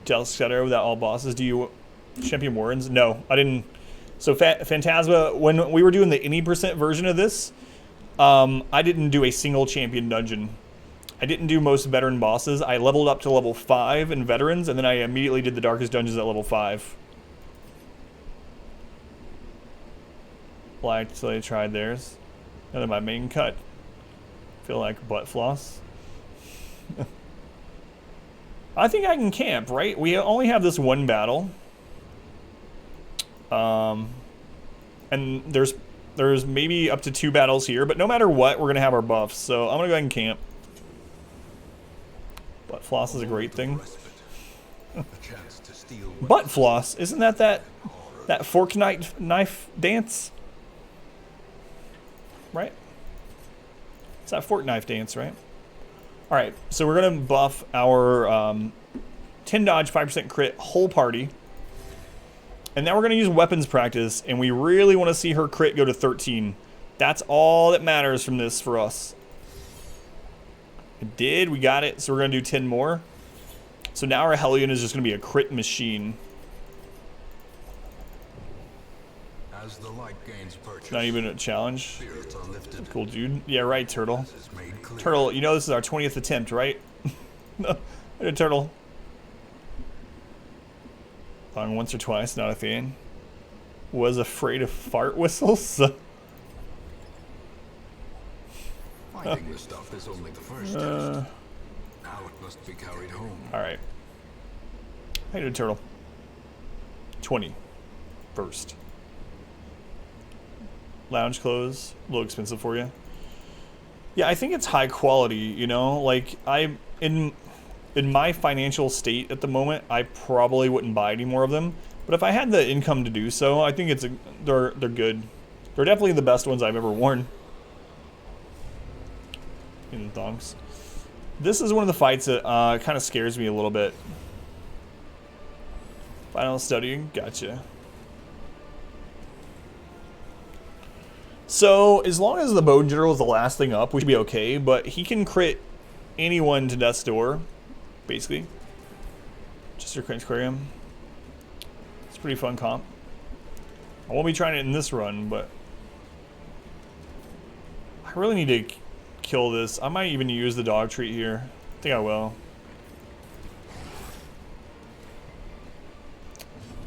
Delscutter without all bosses. Do you champion warrens? No, I didn't. So Phantasma, when we were doing the any % version of this, I didn't do a single champion dungeon. I didn't do most veteran bosses. I leveled up to level 5 in veterans, and then I immediately did the darkest dungeons at level 5. Liked till they tried theirs. And then my main cut. Feel like butt floss. I think I can camp, right? We only have this one battle. And there's maybe up to 2 battles here, but no matter what, we're gonna have our buffs. So I'm gonna go ahead and camp. Butt floss is a great thing. Butt floss, isn't that fork knife dance? Right? It's that fork knife dance, right? All right, so we're gonna buff our 10 dodge, 5% crit whole party. And now we're gonna use weapons practice, and we really wanna see her crit go to 13. That's all that matters from this for us. It did, we got it, so we're gonna do 10 more. So now our Hellion is just gonna be a crit machine. As the light gains purchase, Not even a challenge. spirits are lifted. Cool, dude. Yeah, right, Turtle. This is made clear. Turtle, you know this is our 20th attempt, right? No, I did Turtle. Long once or twice, not a fan. Was afraid of fart whistles. Finding the stuff is only the first test. Now it must be carried home. Alright. How you doing, Turtle? 20. First. Lounge clothes. A little expensive for you. Yeah, I think it's high quality, you know? Like, in my financial state at the moment, I probably wouldn't buy any more of them. But if I had the income to do so, I think they're good. They're definitely the best ones I've ever worn. In the thongs. This is one of the fights that kind of scares me a little bit. Final study, gotcha. So, as long as the Bone General is the last thing up, we should be okay, but he can crit anyone to death's door, basically. Just a crit aquarium. It's a pretty fun comp. I won't be trying it in this run, but I really need to kill this. I might even use the dog treat here. I think I will.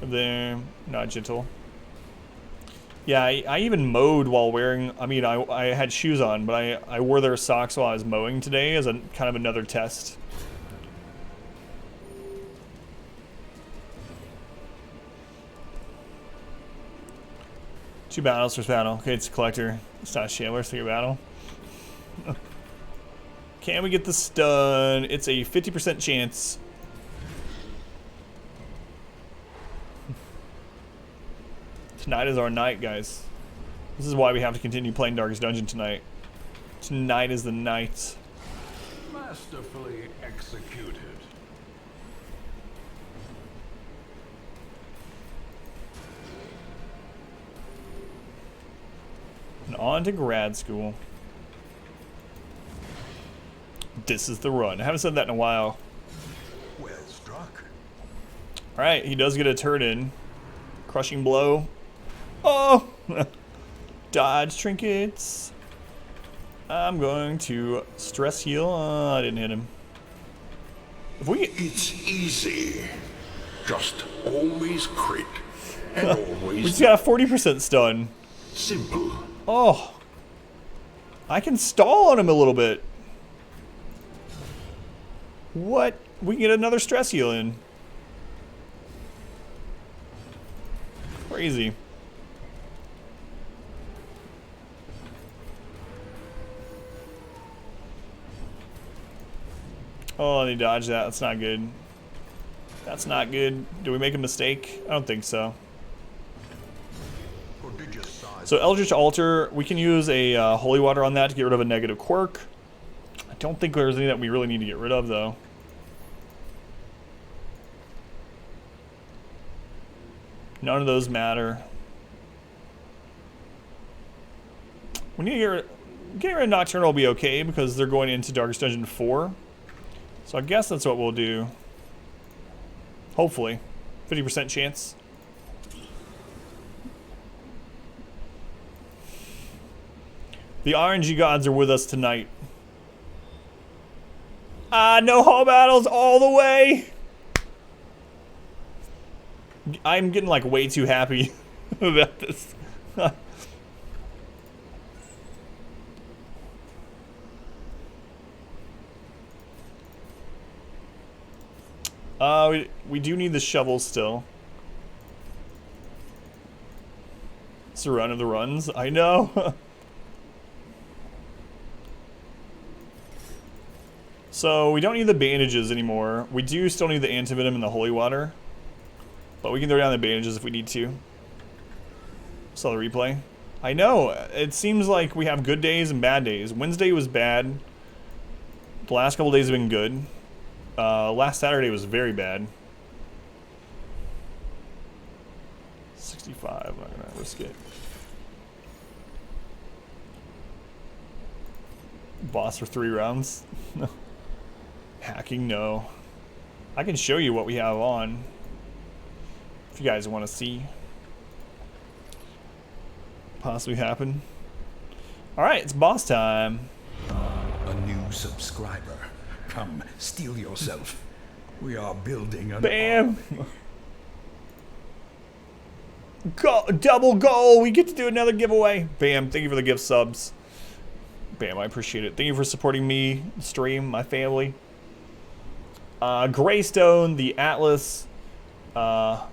There, not gentle. Yeah, I even mowed while wearing, I mean, I had shoes on, but I wore their socks while I was mowing today as a kind of another test. Two battles, first battle. Okay, it's a collector. It's not a Shambler, second battle. Can we get the stun? It's a 50% chance. Tonight is our night, guys. This is why we have to continue playing Darkest Dungeon tonight. Tonight is the night. Masterfully executed. And on to grad school. This is the run. I haven't said that in a while. Well struck. Alright, he does get a turn in. Crushing blow. Oh! Dodge trinkets. I'm going to stress heal. I didn't hit him. If we It's easy. Just always crit. And we always just got a 40% stun. simple. Oh. I can stall on him a little bit. What? We can get another stress heal in. Crazy. Oh, they dodged that. That's not good. That's not good. Did we make a mistake? I don't think so. Prodigious size. So Eldritch Altar, we can use a Holy Water on that to get rid of a negative quirk. I don't think there's any that we really need to get rid of, though. None of those matter. We need to get rid of Nocturnal will be okay because they're going into Darkest Dungeon 4. So I guess that's what we'll do. Hopefully. 50% chance. The RNG gods are with us tonight. Ah, no hall battles all the way! I'm getting like way too happy about this. We do need the shovel still. It's the run of the runs. I know. So we don't need the bandages anymore. We do still need the antivenom and the holy water. But we can throw down the bandages if we need to. Saw the replay. I know. It seems like we have good days and bad days. Wednesday was bad. The last couple days have been good. Last Saturday was very bad. 65. I'm not gonna risk it. Boss for 3 rounds. Hacking, no. I can show you what we have on if you guys want to see. Possibly happen. Alright, it's boss time. A new subscriber. Come, steel yourself. We are building an Bam! Go, double goal! We get to do another giveaway. Bam, thank you for the gift subs. Bam, I appreciate it. Thank you for supporting me, stream, my family. Greystone, the Atlas, Heine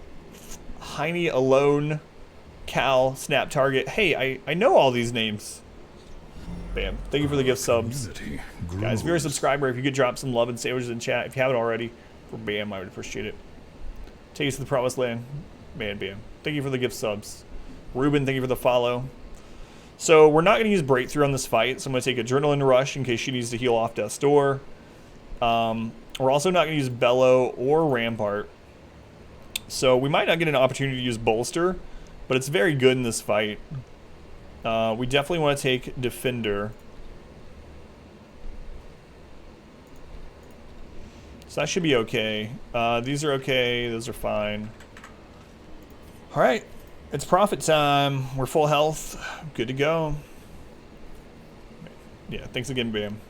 Alone, Cal, Snap Target. Hey, I know all these names. Bam. Thank you for the gift subs. Guys, if you're a subscriber, if you could drop some love and sandwiches in chat, if you haven't already, for Bam, I would appreciate it. Take us to the promised land. Man, Bam. Thank you for the gift subs. Ruben, thank you for the follow. So we're not going to use Breakthrough on this fight, so I'm going to take Adrenaline Rush in case she needs to heal off Death's Door. We're also not going to use Bellow or Rampart. So we might not get an opportunity to use Bolster, but it's very good in this fight. We definitely want to take Defender. So that should be okay. These are okay. Those are fine. All right. It's profit time. We're full health. Good to go. Yeah, thanks again, Bam.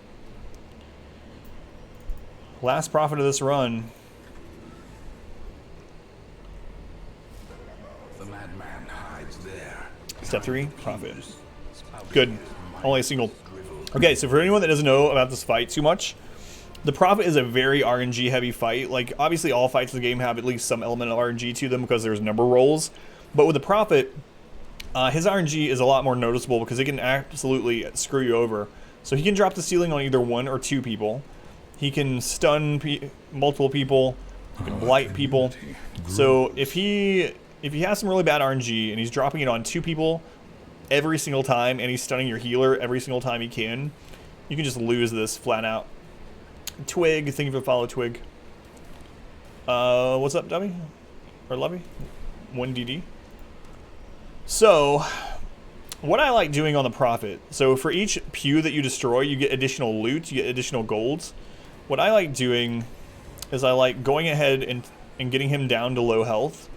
Last profit of this run. The madman hides there. Step 3, profit. Good. Only a single. Okay, so for anyone that doesn't know about this fight too much, the profit is a very RNG heavy fight. Like, obviously all fights in the game have at least some element of RNG to them because there's number rolls. But with the prophet, his RNG is a lot more noticeable because it can absolutely screw you over. So he can drop the ceiling on either 1 or 2 people. He can stun multiple people. He can blight people. So if he has some really bad RNG and he's dropping it on 2 people every single time and he's stunning your healer every single time he can, you can just lose this flat out. Twig, thank you for follow, Twig. What's up, Dummy? Or Lovey? 1DD. So, what I like doing on the Prophet, so for each pew that you destroy, you get additional loot, you get additional golds. What I like doing is I like going ahead and getting him down to low health.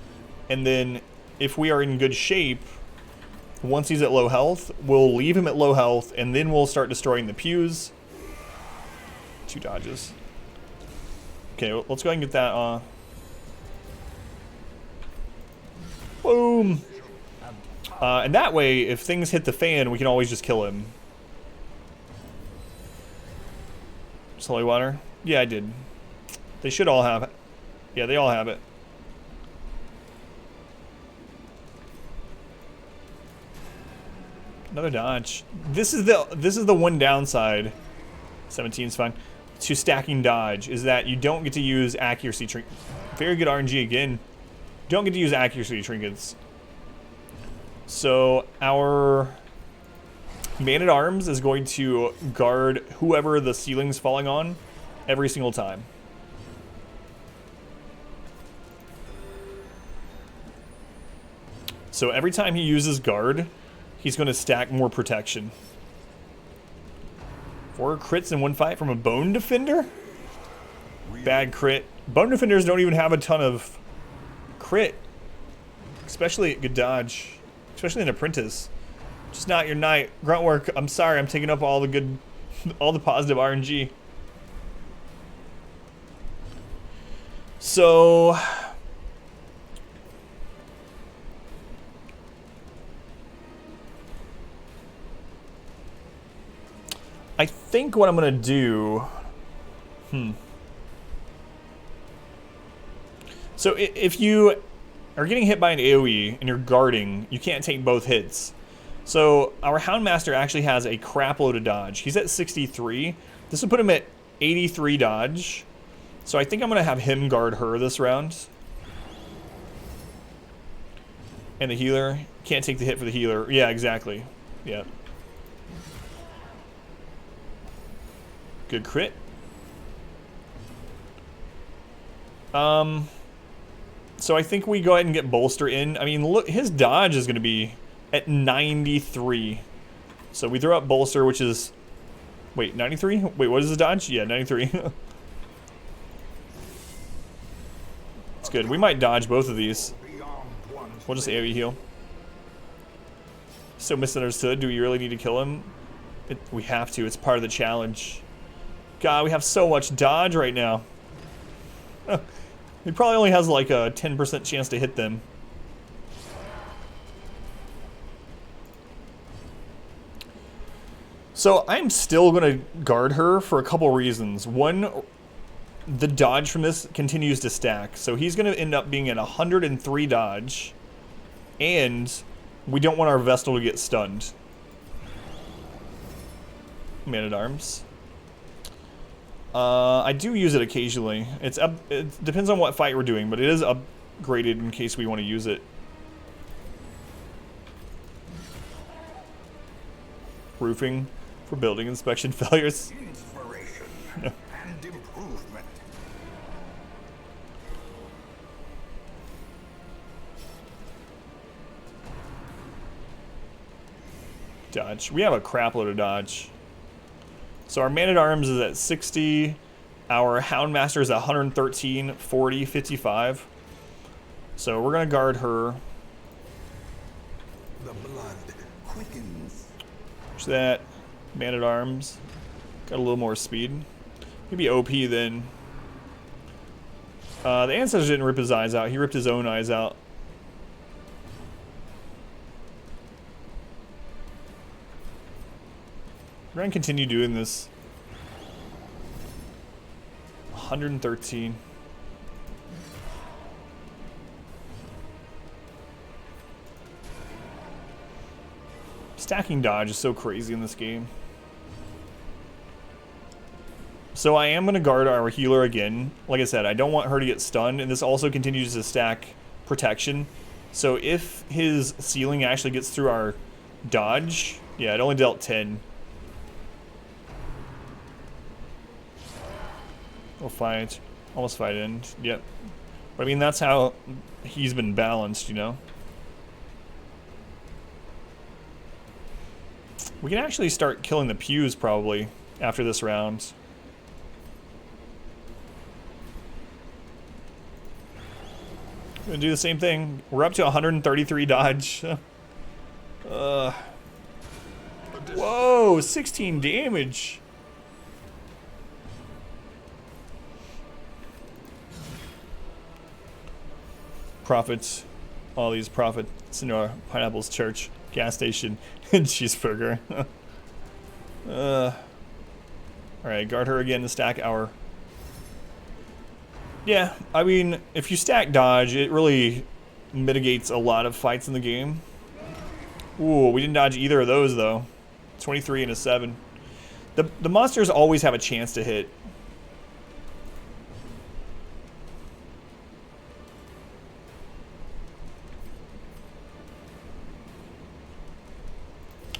And then, if we are in good shape, once he's at low health, we'll leave him at low health, and then we'll start destroying the pews. 2 dodges. Okay, let's go ahead and get that, boom! And that way, if things hit the fan, we can always just kill him. Holy water? Yeah, I did. They should all have it. Yeah, they all have it. Another dodge. This is the one downside. 17's fine. To stacking dodge is that you don't get to use accuracy trinkets. Very good RNG again. Don't get to use accuracy trinkets. So our Man-at-Arms is going to guard whoever the ceiling's falling on every single time. So every time he uses guard, he's going to stack more protection. 4 crits in 1 fight from a Bone Defender? Bad crit. Bone Defenders don't even have a ton of crit. Especially good dodge. Especially an Apprentice. Just not your night. Gruntwork, I'm sorry, I'm taking up all the good, all the positive RNG. So... I think what I'm gonna do... So if you are getting hit by an AoE and you're guarding, you can't take both hits. So our Houndmaster actually has a crap load of dodge. He's at 63. This would put him at 83 dodge. So I think I'm going to have him guard her this round. And the healer. Can't take the hit for the healer. Yeah, exactly. Yeah. Good crit. So I think we go ahead and get Bolster in. I mean, look, his dodge is going to be at 93. So we throw up Bolster, which is... Wait, 93? Wait, what is his dodge? Yeah, 93. It's good. We might dodge both of these. We'll just AoE heal. So misunderstood. Do we really need to kill him? We have to. It's part of the challenge. God, we have so much dodge right now. He probably only has like a 10% chance to hit them. So I'm still going to guard her for a couple reasons. One, the dodge from this continues to stack. So he's going to end up being at 103 dodge. And we don't want our Vestal to get stunned. Man-at-Arms. I do use it occasionally. It depends on what fight we're doing, but it is upgraded in case we want to use it. Roofing for building inspection failures. Inspiration and improvement. Dodge. We have a crap load of dodge. So our Man-at-Arms is at 60. Our Houndmaster is at 113, 40, 55. So we're going to guard her. The blood quickens. Push that. Man-at-Arms. Got a little more speed. Maybe OP then. The Ancestor didn't rip his eyes out. He ripped his own eyes out. We're going to continue doing this. 113. Stacking dodge is so crazy in this game. So I am going to guard our healer again. Like I said, I don't want her to get stunned, and this also continues to stack protection. So if his ceiling actually gets through our dodge, yeah, it only dealt 10. We'll fight. Almost fight end. Yep. But I mean, that's how he's been balanced, you know? We can actually start killing the pews probably after this round. Gonna do the same thing. We're up to 133 dodge. Whoa, 16 damage. Profits. All these profits into our Pineapple's Church gas station and cheeseburger. Alright, guard her again to stack our... Yeah, I mean, if you stack dodge, it really mitigates a lot of fights in the game. Ooh, we didn't dodge either of those, though. 23 and a 7. The monsters always have a chance to hit.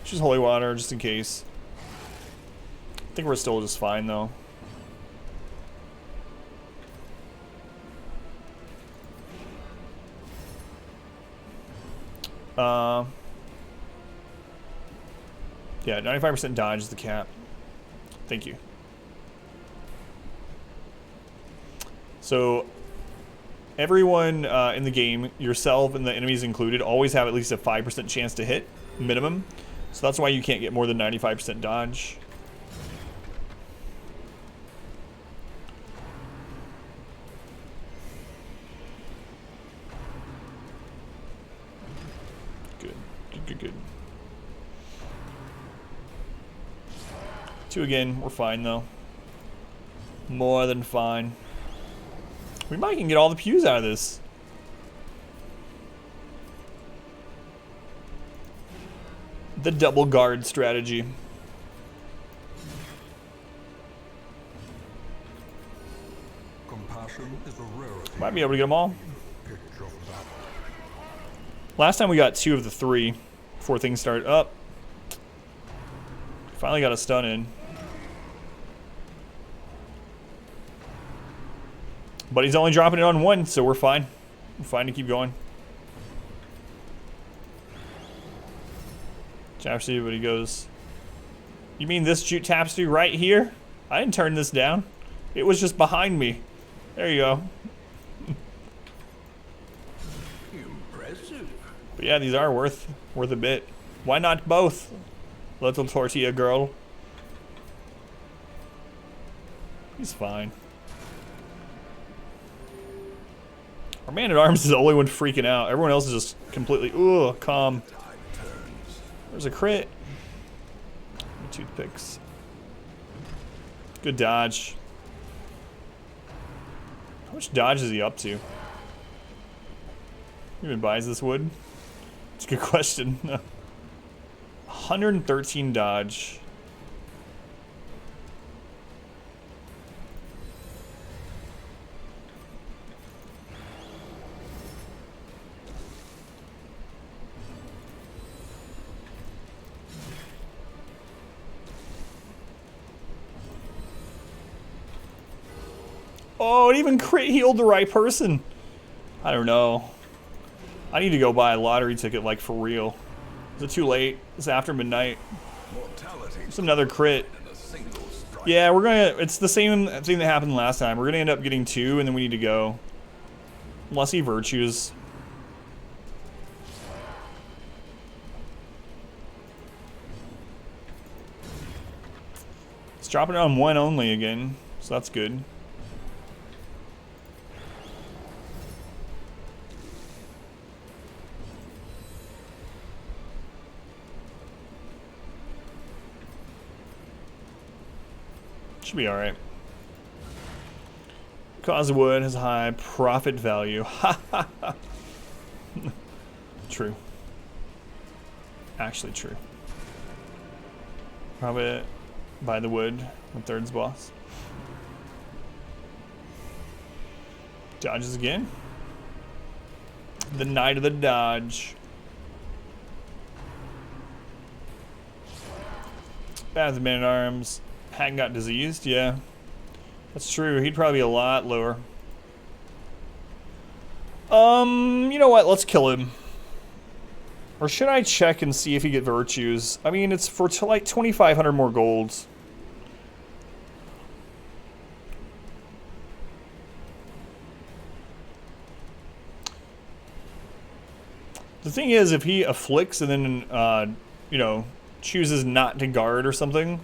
Just holy water, just in case. I think we're still just fine, though. Yeah, 95% dodge is the cap. Thank you. So, everyone in the game, yourself and the enemies included, always have at least a 5% chance to hit, minimum. So that's why you can't get more than 95% dodge. Good, good, good, good. 2 again, we're fine though. More than fine. We might can get all the pews out of this. The double guard strategy. Compassion is a rarity. Might be able to get them all. Picture of battle. Last time we got 2 of the 3 before things started up. Finally got a stun in. But he's only dropping it on 1, so we're fine. We're fine to keep going. Tapestry, but he goes, "You mean this jute tapestry right here? I didn't turn this down. It was just behind me." There you go. Impressive. But yeah, these are worth a bit. Why not both? Little tortilla girl. He's fine. Our Man-at-Arms is the only one freaking out. Everyone else is just completely, ooh, calm. There's a crit. Toothpicks. Good dodge. How much dodge is he up to? Who even buys this wood? It's a good question. 113 dodge. Oh, it even crit healed the right person. I don't know. I need to go buy a lottery ticket, like, for real. Is it too late? It's after midnight. Mortality It's another crit. in a single strike. Yeah, we're gonna. It's the same thing that happened last time. We're gonna end up getting 2, and then we need to go. Unless he virtues. It's dropping it on 1 only again, so that's good. Should be alright. Cause of wood has high profit value. Ha ha ha. True. Actually true. Profit by the wood with third's boss. Dodges again. The Knight of the Dodge. Bad Man at Arms. Hadn't got diseased, yeah. That's true. He'd probably be a lot lower. You know what? Let's kill him. Or should I check and see if he get virtues? I mean, it's for like 2,500 more golds. The thing is, if he afflicts and then, you know, chooses not to guard or something,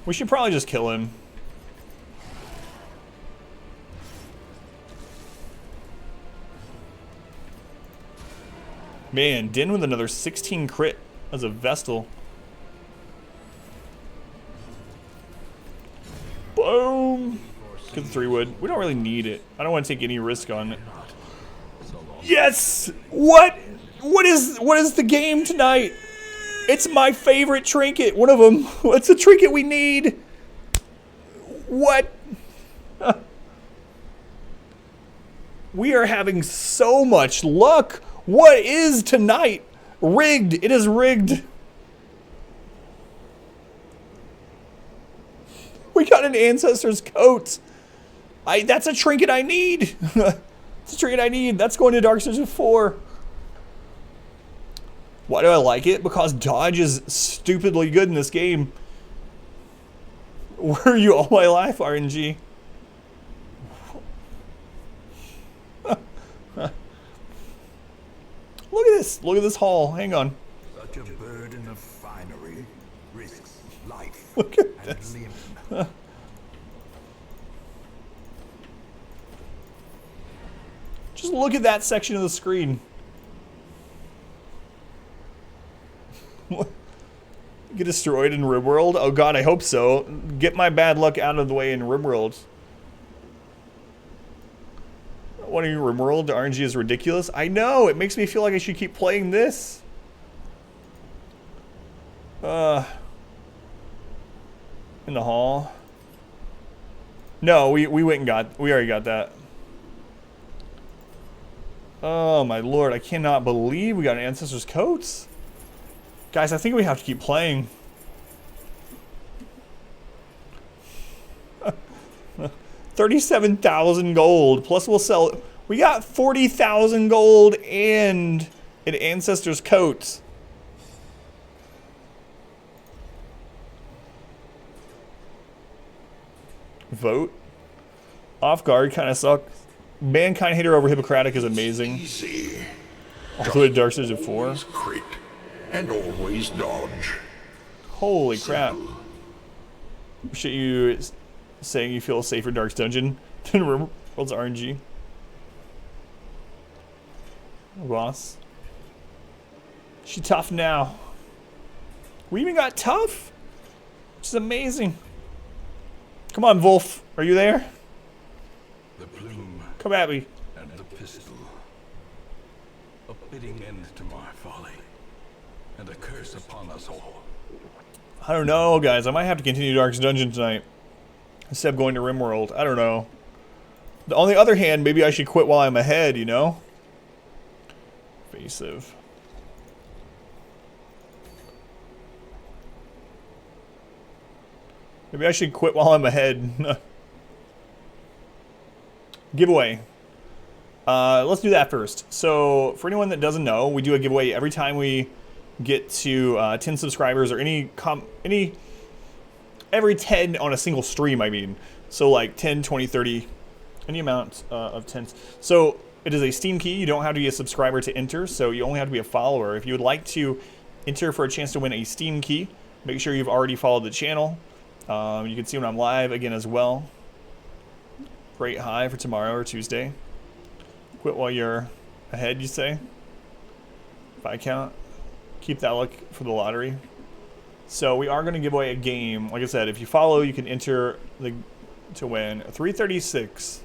we should probably just kill him. Man, Din with another 16 crit as a Vestal. Boom! Get the 3 wood. We don't really need it. I don't want to take any risk on it. Yes! What? What is the game tonight? It's my favorite trinket. One of them. What's the trinket we need? What? We are having so much luck. What is tonight? Rigged. It is rigged. We got an Ancestor's Coat. That's a trinket I need. It's a trinket I need. That's going to Dark Souls 4. Why do I like it? Because dodge is stupidly good in this game. Where are you all my life, RNG? Look at this. Look at this haul. Hang on. Such a burden of finery risks life Look at and this. limb. Just look at that section of the screen. Get destroyed in RimWorld? Oh god, I hope so. Get my bad luck out of the way in RimWorld. What are you, RimWorld? The RNG is ridiculous. I know, it makes me feel like I should keep playing this. In the hall. No, we went and got, we already got that. Oh my lord, I cannot believe we got an Ancestor's Coats. Guys, I think we have to keep playing. 37,000 gold. Plus we'll sell... We got 40,000 gold and an Ancestor's Coat. Vote. Off guard kind of sucks. Mankind Hater over Hippocratic is amazing. Easy. All the way to Dark Souls 4. Always crit and always dodge. Holy crap. Appreciate you saying you feel a safer Dark's Dungeon than RimWorld's RNG. Boss. She tough now. We even got tough? Which is amazing. Come on, Wolf. Are you there? The plume Come at me. and the pistol. A fitting end to my folly. And a curse upon us all. I don't know, guys. I might have to continue Dark's Dungeon tonight. Instead of going to RimWorld. I don't know. On the other hand, maybe I should quit while I'm ahead, you know? Evasive. Maybe I should quit while I'm ahead. Giveaway. Let's do that first. So, for anyone that doesn't know, we do a giveaway every time we get to 10 subscribers, or every 10 on a single stream, I mean. So like 10, 20, 30, any amount of 10s. So it is a Steam key. You don't have to be a subscriber to enter, so you only have to be a follower. If you would like to enter for a chance to win a Steam key, make sure you've already followed the channel. You can see when I'm live again as well. Rate high for tomorrow or Tuesday. Quit while you're ahead, you say? If I count. Keep that luck for the lottery. So we are going to give away a game. Like I said, if you follow, you can enter to win 336.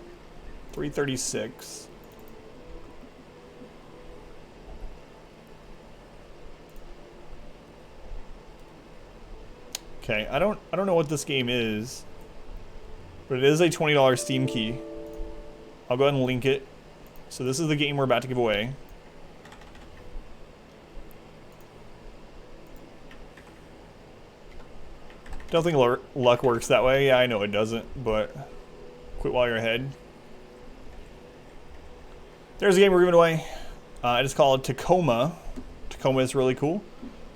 336. Okay, I don't know what this game is, but it is a $20 Steam key. I'll go ahead and link it. So this is the game we're about to give away. Don't think luck works that way. Yeah, I know it doesn't, but quit while you're ahead. There's a game we're giving away. It is called Tacoma. Tacoma is really cool.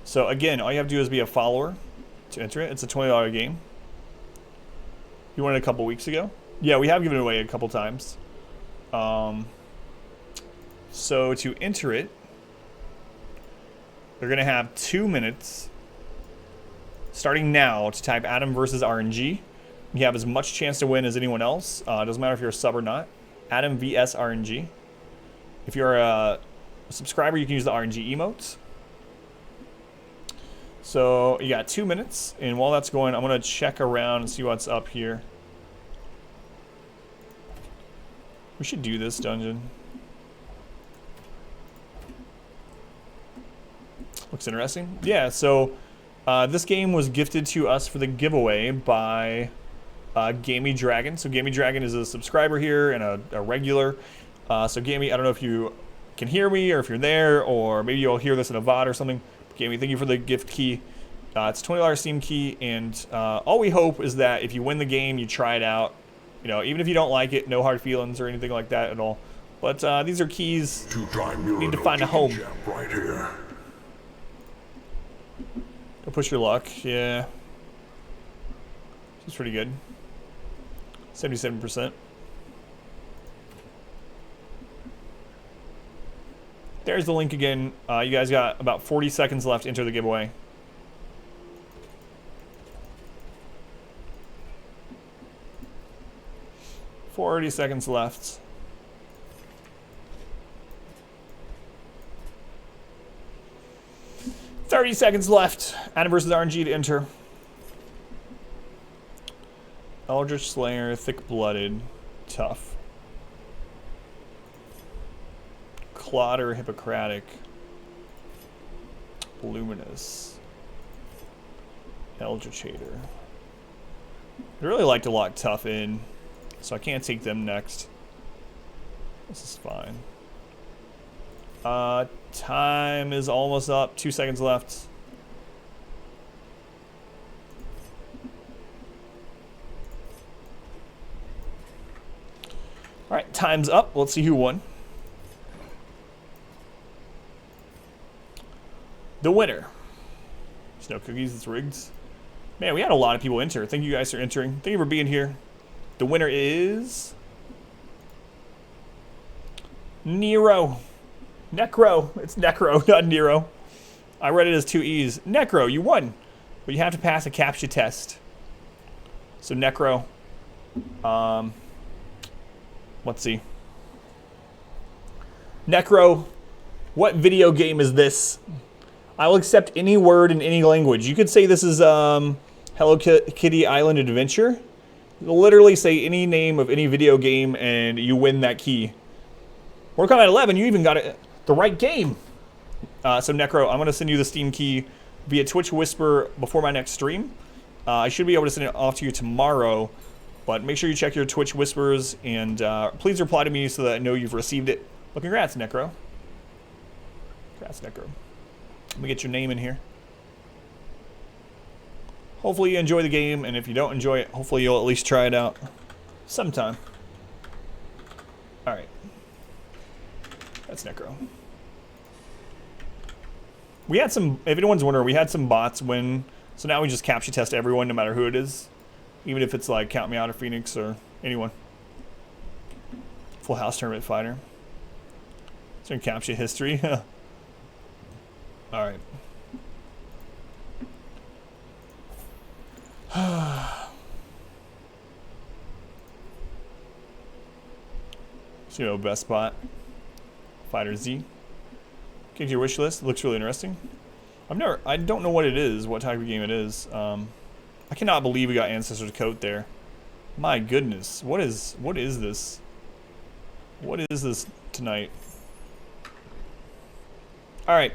So again, all you have to do is be a follower to enter it. It's a $20 game. You won it a couple weeks ago. Yeah, we have given it away a couple times. So to enter it, you're gonna have 2 minutes starting now to type Adam versus RNG. You have as much chance to win as anyone else. It doesn't matter if you're a sub or not. Adam vs RNG. If you're a subscriber, you can use the RNG emotes. So you got 2 minutes, and while that's going, I'm gonna check around and see what's up here. We should do this dungeon. Looks interesting. Yeah, so this game was gifted to us for the giveaway by Gamey Dragon. So Gamey Dragon is a subscriber here and a regular. So Gamey, I don't know if you can hear me or if you're there, or maybe you'll hear this in a VOD or something. Gamey, thank you for the gift key. It's a $20 Steam key, and all we hope is that if you win the game, you try it out. You know, even if you don't like it, no hard feelings or anything like that at all. But these are keys. You need to find a home. Right here. Go push your luck. Yeah. She's pretty good. 77%. There's the link again. You guys got about 40 seconds left to enter the giveaway. $40 seconds left. $30 seconds left. Adam versus RNG to enter. Eldritch Slayer, thick-blooded, tough. Clotter, Hippocratic, Luminous, Eldritch Hater. I'd really like to lock tough in, so I can't take them next. This is fine. Time is almost up. 2 seconds left. All right, time's up. Let's see who won. The winner. There's no cookies, it's rigged. Man, we had a lot of people enter. Thank you guys for entering. Thank you for being here. The winner is Nero. Necro. It's Necro, not Nero. I read it as 2 E's. Necro, you won. But you have to pass a CAPTCHA test. So Necro. Let's see. Necro, what video game is this? I will accept any word in any language. You could say this is Hello Kitty Island Adventure. You'll literally say any name of any video game and you win that key. Mortal Kombat 11, you even got it the right game. So Necro, I'm going to send you the Steam key via Twitch Whisper before my next stream. I should be able to send it off to you tomorrow, but make sure you check your Twitch Whispers and please reply to me so that I know you've received it. Well, congrats, Necro. Congrats, Necro. Let me get your name in here. Hopefully you enjoy the game, and if you don't enjoy it, hopefully you'll at least try it out sometime. Alright. That's Necro. We had some, if anyone's wondering, we had some bots win. So now we just capture test everyone no matter who it is. Even if it's like Count Me Out or Phoenix or anyone. Full House Tournament Fighter. It's gonna capture history. Alright. So, you know, best spot. Fighter Z. Get to your wish list. It looks really interesting. I don't know what it is, what type of game it is. I cannot believe we got Ancestor's Coat there. My goodness. What is this? What is this tonight? Alright.